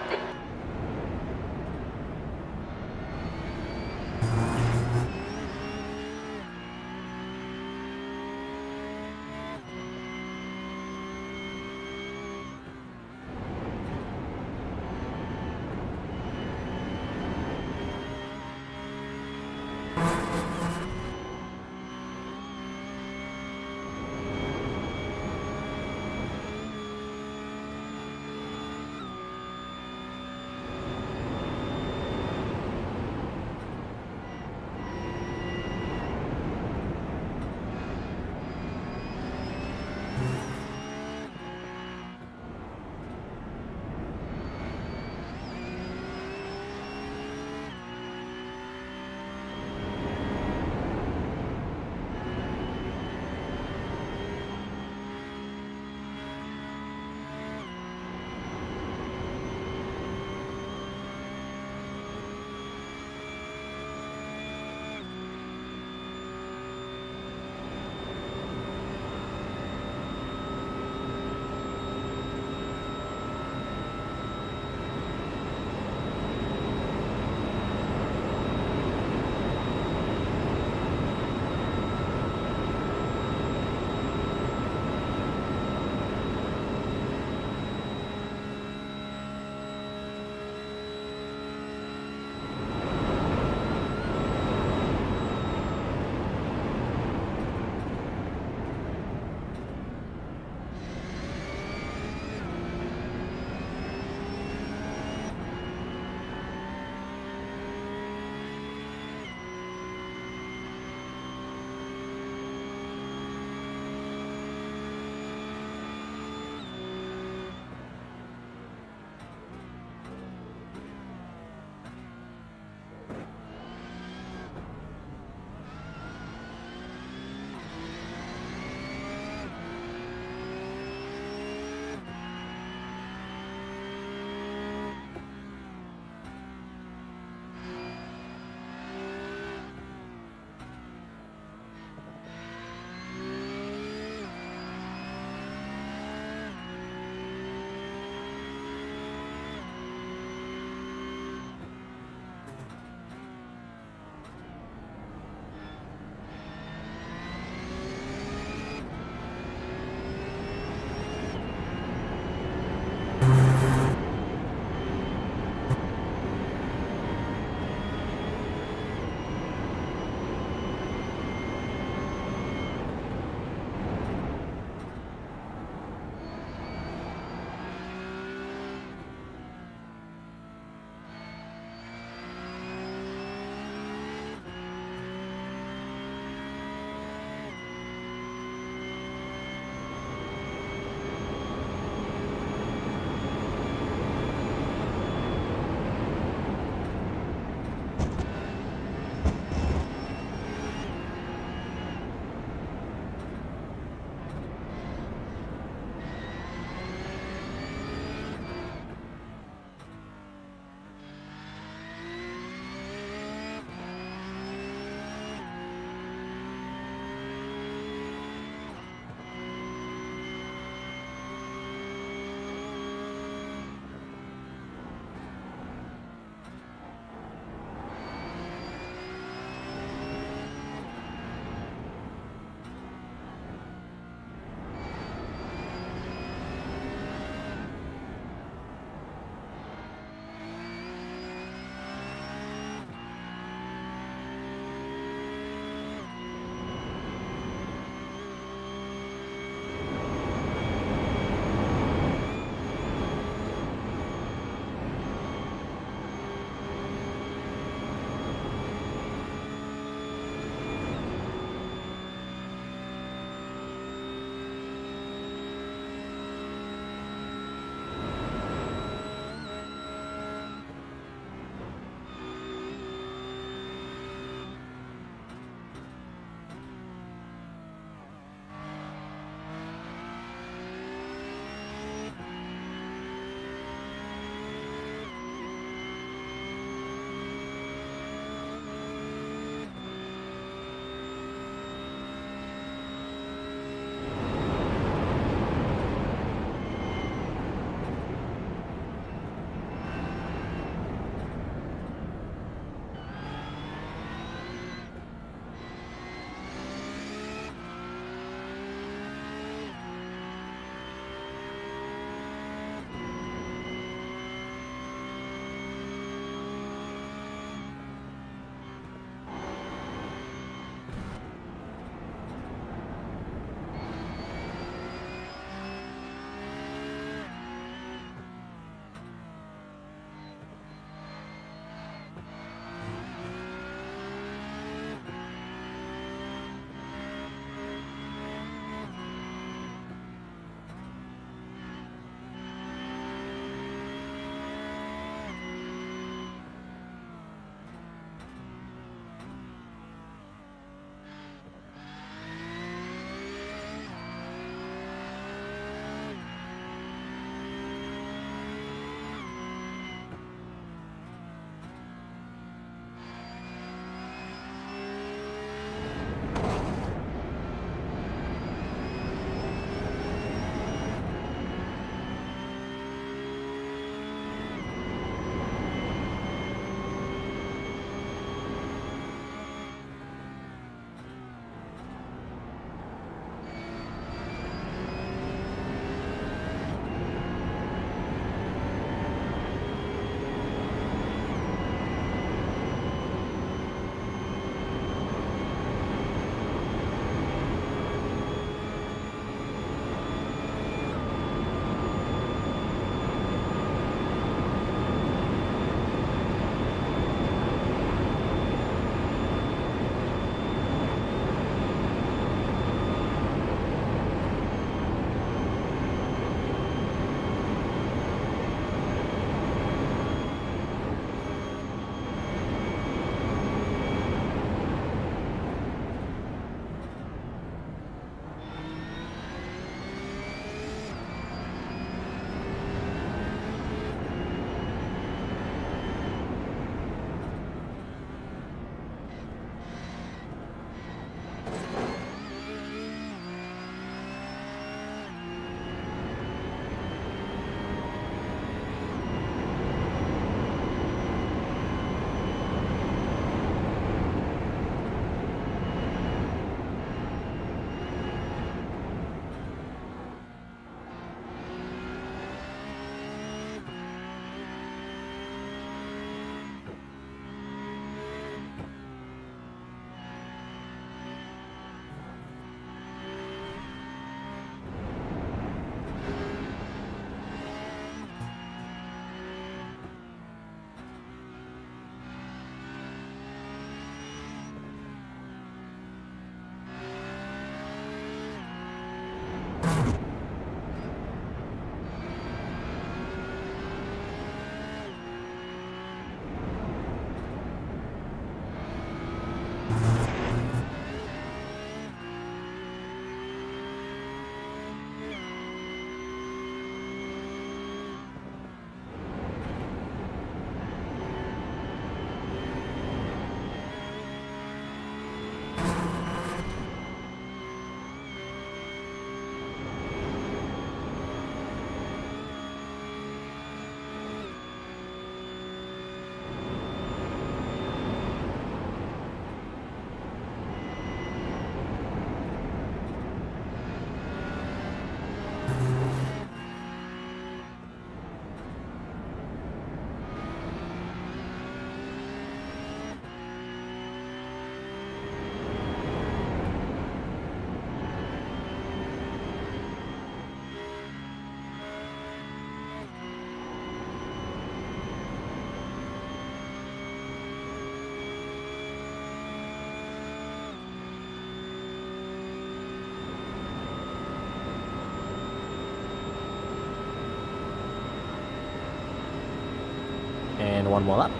And one more lap.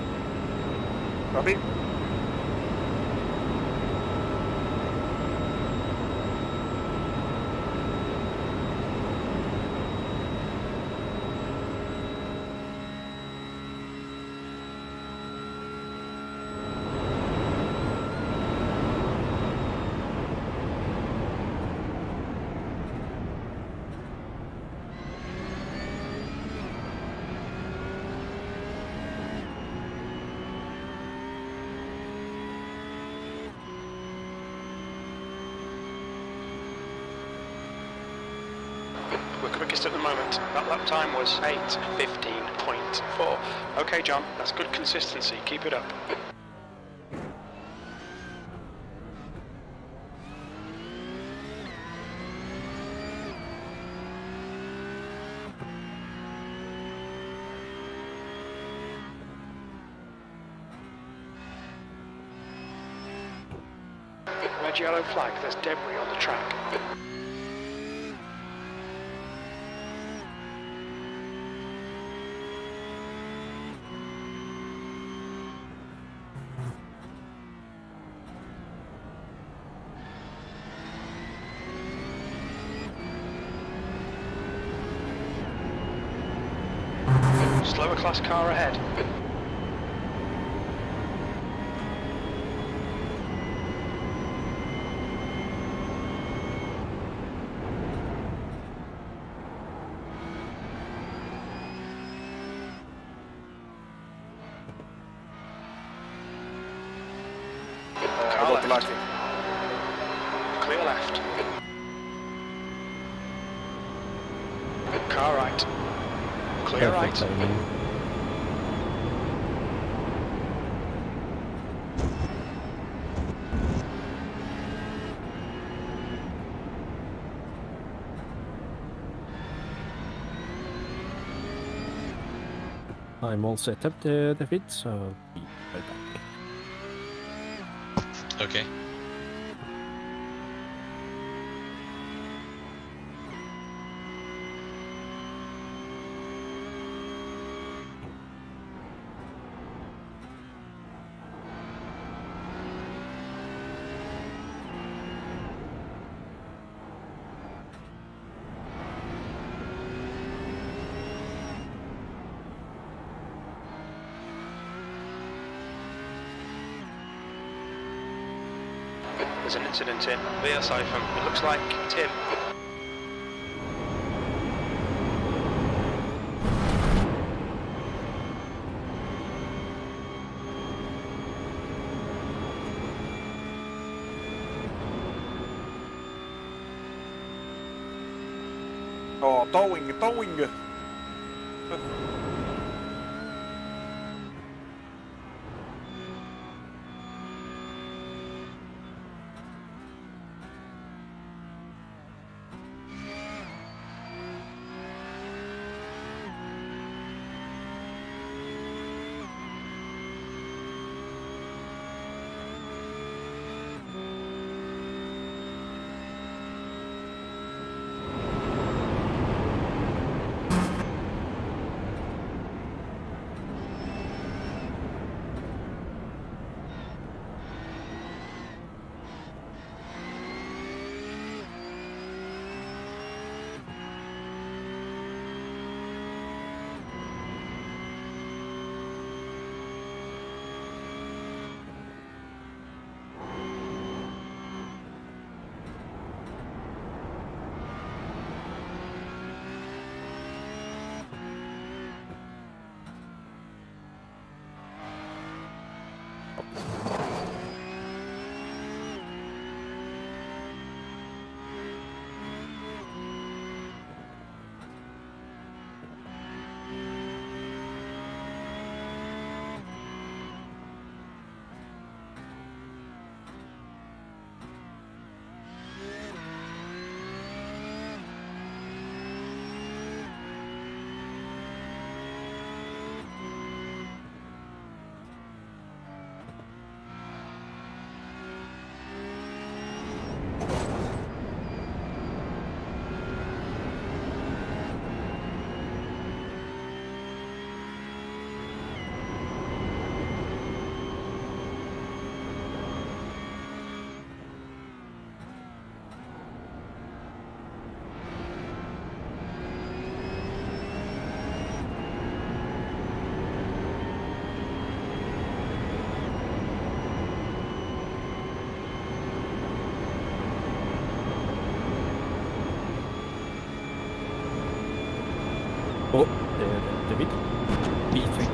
Copy. We're quickest at the moment. That lap time was 8:15.4. Okay, John, that's good consistency. Keep it up. Red yellow flag, there's debris on the track. Slower class car ahead. Car left. Lucky. Clear left. Car right. Clear right. Perfect timing. I'm all set up the fit, so I'll be right back. Okay. There's an incident in rear siphon. It looks like Tim. Oh, towing.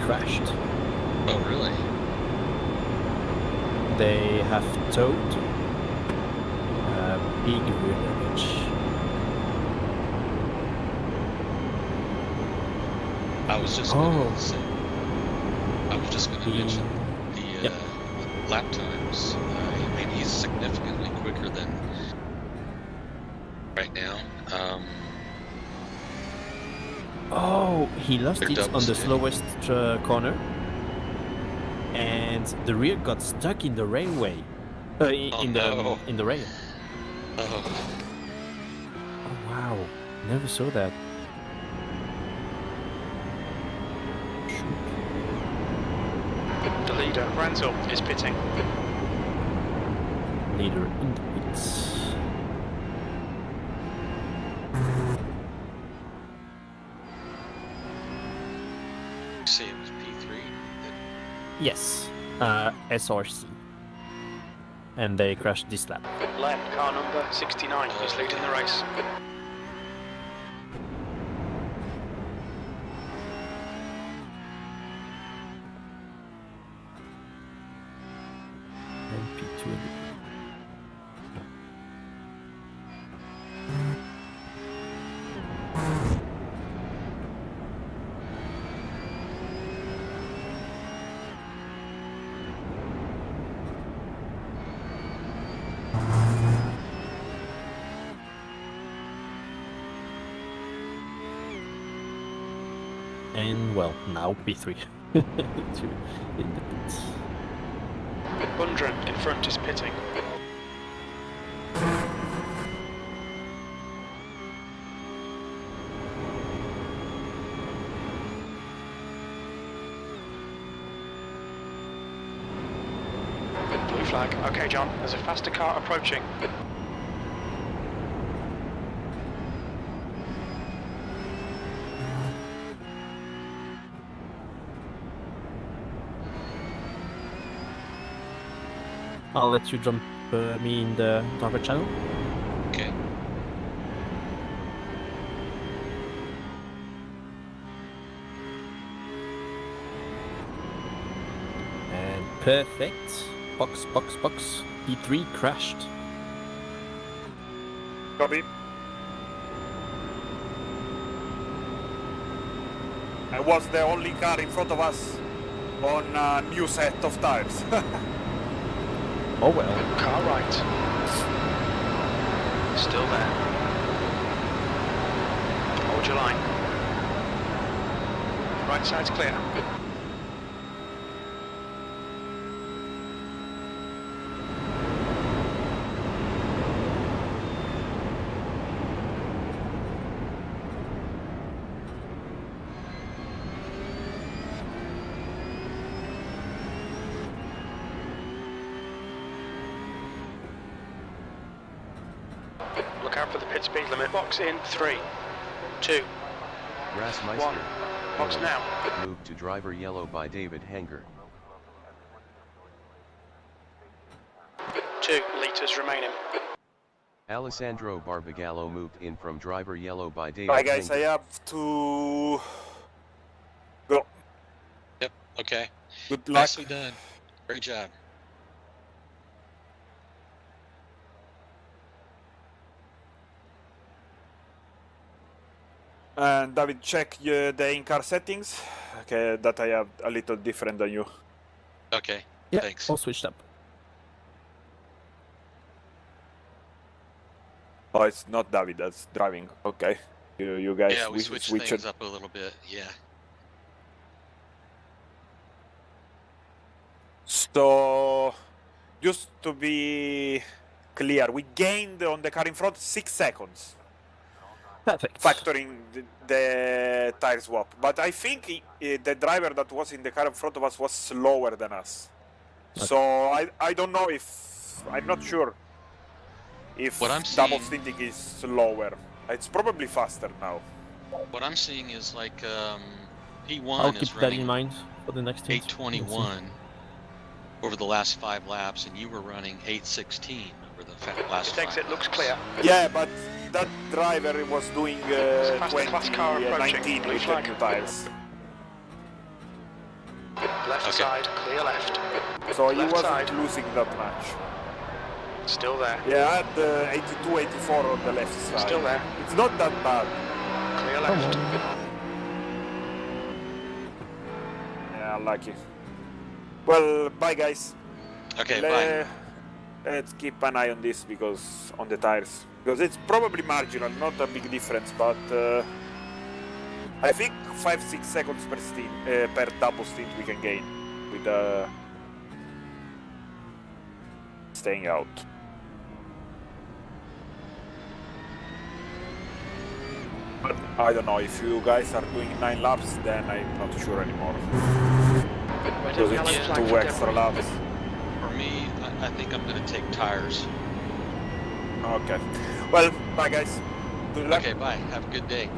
crashed. Oh, really? They have towed big rear damage. I was just gonna say. I was just gonna mention the lap times. I mean, he's significantly quicker than right now. Oh, he lost They're it double on the stick. slowest corner, and the rear got stuck in the railway. In the rail. Oh, Oh wow, never saw that. The leader, Ranzel, is pitting. Leader in the pits. you say it was P3? Yes, SRC. And they crashed this lap. Len, car number 69, is leading the race. And P2 in the And well, now P3. Two in the pits. Bundren in front is pitting. Blue flag. Okay, John, there's a faster car approaching. I'll let you jump me in the driver channel. Okay. And perfect. Box. P3 crashed. Copy. I was the only car in front of us on a new set of tires. Oh well. Car right. Still there. Hold your line. Right side's clear. Look out for the pit speed limit. Box in 3, 2, Rasmeister, 1. Box Yellow, now. moved to driver yellow by David Hanger. 2 litres remaining. Alessandro Barbagallo moved in from driver yellow by David Bye guys, I Hanger. have to go. Yep. Okay. Good luck. Nicely done. Great job. And David, check the in-car settings. Okay, that I have a little different than you. Okay. Yeah, Thanks. all switched up. Oh, it's not David that's driving. Okay, you guys. Yeah, we switched switch things it. up a little bit. Yeah. So, just to be clear, we gained on the car in front 6 seconds, Perfect. factoring the tire swap. But I think the driver that was in the car in front of us was slower than us. Okay. So I don't know if I'm not sure if What I'm double seeing- stinting is slower. It's probably faster now. What I'm seeing is like P1 I'll is keep that running in mind for the next hit. 821 over the last 5 laps, and you were running 816 over the last 5 Exit laps. looks clear. Yeah, but that driver was doing a faster class car approaching. 2019 Blue with the flag. new tires. Left side, clear left. So he Left wasn't side. losing that much. Still there. Yeah, I had 82, 84 on the left side. Still there. It's not that bad. Clear left. Yeah, lucky. Well, bye guys. Okay, bye. Let's keep an eye on this because on the tires. Because it's probably marginal, not a big difference, but I think 5-6 seconds per stint, per double stint we can gain with staying out. But I don't know, if you guys are doing 9 laps, then I'm not sure anymore. Because it's 2 extra laps. For me, I think I'm going to take tires. Okay. Well, bye guys. Good luck. Okay, bye. Have a good day.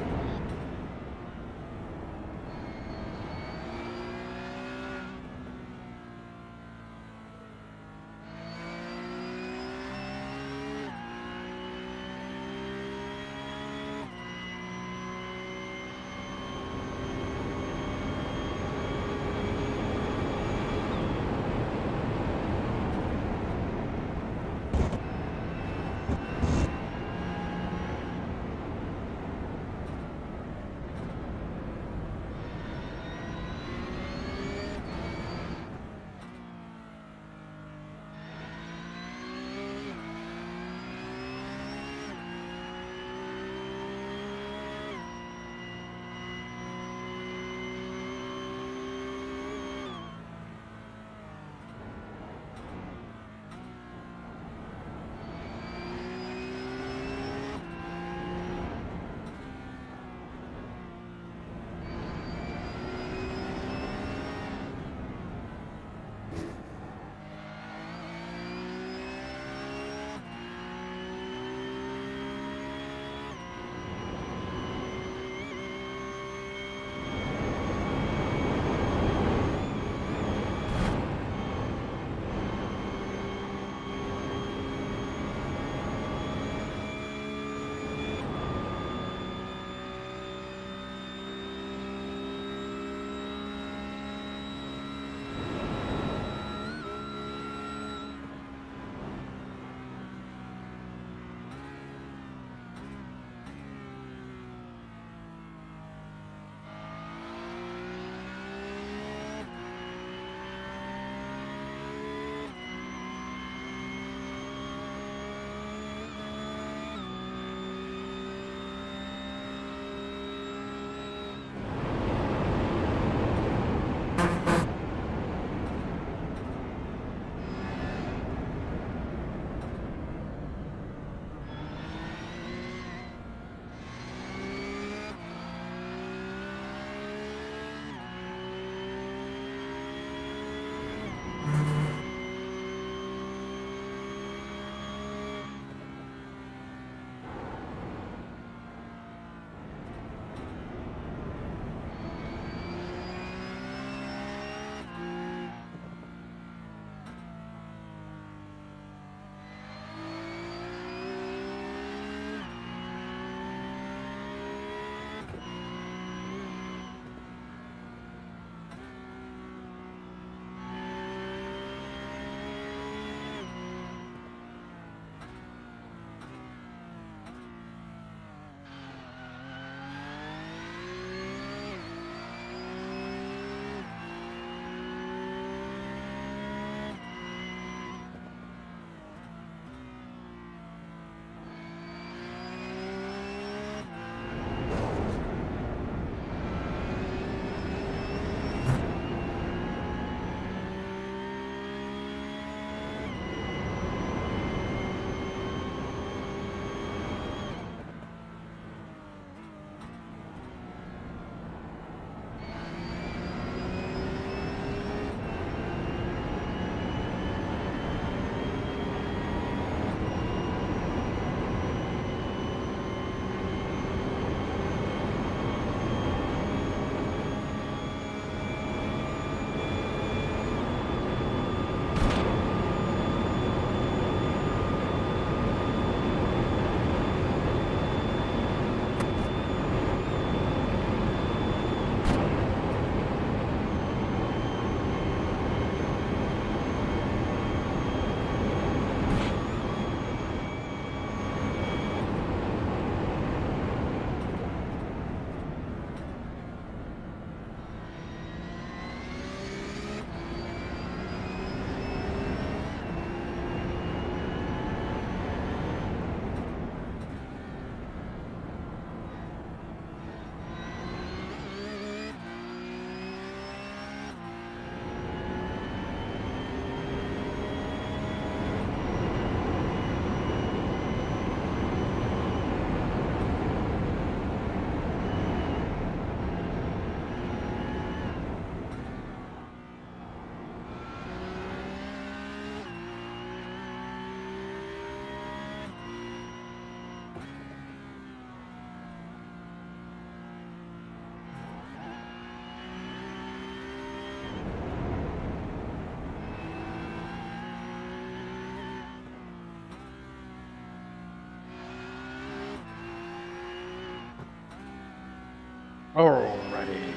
Alrighty.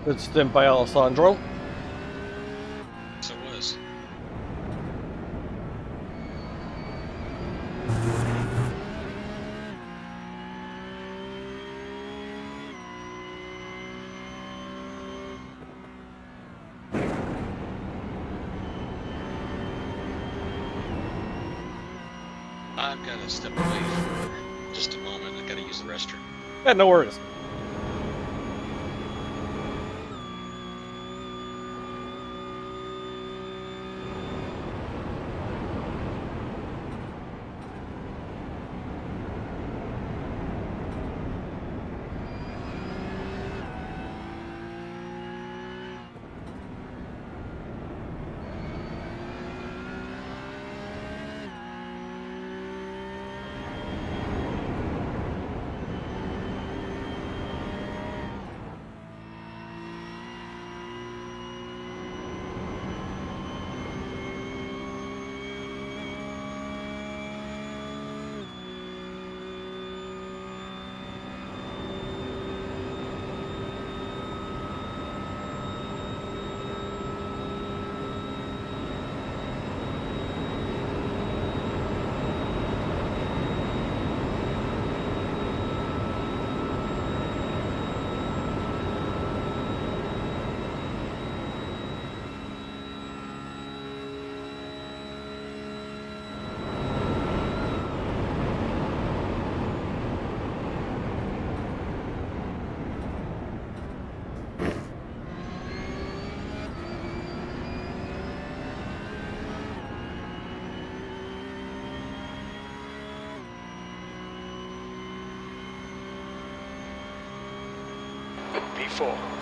Good stint by Alessandro. So it was. I've got to step away for just a moment. I've got to use the restroom. Yeah, no worries. P4.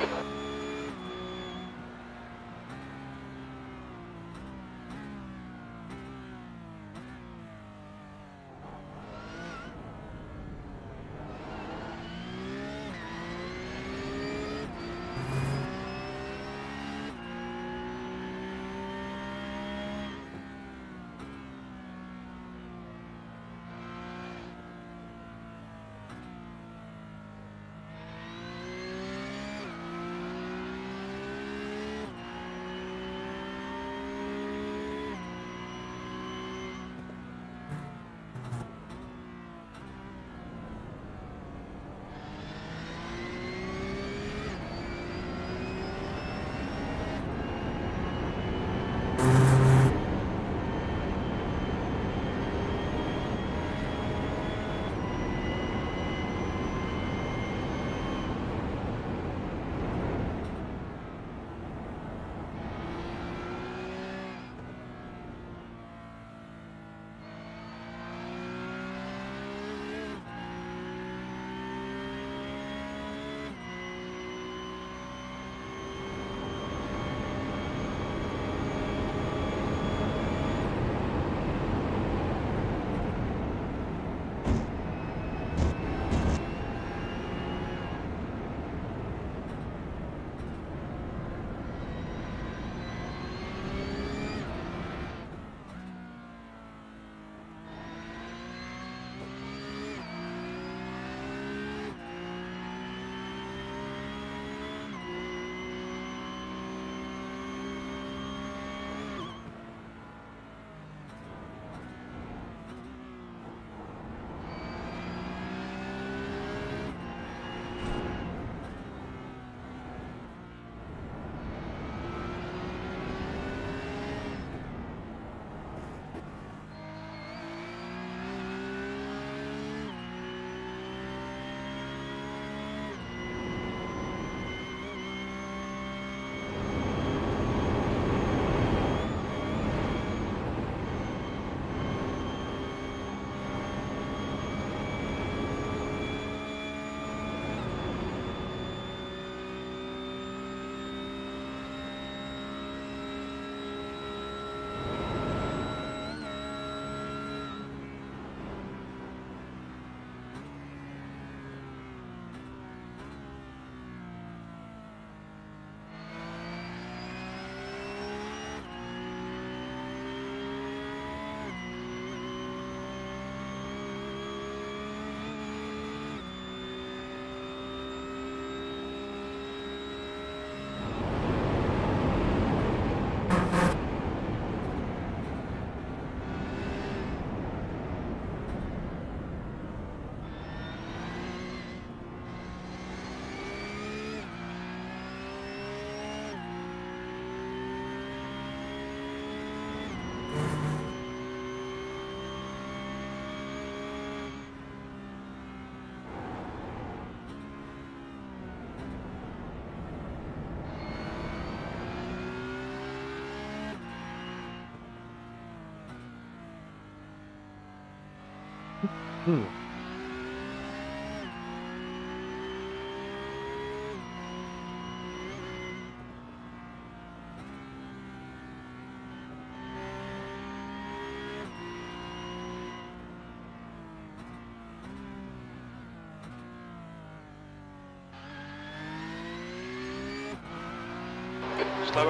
Slower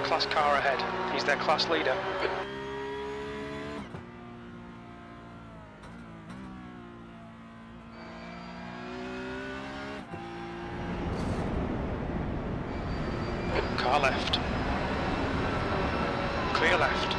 class car ahead. He's their class leader. Car left. Clear left.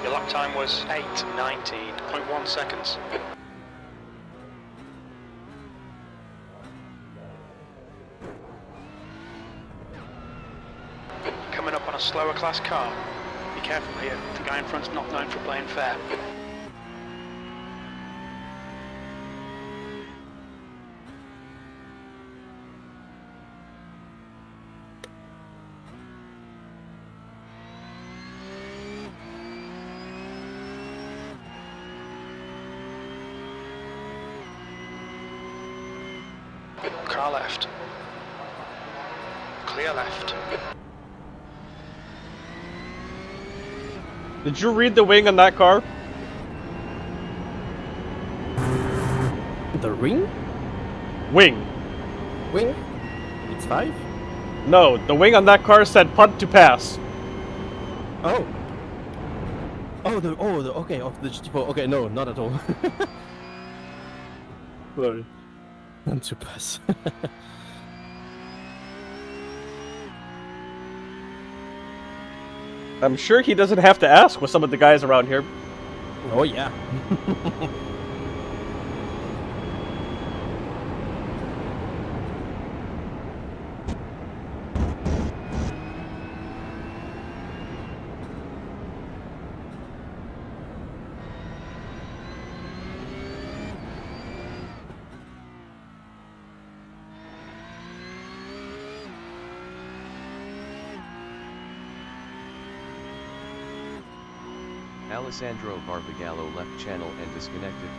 Your lap time was 8:19.1 seconds. Coming up on a slower class car. Be careful here, the guy in front's not known for playing fair. far left. Clear left. Did you read the wing on that car? The ring? Wing. Wing? It's 5? No, the wing on that car said punt to pass. Oh. Okay, of the GT4. Okay, no, not at all. Sorry. Punt to pass. I'm sure he doesn't have to ask with some of the guys around here. Oh yeah. Alessandro Barbagallo left channel and disconnected.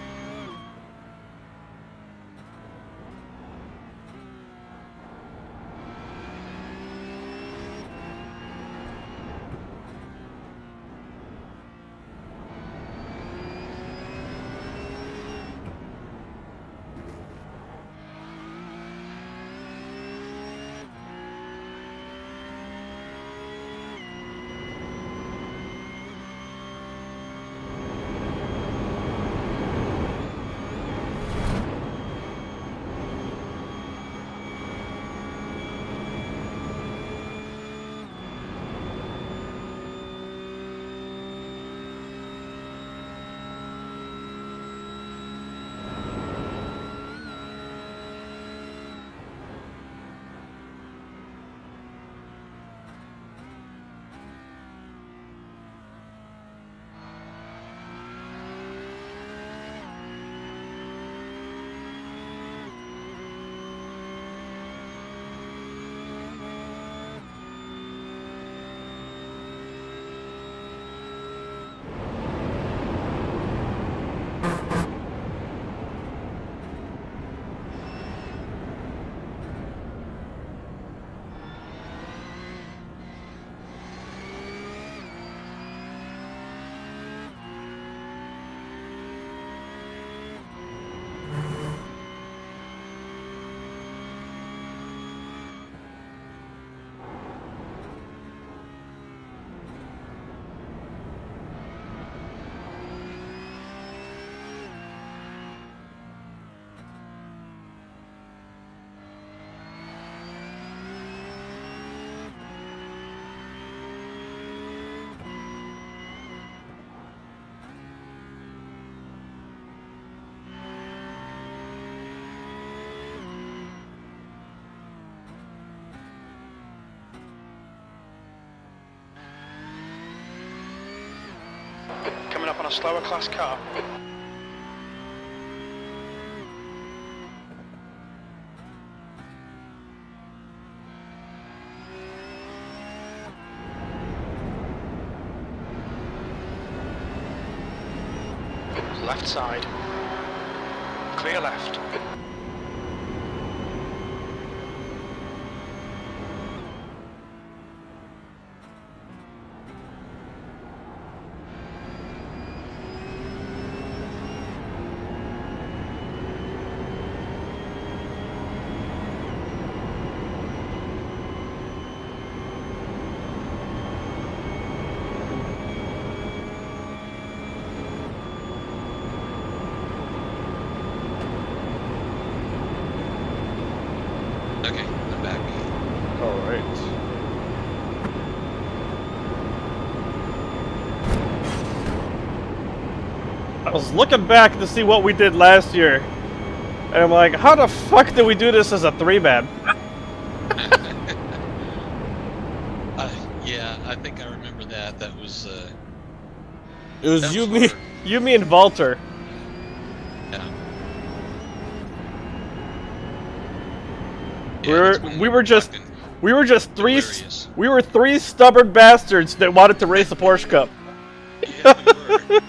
Coming up on a slower class car. Left side. Clear left. Okay, I'm back. Alright. I was looking back to see what we did last year. And I'm like, how the fuck did we do this as a 3-man? Yeah, I think I remember that. That was, It was that you, was me, hard. you, me, and Walter. Yeah. We were just three. Hilarious. We were 3 stubborn bastards that wanted to race a Porsche Cup. Yeah, we were.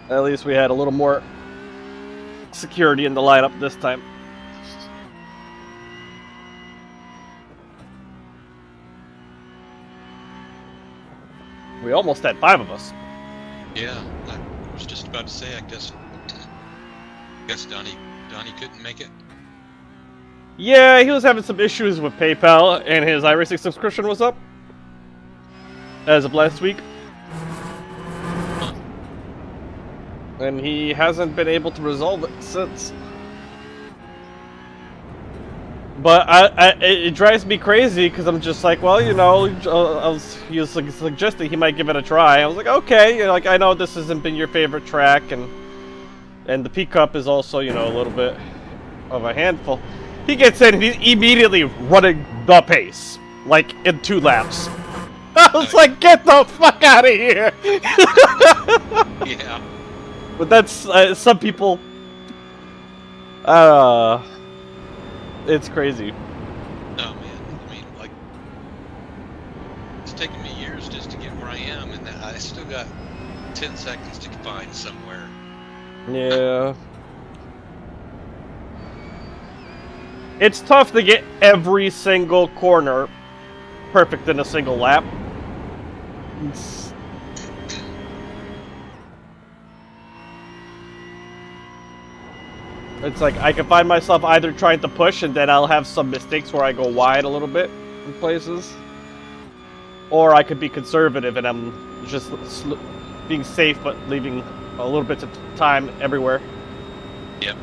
At least we had a little more security in the lineup this time. We almost had 5 of us. Yeah, I was just about to say, I guess Donnie couldn't make it. Yeah, he was having some issues with PayPal, and his iRacing subscription was up as of last week. And he hasn't been able to resolve it since. But it drives me crazy because I'm just like, well, you know, he was suggesting he might give it a try. I was like, okay, you know, like I know this hasn't been your favorite track, and the P Cup is also, you know, a little bit of a handful. He gets in and he's immediately running the pace, like in 2 laps. I was like, get the fuck out of here! Yeah. But that's some people. It's crazy. No, man. I mean, like, it's taken me years just to get where I am, and I still got 10 seconds to find somewhere. Yeah. It's tough to get every single corner perfect in a single lap. It's like I can find myself either trying to push and then I'll have some mistakes where I go wide a little bit in places, or I could be conservative and I'm just being safe but leaving a little bit of time everywhere. Yep.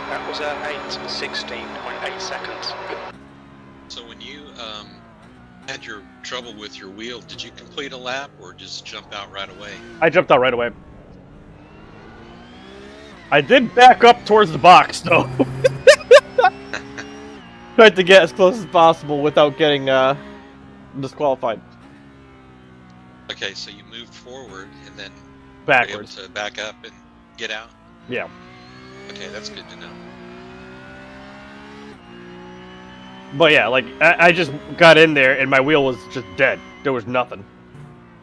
That was 8:16.8 seconds. So when you had your trouble with your wheel, did you complete a lap or just jump out right away? I jumped out right away. I did back up towards the box though. Tried to get as close as possible without getting disqualified. Okay, so you moved forward and then Backwards. were able to back up and get out? Yeah. Okay, that's good to know. But yeah, like, I just got in there and my wheel was just dead. There was nothing.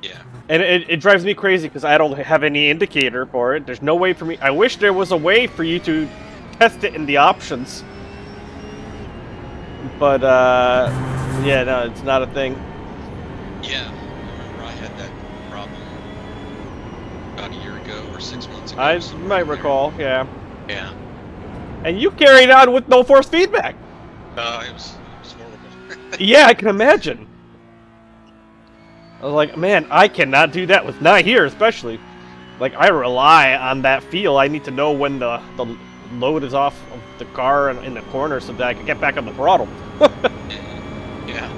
Yeah. And it drives me crazy because I don't have any indicator for it. There's no way for me. I wish there was a way for you to test it in the options. But, yeah, no, it's not a thing. Yeah, I remember I had that problem about a year ago or 6 months ago. I might recall, yeah. Yeah. And you carried on with no force feedback. It was horrible. Yeah, I can imagine. I was like, man, I cannot do that with not here, especially. Like, I rely on that feel. I need to know when the load is off of the car and in the corner so that I can get back on the throttle. Yeah.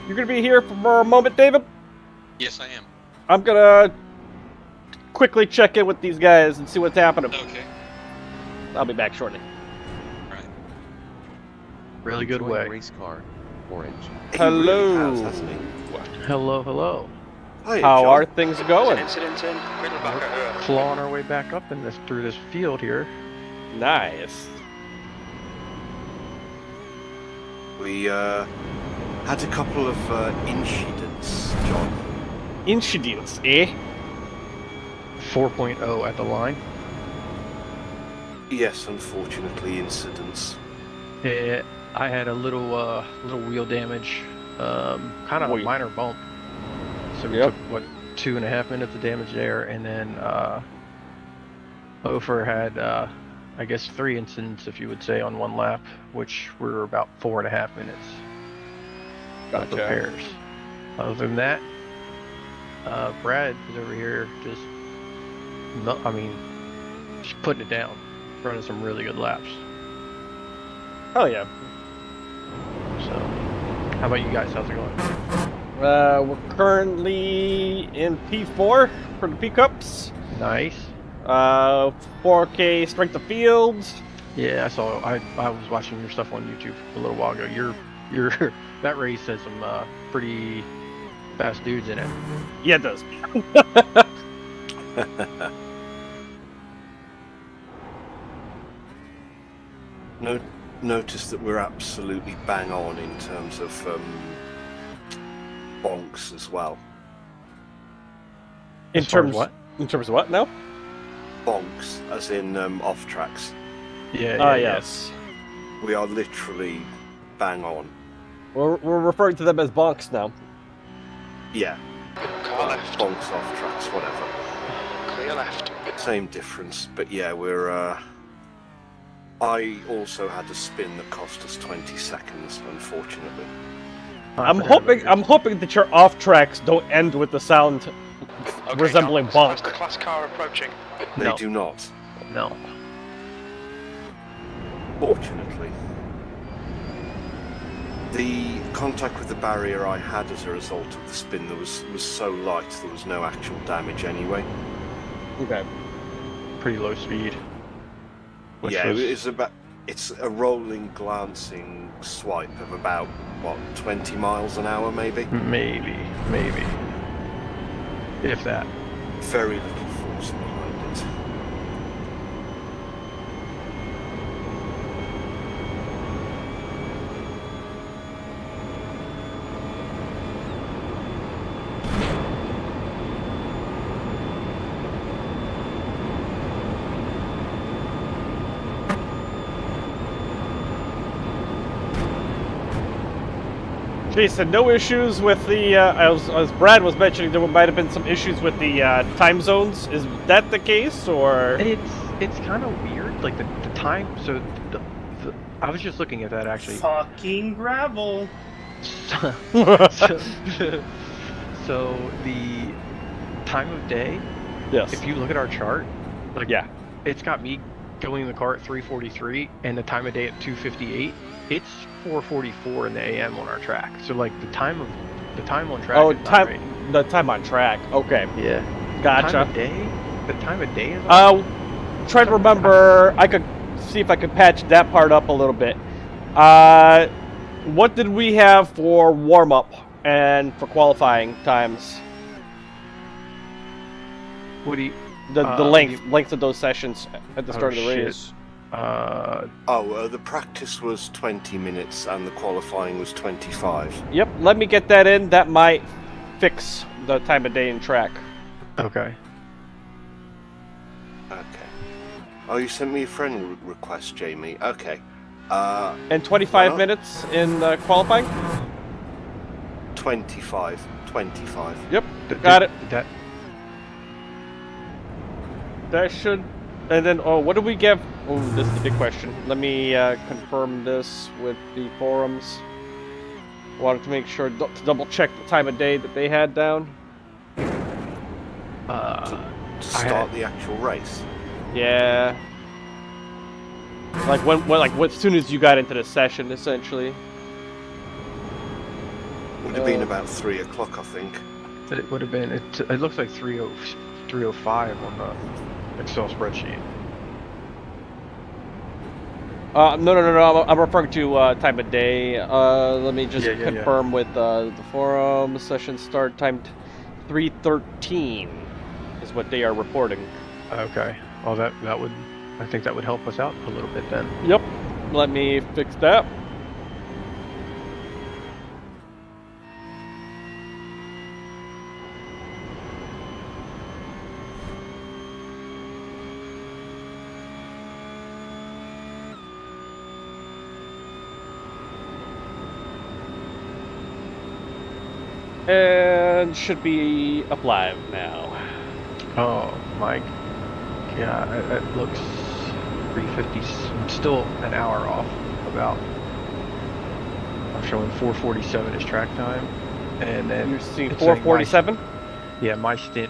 You're gonna be here for a moment, David? Yes, I am. I'm gonna quickly check in with these guys and see what's happening. Okay. I'll be back shortly. Right. Really good way. Race car, orange. Hello. Really has, hasn't he? Hello, hello. Hi, How John. are things going? Incident in Middelbacher. Clawing our way back up in through this field here. Nice. We had a couple of incidents, John. Incidents, eh? 4.0 at the line. Yes, unfortunately, incidents. Yeah, I had a little wheel damage, kind of a minor bump. So we took what 2.5 minutes of damage there, and then Ofer had I guess 3 incidents, if you would say, on one lap, which were about 4.5 minutes. Got repairs. Other than that, Brad is over here just putting it down, running some really good laps. Oh yeah. So, how about you guys? How's it going? We're currently in P4 for the P-Cups. Nice. 4K strength of field. Yeah, I saw. I was watching your stuff on YouTube a little while ago. Your that race has some pretty fast dudes in it. Yeah, it does. Notice that we're absolutely bang on in terms of bonks as well. In terms of what? In terms of what now? Bonks, as in off tracks. Yeah. Yes. We are literally bang on. We're referring to them as bonks now. Yeah. Car left. Bonks off tracks, whatever. Clear left. Same difference, but yeah, we're. I also had a spin that cost us 20 seconds, unfortunately. I'm hoping that your off tracks don't end with the sound resembling bonk. That's the class car approaching. They do not. No. Fortunately. The contact with the barrier I had as a result of the spin was so light there was no actual damage anyway. Okay. Pretty low speed. Yeah, it's a rolling, glancing swipe of about, what, 20 miles an hour, maybe? Maybe. If that. Very little force behind it. Jason, no issues with the, as Brad was mentioning, there might have been some issues with the time zones. Is that the case, or? It's kind of weird, like the time, so I was just looking at that actually. Fucking gravel! So the time of day, yes. If you look at our chart, like yeah, it's got me going in the car at 3:43 and the time of day at 2:58. It's 4:44 in the AM on our track. So like the time on track. Oh, is not right. The time on track. Okay. Yeah. Gotcha. The time of day is. Try to remember. I could see if I could patch that part up a little bit. What did we have for warm up and for qualifying times? What do you? The length of those sessions at the start of the race. The practice was 20 minutes and the qualifying was 25. Yep, let me get that in. That might fix the time of day and track. Okay. Oh, you sent me a friend request, Jamie. Okay. And 25 minutes in qualifying? 25. Yep, got it. That should... And then, what do we get? Oh, this is the big question. Let me confirm this with the forums. Wanted to make sure to double check the time of day that they had down. To start the actual race. Yeah. Like as soon as you got into the session, essentially. Would have been about 3 o'clock, I think. It would have been. It looks like 3:05 on the Excel spreadsheet. No. I'm referring to time of day. Let me just confirm with the forum. Session start time 3:13 is what they are reporting. Okay. Well, that would. I think that would help us out a little bit then. Yep. Let me fix that. And should be up live now. Oh my god, it looks 350. I'm still an hour off about. I'm showing 4:47 is track time, and then you're seeing 4:47. Yeah, my stint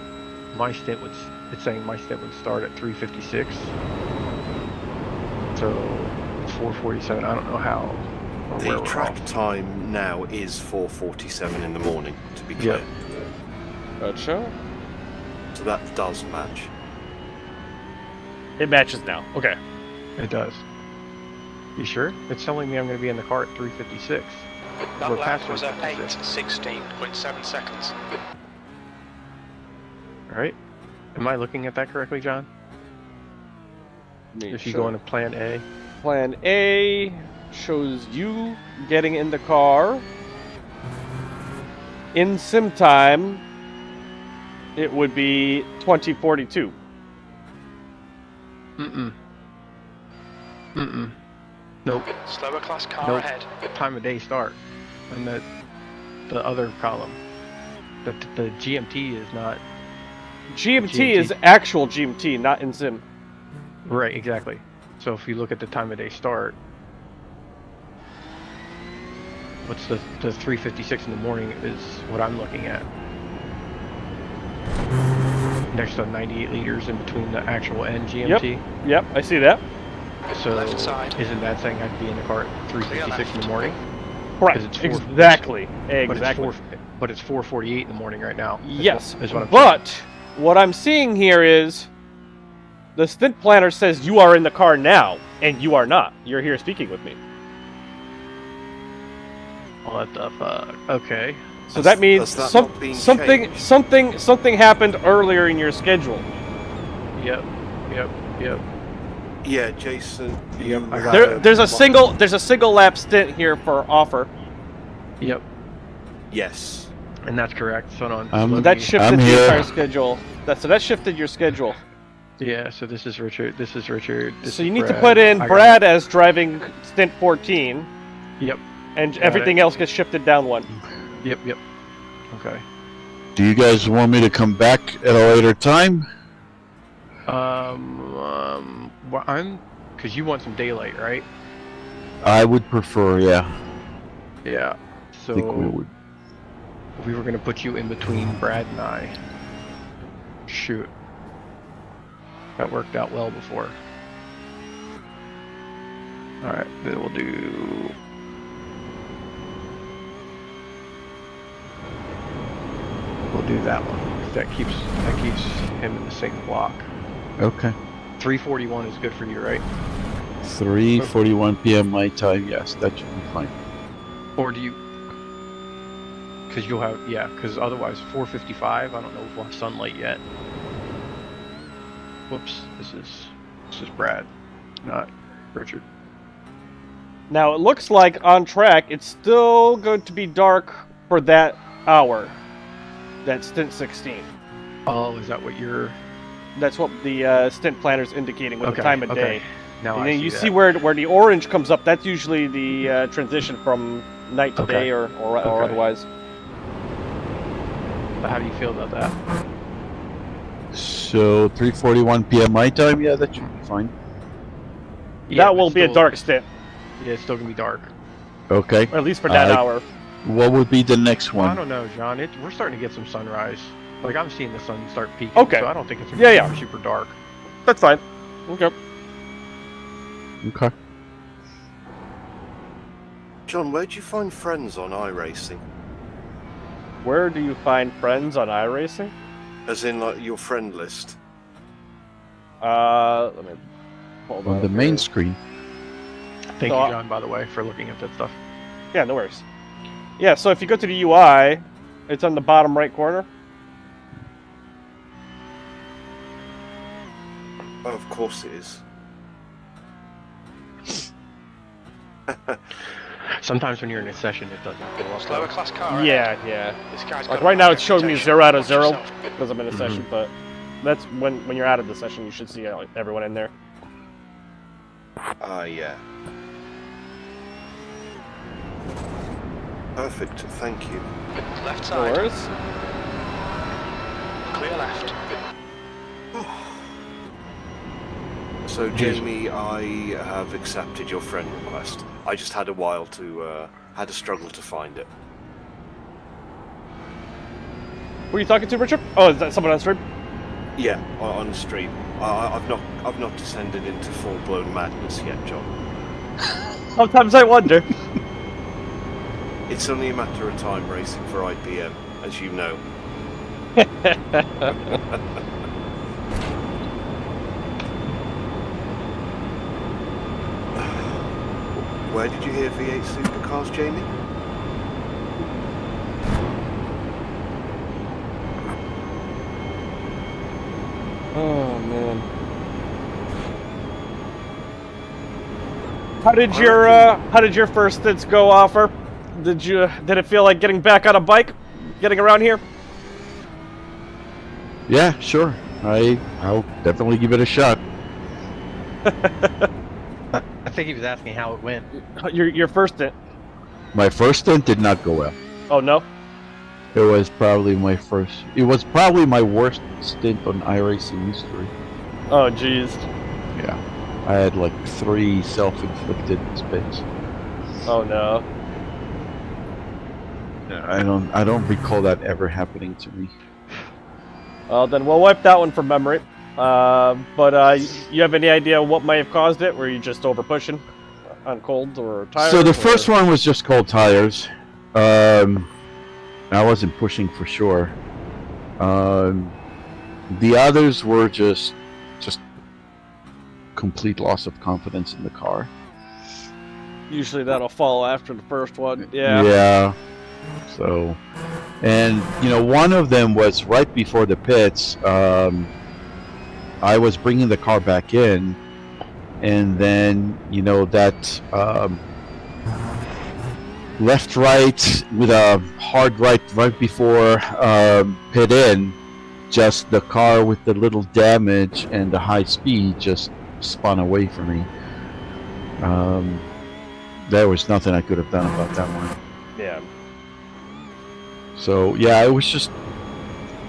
would. It's saying my stint would start at 3:56. So it's 4:47. I don't know how. The track time now is 4:47 in the morning, to be clear. Gotcha. So that does match. It matches now. Okay. It does. You sure? It's telling me I'm going to be in the car at 3:56. That lap was at 8:16.7 seconds. Alright. Am I looking at that correctly, John? If you go into Plan A. Plan A shows you getting in the car. In sim time, it would be 20:42. Nope. Slower class car ahead. Time of day start. And the other column. The GMT is not... GMT is actual GMT, not in sim. Right, exactly. So if you look at the time of day start, what's the 3:56 in the morning is what I'm looking at. Next to 98 liters in between the actual and GMT. Yep, I see that. So isn't that saying I'd be in the car at 3:56 in the morning? Correct. Exactly. But it's 4:48 in the morning right now. Yes. Is what I'm saying. What I'm seeing here is the stint planner says you are in the car now, and you are not. You're here speaking with me. What the fuck? Okay. So that means something happened earlier in your schedule. Yep. Yeah, Jason. There's a single lap stint here for offer. Yep. Yes. And that's correct. So that shifted the entire schedule. That shifted your schedule. Yeah. So this is Richard. This is Richard. So you need to put in Brad as driving stint 14. Yep. And everything else gets shifted down one. Yep. Okay. Do you guys want me to come back at a later time? Well, because you want some daylight, right? I would prefer, yeah. Yeah. So I think we would. We were gonna put you in between Brad and I. Shoot. That worked out well before. Alright, then we'll do... We'll do that one. That keeps him in the same block. Okay. 3:41 is good for you, right? 3:41 p.m. my time, yes, that should be fine. Or do you... Because you'll have... Yeah, because otherwise 4:55, I don't know if we'll have sunlight yet. Whoops, this is Brad, not Richard. Now it looks like on track it's still going to be dark for that hour. That's stint 16. Oh, is that what you're... That's what the stint planner's indicating with the time of day. Now and then you see where the orange comes up. That's usually the transition from night to day or otherwise. How do you feel about that? So 3:41 p.m. my time, yeah, that should be fine. Yeah, that will be a dark stint. Yeah, it's still gonna be dark. Okay. Or at least for that hour. What would be the next one? I don't know, John. We're starting to get some sunrise. Like, I'm seeing the sun start peaking. Okay. So I don't think it's gonna be super dark. That's fine. Okay. Okay. John, where'd you find friends on iRacing? Where do you find friends on iRacing? As in, like, your friend list? Let me hold on the main screen. Thank you, John, by the way, for looking at that stuff. Yeah, no worries. Yeah, so if you go to the UI, it's on the bottom right corner. Oh, of course it is. Sometimes when you're in a session, it doesn't go up. Slower class car. Yeah. This guy's like right now, it's showing me 0 out of 0 because I'm in a session, but that's when you're out of the session, you should see everyone in there. Yeah. Perfect, thank you. Left side. Doors. Clear left. So Jamie, I have accepted your friend request. I just had a while to, had a struggle to find it. Who are you talking to, Richard? Oh, is that someone on stream? Yeah, on stream. I've not descended into full-blown madness yet, John. Sometimes I wonder. It's only a matter of time racing for IPM, as you know. Where did you hear V8 supercars, Jamie? Oh man. How did your first stints go, Offer? Did it feel like getting back on a bike, getting around here? Yeah, sure. I'll definitely give it a shot. I think he was asking how it went. Your first stint. My first stint did not go well. Oh no. It was probably my worst stint on iRacing history. Oh jeez. Yeah. I had like 3 self-inflicted spins. Oh no. I don't recall that ever happening to me. Well, then we'll wipe that one from memory. But you have any idea what might have caused it? Were you just over pushing on cold or tires? So the first one was just cold tires. I wasn't pushing for sure. The others were just complete loss of confidence in the car. Usually that'll follow after the first one. Yeah. Yeah. So, and one of them was right before the pits. I was bringing the car back in, and then that left right with a hard right before pit in, just the car with the little damage and the high speed just spun away from me. There was nothing I could have done about that one. Yeah. So yeah, it was just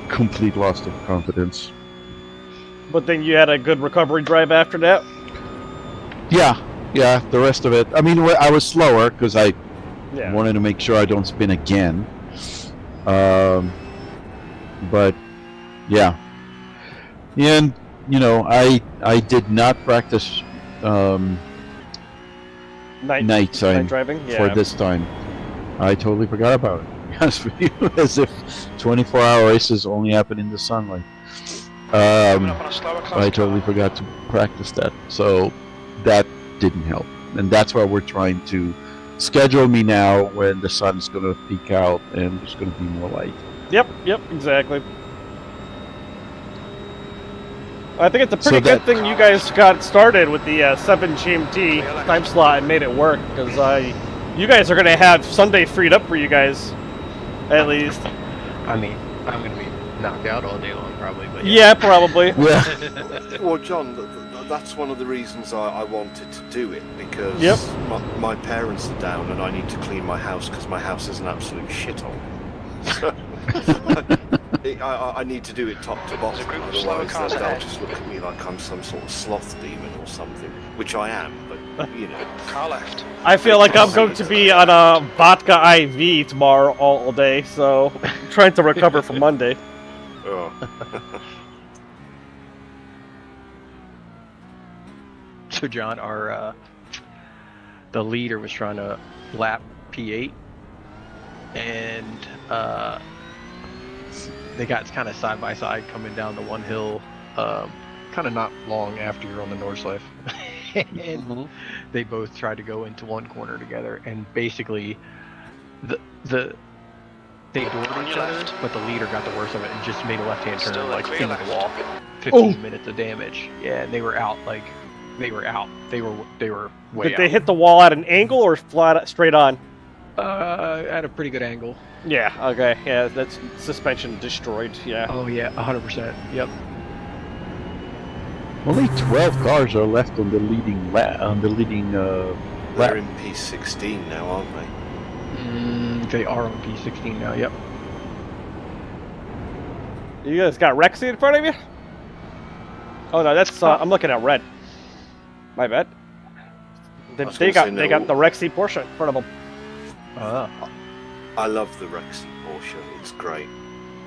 complete loss of confidence. But then you had a good recovery drive after that? Yeah, the rest of it. I mean, I was slower because I wanted to make sure I don't spin again. But yeah, and I did not practice night time driving for this time. I totally forgot about it. To be honest with you, as if 24-hour races only happen in the sunlight. I totally forgot to practice that, so that didn't help, and that's why we're trying to schedule me now when the sun's going to peak out and there's going to be more light. Yep, exactly. I think it's a pretty good thing you guys got started with the 7 GMT time slot and made it work, because you guys are going to have Sunday freed up for you guys, at least. I mean, I'm going to be knocked out all day long, probably. But yeah, probably. Yeah. Well, John, that's one of the reasons I wanted to do it, because my parents are down and I need to clean my house because my house is an absolute shithole. So I need to do it top to bottom, otherwise they'll just look at me like I'm some sort of sloth demon or something, which I am, but Car left. I feel like I'm going to be on a vodka IV tomorrow all day, so I'm trying to recover from Monday. Oh. So John, the leader was trying to lap P8, and they got kind of side by side coming down the one hill, kind of not long after you're on the Nordschleife. And they both tried to go into one corner together, and basically they doored each other, but the leader got the worst of it and just made a left-hand turn like into the wall. 15 minutes of damage. Yeah, and they were out. Like they were out. They were way out. Did they hit the wall at an angle or flat straight on? At a pretty good angle. Yeah. Okay. Yeah, that's suspension destroyed. Yeah. Oh yeah, 100%. Yep. Only 12 cars are left on the leading lap. They're in P16 now, aren't they? They are on P16 now, yep. You guys got Rexy in front of you? Oh no, that's I'm looking at red. My bad. They got the Rexy Porsche in front of them. I love the Rexy Porsche. It's great.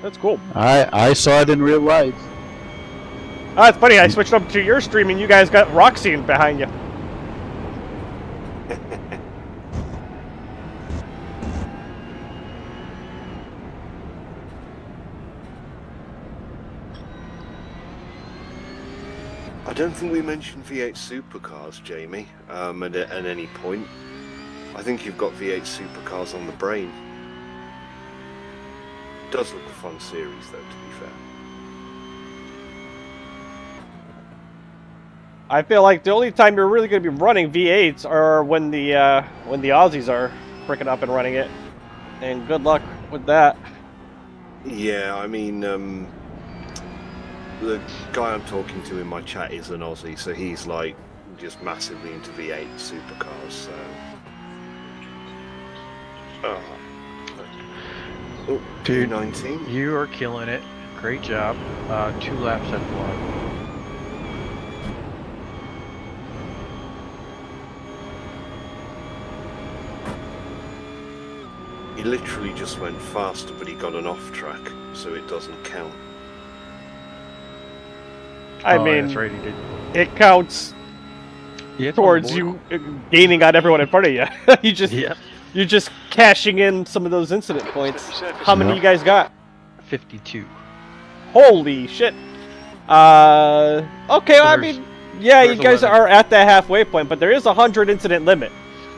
That's cool. I saw it in real life. Oh, it's funny. I switched up to your stream and you guys got Roxy behind you. I don't think we mentioned V8 supercars, Jamie, at any point. I think you've got V8 supercars on the brain. It does look a fun series, though, to be fair. I feel like the only time you're really going to be running V8s are when the Aussies are freaking up and running it. And good luck with that. Yeah, I mean, the guy I'm talking to in my chat is an Aussie, so he's like just massively into V8 supercars. So, dude, 19. You are killing it. Great job. 2 laps at the line. He literally just went faster, but he got an off track, so it doesn't count. I mean, that's right, he did. It counts towards you gaining on everyone in front of you. You're just cashing in some of those incident points. How many you guys got? 52. Holy shit. Okay, I mean, yeah, you guys 11. are at that halfway point, but there is a 100 incident limit.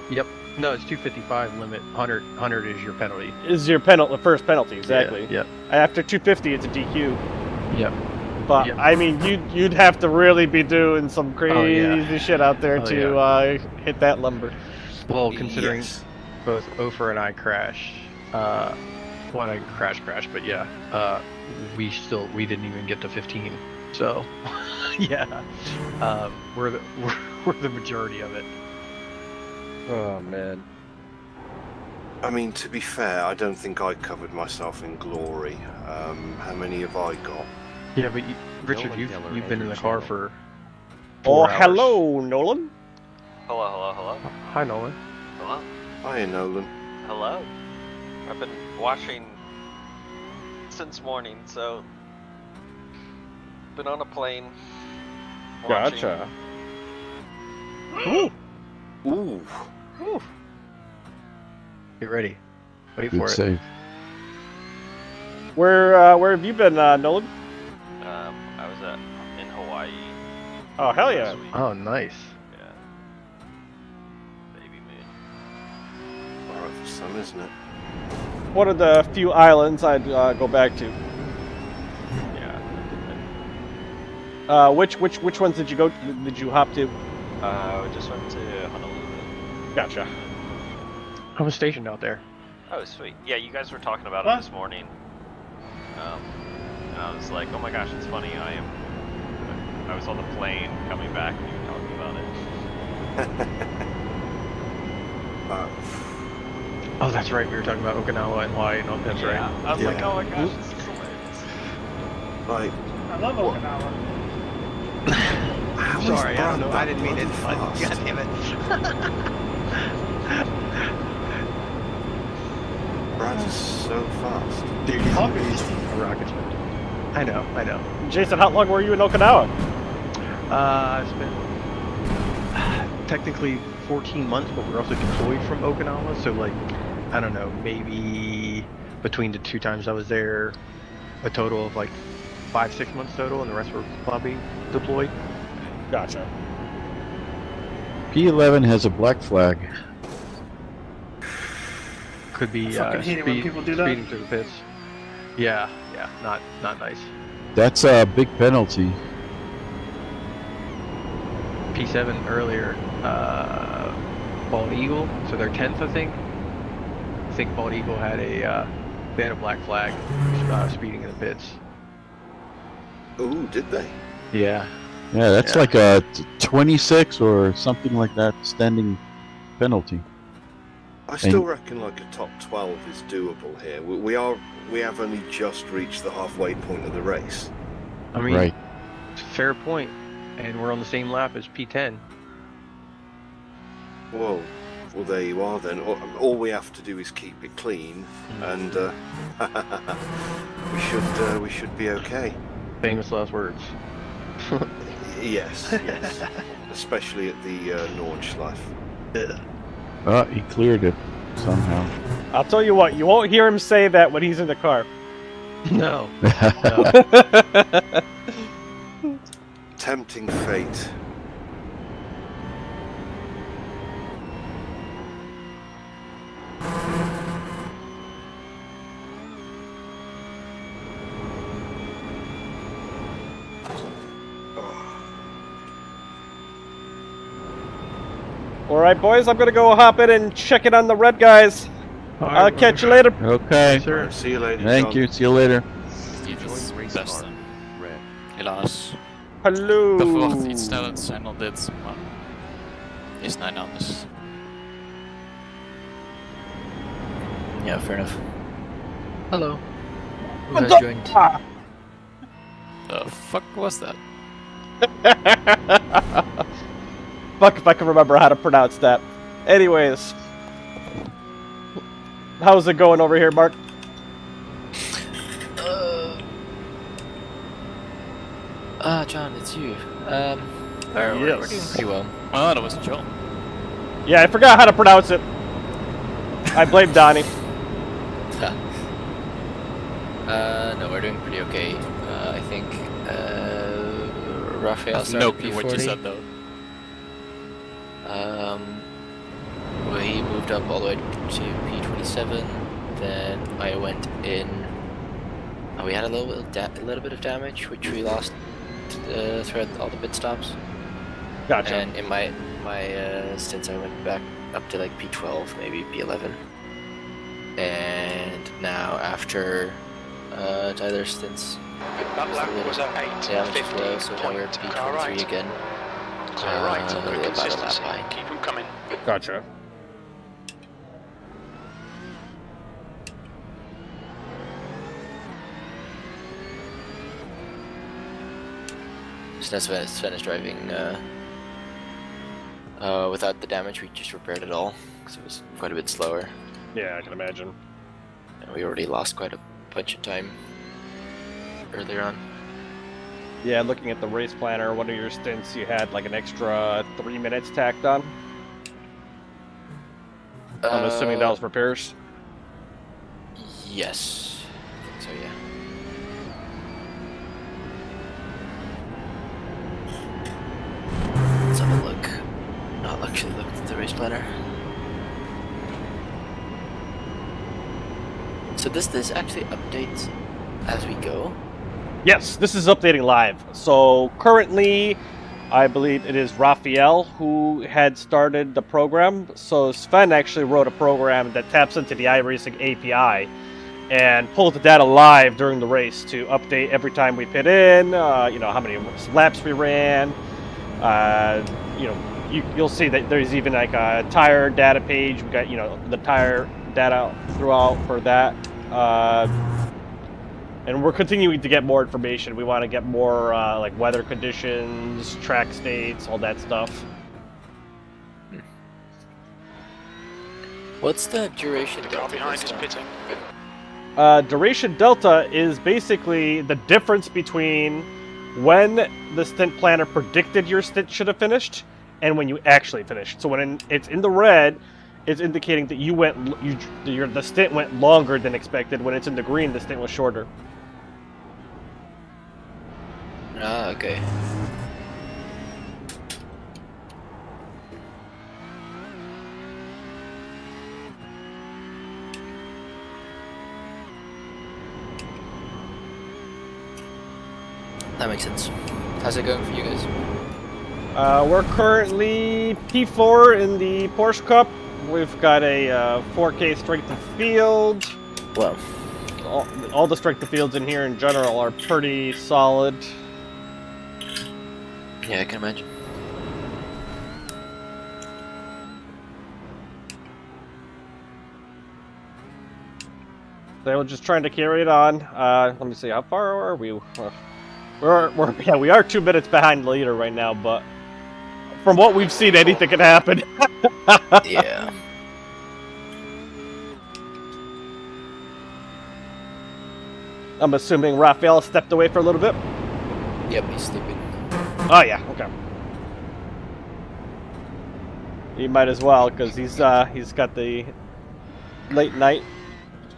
Yep. No, it's 255 limit. 100 is your penalty. Is your penalty, the first penalty, exactly. Yeah. After 250, it's a DQ. Yep. But I mean, you'd have to really be doing some crazy shit out there to hit that lumber. Well, considering both Ofer and I crashed, well, I crash, but yeah, we didn't even get to 15. So, yeah, we're the majority of it. Oh man. I mean, to be fair, I don't think I covered myself in glory. How many have I got? Yeah, but Richard, you've been in the car for 4 hours. Hello, Nolan. Hello. Hi, Nolan. Hello. Hi, Nolan. Hello. I've been watching since morning, so been on a plane. Watching. Gotcha. Ooh. Get ready. Wait Good for save. it. Where have you been, Nolan? I was in Hawaii. Oh, hell yeah. Oh, nice. Yeah. Baby moon. Alright for some, isn't it? One of the few islands I'd go back to. Yeah. Which ones did you hop to? We just went to Honolulu. Gotcha. I was stationed out there. Oh, sweet. Yeah, you guys were talking about it this morning. And I was like, oh my gosh, it's funny. I was on the plane coming back and you were talking about it. Oh, that's right. We were talking about Okinawa and Hawaii. No, that's right. I was like, oh my gosh, this is hilarious. Like, I love Okinawa. Sorry, I don't know. I didn't mean it. God damn it. Brad is so fast. Dude, he's a rocket ship. I know. Jason, how long were you in Okinawa? I spent technically 14 months, but we're also deployed from Okinawa, so like, I don't know, maybe between the 2 times I was there, a total of like 5-6 months total, and the rest were probably deployed. Gotcha. P11 has a black flag. Could be speeding through the pits. Yeah, not nice. That's a big penalty. P7 earlier, Bald Eagle, so they're 10th, I think. I think Bald Eagle had they had a black flag speeding in the pits. Ooh, did they? Yeah. Yeah, that's like a 26 or something like that standing penalty. I still reckon like a top 12 is doable here. We have only just reached the halfway point of the race. I mean, Right. fair point, and we're on the same lap as P10. Well, there you are then. All we have to do is keep it clean, and we should be okay. Famous last words. Yes, yes. Especially at the Nordschleife. He cleared it somehow. I'll tell you what, you won't hear him say that when he's in the car. No. Tempting fate. Alright, boys, I'm gonna go hop in and check it on the red guys. I'll catch you later. Okay. Sure. See you later. Thank you. See you later. Helaas. Hallo. Ik had verwacht iets sneller te zijn dan dit, maar is nou anders. Yeah, fair enough. Hello. What Glad joined. The fuck was that? Fuck if I can remember how to pronounce that. Anyways. How's it going over here, Mark? John, it's you. We're doing pretty well. Oh, that wasn't John. Yeah, I forgot how to pronounce it. I blame Donnie. No, we're doing pretty okay. I think Raphael started No P40. clue what you said though. Well, he moved up all the way to P27. Then I went in. We had a little bit of damage, which we lost throughout all the pit stops. Gotcha. And in my stints, I went back up to like P12, maybe P11. And now after Tyler's stints, That lap was at 8, damage as 15 well, so now we're at point, car P23 right. again. Clear right, About good a lap consistency, behind. keep them coming. Gotcha. So that's Sven is driving without the damage. We just repaired it all because it was quite a bit slower. Yeah, I can imagine. And we already lost quite a bunch of time earlier on. Yeah, looking at the race planner, one of your stints you had like an extra 3 minutes tacked on. I'm assuming that was repairs. Yes. I think so, yeah. Let's have a look. Not actually looked at the race planner. So does this actually update as we go? Yes, this is updating live. So currently, I believe it is Raphael who had started the program. So Sven actually wrote a program that taps into the iRacing API and pulls the data live during the race to update every time we pit in, you know, how many laps we ran. You know, you'll see that there's even like a tire data page. We got, you know, the tire data throughout for that. And we're continuing to get more information. We want to get more like weather conditions, track states, all that stuff. What's the duration delta? Behind is pitting. Duration delta is basically the difference between when the stint planner predicted your stint should have finished and when you actually finished. So when it's in the red, it's indicating that the stint went longer than expected. When it's in the green, the stint was shorter. Ah, okay. That makes sense. How's it going for you guys? We're currently P4 in the Porsche Cup. We've got a 4K strength of field. Well, all the strength of fields in here in general are pretty solid. Yeah, I can imagine. They were just trying to carry it on. Let me see, how far are we? We are 2 minutes behind the leader right now, but from what we've seen, anything can happen. Yeah. I'm assuming Raphael stepped away for a little bit. Yep, he's sleeping. Oh yeah, okay. He might as well, because he's got the late night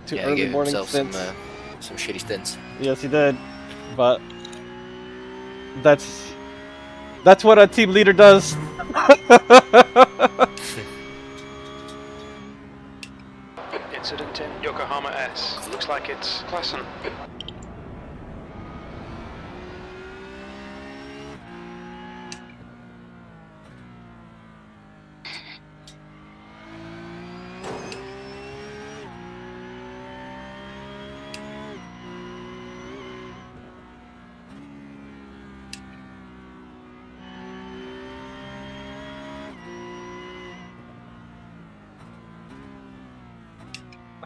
to early gave morning himself stints. Some shitty stints. Yes, he did. But that's what a team leader does. Incident in Yokohama S. Looks like it's Klassen.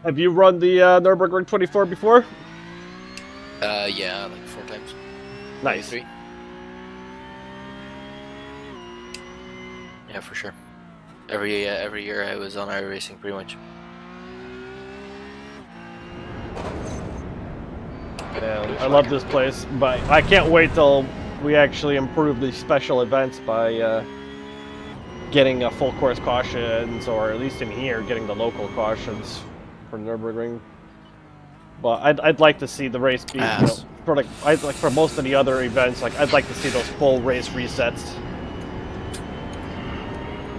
Have you run the Nurburgring 24 before? Yeah, like 4 times. Nice. 3. Yeah, for sure. Every year I was on iRacing pretty much. Yeah, I love this place, but I can't wait till we actually improve the special events by getting full course cautions, or at least in here, getting the local cautions for Nurburgring. But I'd like to see the race be, for most of the other events, I'd like to see those full race resets.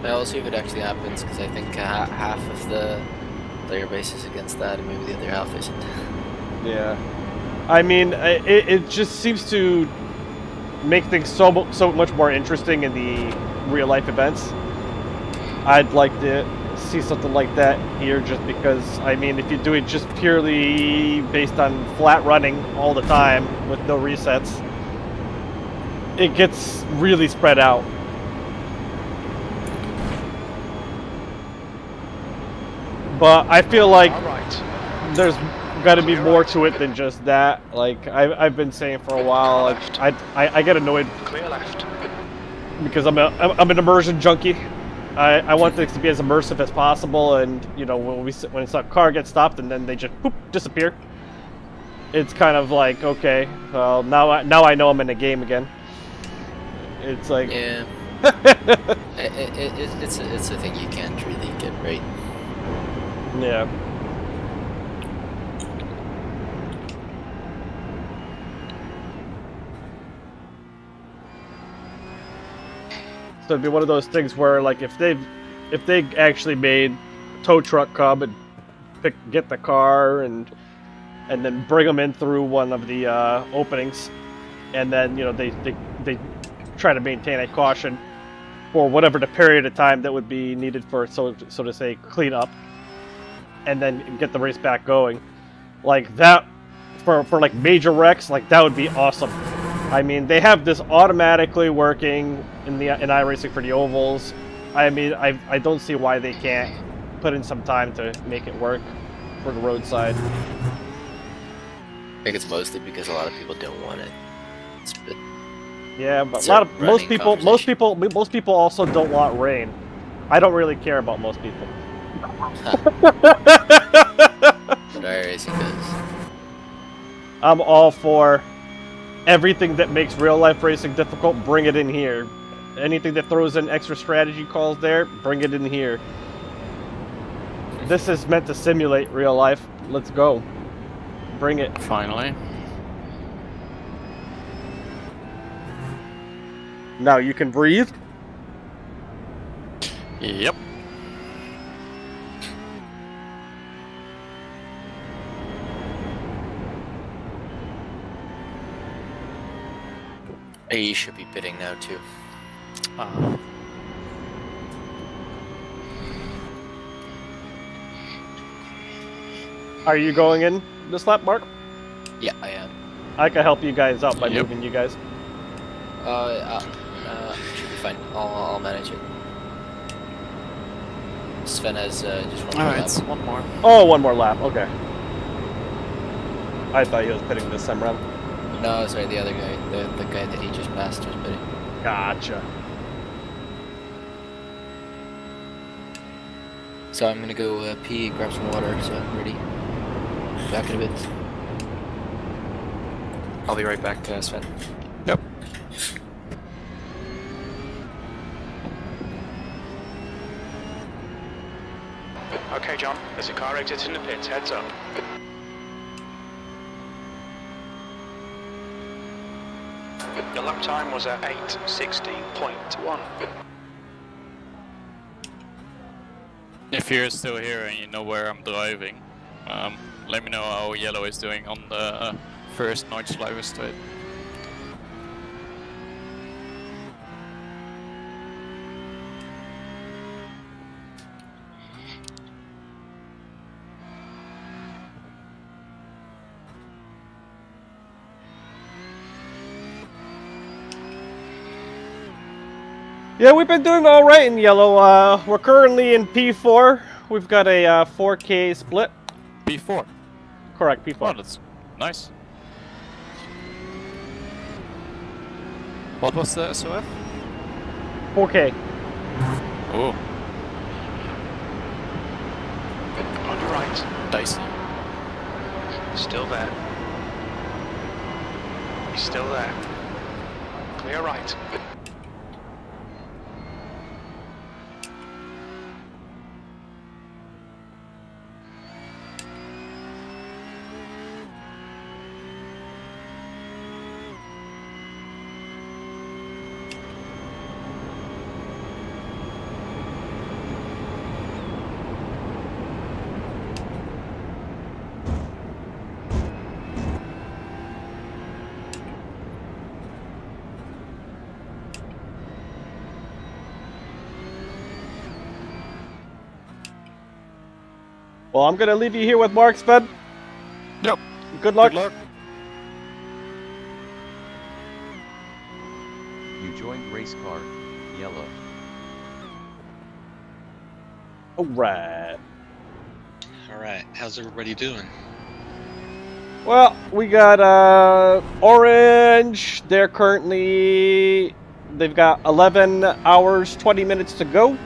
Well, we'll see if it actually happens, because I think half of the player base is against that, and maybe the other half isn't. Yeah. I mean, it just seems to make things so much more interesting in the real life events. I'd like to see something like that here, just because, I mean, if you do it just purely based on flat running all the time with no resets, it gets really spread out. But I feel like there's got to be more to it than just that. Like I've been saying for a while, like I get annoyed because I'm an immersion junkie. I want things to be as immersive as possible, and you know, when a car gets stopped and then they just poof, disappear, it's kind of like, okay, well now I know I'm in the game again. It's like, yeah, it's a thing you can't really get right. Yeah. So it'd be one of those things where, like, if they actually made a tow truck come and get the car and then bring them in through one of the openings, and then, you know, they try to maintain a caution for whatever the period of time that would be needed for, so to say, clean up, and then get the race back going, like that, for like major wrecks, like that would be awesome. I mean, they have this automatically working in iRacing for the ovals. I mean, I don't see why they can't put in some time to make it work for the roadside. I think it's mostly because a lot of people don't want it. Yeah, but most people also don't want rain. I don't really care about most people. But iRacing does. I'm all for everything that makes real life racing difficult, bring it in here. Anything that throws in extra strategy calls there, bring it in here. This is meant to simulate real life. Let's go. Bring it. Finally. Now you can breathe? Yep. He should be bidding now too. Are you going in this lap, Mark? Yeah, I am. I can help you guys out by moving you guys. Should be fine. I'll manage it. Sven has just one more lap. Alright, one more. Oh, one more lap, okay. I thought he was pitting this time around. No, sorry, the other guy. The guy that he just passed was pitting. Gotcha. So I'm gonna go pee, grab some water, so I'm ready. Back in a bit. I'll be right back, Sven. Yep. Okay, John, there's a car exiting the pits, heads up. Your lap time was at 8:16.1. If you're still here and you know where I'm driving, let me know how Yellow is doing on the first Nordschleife straight. Yeah, we've been doing all right in Yellow. We're currently in P4. We've got a 4K split. P4? Correct, P4. Oh, that's nice. What was the SOF? 4K. Oh. On your right. Dicey. Still there. He's still there. Clear right. Well, I'm gonna leave you here with Mark, Sven. Yep. Good luck. Good luck. You joined race car, Yellow. Alright. Alright, how's everybody doing? Well, we got Orange. They've got 11 hours, 20 minutes to go.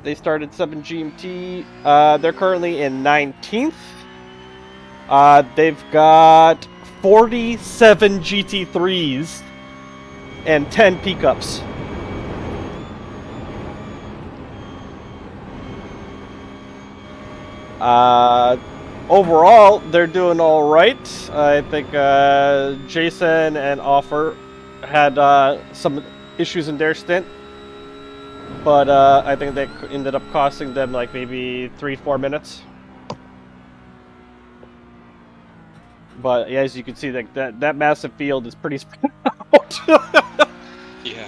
They started 7 GMT. They're currently in 19th. They've got 47 GT3s and 10 pickups. Overall, they're doing all right. I think Jason and Offer had some issues in their stint. But I think they ended up costing them like maybe 3-4 minutes. But yeah, as you can see, that massive field is pretty spread out. Yeah.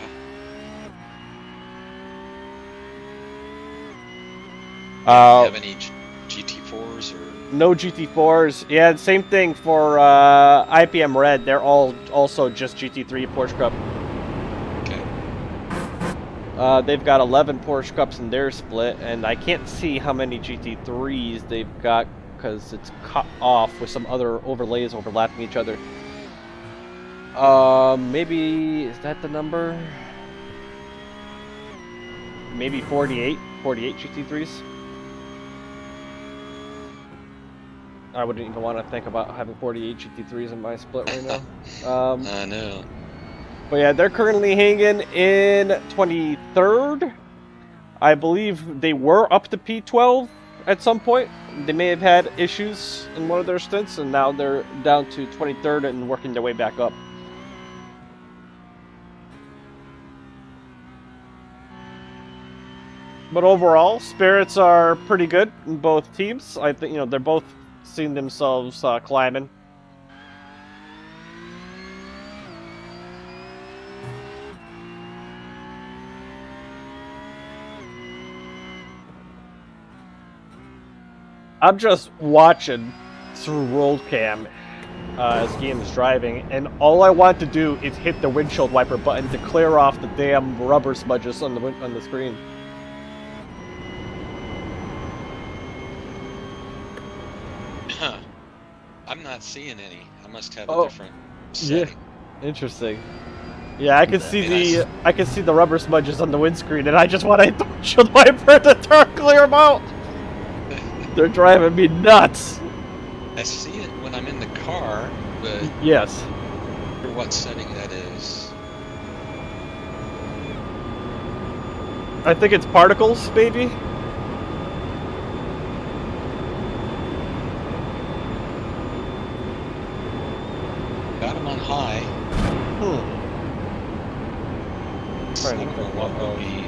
Do you have any GT4s or? No GT4s. Yeah, same thing for IPM Red. They're all also just GT3 Porsche Cup. They've got 11 Porsche Cups in their split, and I can't see how many GT3s they've got because it's cut off with some other overlays overlapping each other. Maybe, is that the number? Maybe 48 GT3s? I wouldn't even want to think about having 48 GT3s in my split right now. I know. But yeah, they're currently hanging in 23rd. I believe they were up to P12 at some point. They may have had issues in one of their stints, and now they're down to 23rd and working their way back up. But overall, spirits are pretty good in both teams. I think, they're both seeing themselves climbing. I'm just watching through roll cam as Guillaume's driving, and all I want to do is hit the windshield wiper button to clear off the damn rubber smudges on the screen. Huh. I'm not seeing any. I must have a different setting. Yeah. Interesting. Yeah, I can see I can see the rubber smudges on the windscreen, and I just want to hit the windshield wiper to turn clear them out. They're driving me nuts. I see it when I'm in the car, but yes. For what setting that is. I think it's particles, maybe. Got them on high. I don't know what would be.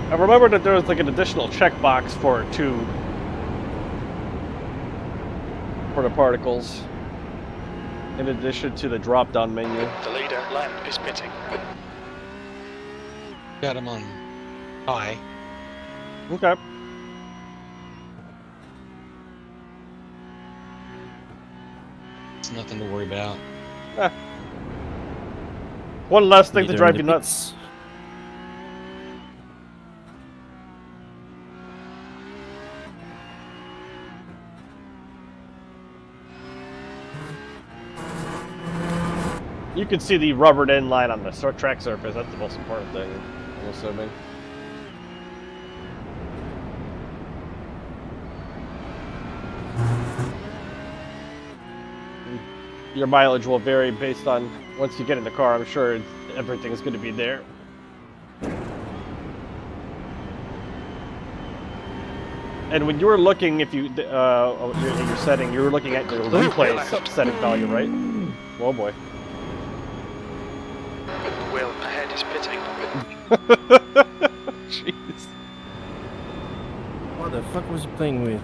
I remember that there was like an additional checkbox for it too. For the particles. In addition to the drop-down menu. The leader, Len, is pitting. Got him on high. Okay. It's nothing to worry about. One less thing to drive you nuts. You can see the rubbered end line on the track surface. That's the most important thing, I'm assuming. Your mileage will vary based on once you get in the car. I'm sure everything's going to be there. And when you were looking, if you in your setting, you were looking at your replay setting value, right? Oh boy. Will ahead is pitting. Jeez. What the fuck was he playing with?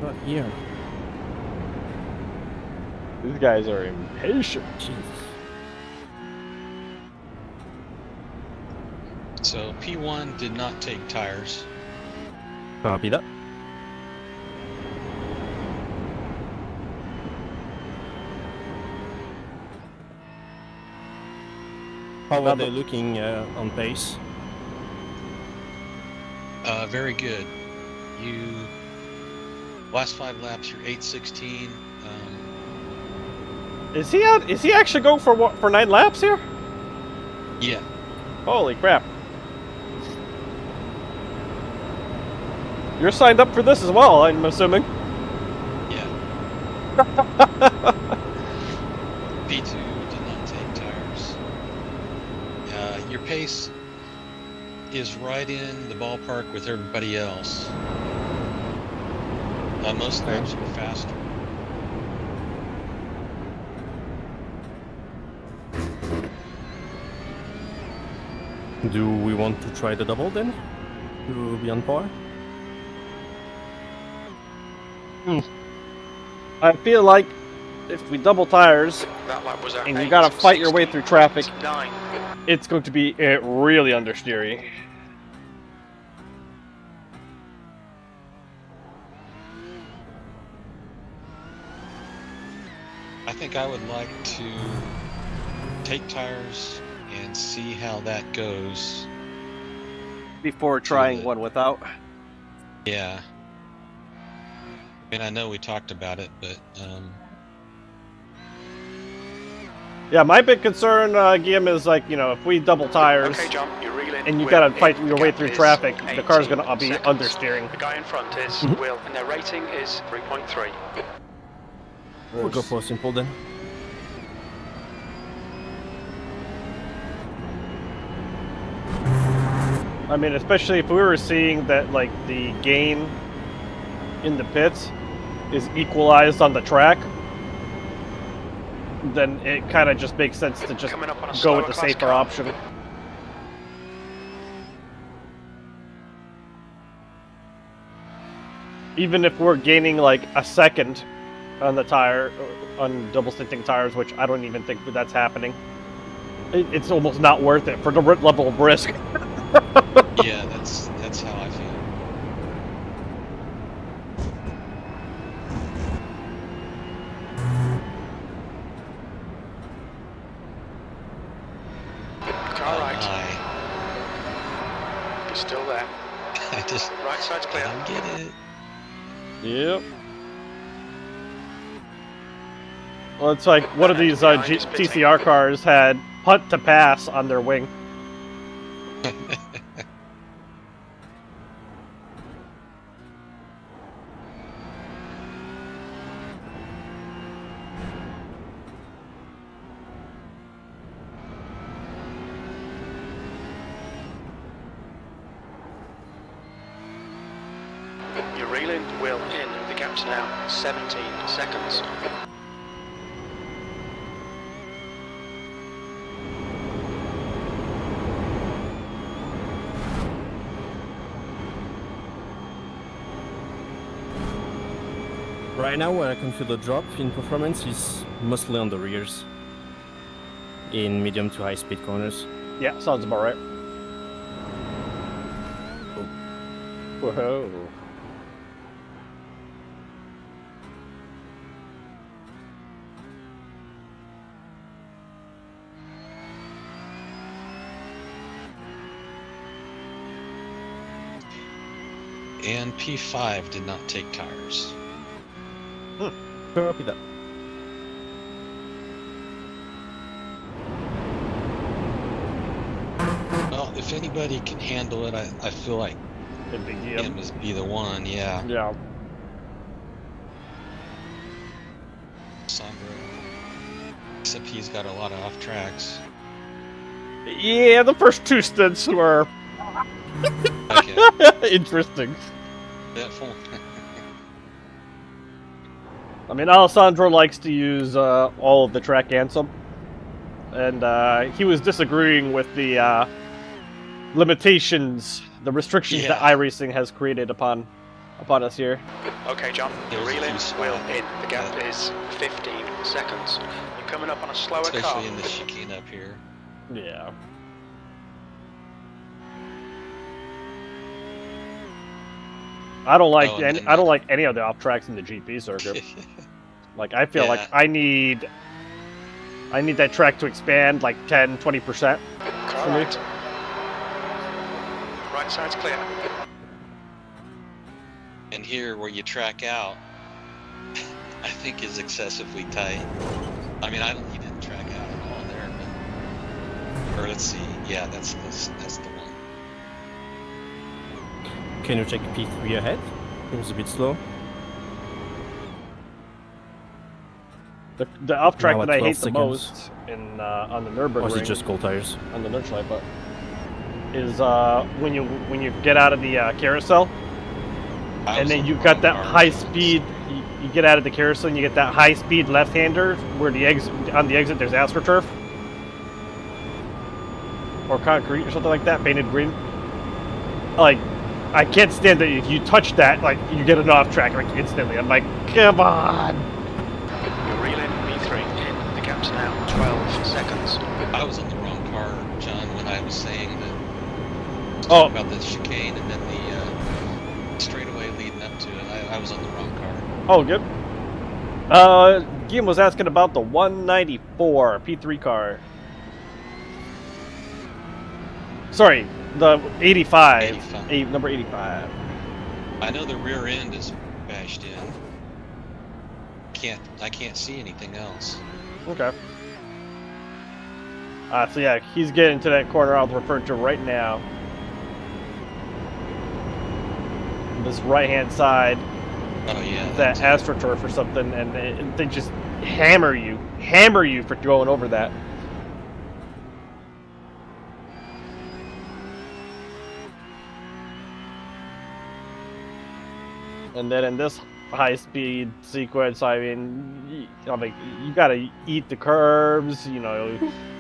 Not here. These guys are impatient. Jesus. So P1 did not take tires. Copy that. How are they looking on pace? Very good. Last 5 laps, you're 8:16. Is he out? Is he actually going for 9 laps here? Yeah. Holy crap! You're signed up for this as well, I'm assuming. Yeah. P2 did not take tires. Your pace is right in the ballpark with everybody else. Most laps are faster. Do we want to try the double then? To be on par? I feel like if we double tires and you gotta fight your way through traffic, it's going to be really understeery. I think I would like to take tires and see how that goes. Before trying one without? Yeah. I mean, I know we talked about it, but... Yeah, my big concern, Guillaume, is like, you know, if we double tires and you gotta fight your way through traffic, the car's gonna be understeering. The guy in front is Will, and their rating is 3.3. We'll go for simple then. I mean, especially if we were seeing that, like, the gain in the pits is equalized on the track, then it kind of just makes sense to just go with the safer option. even if we're gaining like a second on the tire, on double stinting tires, which I don't even think that's happening, it's almost not worth it for the level of risk. Yeah, that's how I feel. Car right. You're still there. I just Right side's clear. don't get it. Yep. Well, it's like one of these TCR cars had punt to pass on their wing. You're reeling wheel in. The gap's now 17 seconds. Right now, where I can feel the drop in performance is mostly on the rears, in medium to high speed corners. Yeah, sounds about right. Whoa. And P5 did not take tires. Copy that. Well, if anybody can handle it, I feel like him is be the one, yeah. Yeah. Sandro. Except he's got a lot of off tracks. Yeah, the first two stints were Okay. interesting. Definitely. I mean, Alessandro likes to use all of the track anthem, and he was disagreeing with the limitations, the restrictions that iRacing has created upon us here. Okay, John, you're reeling wheel in. The gap is 15 seconds. You're coming up on a slower car. Especially in the chicane up here. Yeah. I don't like I don't like any of the off tracks in the GP circuit. Like I feel like I need that track to expand like 10-20% for me. Right side's clear. And here where you track out, I think is excessively tight. I mean, he didn't track out at all there, but, or let's see, yeah, that's the one. Can you check P3 ahead? It was a bit slow. The off track Now that I at hate 12 the seconds. most on the Nurburgring. Or is it just cold tires? On the Nurburgring, but is when you get out of the carousel, and then you got that high speed. You get out of the carousel and you get that high speed left hander where on the exit there's AstroTurf or concrete or something like that, painted green. Like, I can't stand that if you touch that, like you get an off track like instantly. I'm like, come on. You're reeling V3 in. The gap's now 12 seconds. I was in the wrong car, John, when I was saying that. About the chicane and then the straightaway leading up to it. I was on the wrong car. Oh, good. Guillaume was asking about the 194 P3 car. Sorry, the 85. Number 85. I know the rear end is bashed in. I can't see anything else. Okay. So yeah, he's getting to that corner I was referring to right now. This right-hand side. Oh yeah. That AstroTurf or something, and they just hammer you for going over that. And then in this high-speed sequence, I mean, you gotta eat the curves, you know,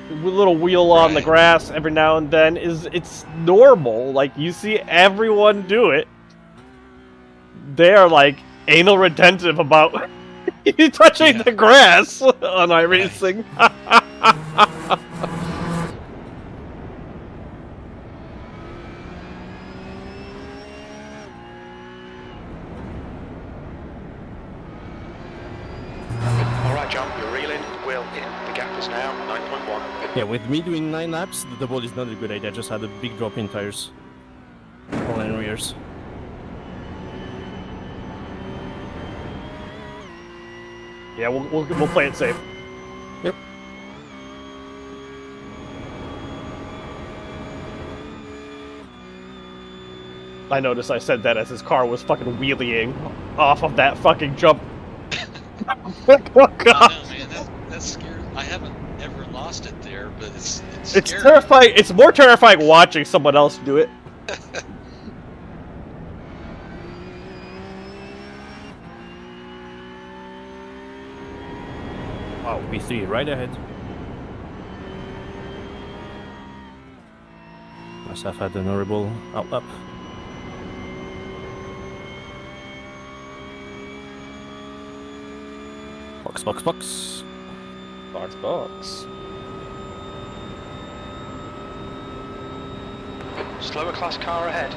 a little wheel on the grass every now and then it's normal. Like, you see everyone do it. they are like anal retentive about you touching the grass on iRacing. Alright, John, you're reeling, wheel in. The gap is now 9.1. Yeah, with me doing 9 laps, the double is not a good idea. I just had a big drop in tires. Front and rears. Yeah, we'll play it safe. Yep. I noticed I said that as his car was fucking wheeling off of that fucking jump. Oh god! I know, man, that's scary. I haven't ever lost it there, but it's scary. Terrifying. It's more terrifying watching someone else do it. Oh, P3 right ahead. Myself had an horrible up. Box. Box. Slower class car ahead.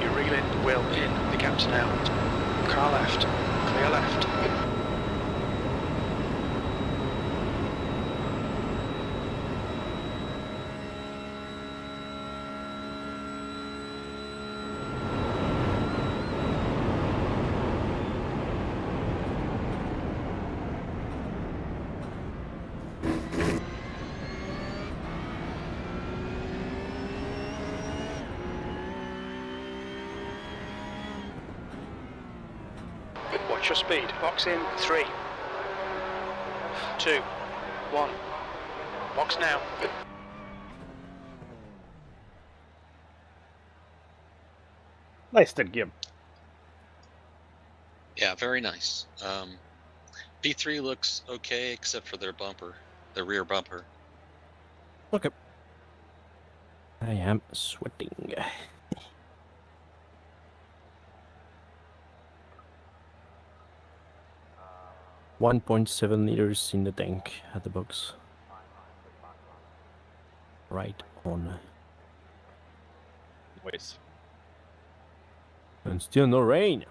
You're reeling, wheel in. The gap's now. Car left. Clear left. Watch your speed. Box in. 3, 2, 1. Box now. Nice to give. Yeah, very nice. P3 looks okay except for their bumper, the rear bumper. Okay. I am sweating. 1.7 liters in the tank at the box. Right on. Waste. And still no rain.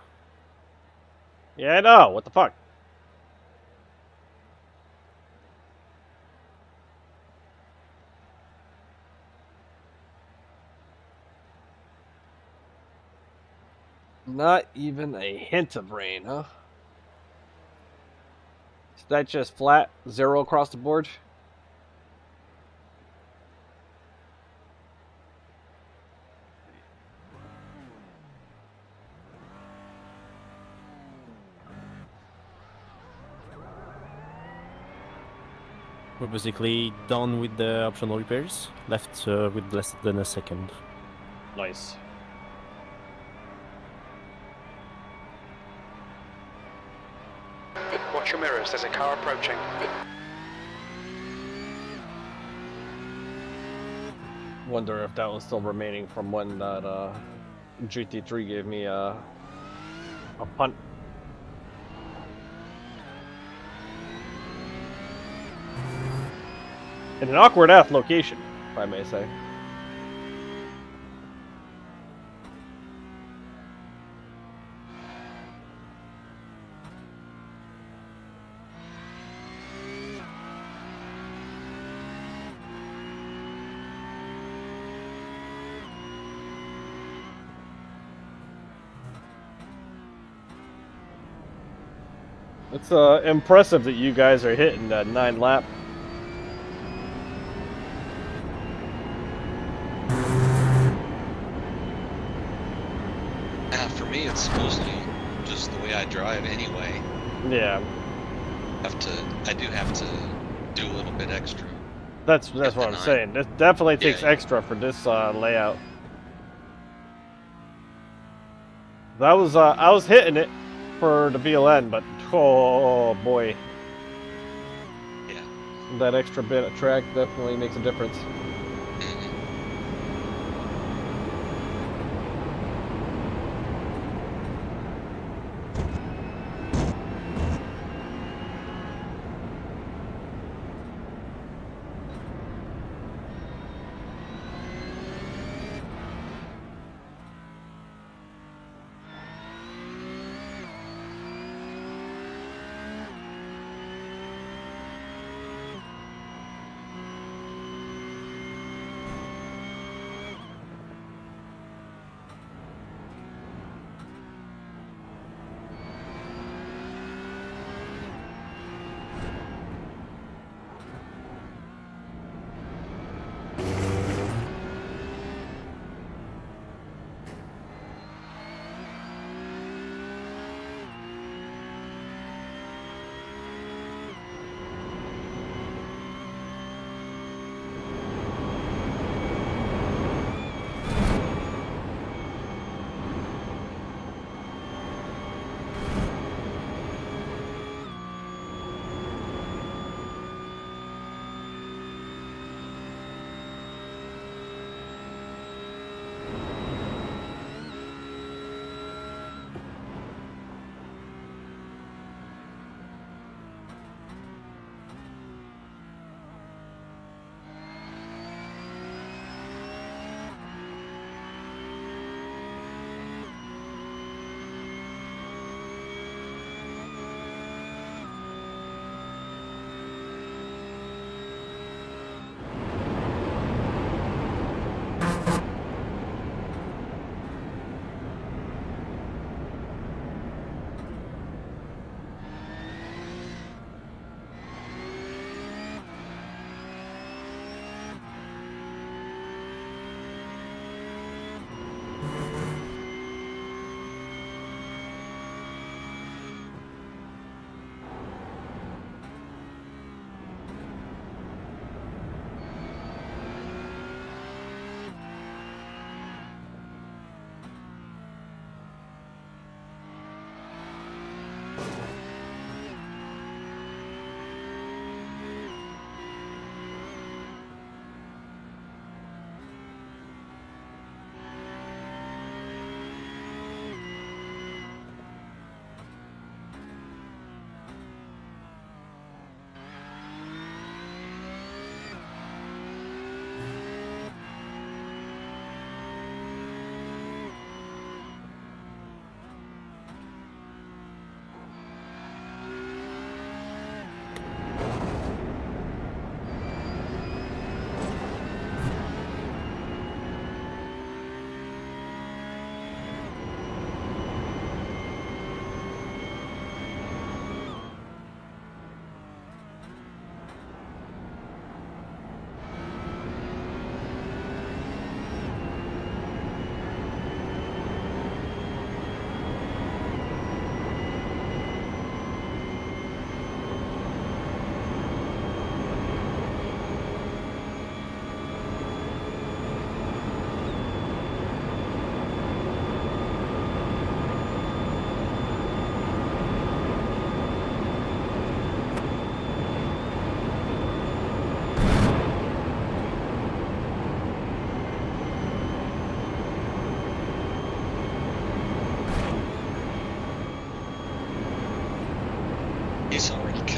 Yeah, I know. What the fuck? Not even a hint of rain, huh? Is that just flat, 0 across the board? We're basically done with the optional repairs. Left with less than a second. Nice. Watch your mirrors, there's a car approaching. Wonder if that was still remaining from when that GT3 gave me a punt. In an awkward ass location, if I may say. It's impressive that you guys are hitting that 9 lap. For me, it's mostly just the way I drive anyway. Yeah. I do have to do a little bit extra. That's what I'm saying. It definitely takes extra for this layout. I was hitting it for the VLN, but oh boy. Yeah. That extra bit of track definitely makes a difference.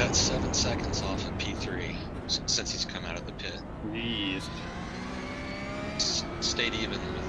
got 7 seconds off of P3 since he's come out of the pit. Jeez. Stayed even with.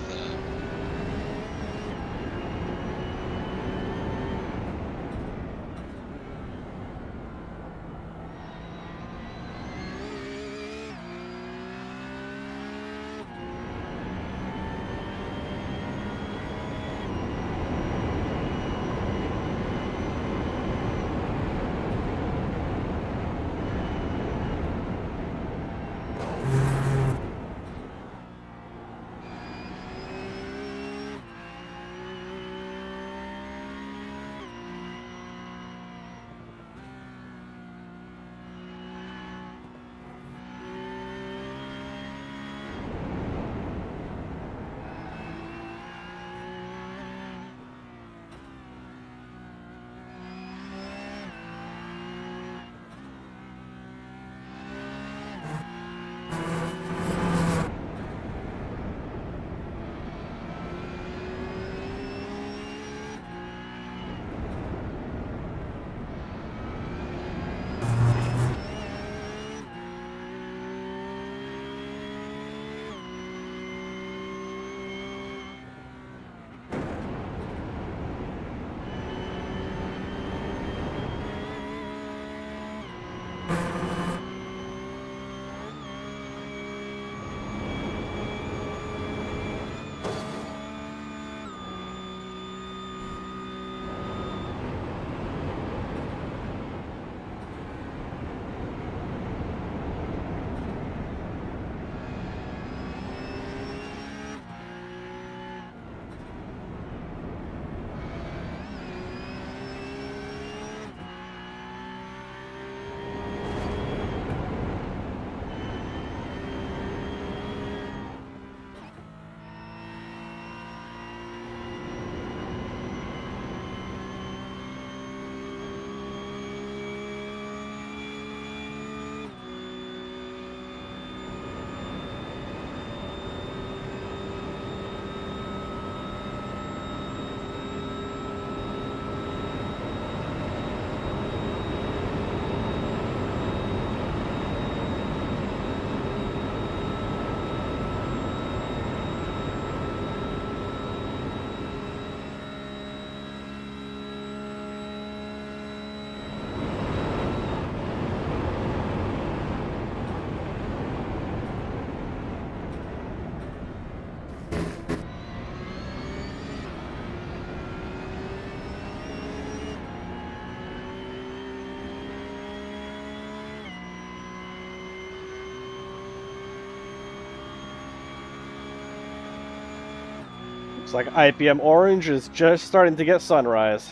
Looks like IPM Orange is just starting to get sunrise.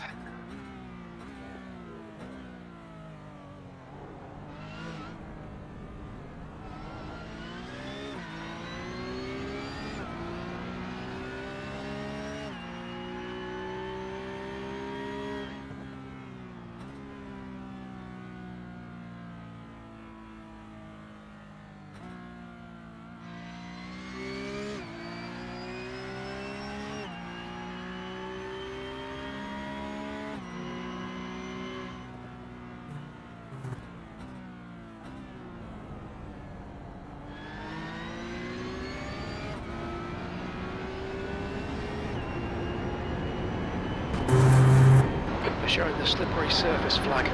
Showing the slippery surface flag.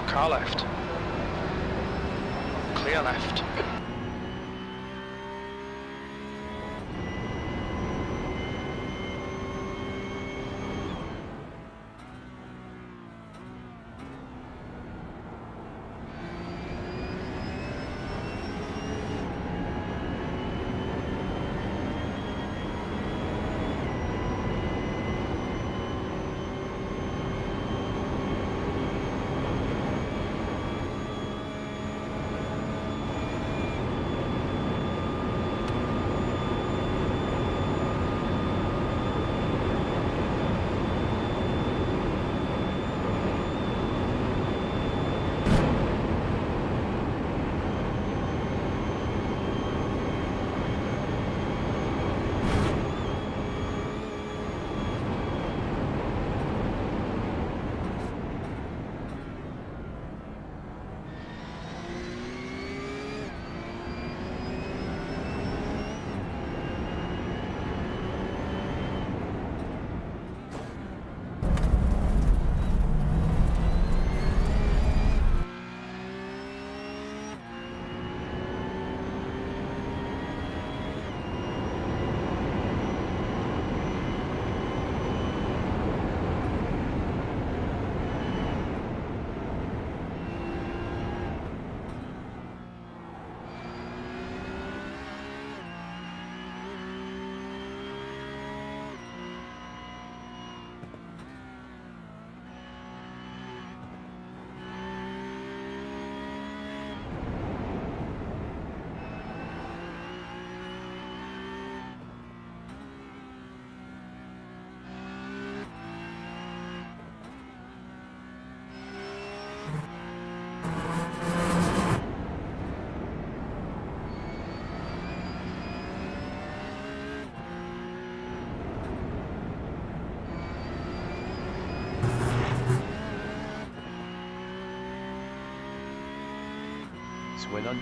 Car left. Clear left.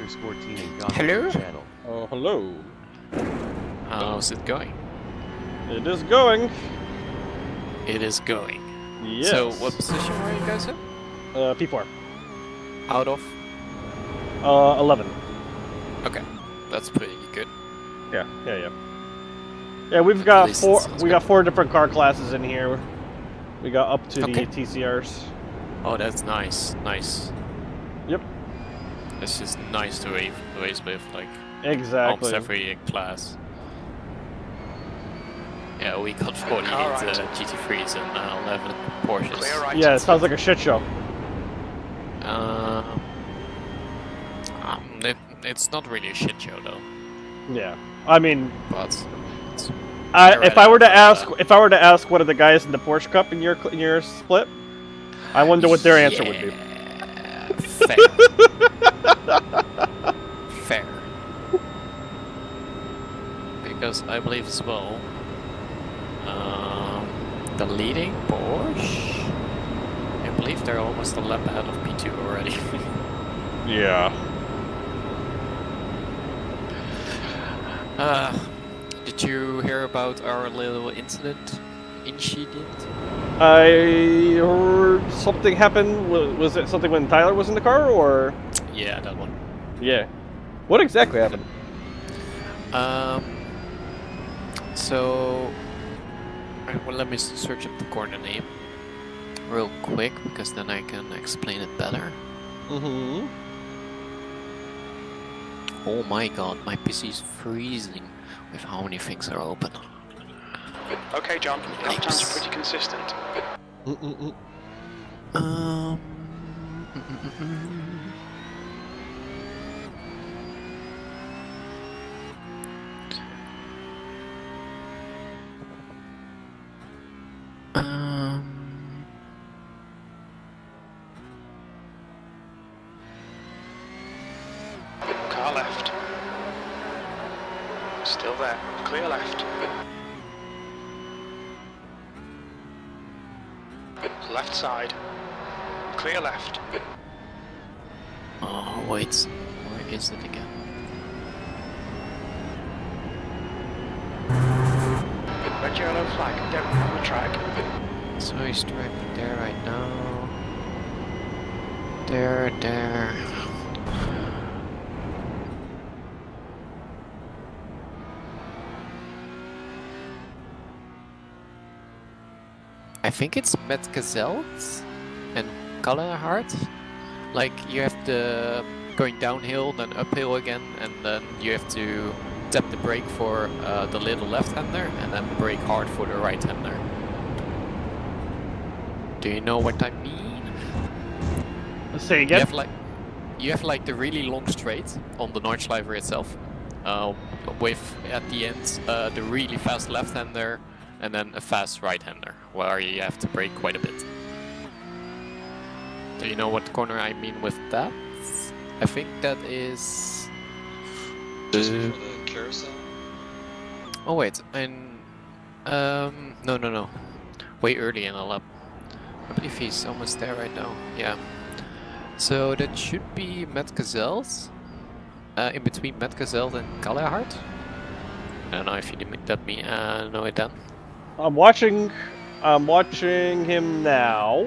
Swen_Teen and Gotham Hello? channel. Oh, hello. How's it going? It is going. It is going. Yes. So, what position were you guys in? P4. Out of? 11. Okay, that's pretty good. Yeah. Yeah, we've got four. We got 4 different car classes in here. We got up to the TCRs. Oh, that's nice. Nice. Yep. It's just nice to race with, like, exactly almost every class. Yeah, we got 48 GT3s and 11 Porsches. Yeah, it sounds like a shit show. It's not really a shit show though. Yeah, I mean, but if I were to ask one of the guys in the Porsche Cup in your split, I wonder what their answer would be. Fair. Fair. Because I believe as well, the leading Porsche, I believe they're almost a lap ahead of P2 already. Yeah. Did you hear about our little incident? I heard something happened. Was it something when Tyler was in the car, or? Yeah, that one. Yeah. What exactly happened? So, well, let me search up the corner name real quick, because then I can explain it better. Mm-hmm. Oh my god, my PC is freezing with how many things are open. Okay, John, lap times are pretty consistent. Car left. Still there. Clear left. Left side. Clear left. Oh, wait. Where is it again? Red yellow flag down on the track. So he's driving there right now. There. I think it's Metgezelt and Kallenhart. Like you have the going downhill, then uphill again, and then you have to tap the brake for the little left-hander, and then brake hard for the right-hander. Do you know what I mean? Let's say again. You have like the really long straight on the Nordschleifer itself, with at the end the really fast left-hander, and then a fast right-hander, where you have to brake quite a bit. Do you know what corner I mean with that? I think that is... Just before the carousel? Oh wait, no. Way early in the lap. I believe he's almost there right now, yeah. So that should be Metgezelt, in between Metgezelt and Kallenhart. I don't know if you did that know it then. I'm watching him now.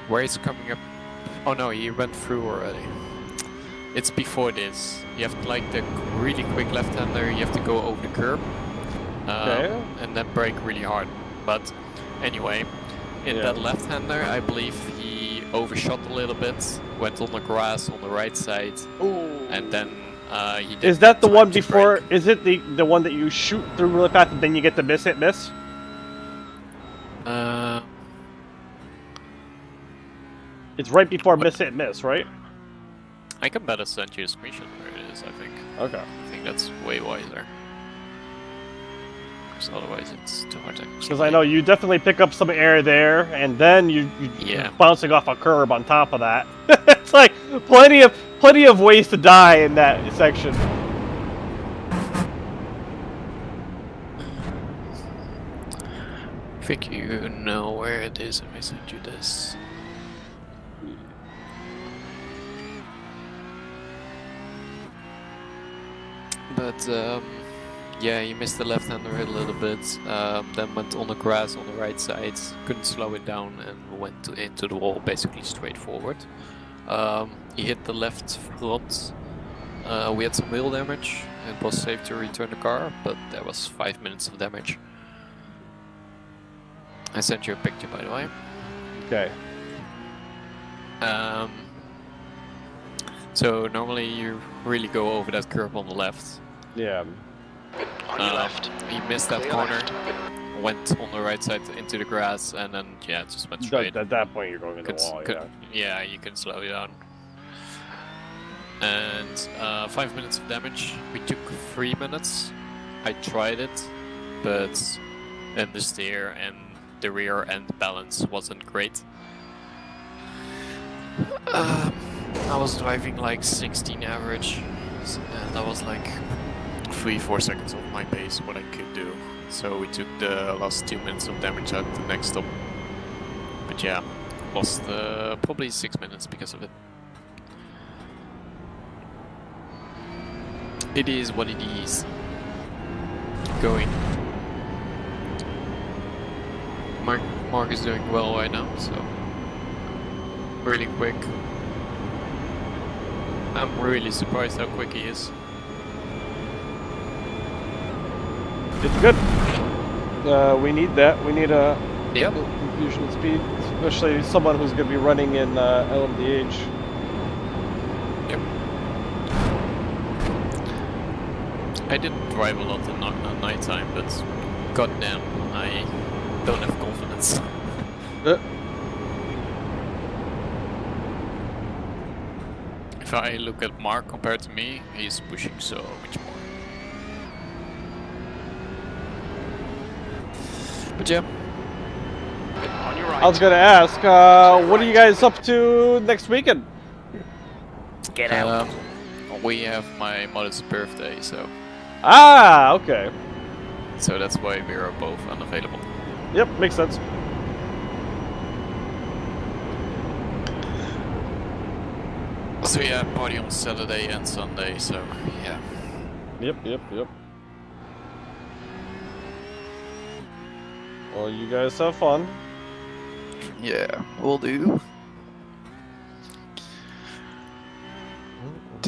Where he's coming up? Oh no, he went through already. It's before this. You have like the really quick left-hander. You have to go over the curb, and then brake really hard. But anyway, in that left-hander, I believe he overshot a little bit, went on the grass on the right side, and then he did. Is that the one before? Brake. Is it the one that you shoot through really fast and then you get the miss? It's right before miss, right? I can better send you a screenshot where it is, I think. Okay. I think that's way wiser. Because otherwise it's too hard to... Because I know you definitely pick up some air there, and then you're bouncing off a curb on top of that. It's like plenty of ways to die in that section. I think you know where it is if I send you this. But yeah, you missed the left-hander a little bit, then went on the grass on the right side, couldn't slow it down and went into the wall basically straight forward. He hit the left front. We had some wheel damage. It was safe to return the car, but there was 5 minutes of damage. I sent you a picture, by the way. Okay. So normally you really go over that curb on the left. Yeah. On your left. He missed that corner, went on the right side into the grass, and then just went straight. At that point, you're going in the wall. Yeah, you can slow it down. And 5 minutes of damage. We took 3 minutes. I tried it, but then the steer and the rear end balance wasn't great. I was driving like 16 average, and that was like 3-4 seconds of my pace, what I could do. So we took the last 2 minutes of damage at the next stop. But yeah, lost probably 6 minutes because of it. It is what it is. Going. Mark is doing well right now, so really quick. I'm really surprised how quick he is. It's good. We need that. We need a Yep. infusion speed, especially someone who's going to be running in LMDH. Yep. I didn't drive a lot at night time, but goddamn, I don't have confidence. If I look at Mark compared to me, he's pushing so much more. But yeah. On your right. I was going to ask, what are you guys up to next weekend? Get out. We have my mother's birthday, so. Ah, okay. So that's why we are both unavailable. Yep, makes sense. So yeah, party on Saturday and Sunday, so yeah. Yep. Well, you guys have fun. Yeah, we'll do.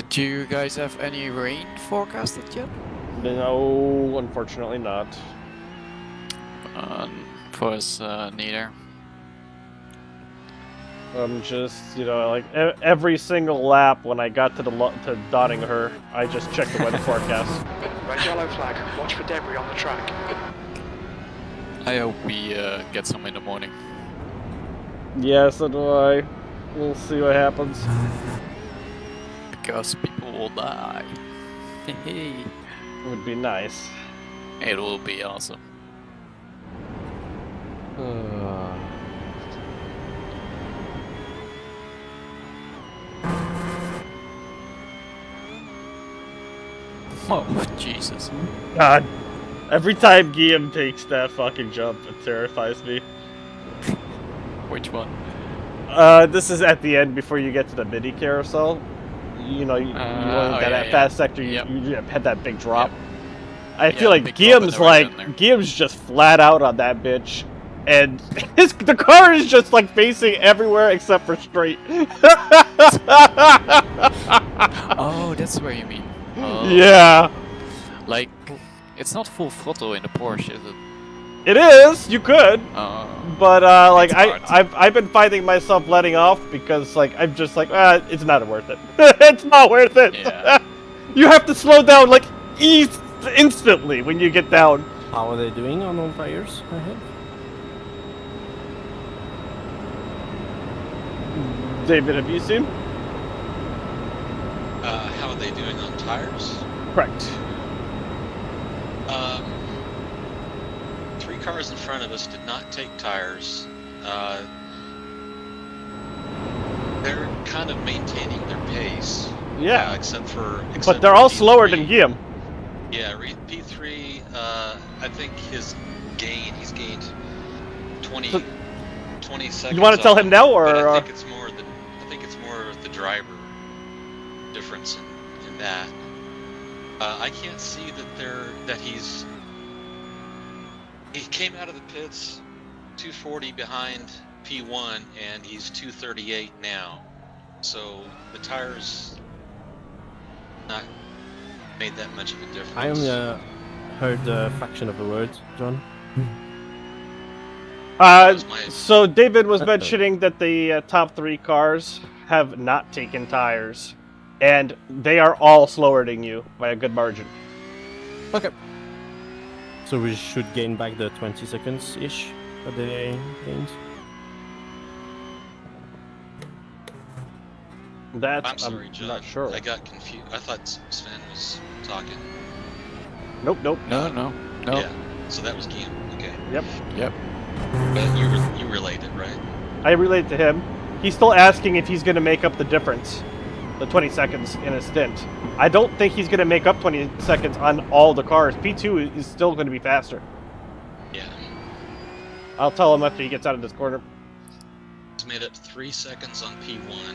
Do you guys have any rain forecasted yet? No, unfortunately not. For us, neither. I'm just, you know, like every single lap when I got to to dotting her, I just checked the weather forecast. Red yellow flag. Watch for debris on the track. I hope we get some in the morning. Yeah, so do I. We'll see what happens. Because people will die. Hey. It would be nice. It will be awesome. Oh, Jesus. God. Every time Guillaume takes that fucking jump, it terrifies me. Which one? This is at the end before you get to the mini carousel. You know, you want that fast sector, you had that big drop. Yep. I feel like Guillaume's just flat out on that bitch. And the car is just like facing everywhere except for straight. Oh, that's where you mean. Oh. Yeah. Like, it's not full throttle in the Porsche, is it? It is. You could. But like I've been finding myself letting off because like I'm just like it's not worth it. It's not worth it. Yeah. You have to slow down like instantly when you get down. How are they doing on tires ahead? David, have you seen? How are they doing on tires? Correct. 3 cars in front of us did not take tires. They're kind of maintaining their pace. Yeah. But they're all slower than Guillaume. Yeah, P3. I think he's gained 20 seconds. You want to tell him now, or? But I think it's more the driver difference in that. I can't see that he came out of the pits 240 behind P1 and he's 238 now. So the tires not made that much of a difference. I only heard a fraction of the words, John. So David was mentioning that the top 3 cars have not taken tires, and they are all slower than you by a good margin. Okay. So we should gain back the 20 seconds-ish that they gained? I'm sorry, John. Not sure. I got confused. I thought Sven was talking. Nope. No. Yeah, so that was Guillaume. Okay. Yep. But you relayed it, right? I relayed to him. He's still asking if he's going to make up the difference, the 20 seconds in a stint. I don't think he's going to make up 20 seconds on all the cars. P2 is still going to be faster. Yeah. I'll tell him after he gets out of this corner. He's made up 3 seconds on P1.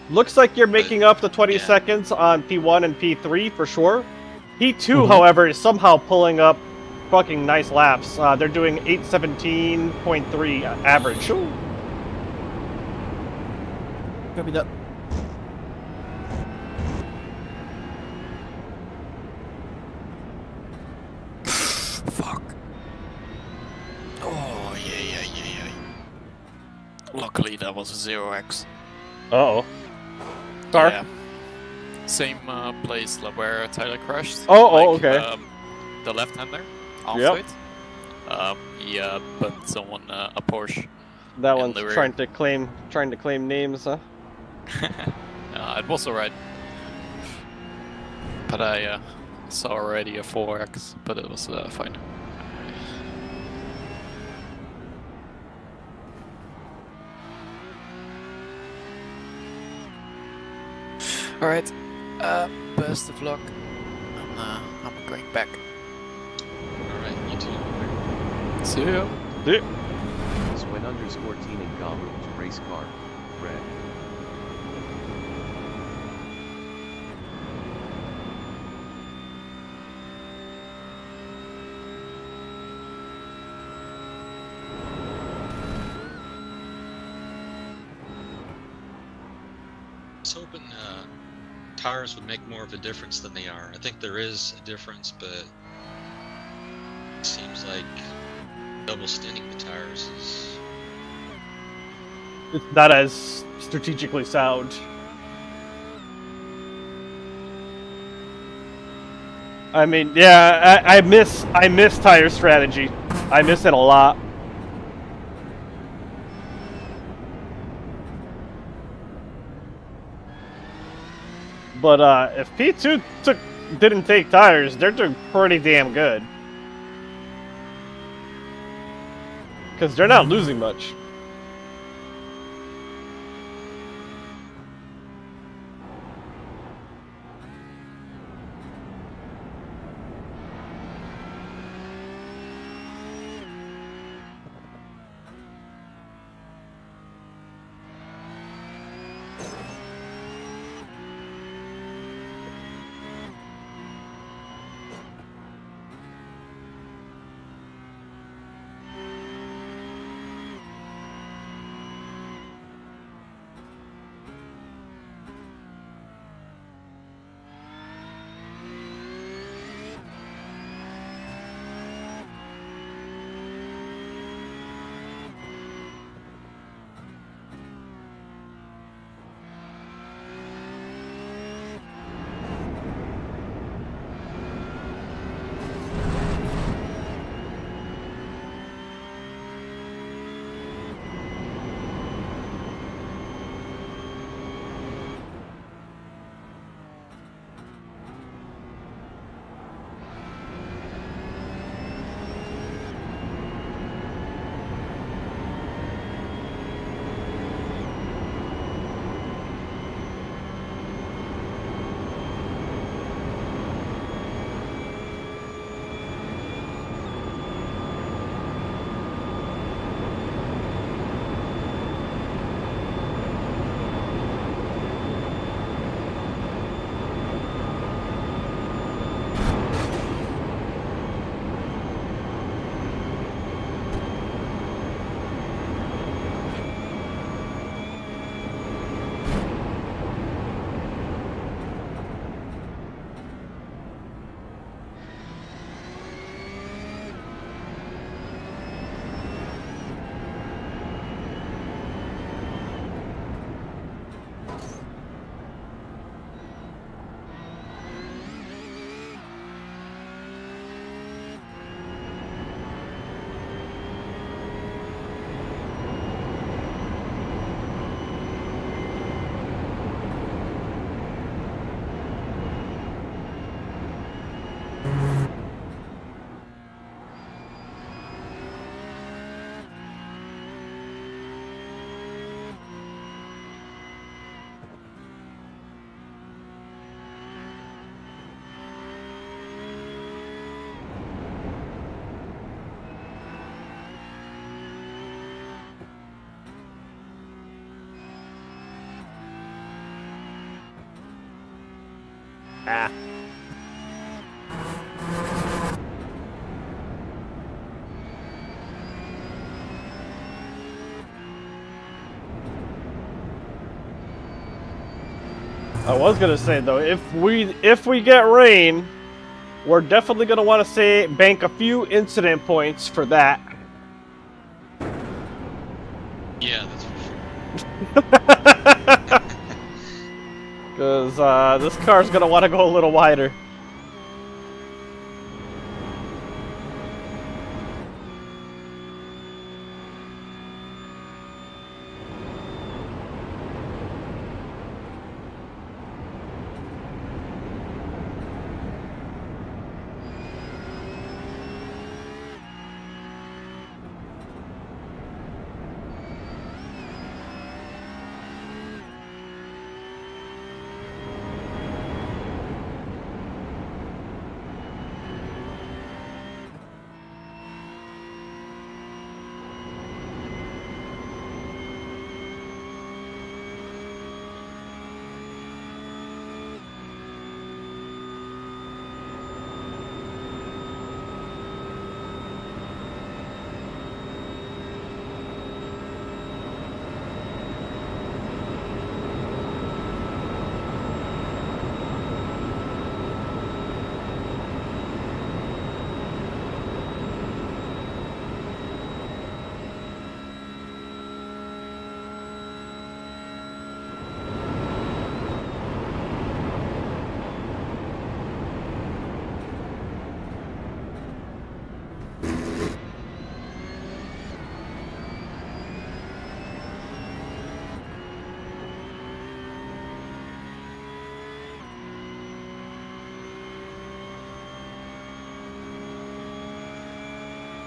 Looks like you're making up the 20 seconds on P1 and P3 for sure. P2, however, is somehow pulling up fucking nice laps. They're doing 8:17.3 average. Copy that. Fuck. Oh, yeah. Luckily, that was a 0x. Uh-oh. Car? Yeah. Same place where Tyler crashed. Okay. The left-hander. Yep. Yeah, but someone, a Porsche. That one's trying to claim names, huh? It was alright. But I saw already a 4x, but it was fine. Alright, best of luck. I'm going back. Alright, you too. See ya. Swen_Team in Gamu to race car, red. I was hoping tires would make more of a difference than they are. I think there is a difference, but it seems like double stinting the tires is... It's not as strategically sound. I mean, yeah, I miss tire strategy. I miss it a lot. But if P2 didn't take tires, they're doing pretty damn good. Because they're not losing much. Ah. I was gonna say though, if we get rain, we're definitely gonna want to bank a few incident points for that. Yeah, that's for sure. Because this car's gonna want to go a little wider.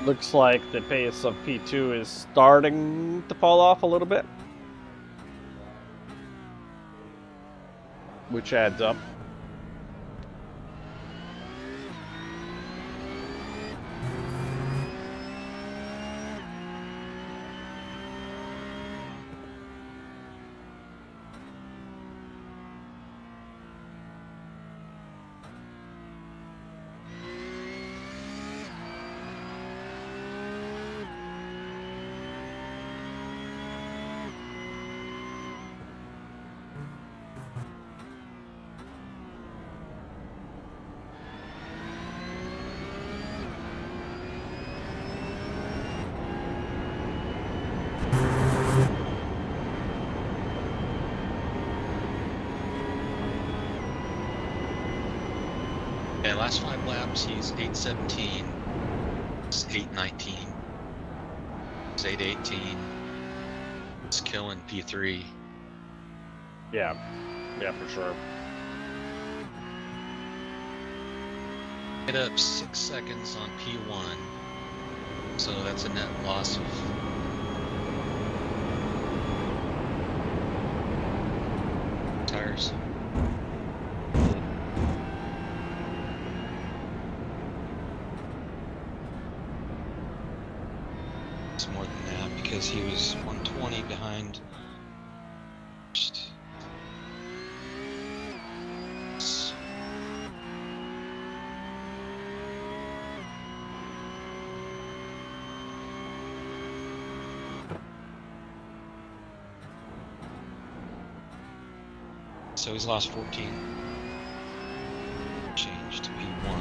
Looks like the pace of P2 is starting to fall off a little bit, which adds up. Yeah, last 5 laps he's 8:17, it's 8:19, it's 8:18. It's killing P3. Yeah, for sure. Hit up 6 seconds on P1, so that's a net loss of tires. It's more than that because he was 120 behind. So he's lost 14. Change to P1.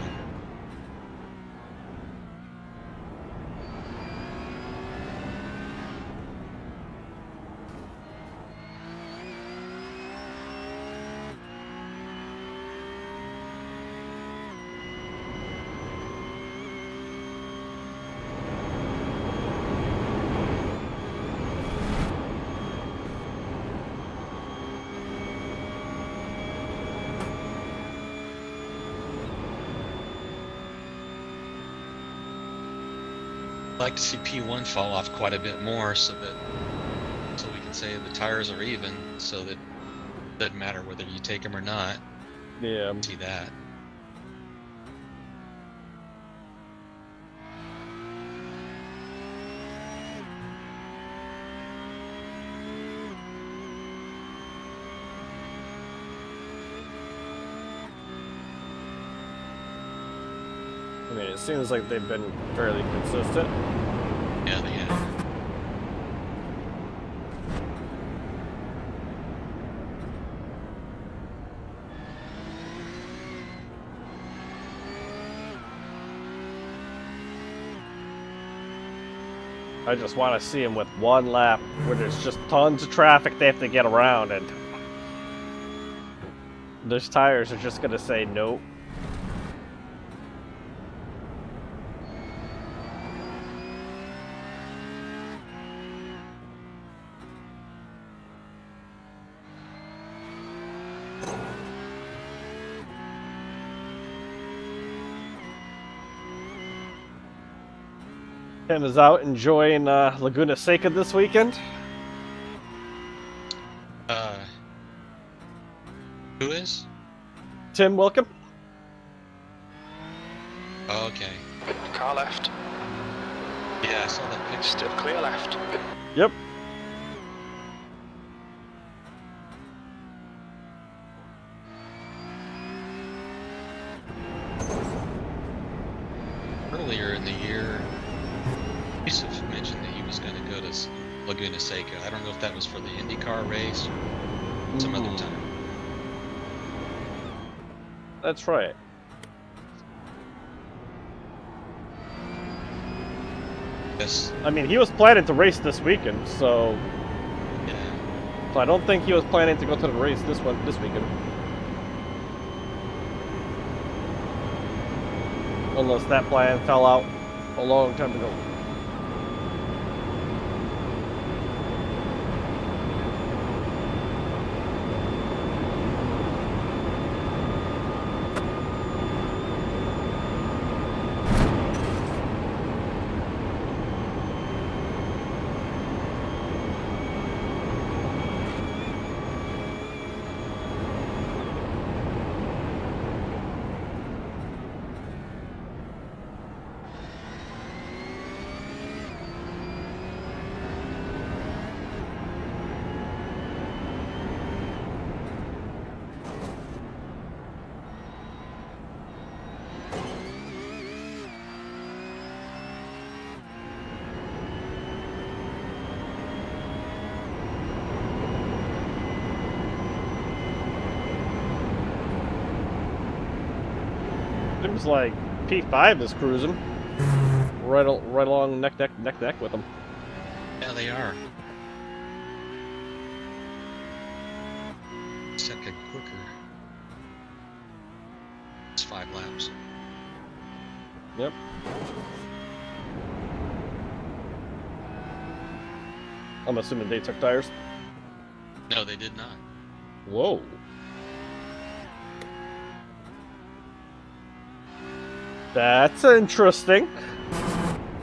I'd like to see P1 fall off quite a bit more so we can say the tires are even, so that it doesn't matter whether you take them or not. Yeah. See that. I mean, it seems like they've been fairly consistent. Yeah, they have. I just want to see him with one lap where there's just tons of traffic they have to get around, and those tires are just going to say nope. Tim is out enjoying Laguna Seca this weekend. Who is? Tim, welcome. Oh, okay. Car left. Yeah, I saw that picture. Still clear left. Yep. Earlier in the year, Yusuf mentioned that he was going to go to Laguna Seca. I don't know if that was for the IndyCar race or some other time. That's right. Yes. I mean, he was planning to race this weekend, so... Yeah. So I don't think he was planning to go to the race this weekend. Unless that plan fell out a long time ago. Seems like P5 is cruising right along neck with them. Yeah, they are. Second quicker. It's 5 laps. Yep. I'm assuming they took tires. No, they did not. Whoa. That's interesting.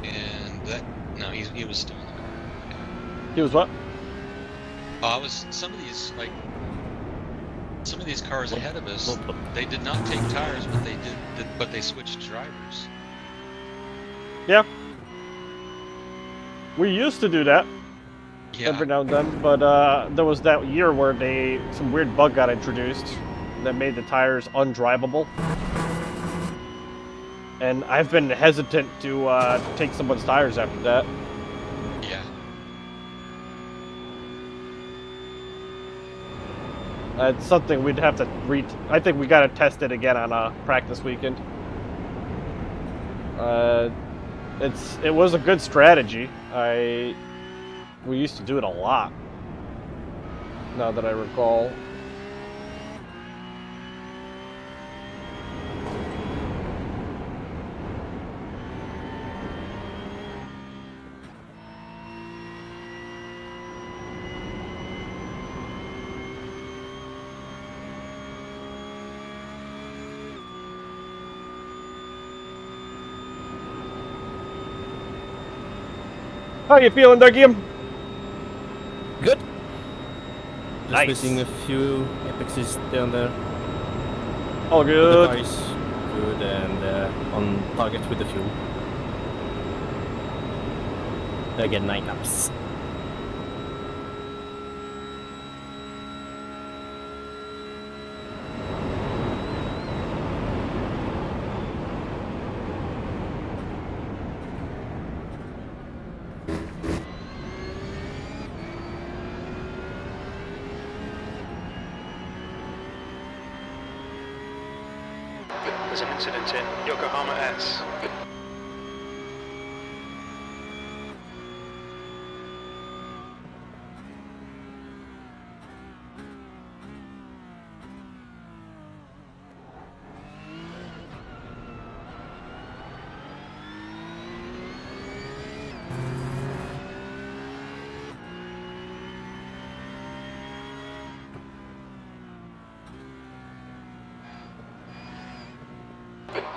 And that he was still in the car. He was what? Some of these cars ahead of us, they did not take tires, but they switched drivers. Yeah. We used to do that. Yeah. Every now and then, but there was that year where some weird bug got introduced that made the tires undrivable. And I've been hesitant to take someone's tires after that. Yeah. It's something we'd have to I think we gotta test it again on a practice weekend. It was a good strategy. We used to do it a lot. Now that I recall. How you feeling, Dougie? Good. Just Nice. missing a few apexes down there. All good. The tires good and on target with the fuel. Again, 9 laps. There's an incident in Yokohama S.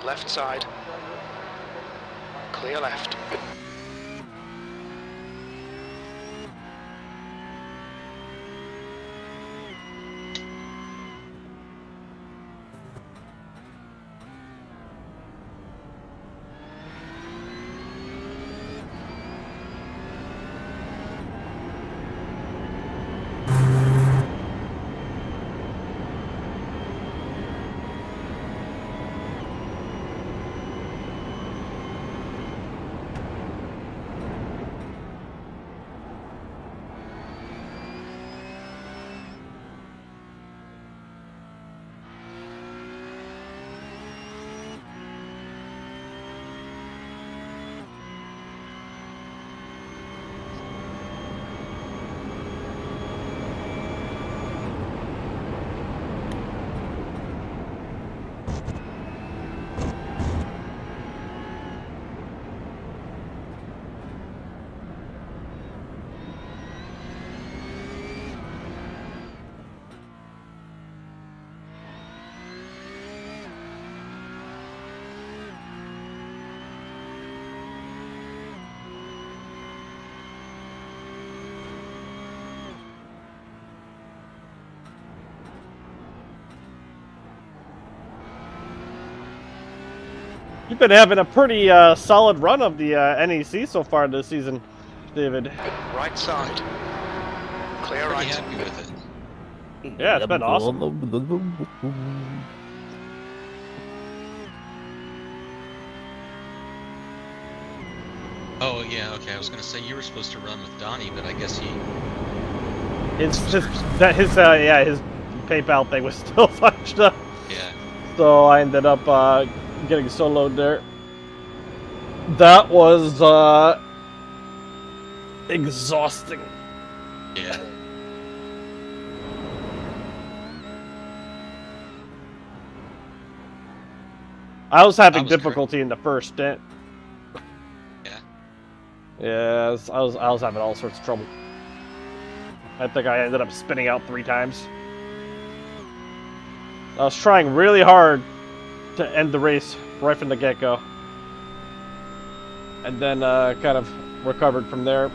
Left side. Clear left. You've been having a pretty solid run of the NEC so far this season, David. Right side. Clear right. Pretty happy with it. Yeah, it's been awesome. Oh yeah, okay. I was gonna say you were supposed to run with Donnie, but I guess he. His PayPal thing was still fucked up. Yeah. So I ended up getting soloed there. That was exhausting. Yeah. I was having difficulty in the first stint. Yeah. Yeah, I was having all sorts of trouble. I think I ended up spinning out 3 times. I was trying really hard to end the race right from the get-go. And then kind of recovered from there.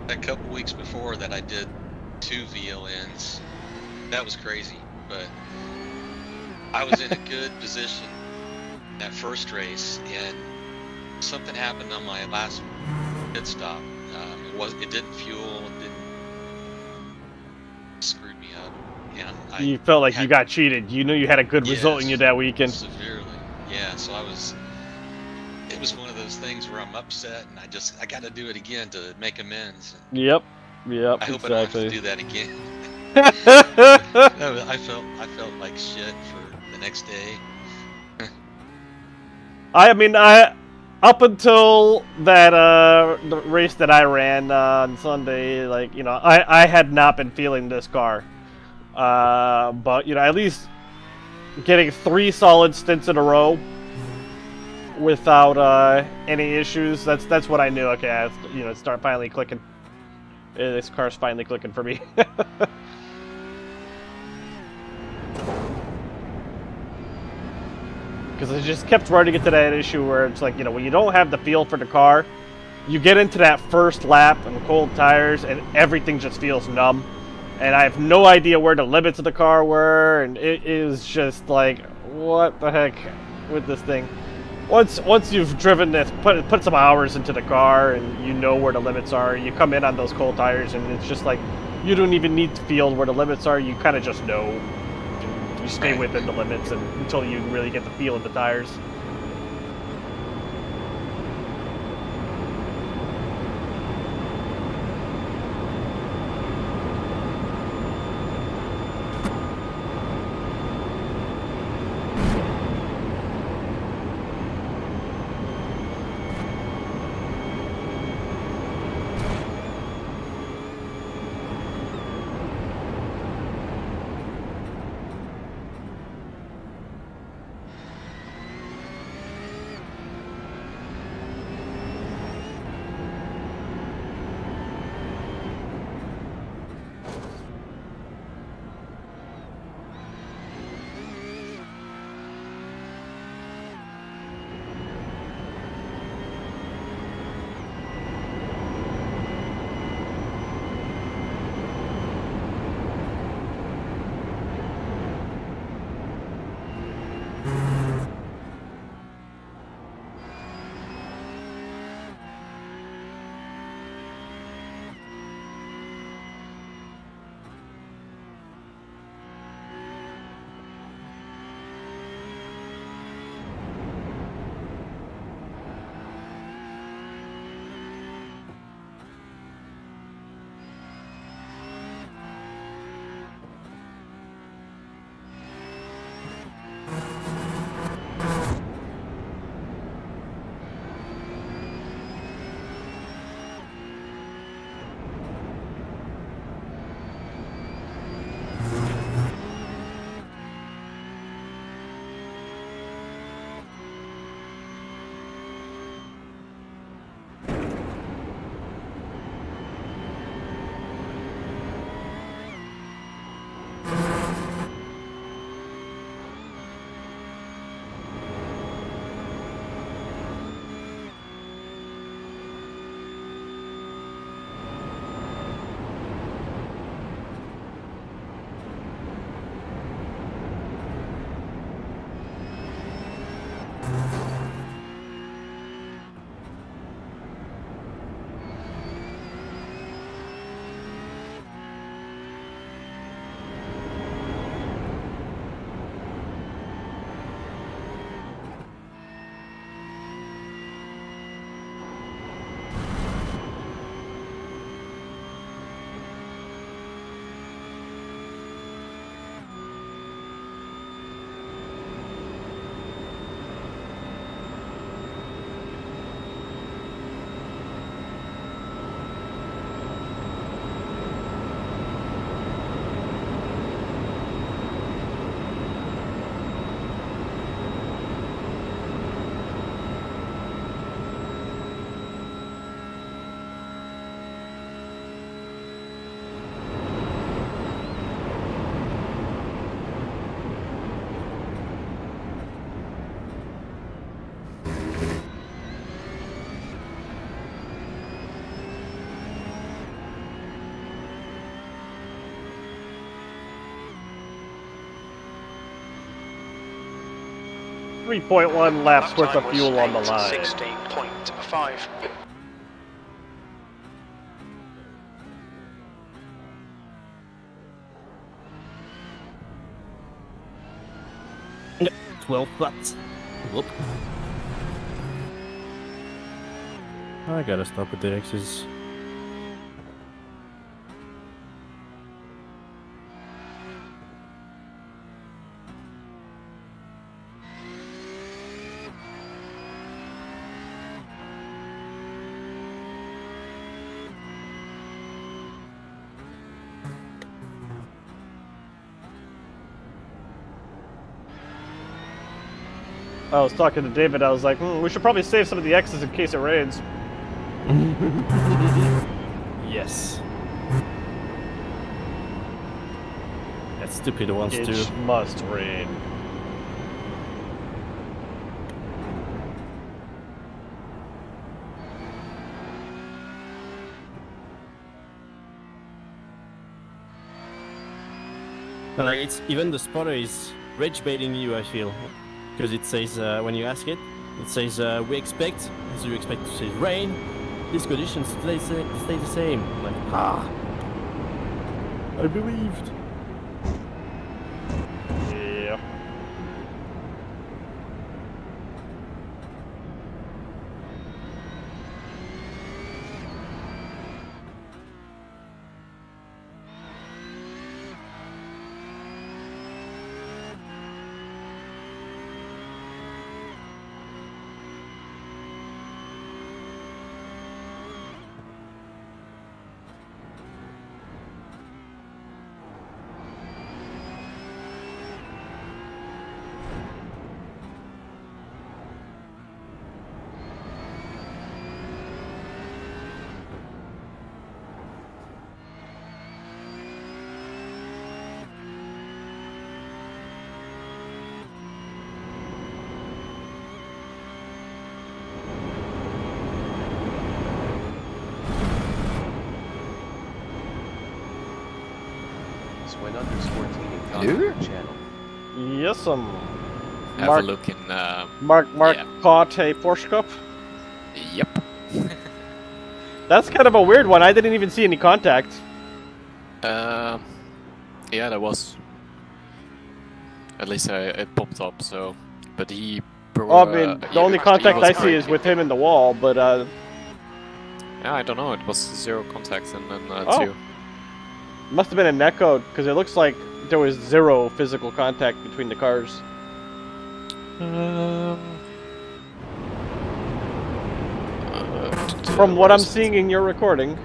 A couple weeks before that I did 2 VLNs. That was crazy, but I was in a good position that first race, and something happened on my last pit stop. It didn't fuel, it didn't screw me up. Yeah, you felt like you got cheated. You knew you had a good result in you that weekend. Severely, yeah. So it was one of those things where I'm upset, and I got to do it again to make amends. Yep, I hope I don't have to do that again. I felt like shit for the next day. Up until that the race that I ran on Sunday, like, you know, I had not been feeling this car, but you know, at least getting 3 solid stints in a row without any issues. That's what I knew. Okay, you know, start finally clicking. This car's finally clicking for me. Because I just kept running into that issue where it's like, you know, when you don't have the feel for the car, you get into that first lap and cold tires and everything just feels numb. And I have no idea where the limits of the car were, and it is just like, what the heck with this thing. Once you've driven this, put some hours into the car and you know where the limits are, you come in on those cold tires and it's just like, you don't even need to feel where the limits are, you kind of just know. You stay within the limits until you really get the feel of the tires. 3.1 laps worth of fuel on the line. 16.5. Yeah, 12 laps. Whoop. I gotta stop with the X's. I was talking to David, I was like, we should probably save some of the X's in case it rains. Yes. That's stupid ones It too. must rain. Like it's even the spotter is rage baiting you, I feel, because it says when you ask it, it says we expect, so you expect to say rain. These conditions stay the same. Like I believed. Yeah. Swen_team in comment channel. Yes, Have Mark, a look in. Mark yeah. caught a Porsche Cup. Yep. That's kind of a weird one. I didn't even see any contact. Yeah, there was. At least it popped up. So, but he. I mean, the only contact I see is with him in the wall. But yeah, I don't know. It was 0 contacts and then 2. Must have been a net code because it looks like there was 0 physical contact between the cars. From what I'm seeing in your recording.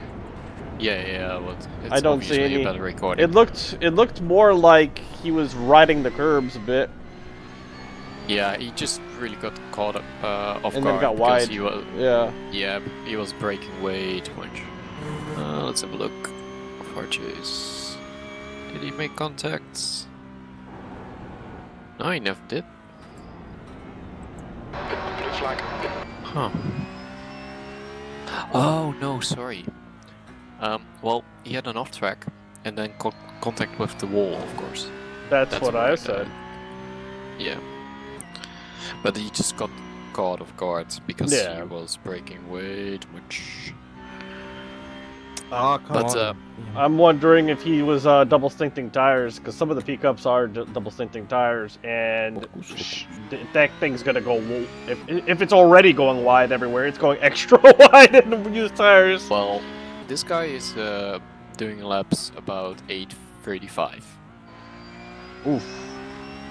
Yeah, well, it's I don't see any. a better recording. It looked more like he was riding the curbs a bit. Yeah, he just really got caught up off guard. And then got because wide. He was, yeah, he was braking way too much. Let's have a look. Varjo. Did he make contacts? No, he never did. Blue flag. Huh. Oh no, sorry. Well, he had an off track and then contact with the wall, of course. That's what I said. Yeah. But he just got caught off guard because he was braking way too much. Oh, come on. I'm wondering if he was double stinting tires, because some of the pickups are double stinting tires, and that thing's gonna go. If it's already going wide everywhere, it's going extra wide in the used tires. Well, this guy is doing laps about 8:35. Oof.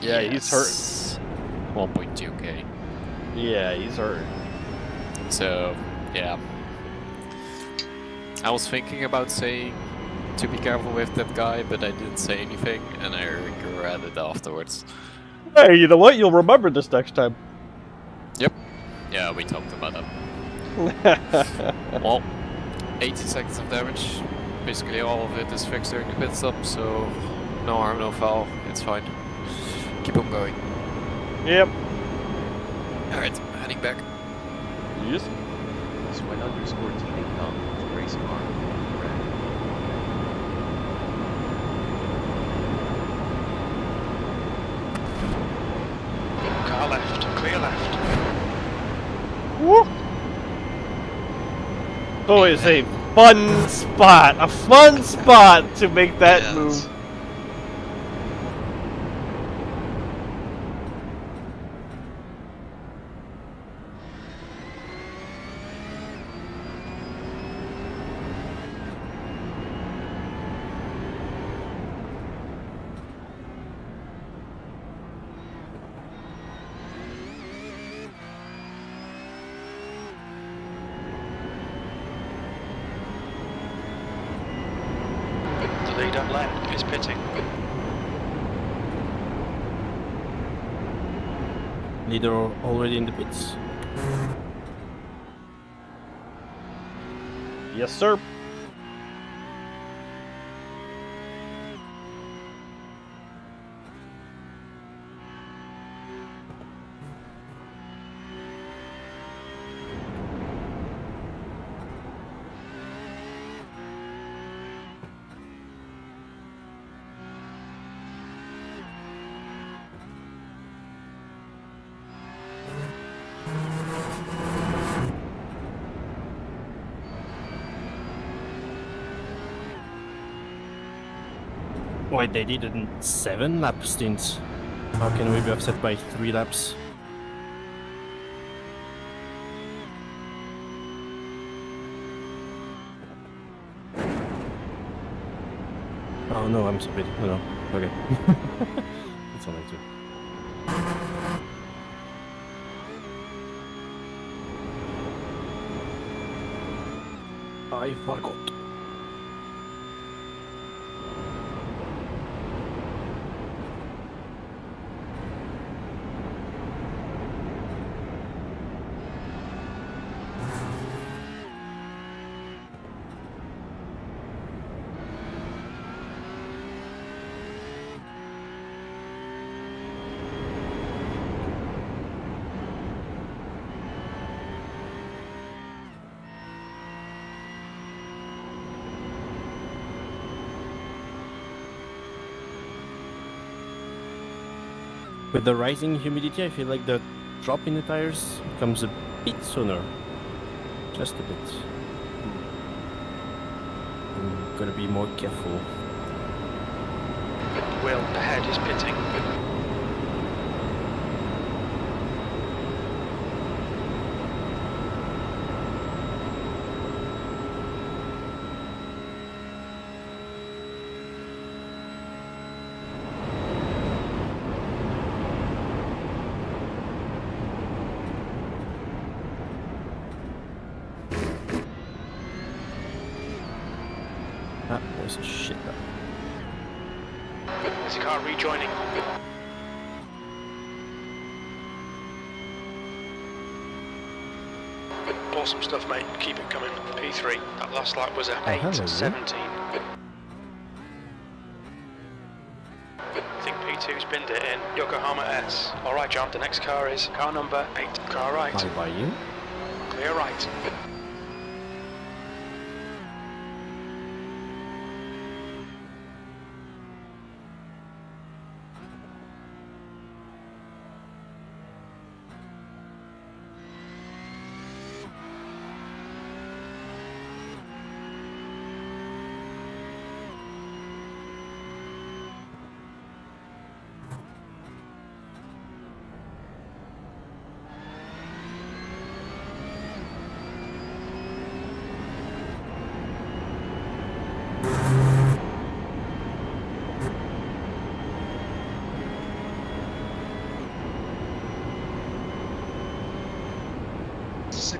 Yeah, he's hurt. 1.2k. Yeah, he's hurt. So, yeah. I was thinking about saying to be careful with that guy, but I didn't say anything, and I regret it afterwards. Hey, you know what? You'll remember this next time. Yep. Yeah, we talked about that. Well, 80 seconds of damage. Basically all of it is fixed during the pit stop, so no harm, no foul. It's fine. Keep on going. Yep. Alright, heading back. Yes. Swen_team in comment race car. Car left, clear. So it's a fun spot to make that move. Leader left is pitting. Leader already in the pits. Yes, sir. Wait, they did it in 7 lap stints. How can we be offset by 3 laps? Oh no, I'm stupid. Oh no. Okay. That's all I do. I forgot. With the rising humidity, I feel like the drop in the tires comes a bit sooner. Just a bit. I'm gonna be more careful. Will ahead is pitting. Ah, there's a shit up. There's a car rejoining. Awesome stuff, mate. Keep it coming. P3. That last lap was at 8:17. I think P2 spinned it in Yokohama S. Alright, John, the next car is car number 8. Car right. Bye bye you. Clear right.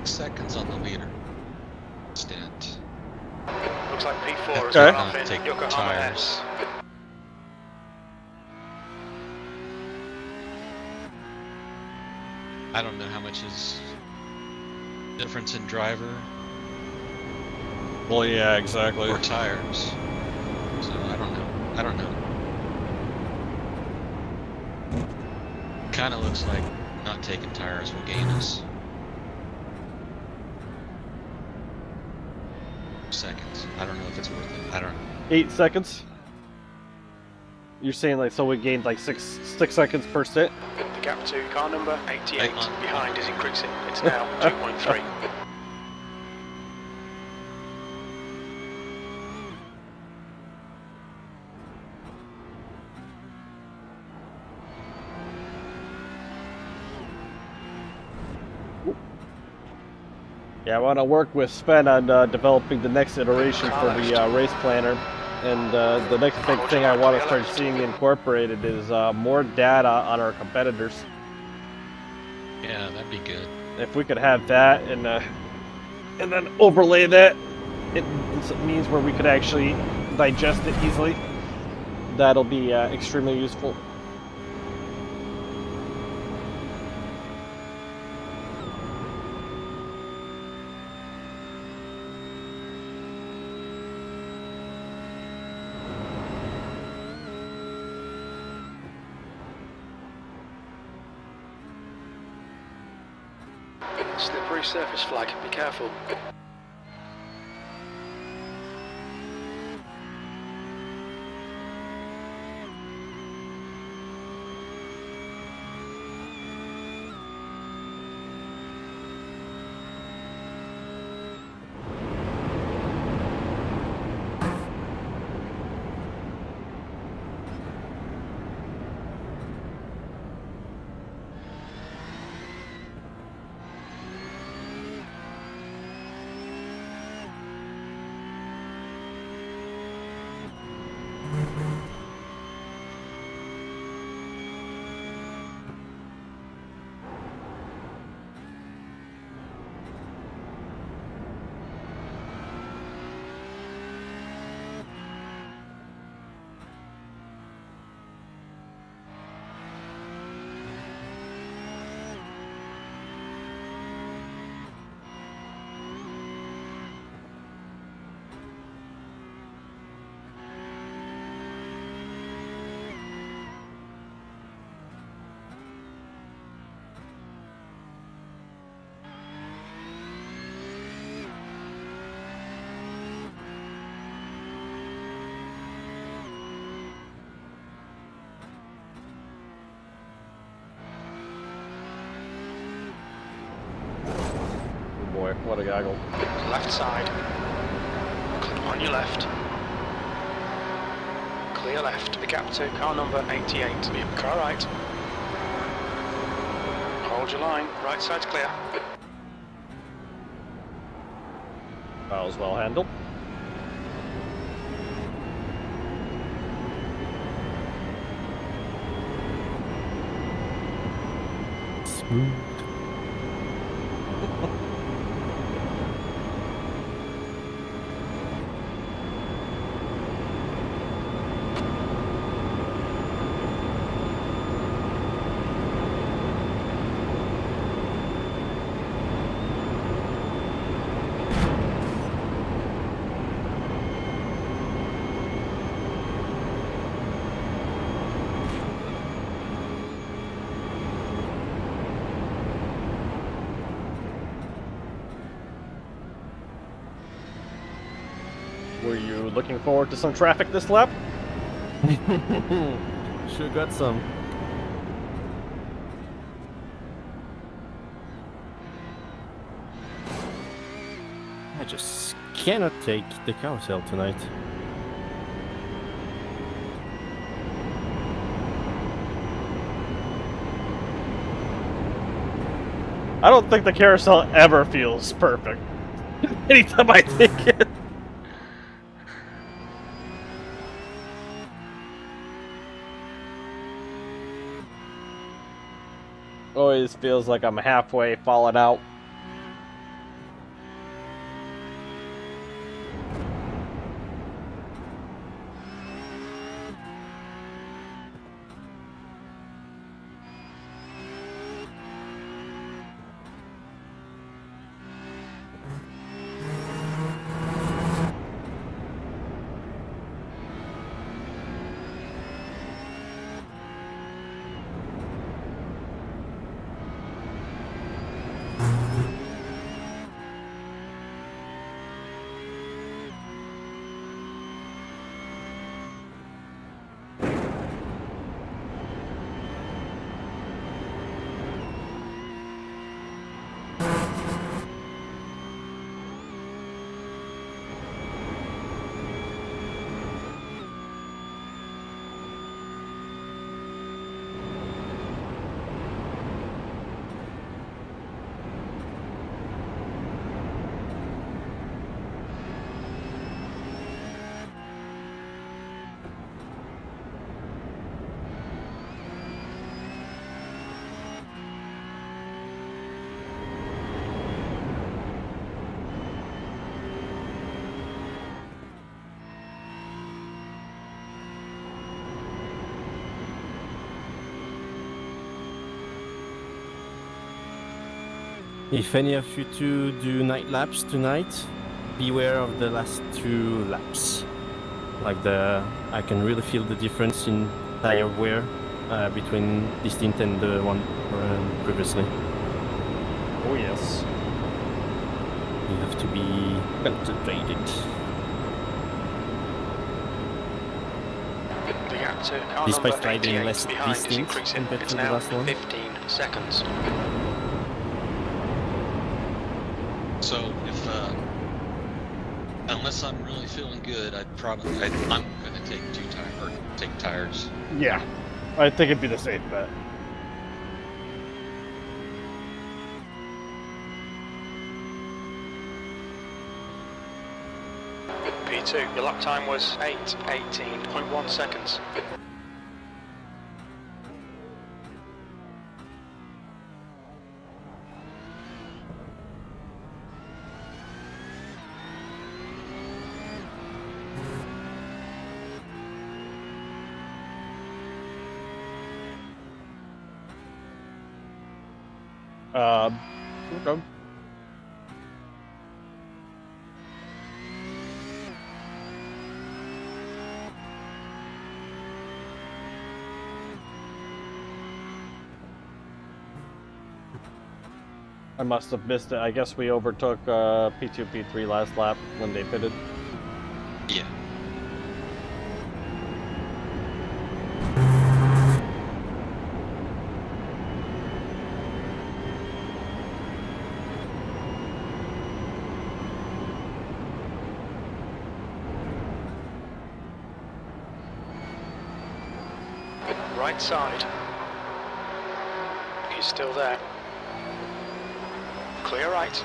Seconds on the leader. Stint. Looks like P4 is Okay. off in Yokohama S. I don't know how much is difference in driver Well, yeah, exactly. or tires. So I don't know. I don't know. Kind of looks like not taking tires will gain us seconds. I don't know if it's worth it. I don't know. 8 seconds. You're saying like so we gained like six seconds per stint. The gap to car number 88 behind is increasing. It's now 2.3. Yeah, I want to work with Sven on developing the next iteration for the race planner. And the next big thing I want to start seeing incorporated is more data on our competitors. Yeah, that'd be good. If we could have that and then overlay that, it means where we could actually digest it easily. That'll be extremely useful. Slippery surface flag, be careful. What a goggle. Left side. On your left. Clear left. The gap to car number 88. Car right. Hold your line. Right side's clear. That was well handled. Smooth. Were you looking forward to some traffic this lap? Sure got some. I just cannot take the carousel tonight. I don't think the carousel ever feels perfect. Anytime I take it. Always feels like I'm halfway falling out. If any of you two do night laps tonight, beware of the last 2 laps. Like I can really feel the difference in tire wear between this stint and the one previously. Oh yes. You have to be concentrated. Despite sliding less distance compared to the last one. 15 seconds. So if unless I'm really feeling good, I'm gonna take take tires. Yeah, I think it'd be the safe bet. P2, your lap time was 8:18.1 seconds. Okay. I must have missed it. I guess we overtook P2, P3 last lap when they pitted. Yeah. Right side. He's still there. Clear right.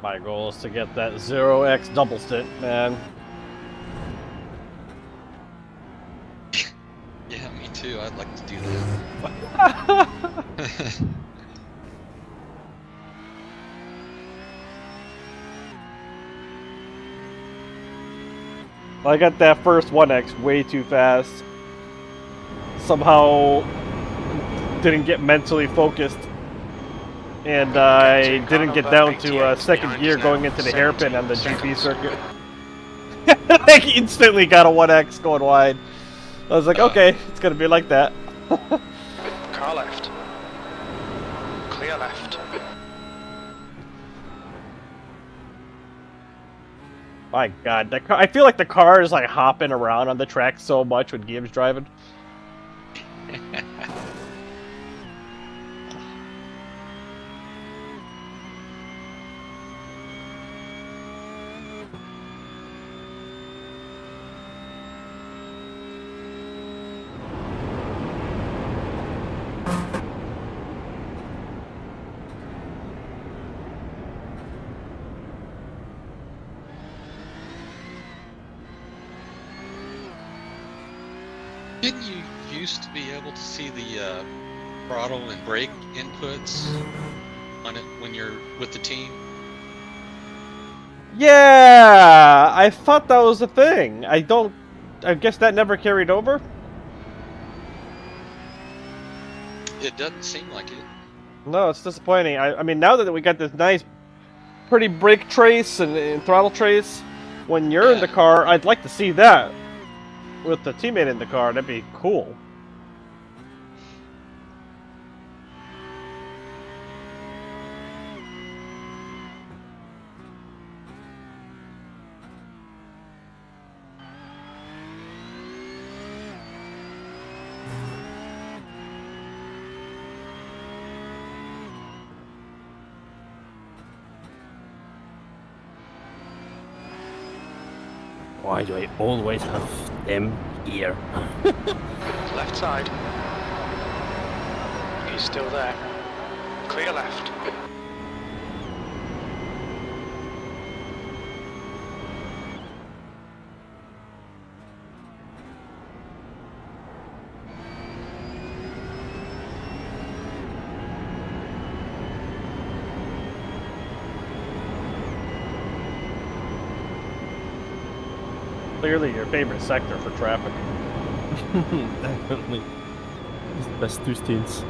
My goal is to get that 0x double stint, man. Yeah, me too. I'd like to do that. I got that first 1x way too fast. Somehow didn't get mentally focused. And I didn't get down to second gear going into the hairpin on the GP circuit. I instantly got a 1x going wide. I was like, okay, it's gonna be like that. Car left. Clear left. My God, that car, I feel like the car is like hopping around on the track so much when Gibbs driving. Didn't you used to be able to see the throttle and brake inputs on it when you're with the team? Yeah, I thought that was a thing. I guess that never carried over? It doesn't seem like it. No, it's disappointing. I mean, now that we got this nice, pretty brake trace and throttle trace, when you're in the car, I'd like to see that. With the teammate in the car, that'd be cool. Why do I always have them here? Left side. He's still there. Clear left. Clearly your favorite sector for traffic. Definitely. It's the best two stints.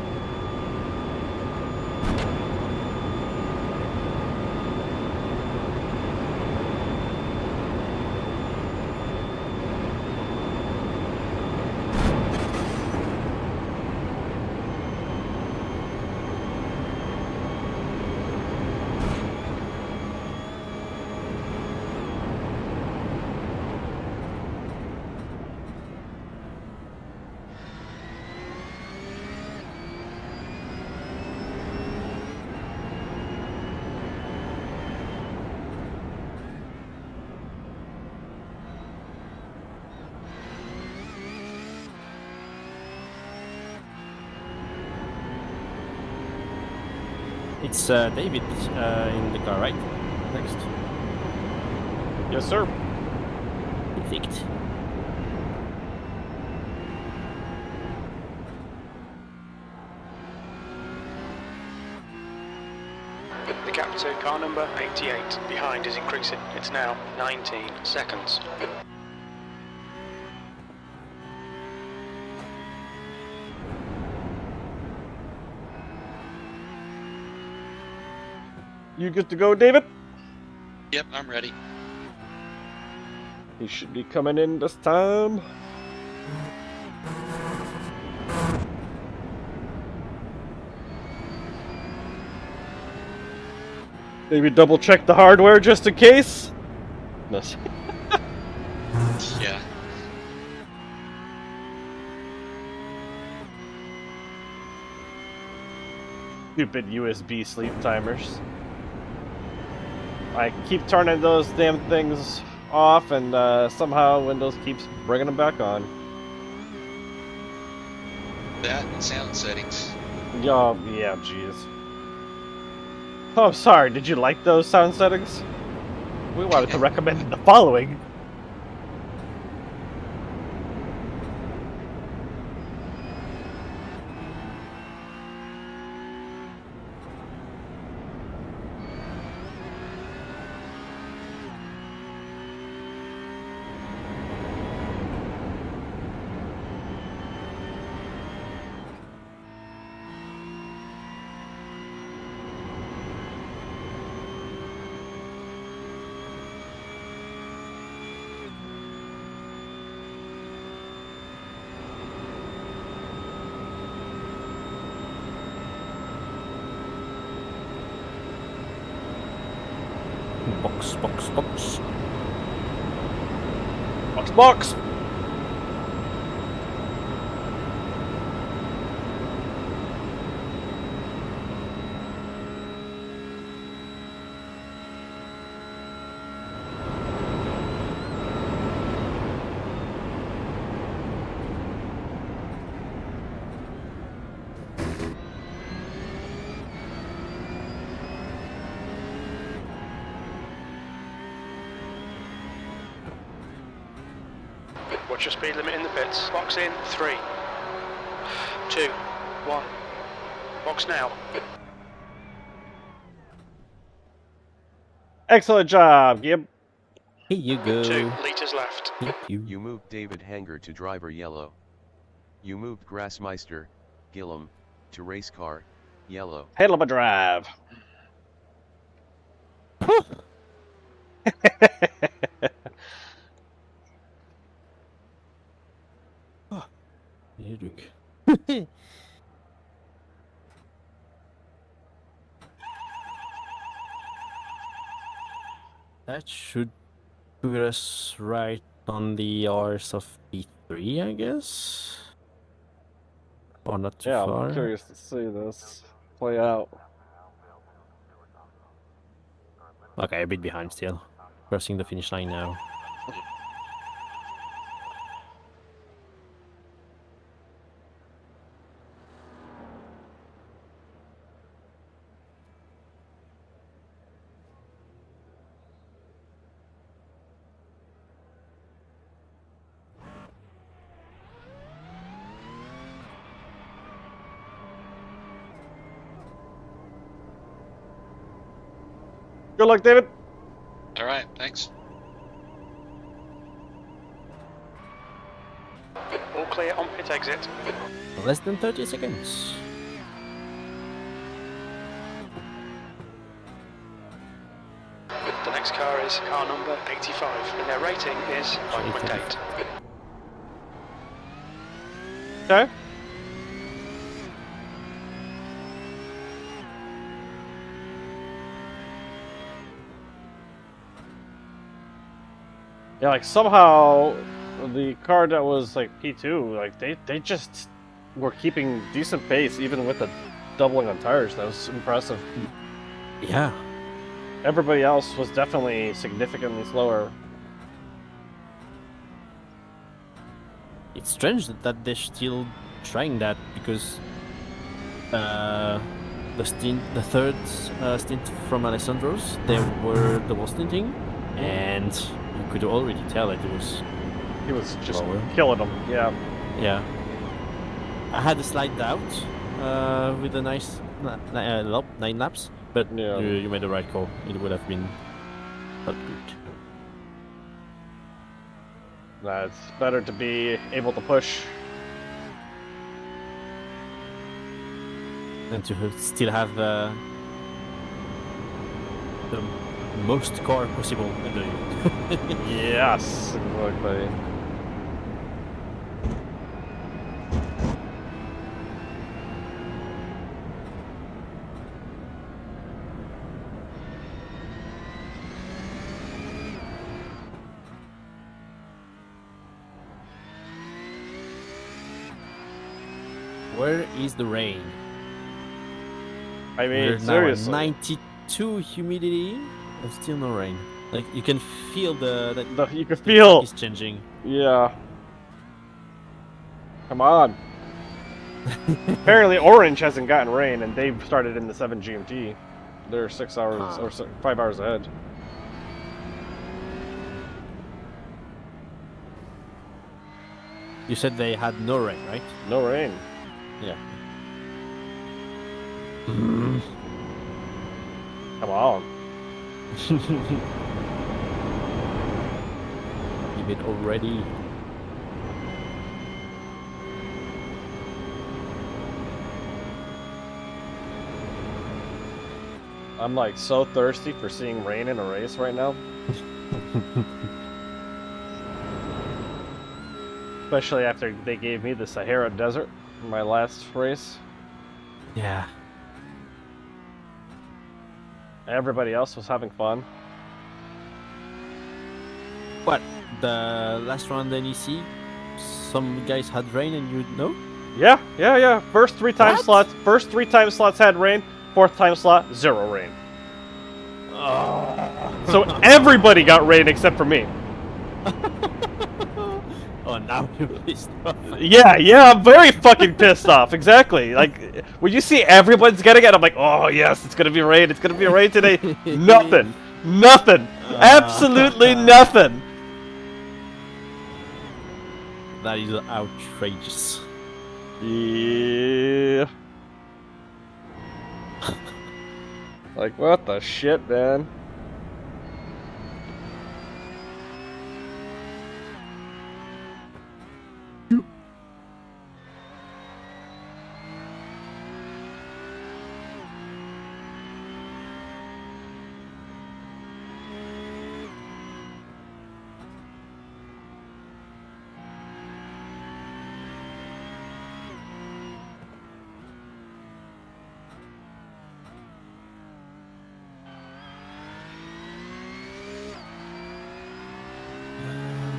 It's David in the car, right? Next. Yes, sir. Perfect. The gap to car number 88 behind is increasing. It's now 19 seconds. You good to go, David? Yep, I'm ready. He should be coming in this time. Maybe double check the hardware just in case. No. Yeah. Stupid USB sleep timers. I keep turning those damn things off, and somehow Windows keeps bringing them back on. That and sound settings. Yeah, jeez. Oh, sorry. Did you like those sound settings? We wanted to recommend the following. Box, box, box. Box, box! Watch your speed limit in the pits. Box in 3, 2, 1. Box now. Excellent job, Gib. Here you go. 2 litres left. Thank you. You moved David Hanger to driver yellow. You moved Grassmeister, Gillum, to race car, yellow. Hell of a drive. Erik. That should put us right on the hours of P3, I guess? Or not too far? I'm curious to see this play out. Okay, a bit behind still. Crossing the finish line now. Good luck, David. All right, thanks. All clear on pit exit. Less than 30 seconds. The next car is car number 85, and their rating is 5.8. Okay. Yeah, like somehow the car that was like P2, like they just were keeping decent pace even with the doubling on tires. That was impressive. Yeah. Everybody else was definitely significantly slower. It's strange that they're still trying that because the third stint from Alessandro's, they were double stinting, and you could already tell that he was just killing them. Yeah. Yeah. I had a slight doubt with a nice 9 laps, but yeah. you made the right call. It would have been not good. It's better to be able to push and to still have the most car possible under you. Yes, exactly. Where is the rain? I mean, we're seriously. Now at 92 humidity and still no rain. Like you can feel you can feel it's changing. Yeah. Come on. Apparently, Orange hasn't gotten rain, and they've started in the 7 GMT. They're 6 hours or 5 hours ahead. You said they had no rain, right? No rain. Yeah. Come on. Give it already. I'm like so thirsty for seeing rain in a race right now. Especially after they gave me the Sahara Desert in my last race. Yeah. Everybody else was having fun. What? The last round NEC? Some guys had rain and you know? Yeah. First 3 time slots. First 3 time slots had rain. 4th time slot, 0 rain. So everybody got rain except for me. Oh, now you're pissed off. Yeah, I'm very fucking pissed off. Exactly. Like, when you see everyone's getting it, I'm like, oh yes, it's gonna be rain. It's gonna be rain today. Nothing. Absolutely nothing. That is outrageous. Yeah. Like, what the shit, man?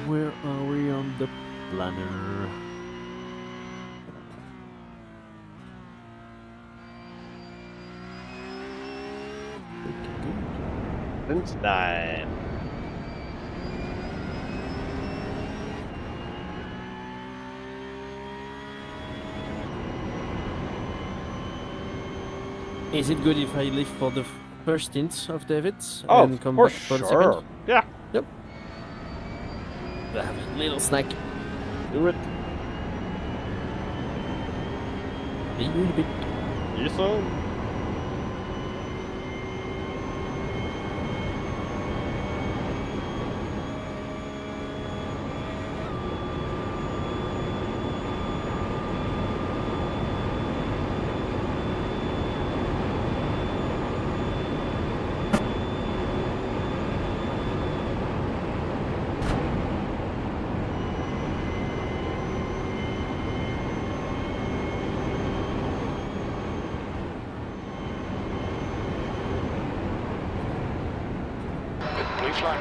Where are we on the planner? Since 9. Is it good if I leave for the first stint of David's and come back for the second? Yeah. Yep. Have a little snack. Do it. See you in a bit. You so? flag.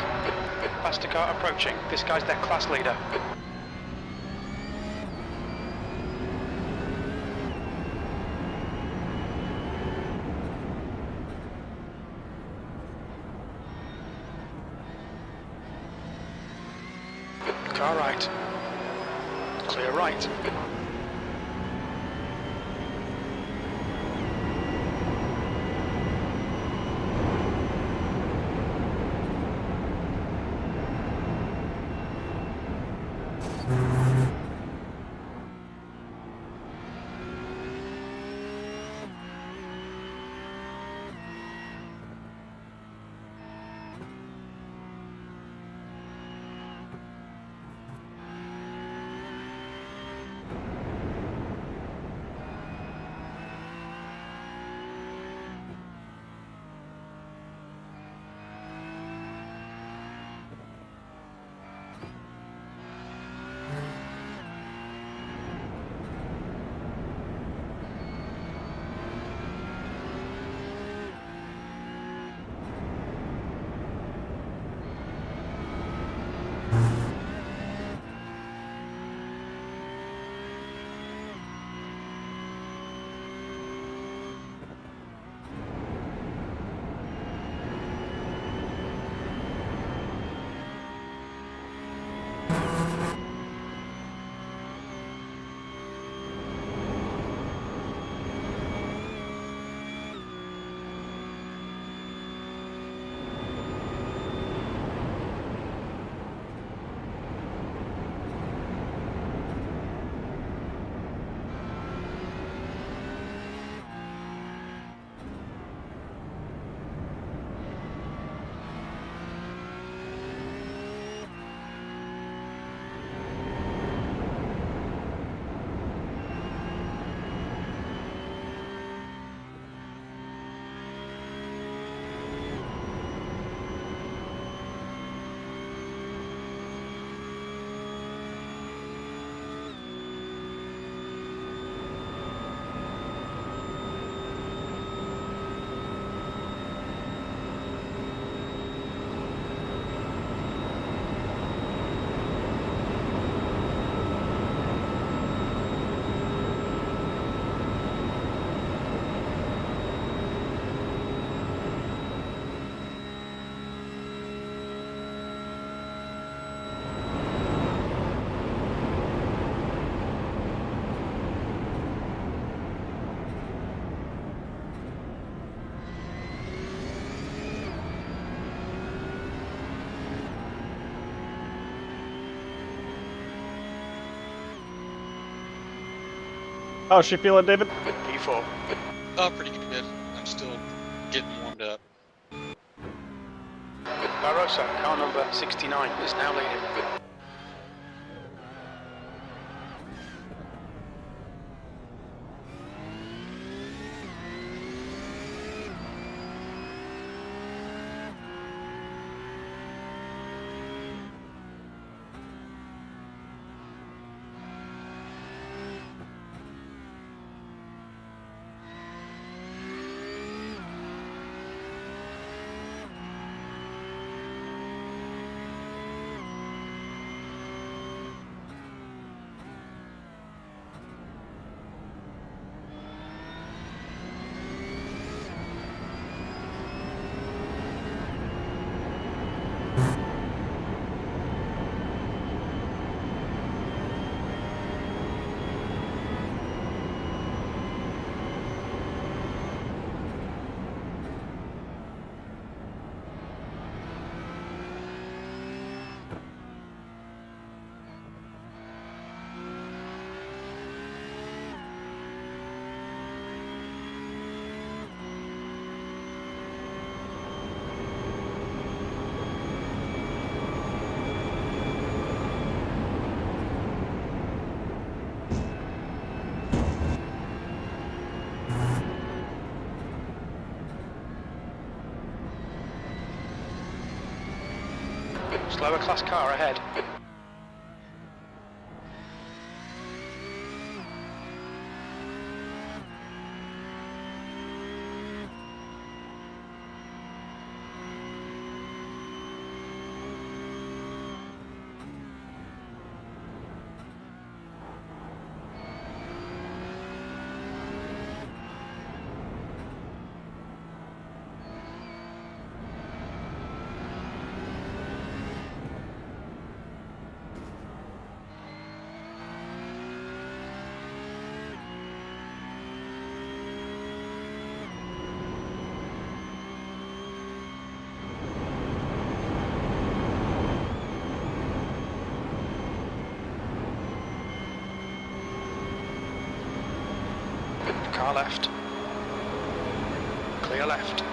Faster car approaching. This guy's their class leader. Car right. Clear right. How's she feeling, David? P4. Oh, pretty good. I'm still getting warmed up. Varjo, car number 69, is now leading. Slower class car ahead. car left. Clear left.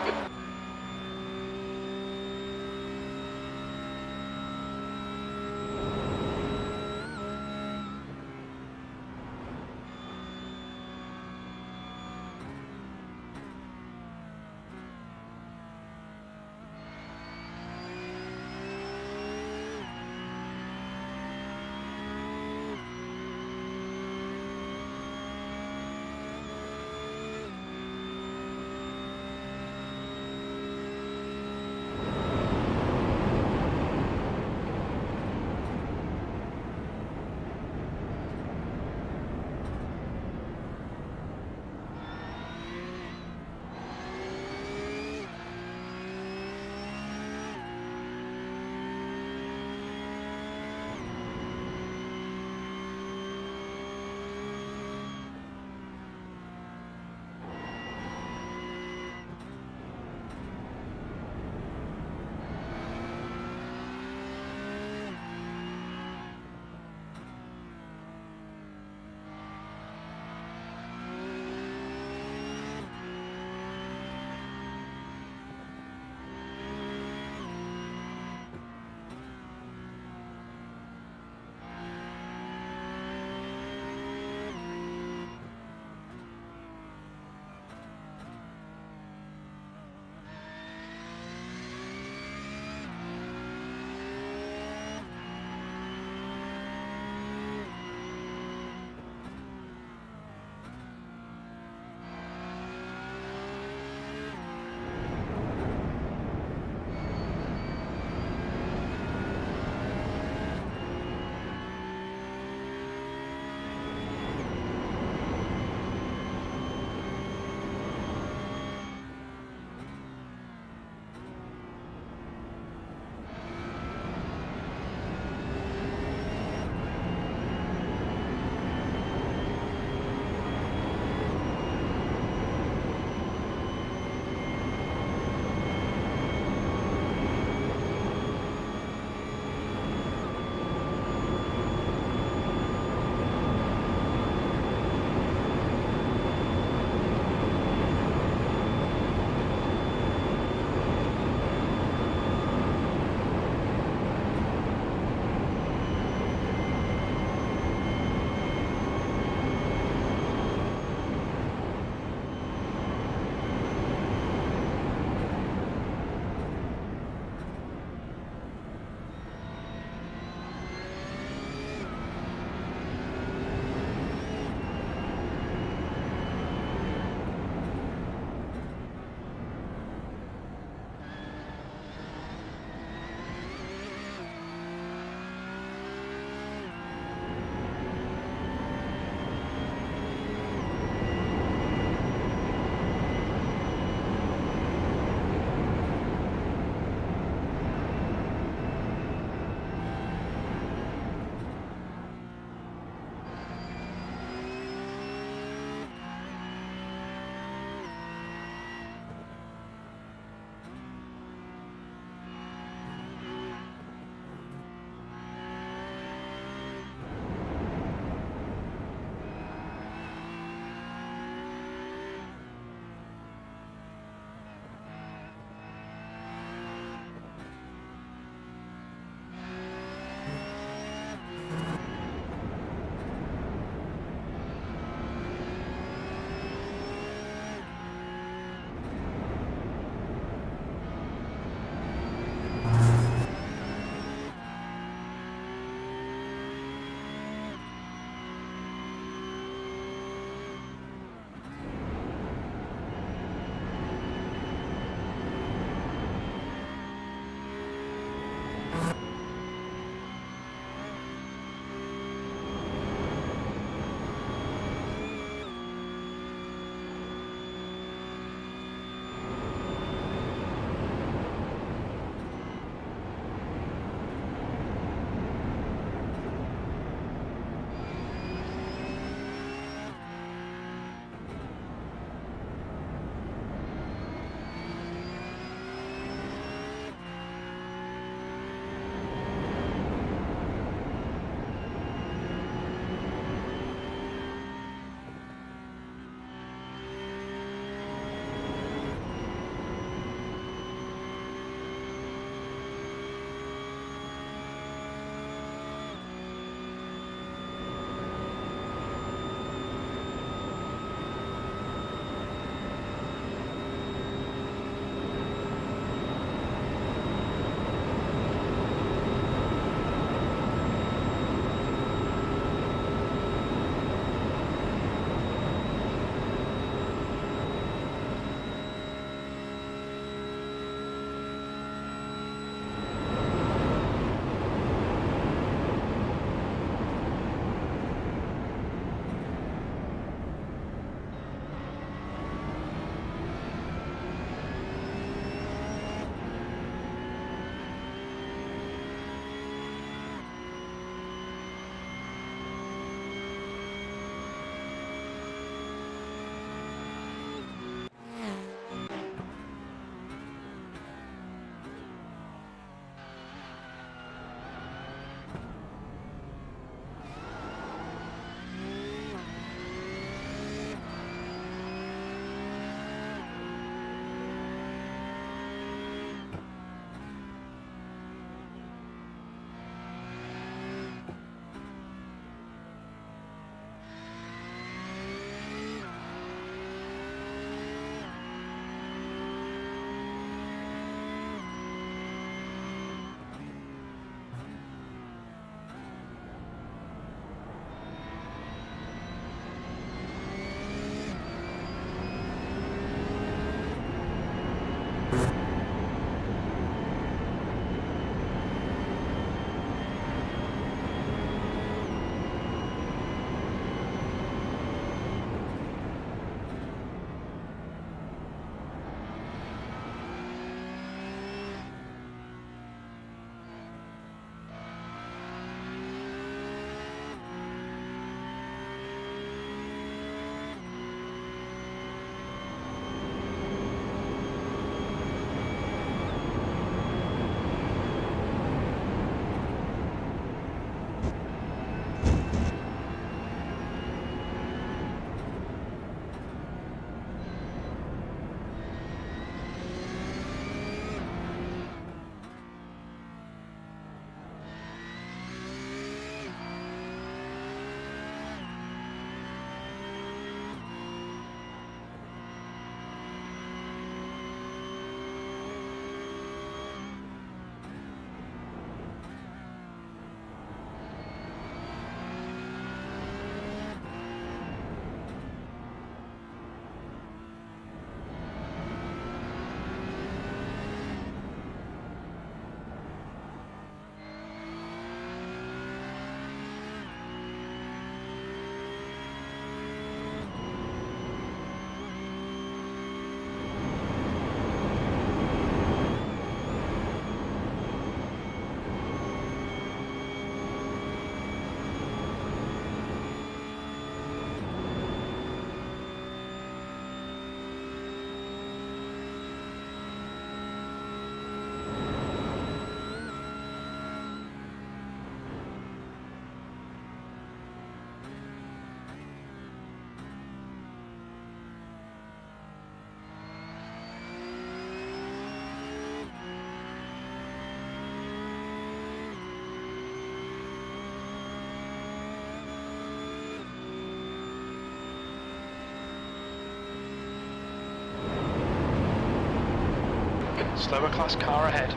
Slower class car ahead.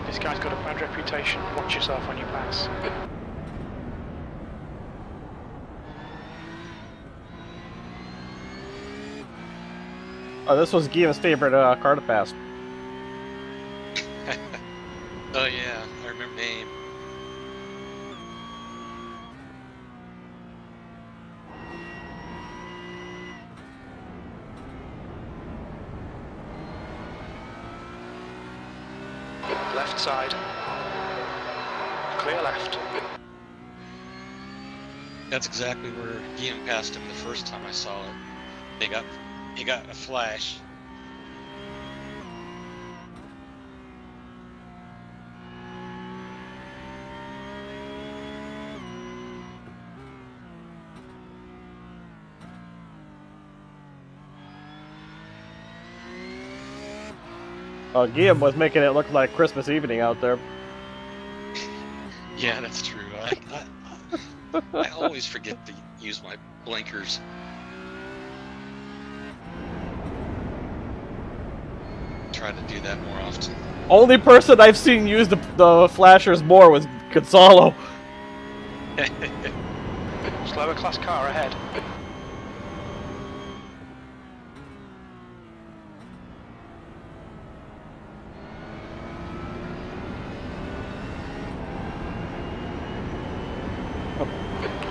This guy's got a bad reputation. Watch yourself when you pass. Oh, this was Guillaume's favorite car to pass. Oh yeah, I remember the name. Left side. Clear left. That's exactly where Guillaume passed him the first time I saw it. He got a flash. Guillaume was making it look like Christmas evening out there. Yeah, that's true. I always forget to use my blinkers. Try to do that more often. Only person I've seen use the flashers more was Gonzalo. Slower class car ahead.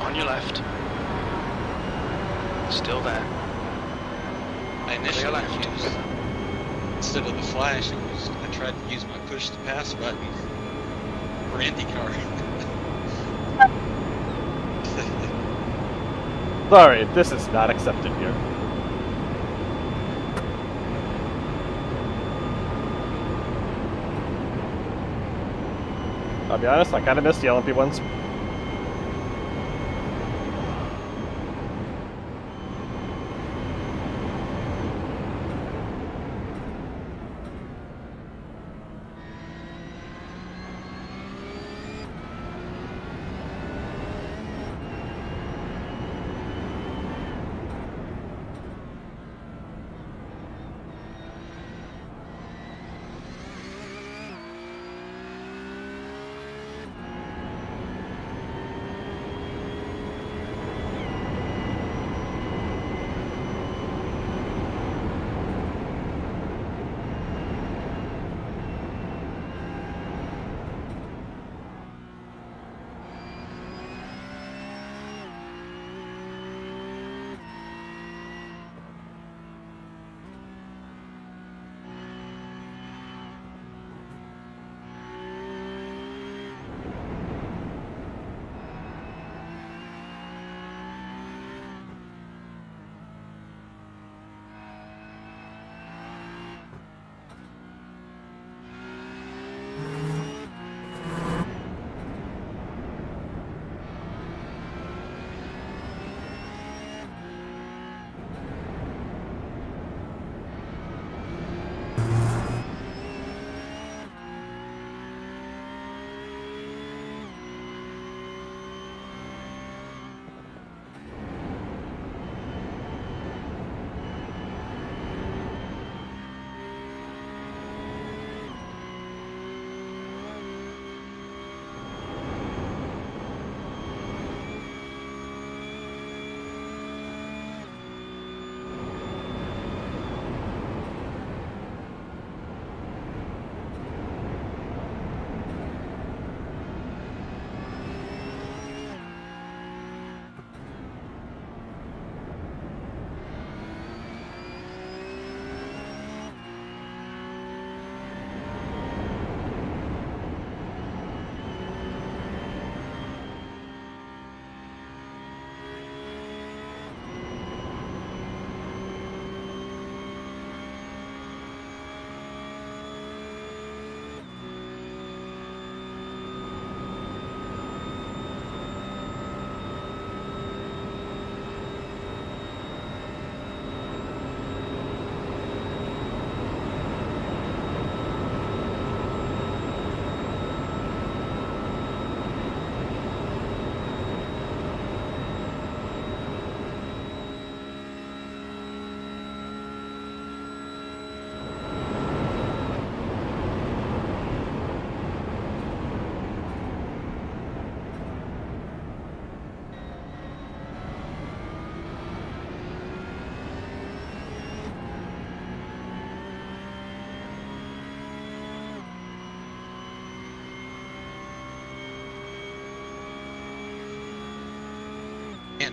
On your left. Still there. I initially used, instead of the flash, I tried to use my push to pass button for IndyCar. Sorry, this is not accepted here. I'll be honest, I kind of missed the LMP ones.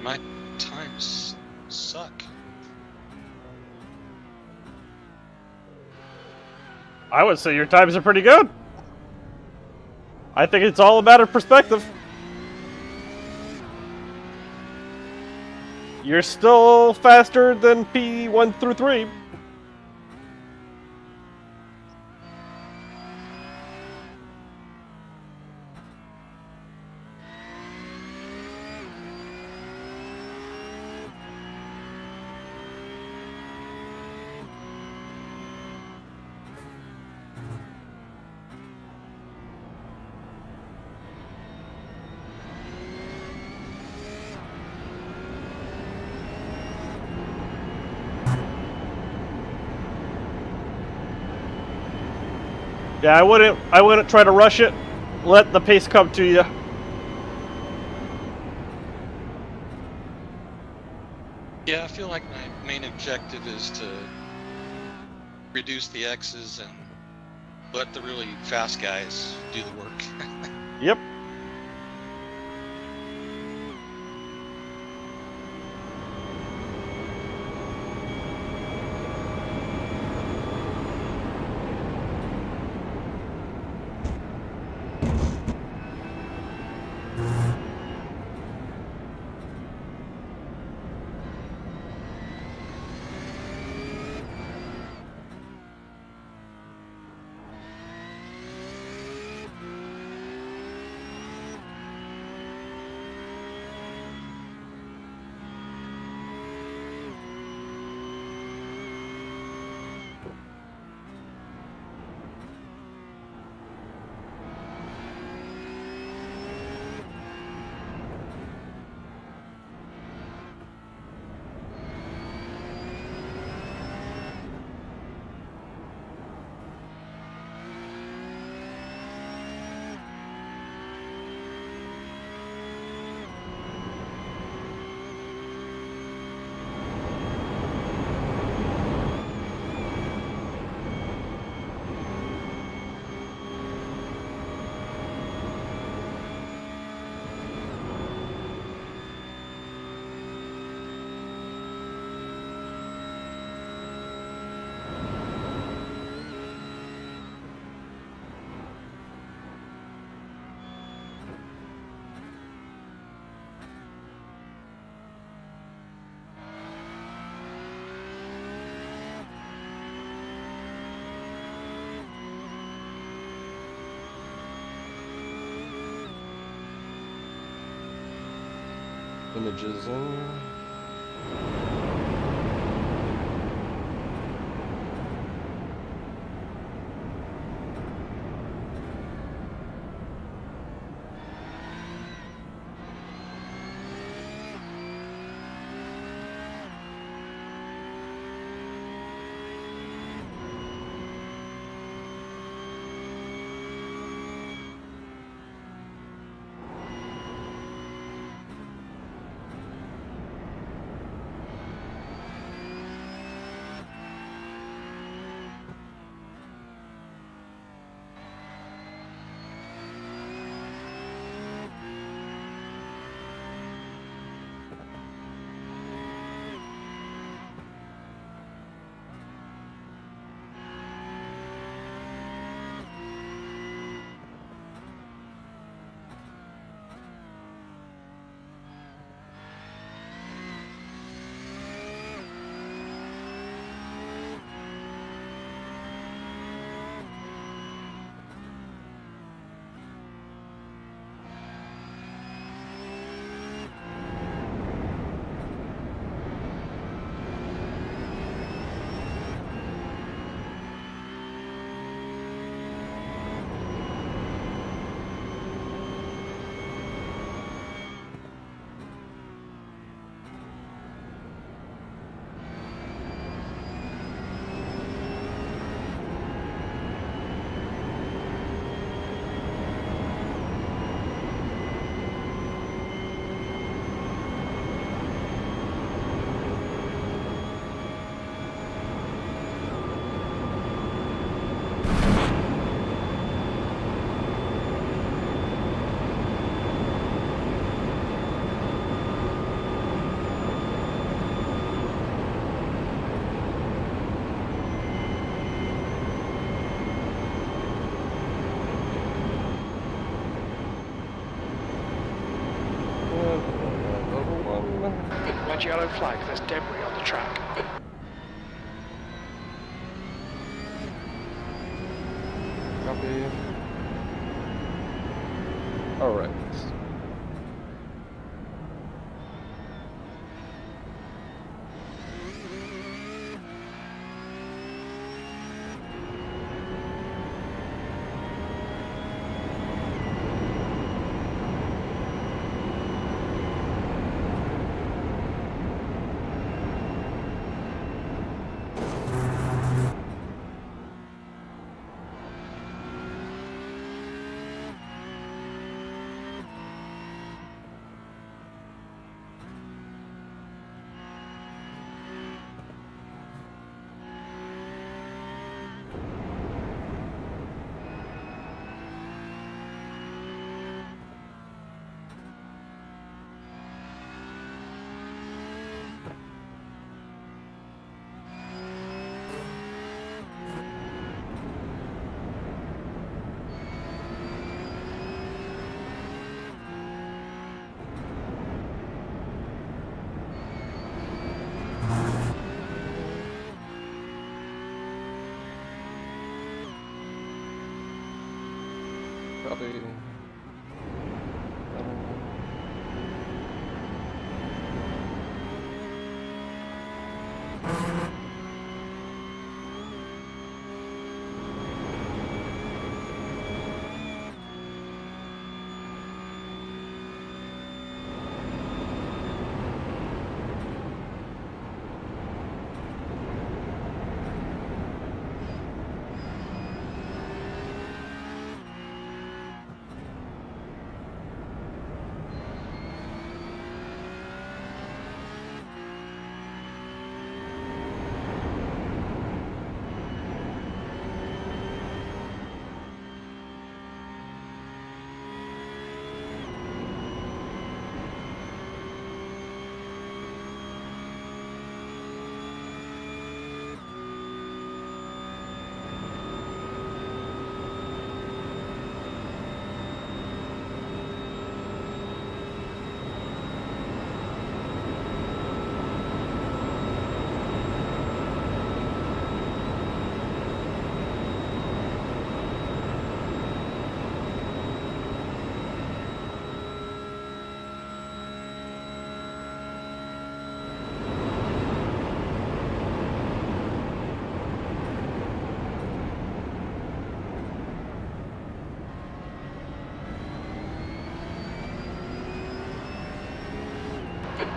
Man, my times suck. I would say your times are pretty good. I think it's all a matter of perspective. You're still faster than P1 through 3. Yeah, I wouldn't try to rush it. Let the pace come to you. Yeah, I feel like my main objective is to reduce the X's and let the really fast guys do the work. Yep. Images in. Red yellow flag, there's debris on the track. Copy. Alright. Copy.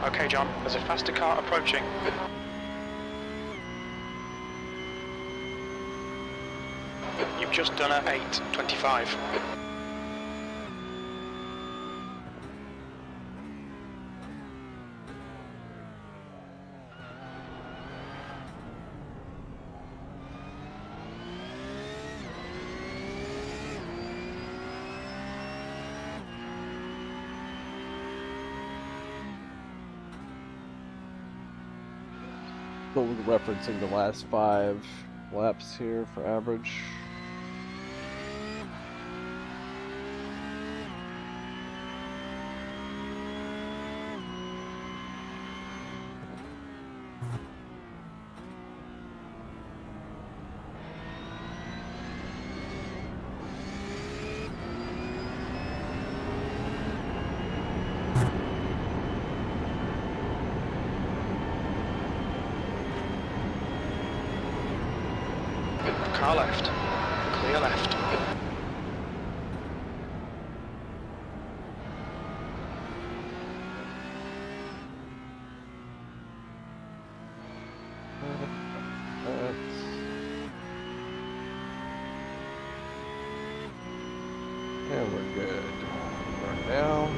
Okay, John, there's a faster car approaching. You've just done a 8:25. So we're referencing the last 5 laps here for average. Car left. Clear left. And we're good. Burn down.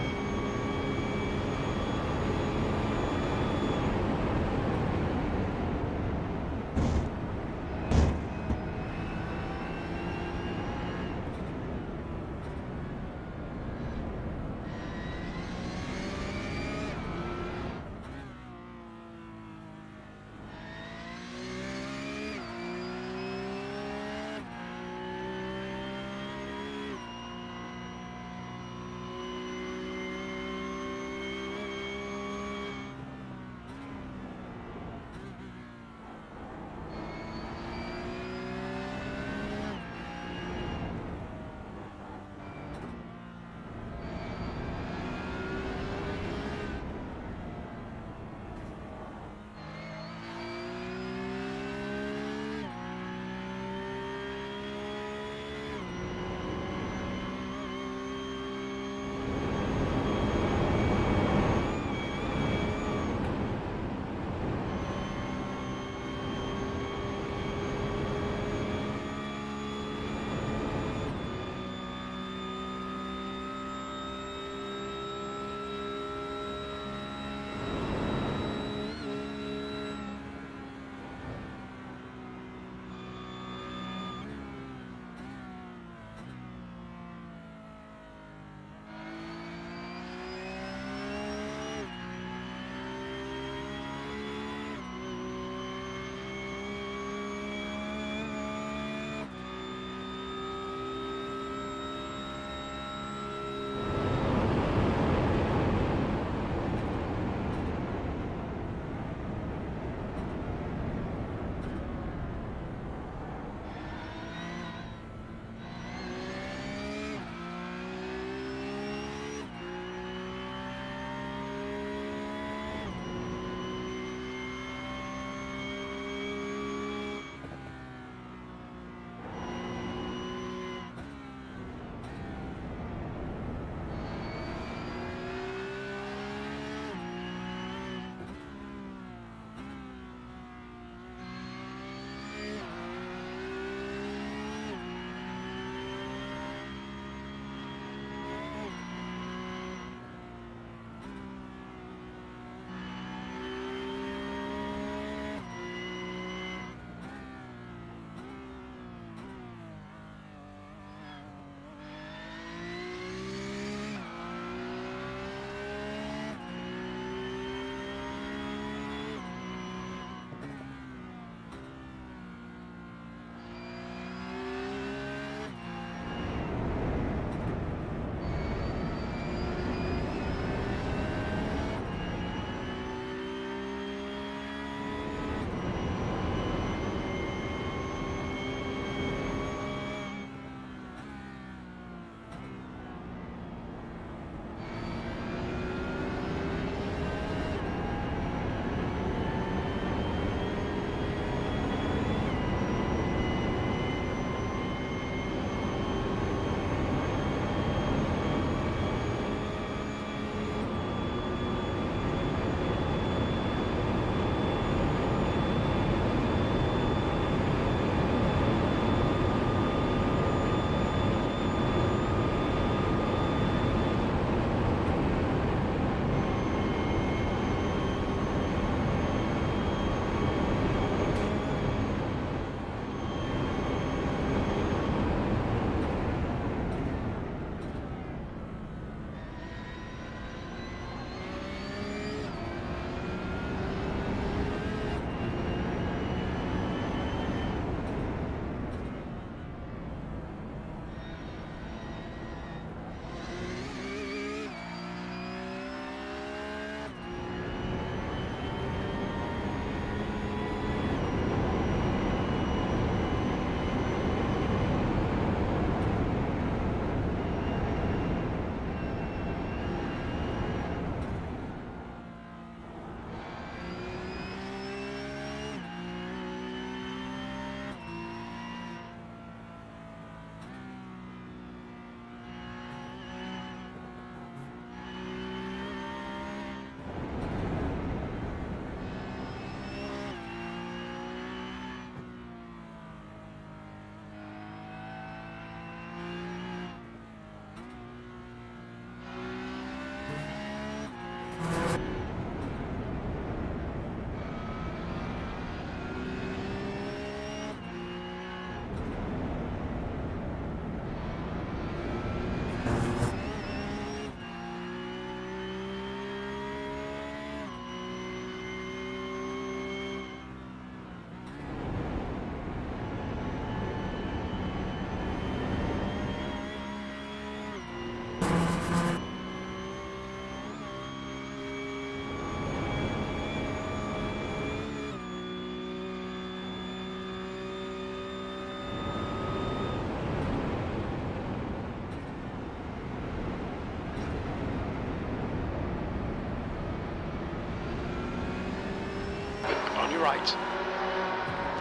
right.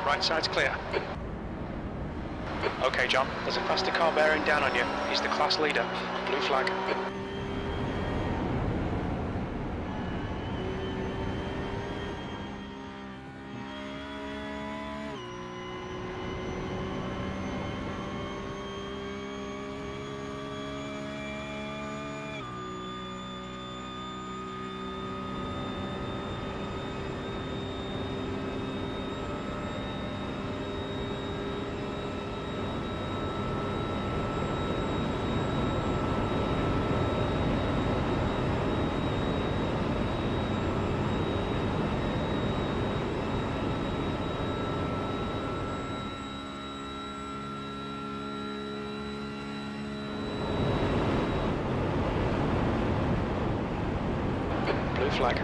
Right side's clear. Okay, John, there's a faster car bearing down on you. He's the class leader. Blue flag. Blue flag.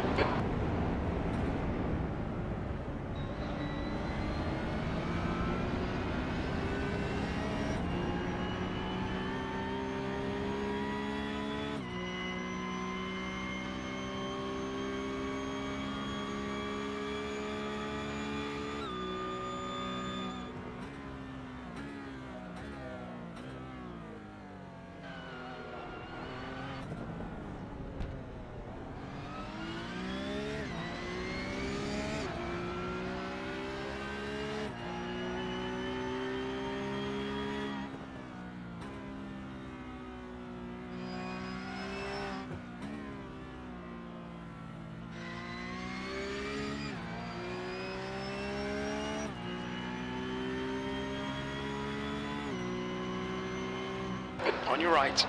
On your right.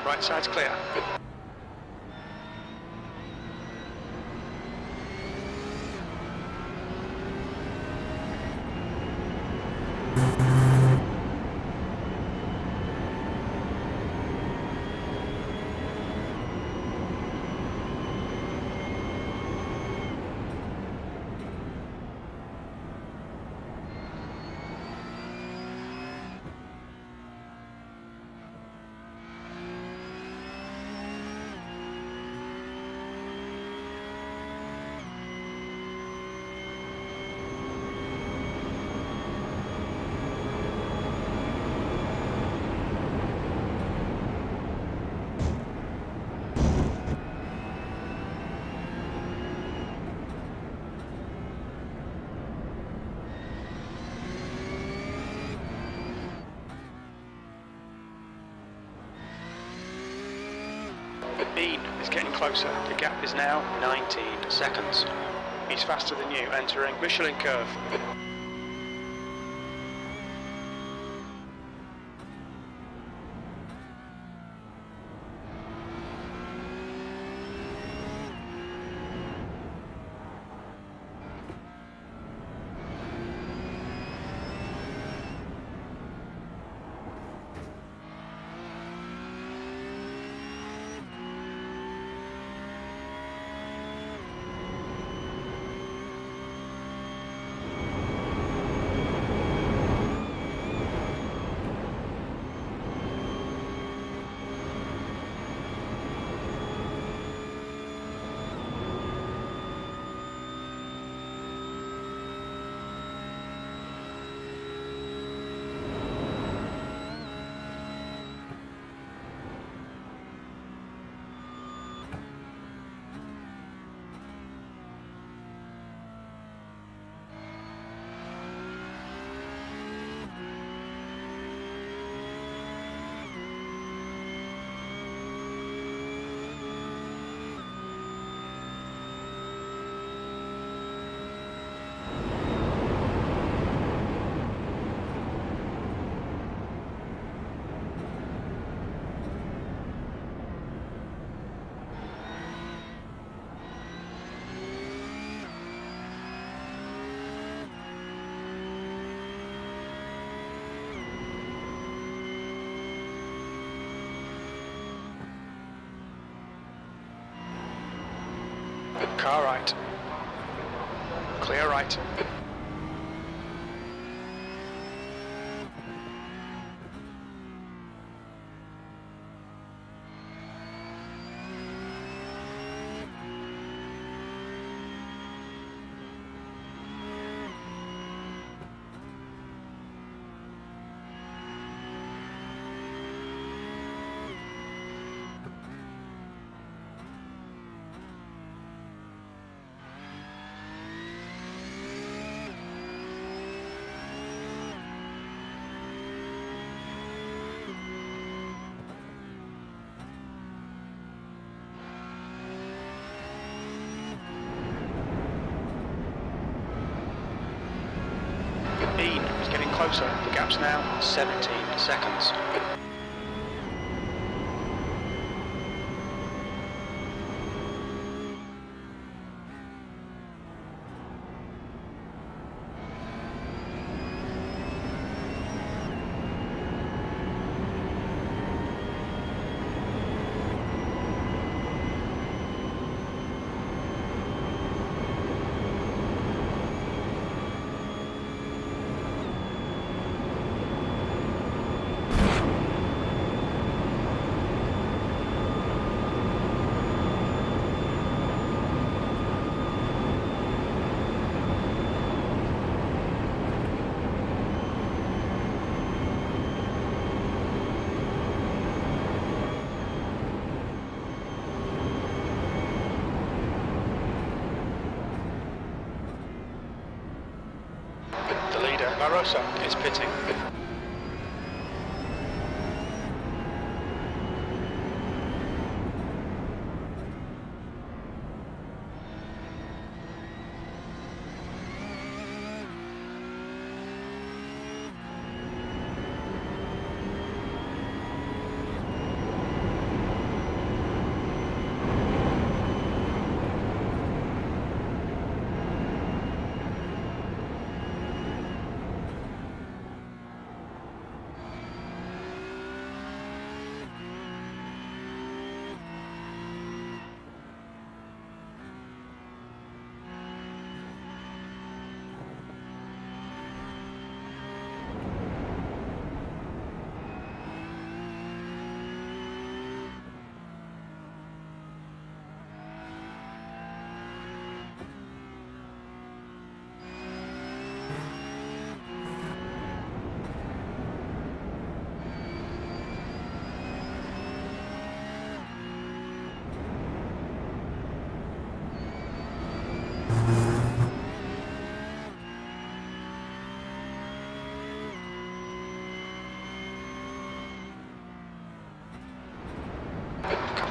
Right side's clear. Bean is getting closer. The gap is now 19 seconds. He's faster than you, entering Michelin curve. Car right. Clear right. getting closer. The gap's now 17 seconds. Varjo is pitting.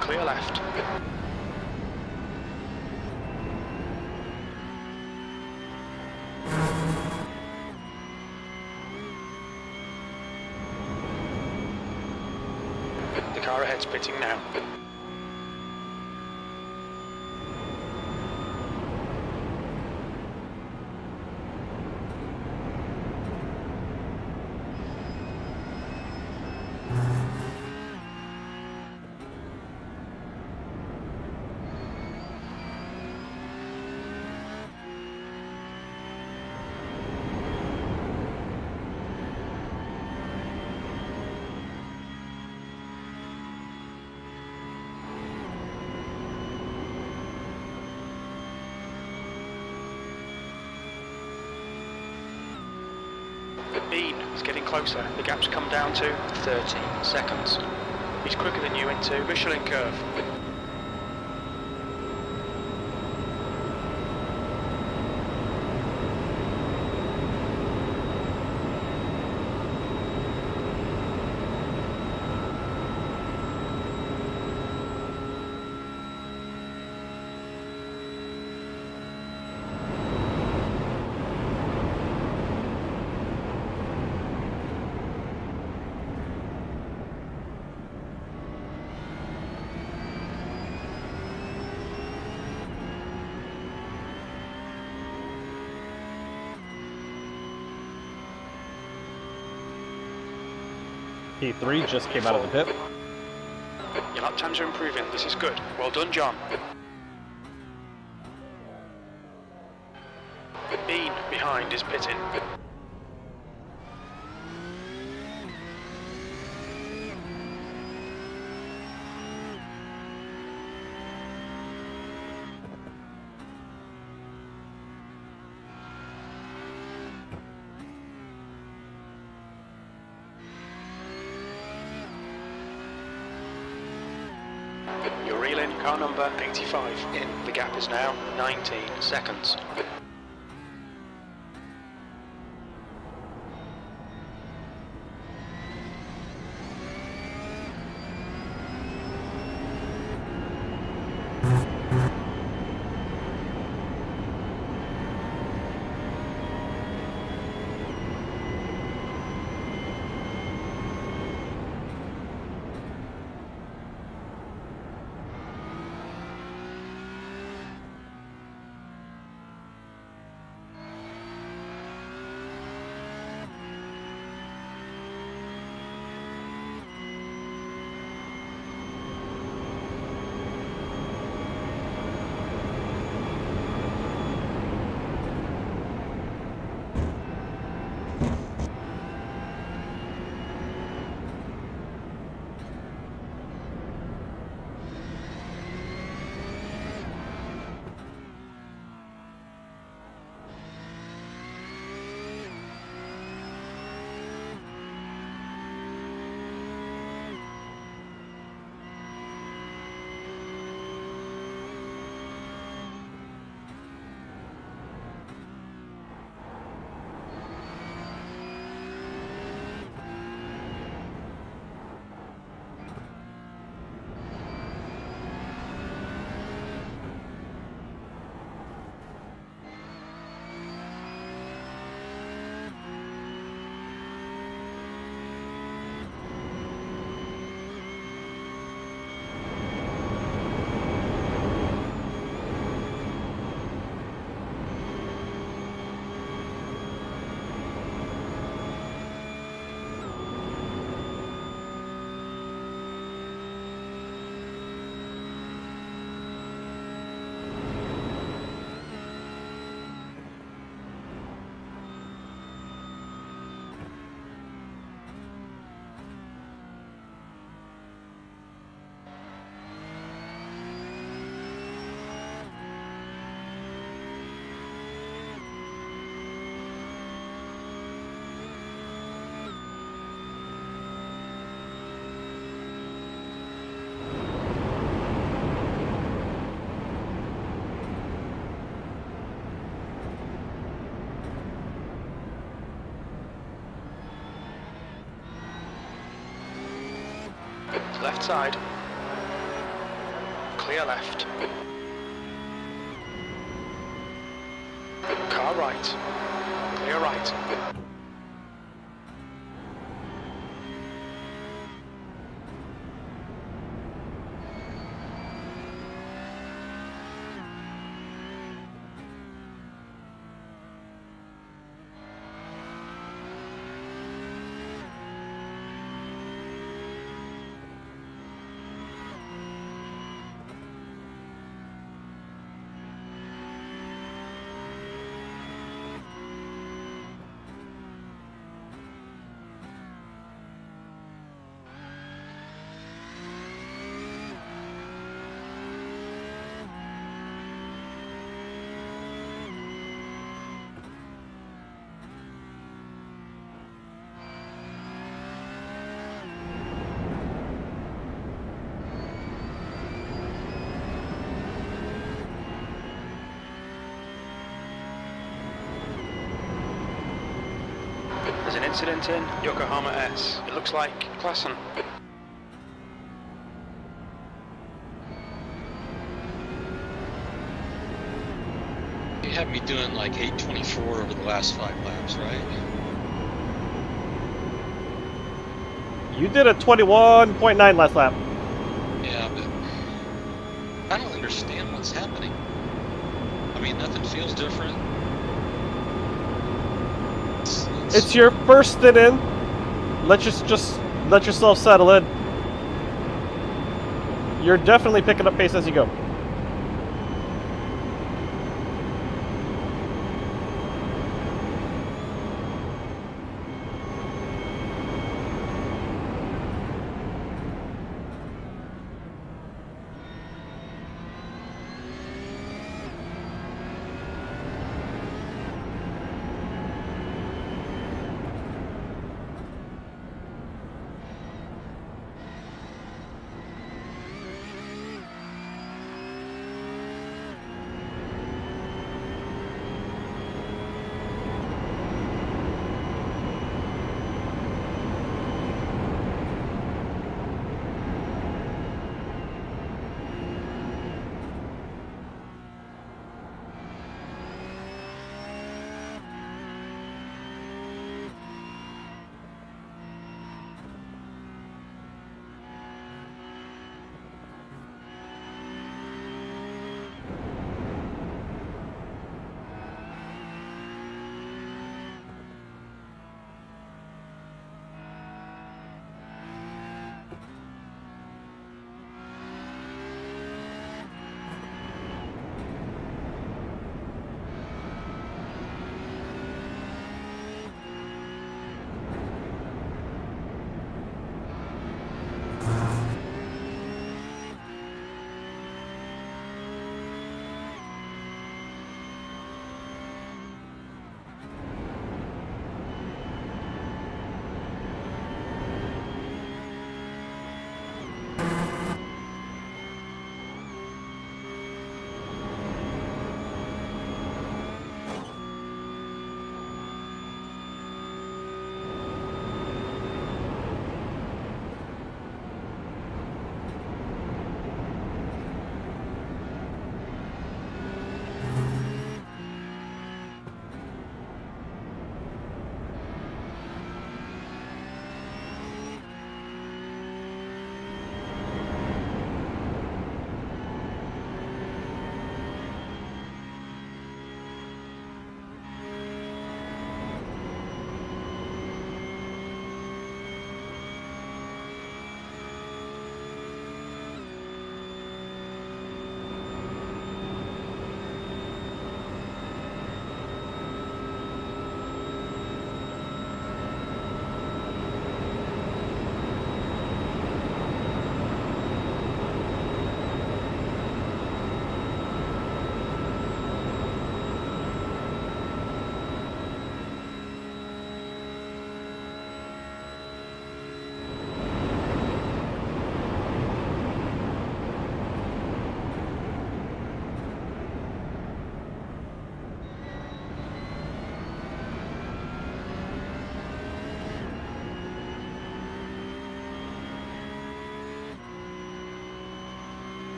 Clear left. The car ahead's pitting now. Bean is getting closer. The gap's come down to 13 seconds. He's quicker than you into Michelin curve. P3 just came out of the pit. Your lap times are improving. This is good. Well done, John. Bean behind is pitting. You're reeling car number 85 in. The gap is now 19 seconds. Left side. Clear left. Car right. Clear right. There's an incident in Yokohama S. It looks like Klassen. You had me doing like 8:24 over the last 5 laps, right? You did a 21.9 last lap. Yeah, but I don't understand what's happening. I mean, nothing feels different. It's your first stint in. Just let yourself settle in. You're definitely picking up pace as you go.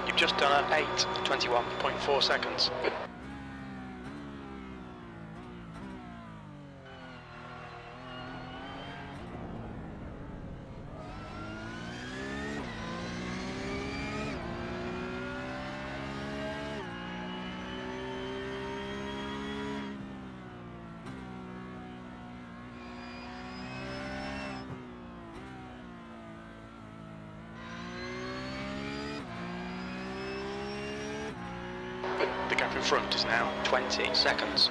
You've just done a 8:21.4 seconds. The gap in front is now 20 seconds.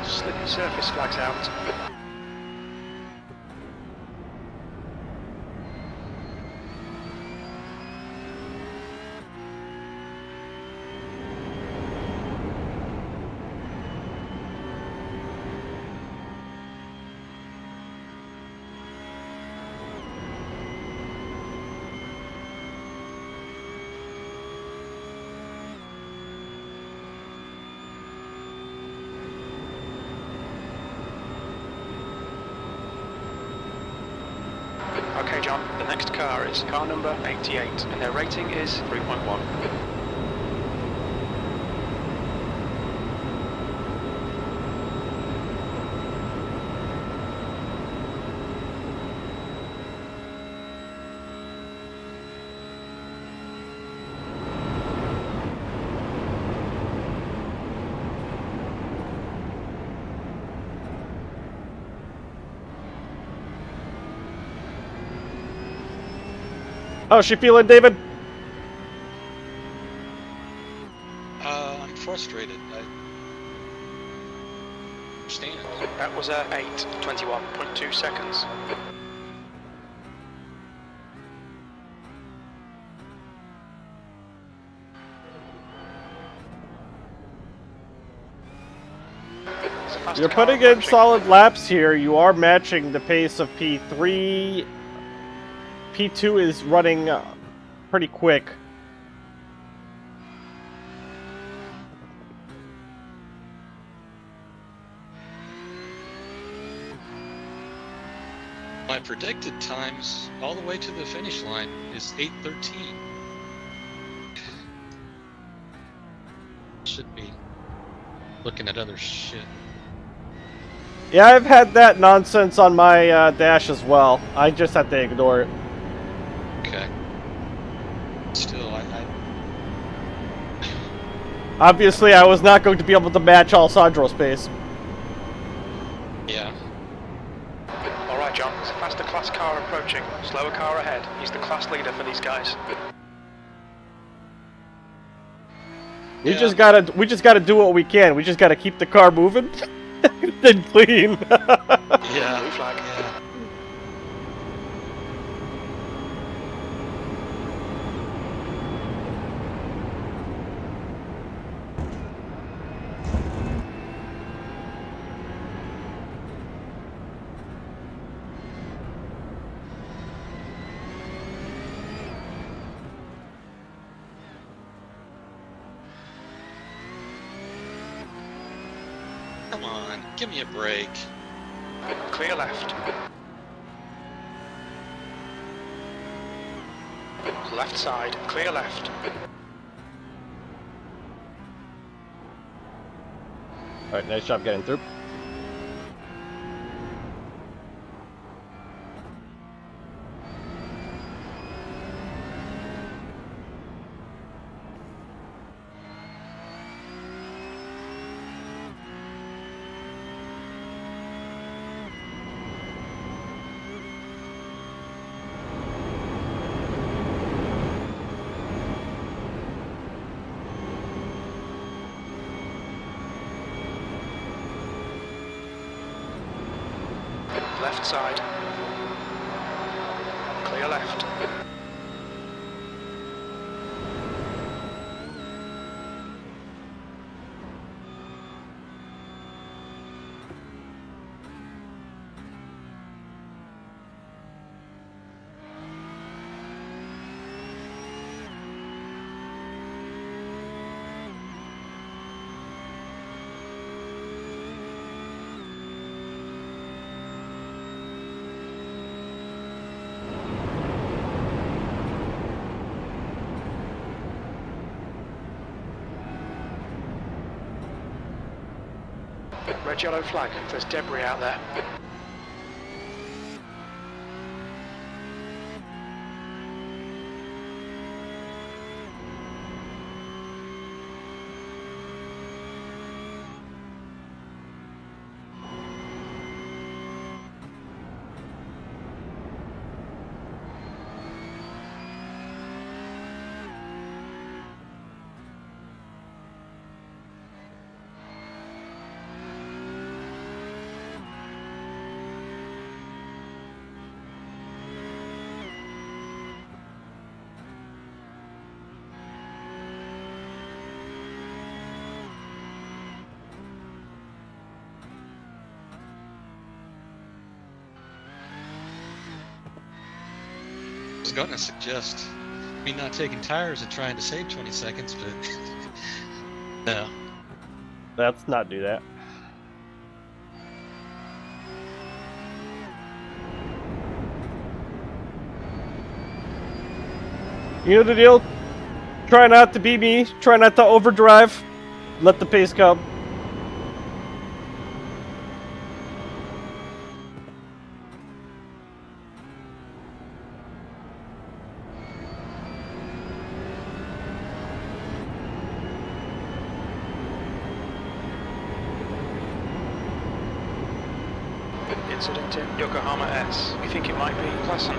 Slippy surface flags out. Okay, John, the next car is car number 88, and their rating is 3.1. How's she feeling, David? I'm frustrated. I understand. That was a 8:21.2 seconds. You're putting in solid laps here. You are matching the pace of P3. P2 is running pretty quick. My predicted times all the way to the finish line is 8:13. Should be looking at other shit. Yeah, I've had that nonsense on my dash as well. I just have to ignore it. Okay. Still, Obviously, I was not going to be able to match Alessandro's pace. Yeah. Alright, John, there's a faster class car approaching. Slower car ahead. He's the class leader for these guys. We just gotta do what we can. We just gotta keep the car moving and clean. Yeah. Blue flag. Yeah. Come on, give me a break. Clear left. Left side, clear left. Alright, nice job getting through. Left side. Clear left. Red yellow flag. There's debris out there. gonna suggest me not taking tires and trying to save 20 seconds, but no. Let's not do that. You know the deal? Try not to be me. Try not to overdrive. Let the pace come. Incident in Yokohama S. We think it might be Pleasant.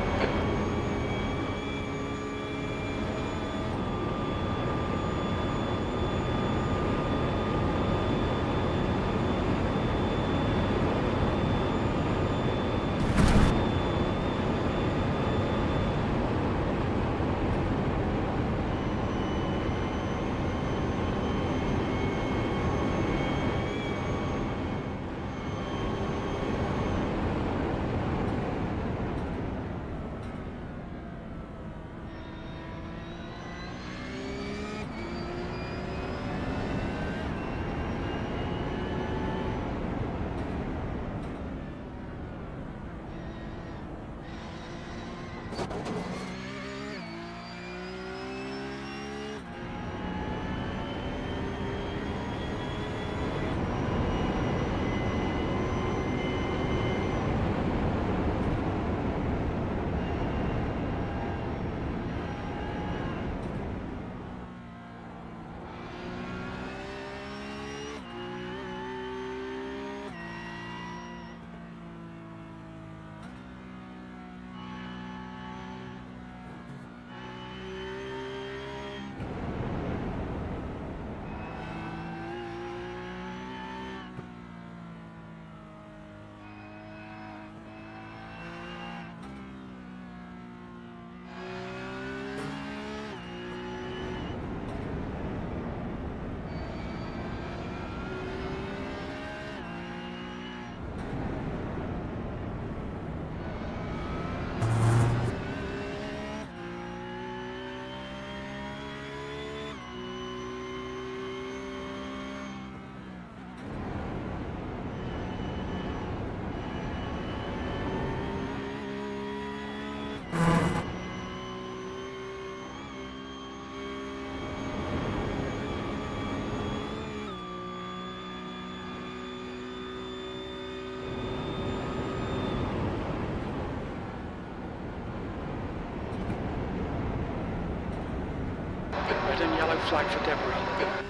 Red and yellow flag for debris.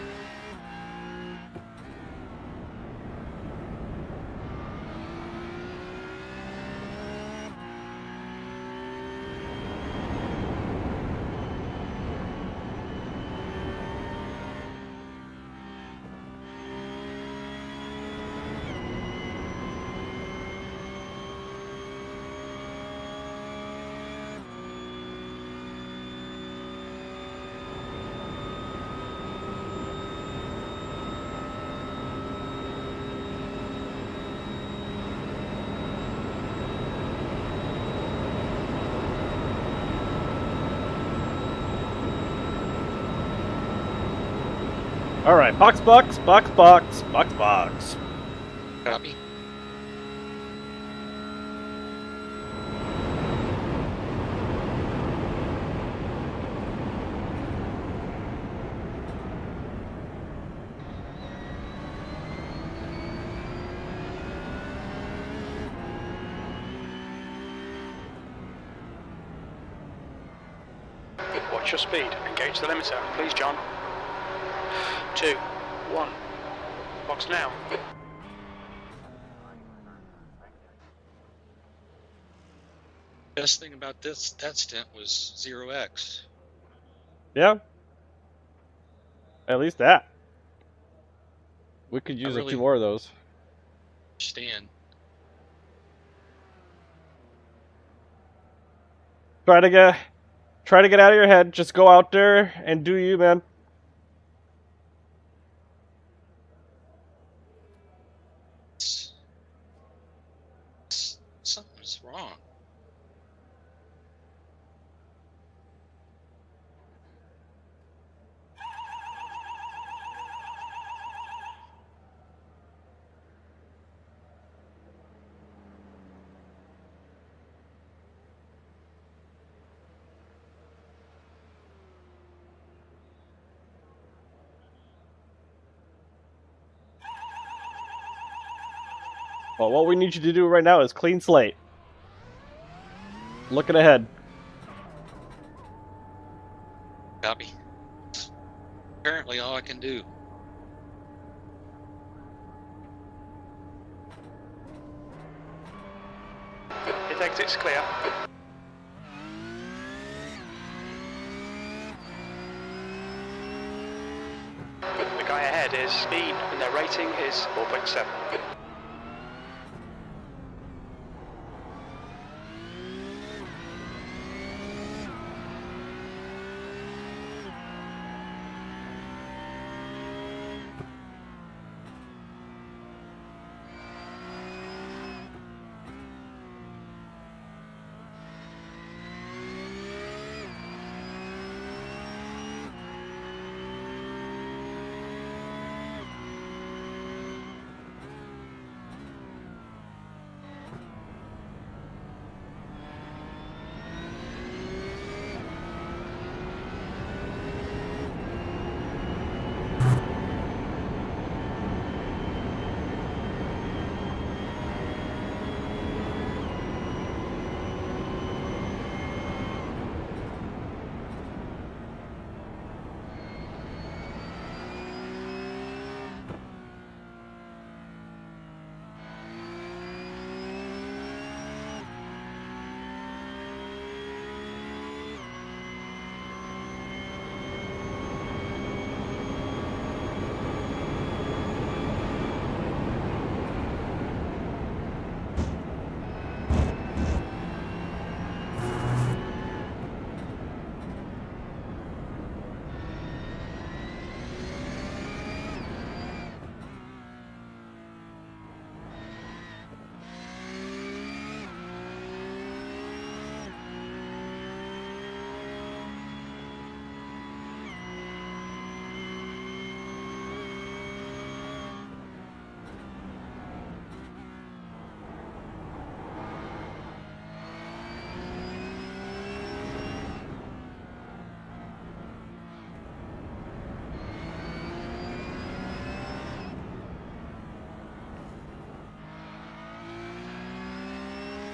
Alright, box. Copy. Watch your speed. Engage the limiter. Please, John. 2, 1. Box now. Best thing about that stint was 0x. Yeah. At least that. We could use really a few more of those. Stand. Try to get out of your head. Just go out there and do you, man. Something's wrong. Well, what we need you to do right now is clean slate. Looking ahead. Copy. Apparently all I can do. His exit's clear. The guy ahead is Bean, and their rating is 4.7.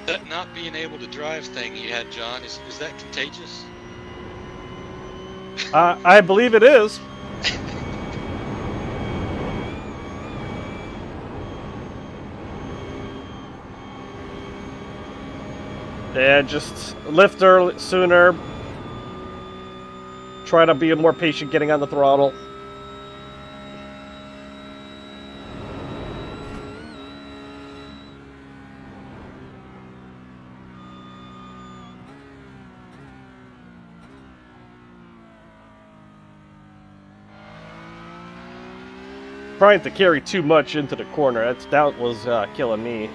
That not being able to drive thing you had, John, is that contagious? I believe it is. Yeah, just lift early, sooner. Try to be more patient getting on the throttle. Trying to carry too much into the corner. That was killing me.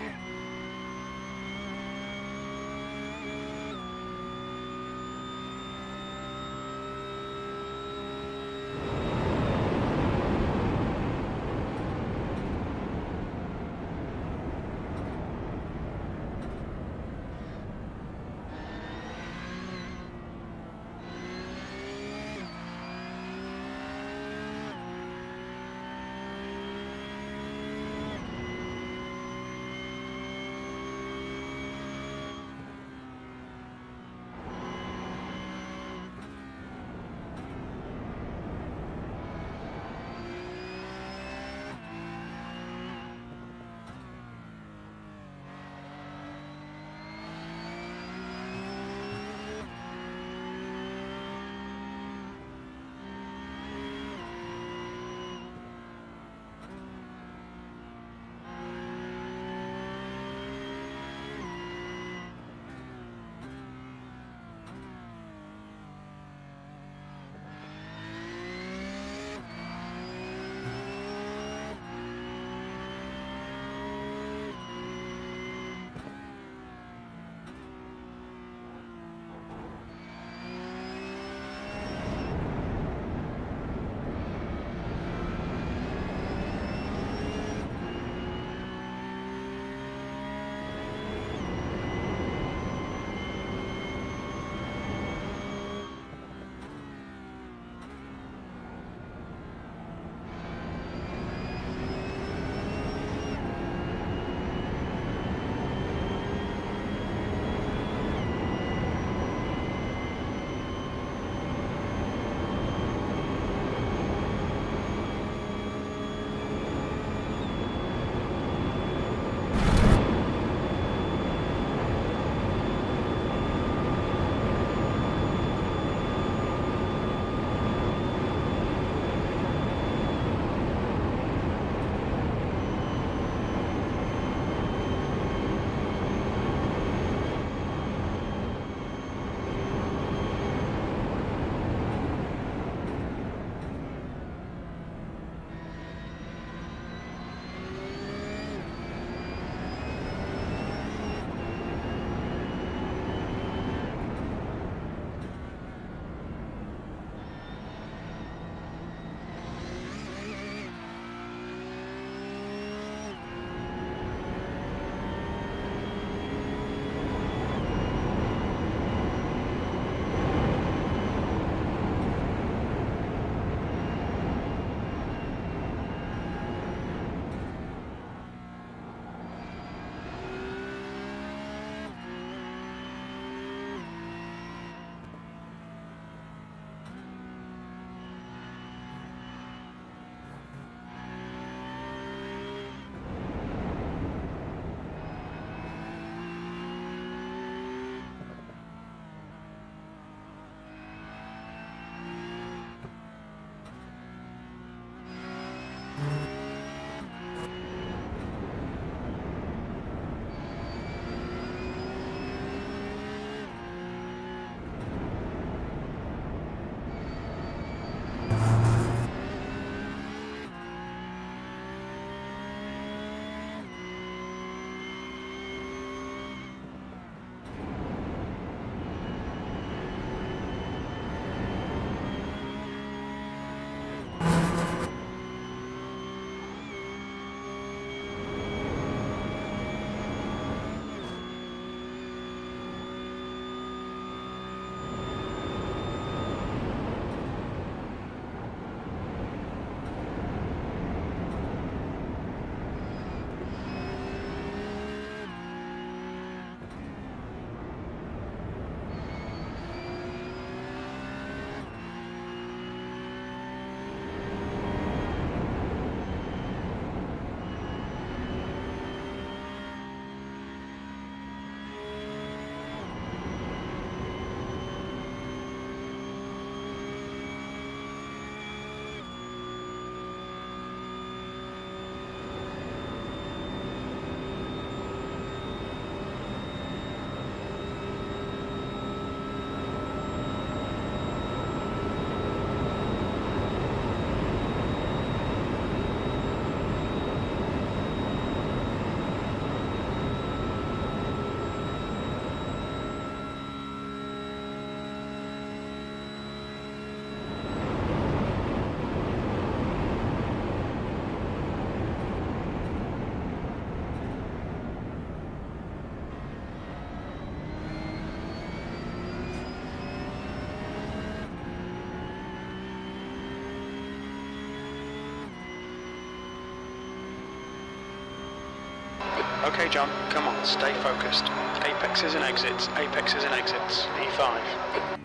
Okay, John, come on, stay focused. Apexes and exits, apexes and exits. E5.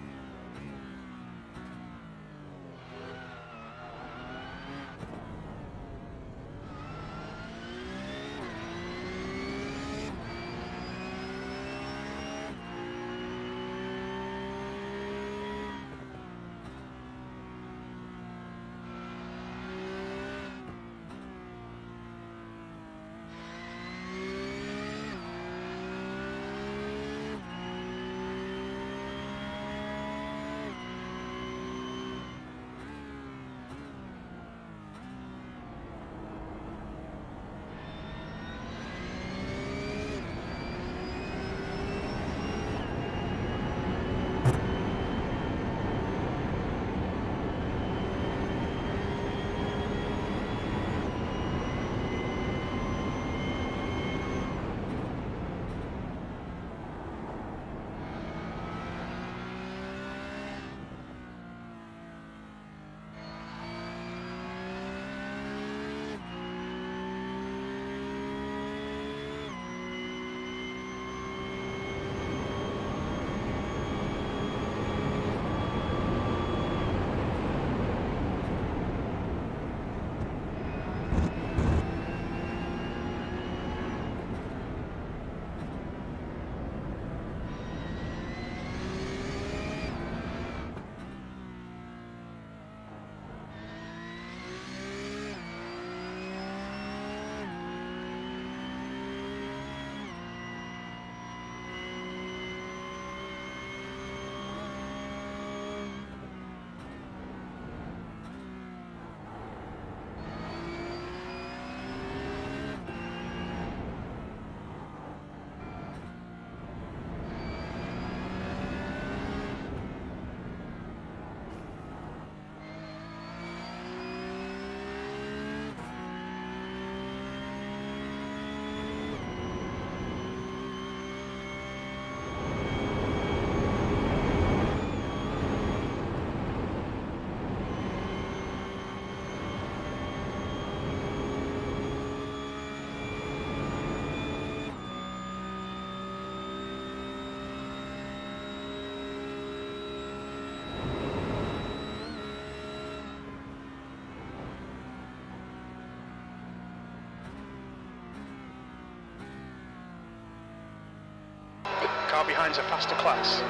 Car behind's a faster class.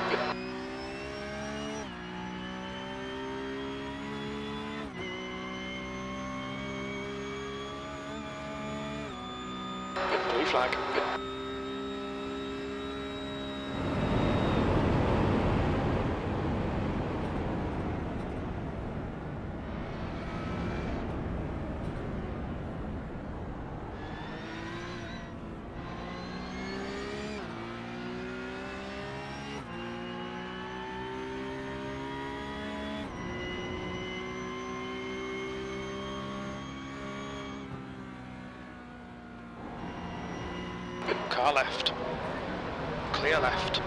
Blue flag. Car left. Clear left.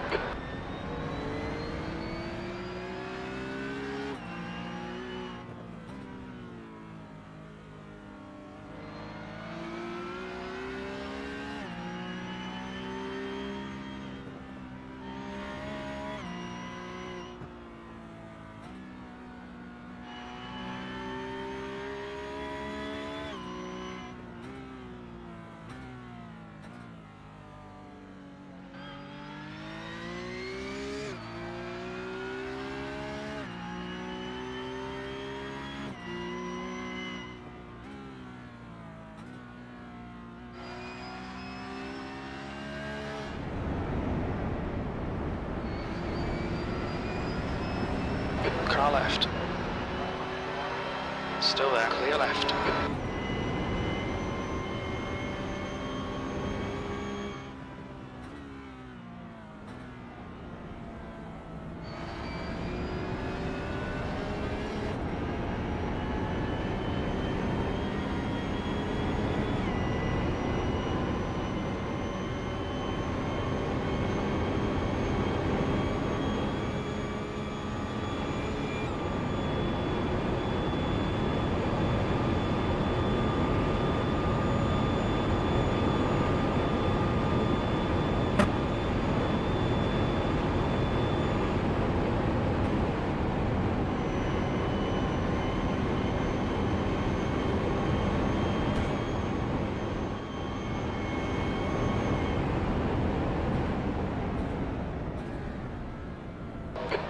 Car left. Still there, clear left.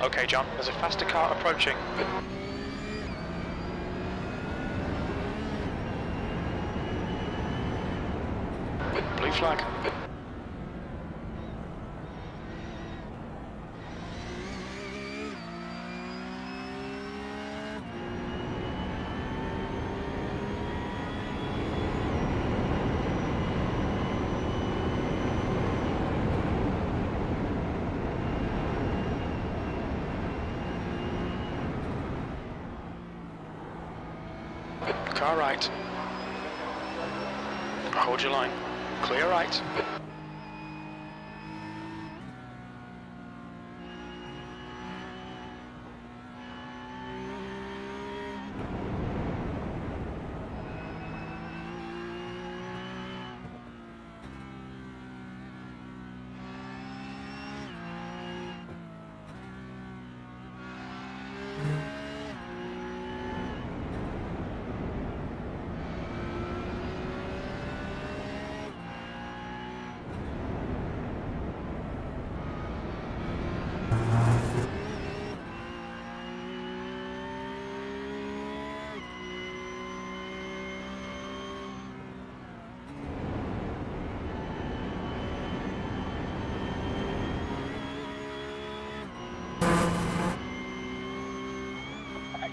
Okay, John, there's a faster car approaching. Blue flag. Car right. Hold your line. Clear right.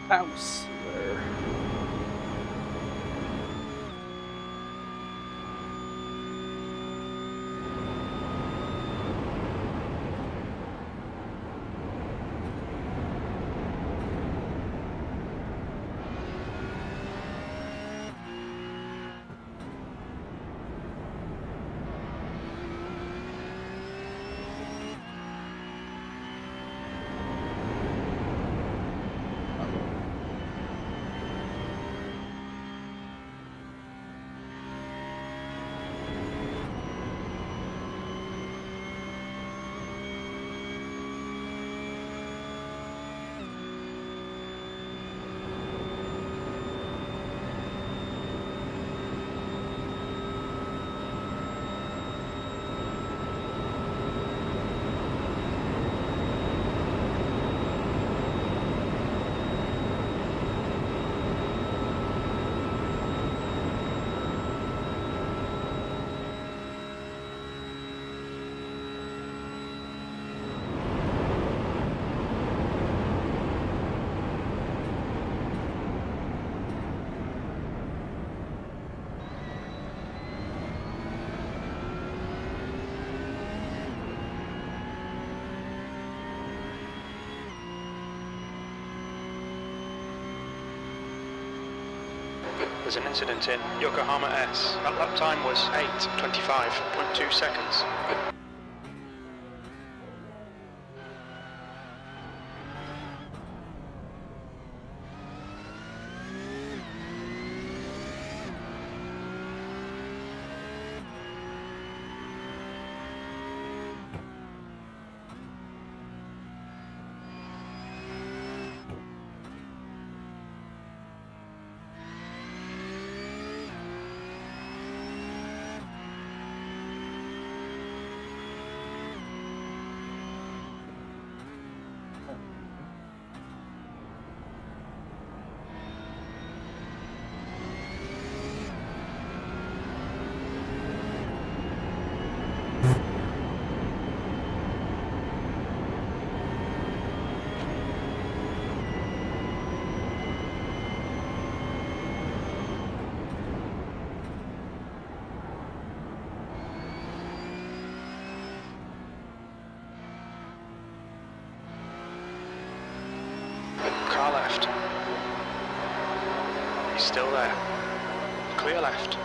House there. There's an incident in Yokohama S. That lap time was 8:25.2 seconds. Car left. He's still there. Clear left.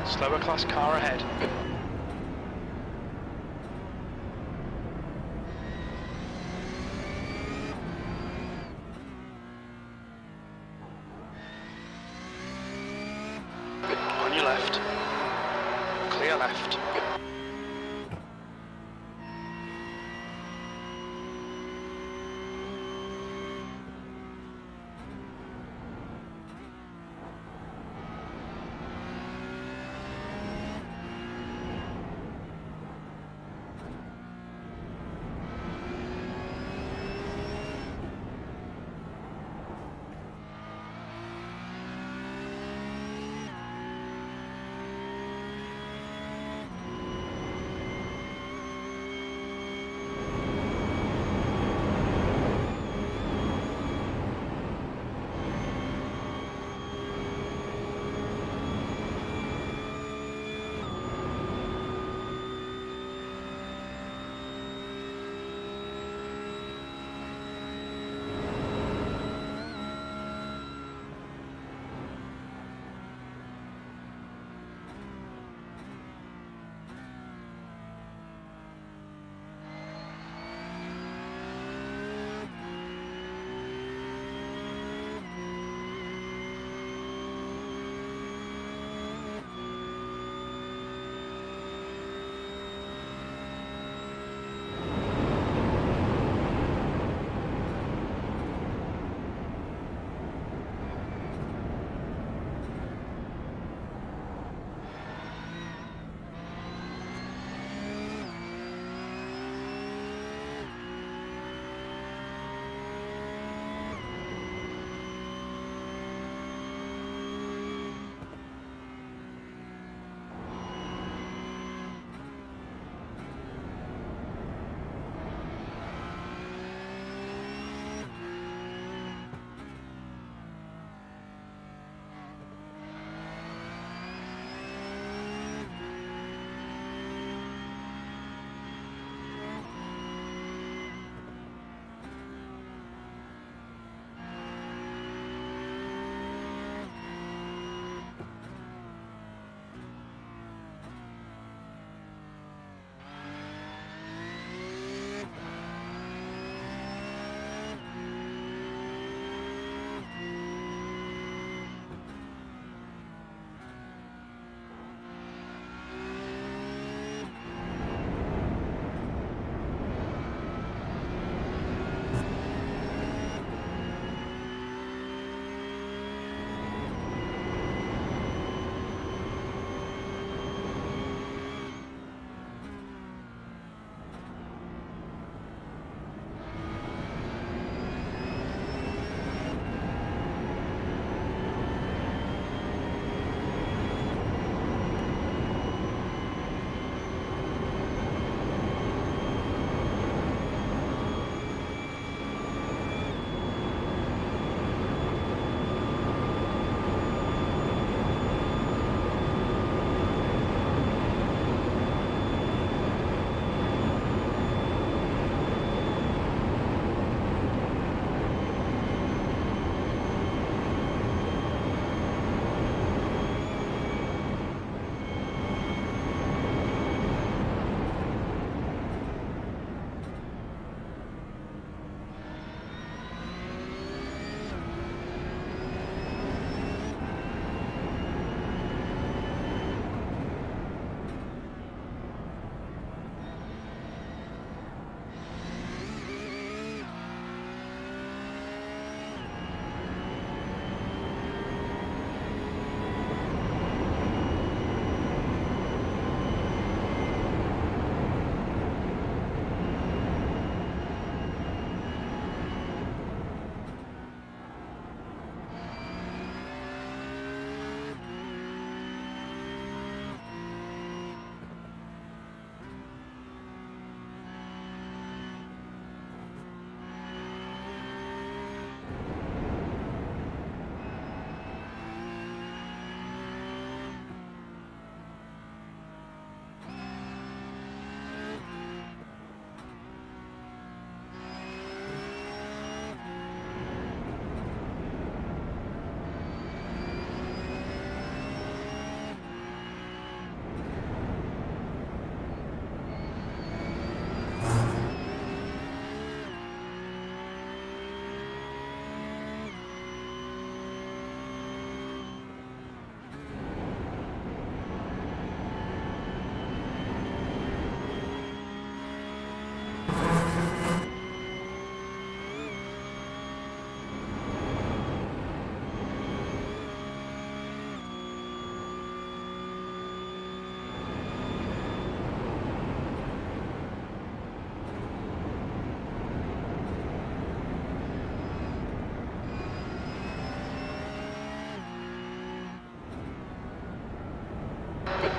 Slower class car ahead. On your left. Clear left.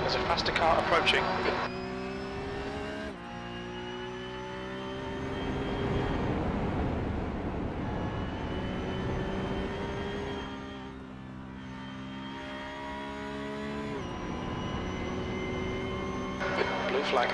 There's a faster car approaching. Blue flag.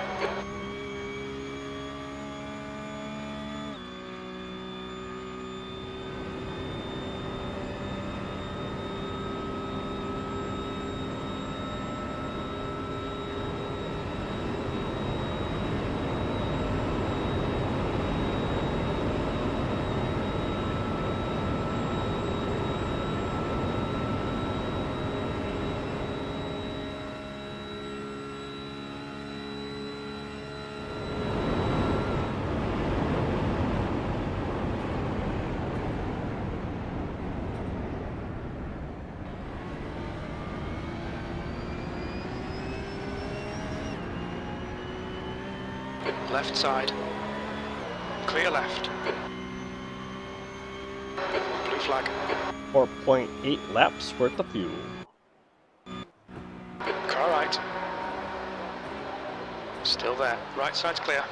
Left side. Clear left. Blue flag. 4.8 laps worth of fuel. Car right. Still there. Right side's clear.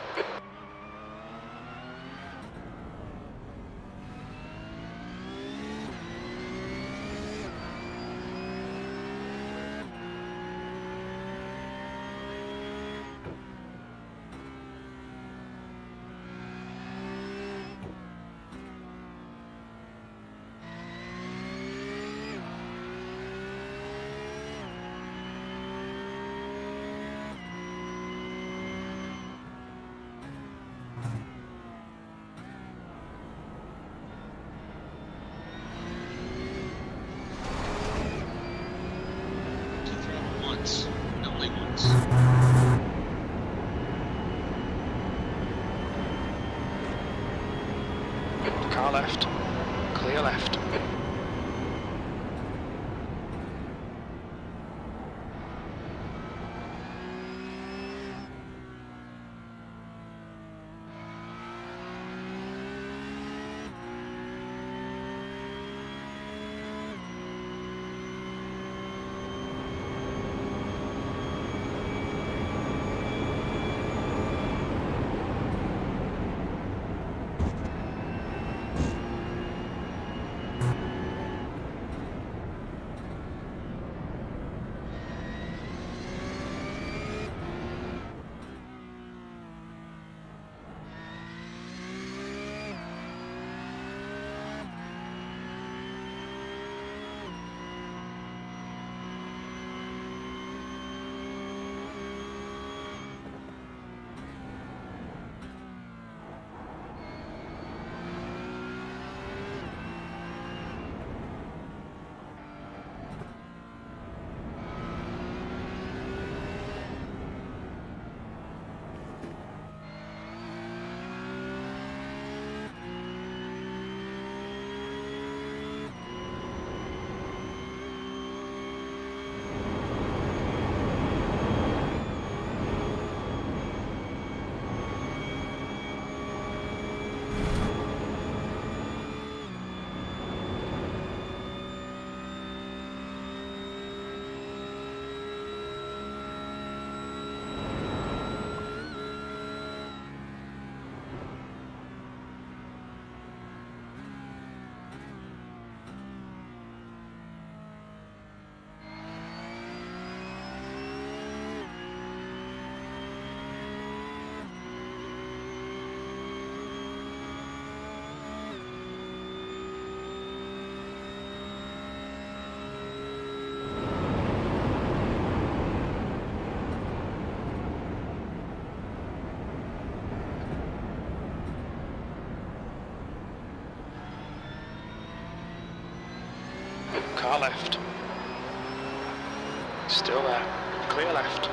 Once, and only once. Car left. Clear left. Car left. Still there. Clear left.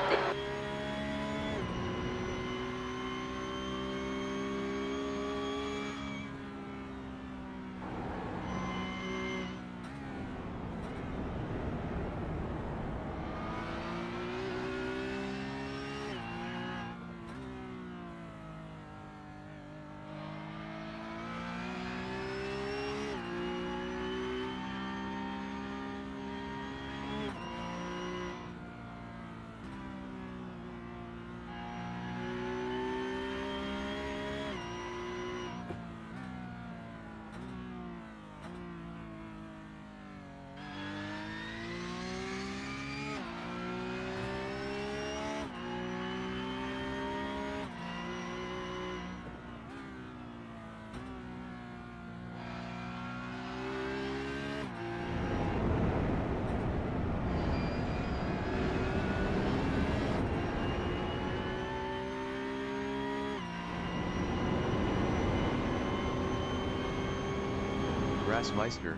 Grassmeister,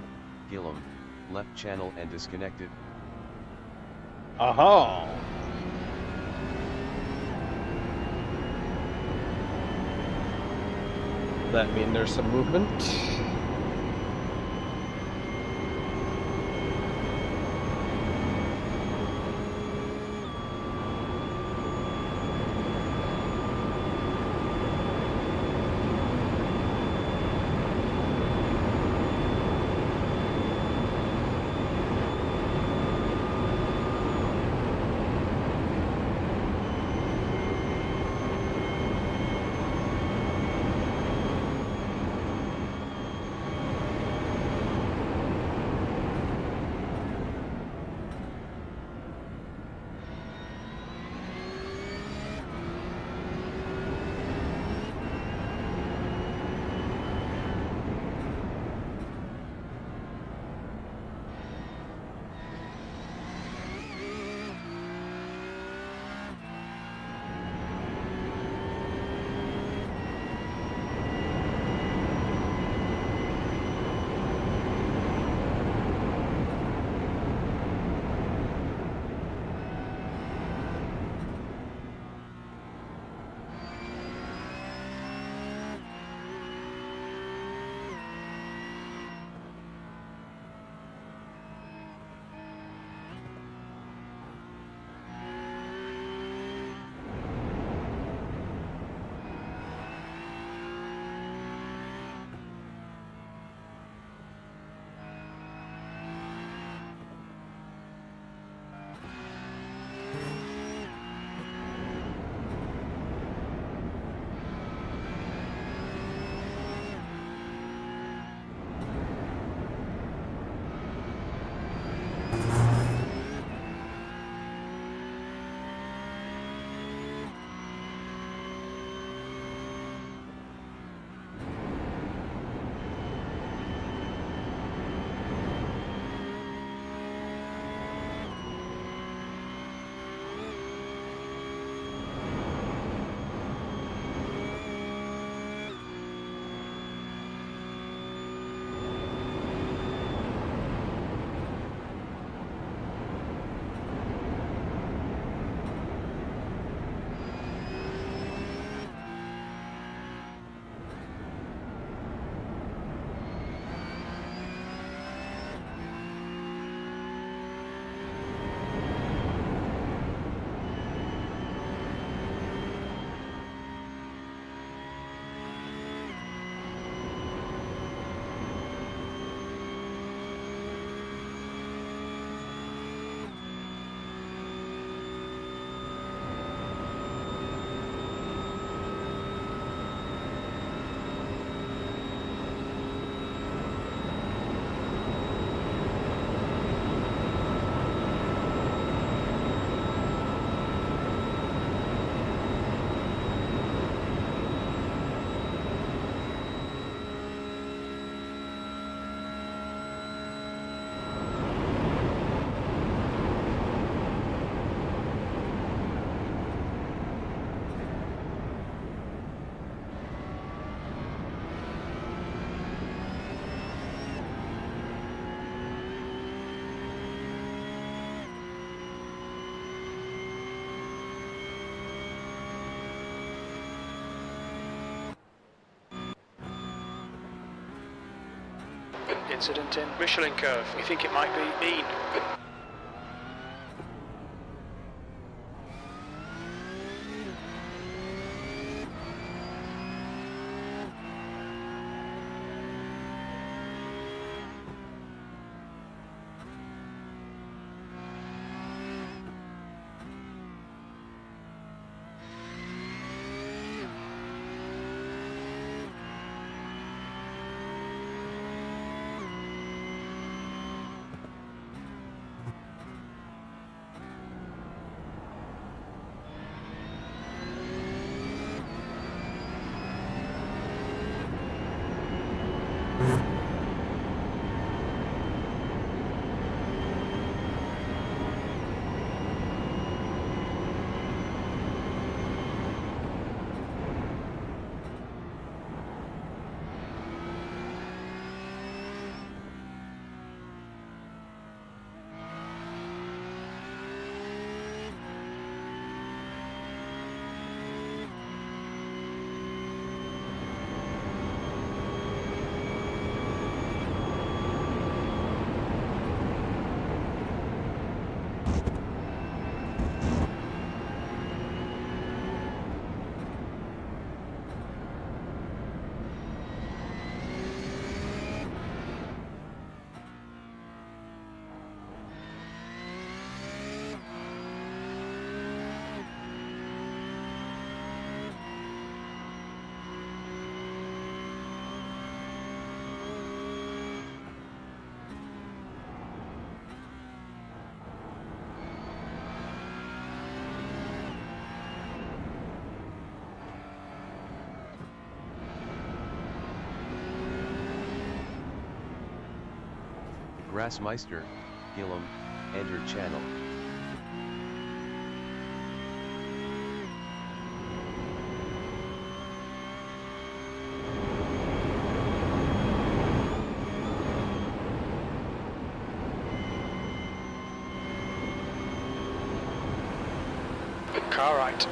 Gillum, left channel and disconnected. Aha! That mean there's some movement? Incident in Michelin curve. We think it might be mean. Grassmeister, Gillum, entered channel. Car right.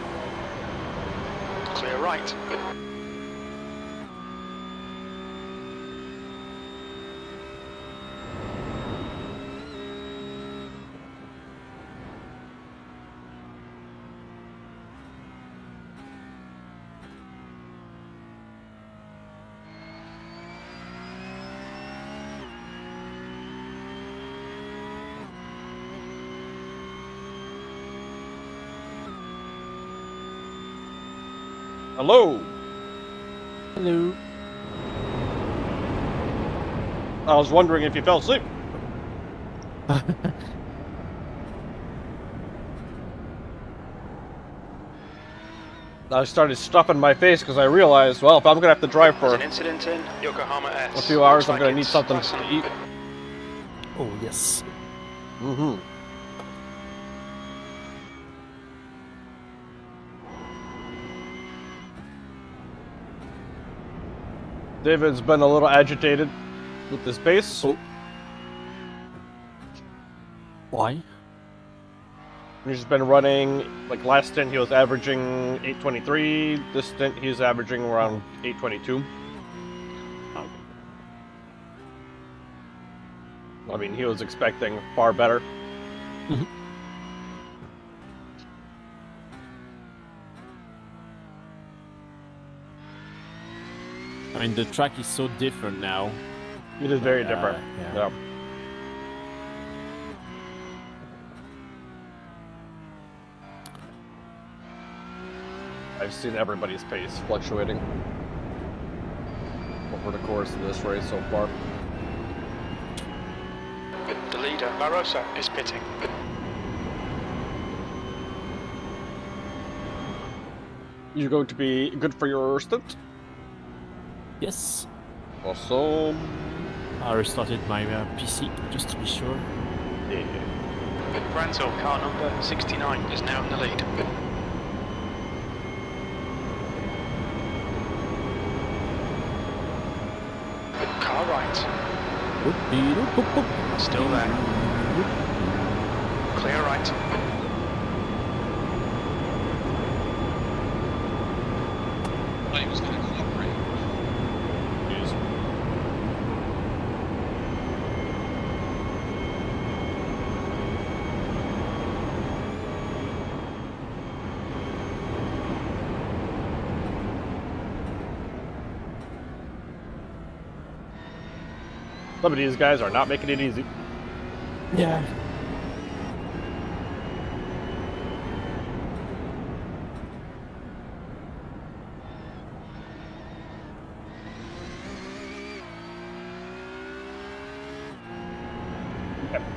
Clear right. Hello. Hello. I was wondering if you fell asleep. I started stuffing my face because I realized, well, if I'm gonna have to drive for There's an incident in Yokohama S. a few hours, Looks I'm gonna like need it's something less than to eat. Oh, yes. Mm-hmm. David's been a little agitated with this base. Oh. Why? He's been running, like last stint he was averaging 823, this stint he's averaging around 822. I mean, he was expecting far better. I mean, the track is so different now. It is very different. Yeah. I've seen everybody's pace fluctuating over the course of this race so far. The leader, Varjo, is pitting. You're going to be good for your stint? Yes. Awesome. I restarted my PC just to be sure. Yeah. Branzo, car number 69, is now in the lead. Car right. Still there. Clear right. I thought he was going to cooperate. Some of these guys are not making it easy. Yeah.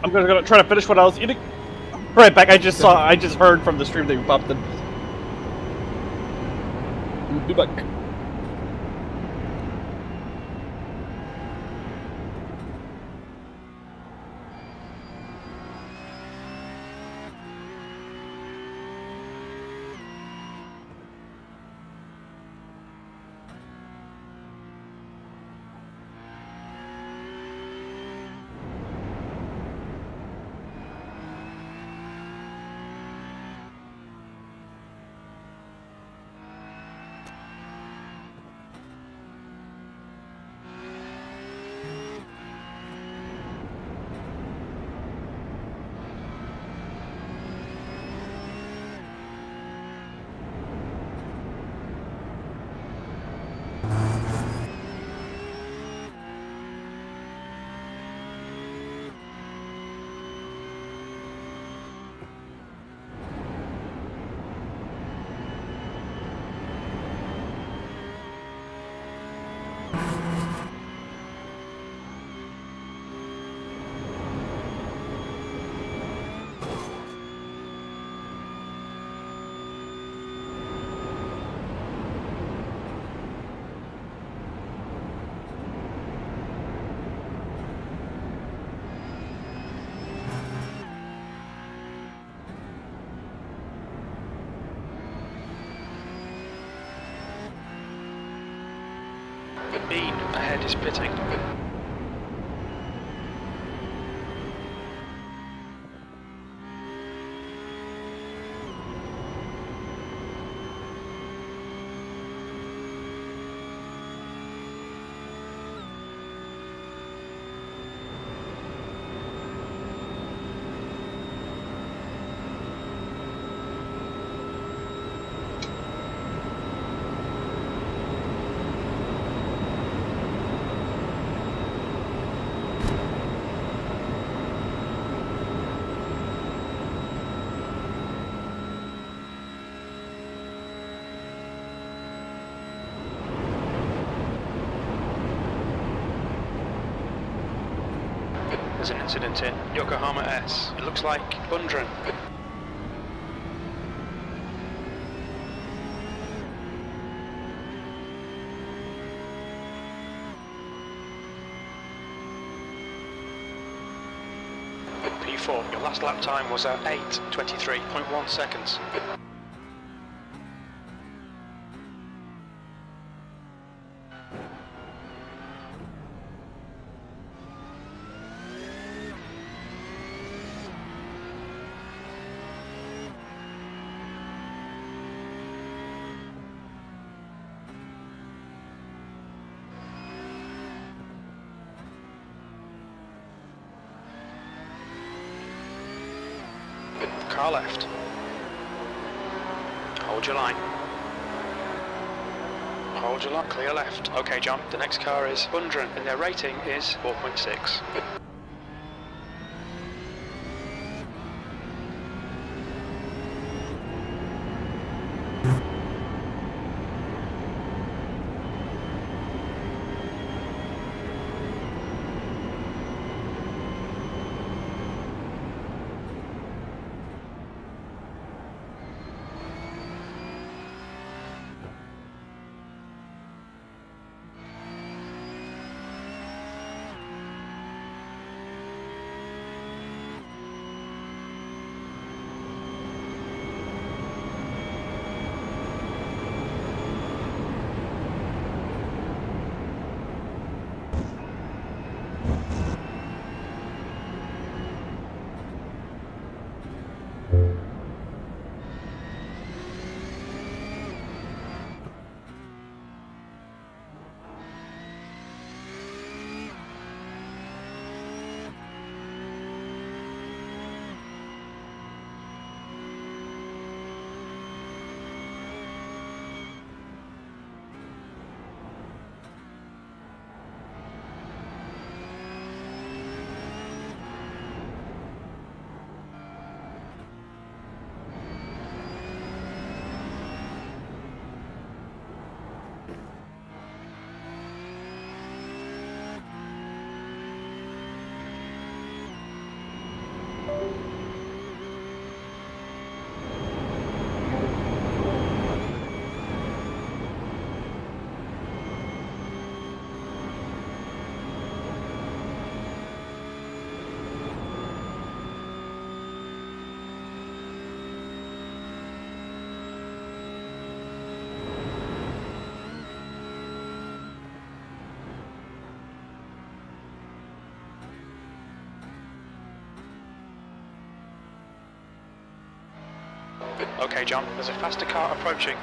I'm gonna try to finish what I was eating. Right back. I just heard from the stream that you popped in. Be back. Bean ahead is pitting. There's an incident in Yokohama S. It looks like Bundren. P4, your last lap time was at 8:23.1 seconds. Car left. Hold your line. Hold your line, clear left. Okay, John, the next car is Bundren, and their rating is 4.6. Okay, John, there's a faster car approaching.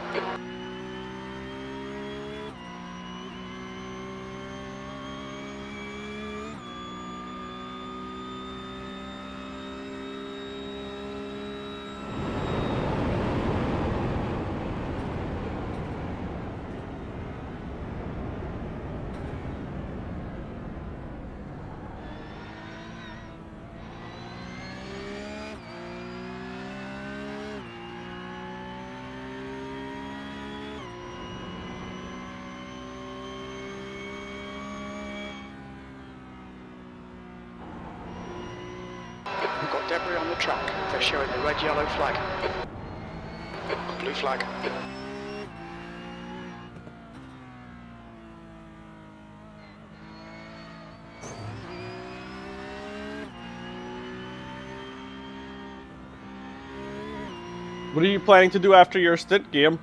We've got debris on the track. They're showing the red-yellow flag. Blue flag. What are you planning to do after your stint, Guillaume?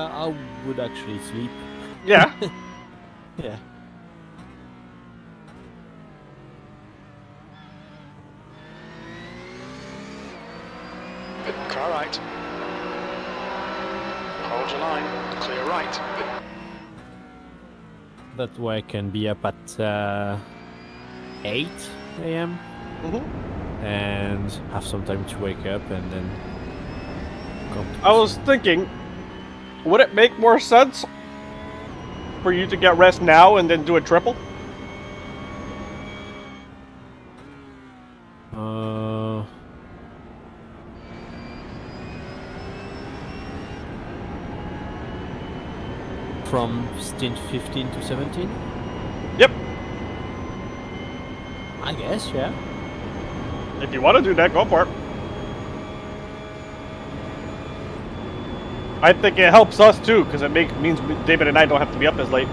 I would actually sleep. Yeah. Yeah. Car right. Hold your line. Clear right. That way I can be up at 8 a.m. And have some time to wake up and then come to I was thinking, would it make more sense for you to get rest now and then do a triple? From stint 15 to 17? Yep. I guess, yeah. If you want to do that, go for it. I think it helps us too, because it means David and I don't have to be up as late.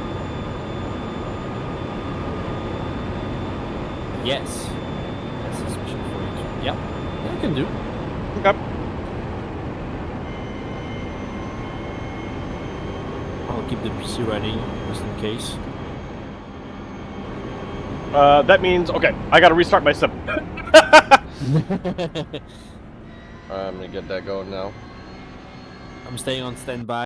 Yes. That's especially for you too. Yeah, I can do. Okay. I'll keep the PC running, just in case. That means, okay, I gotta restart my sim. I'm gonna get that going now. I'm staying on standby.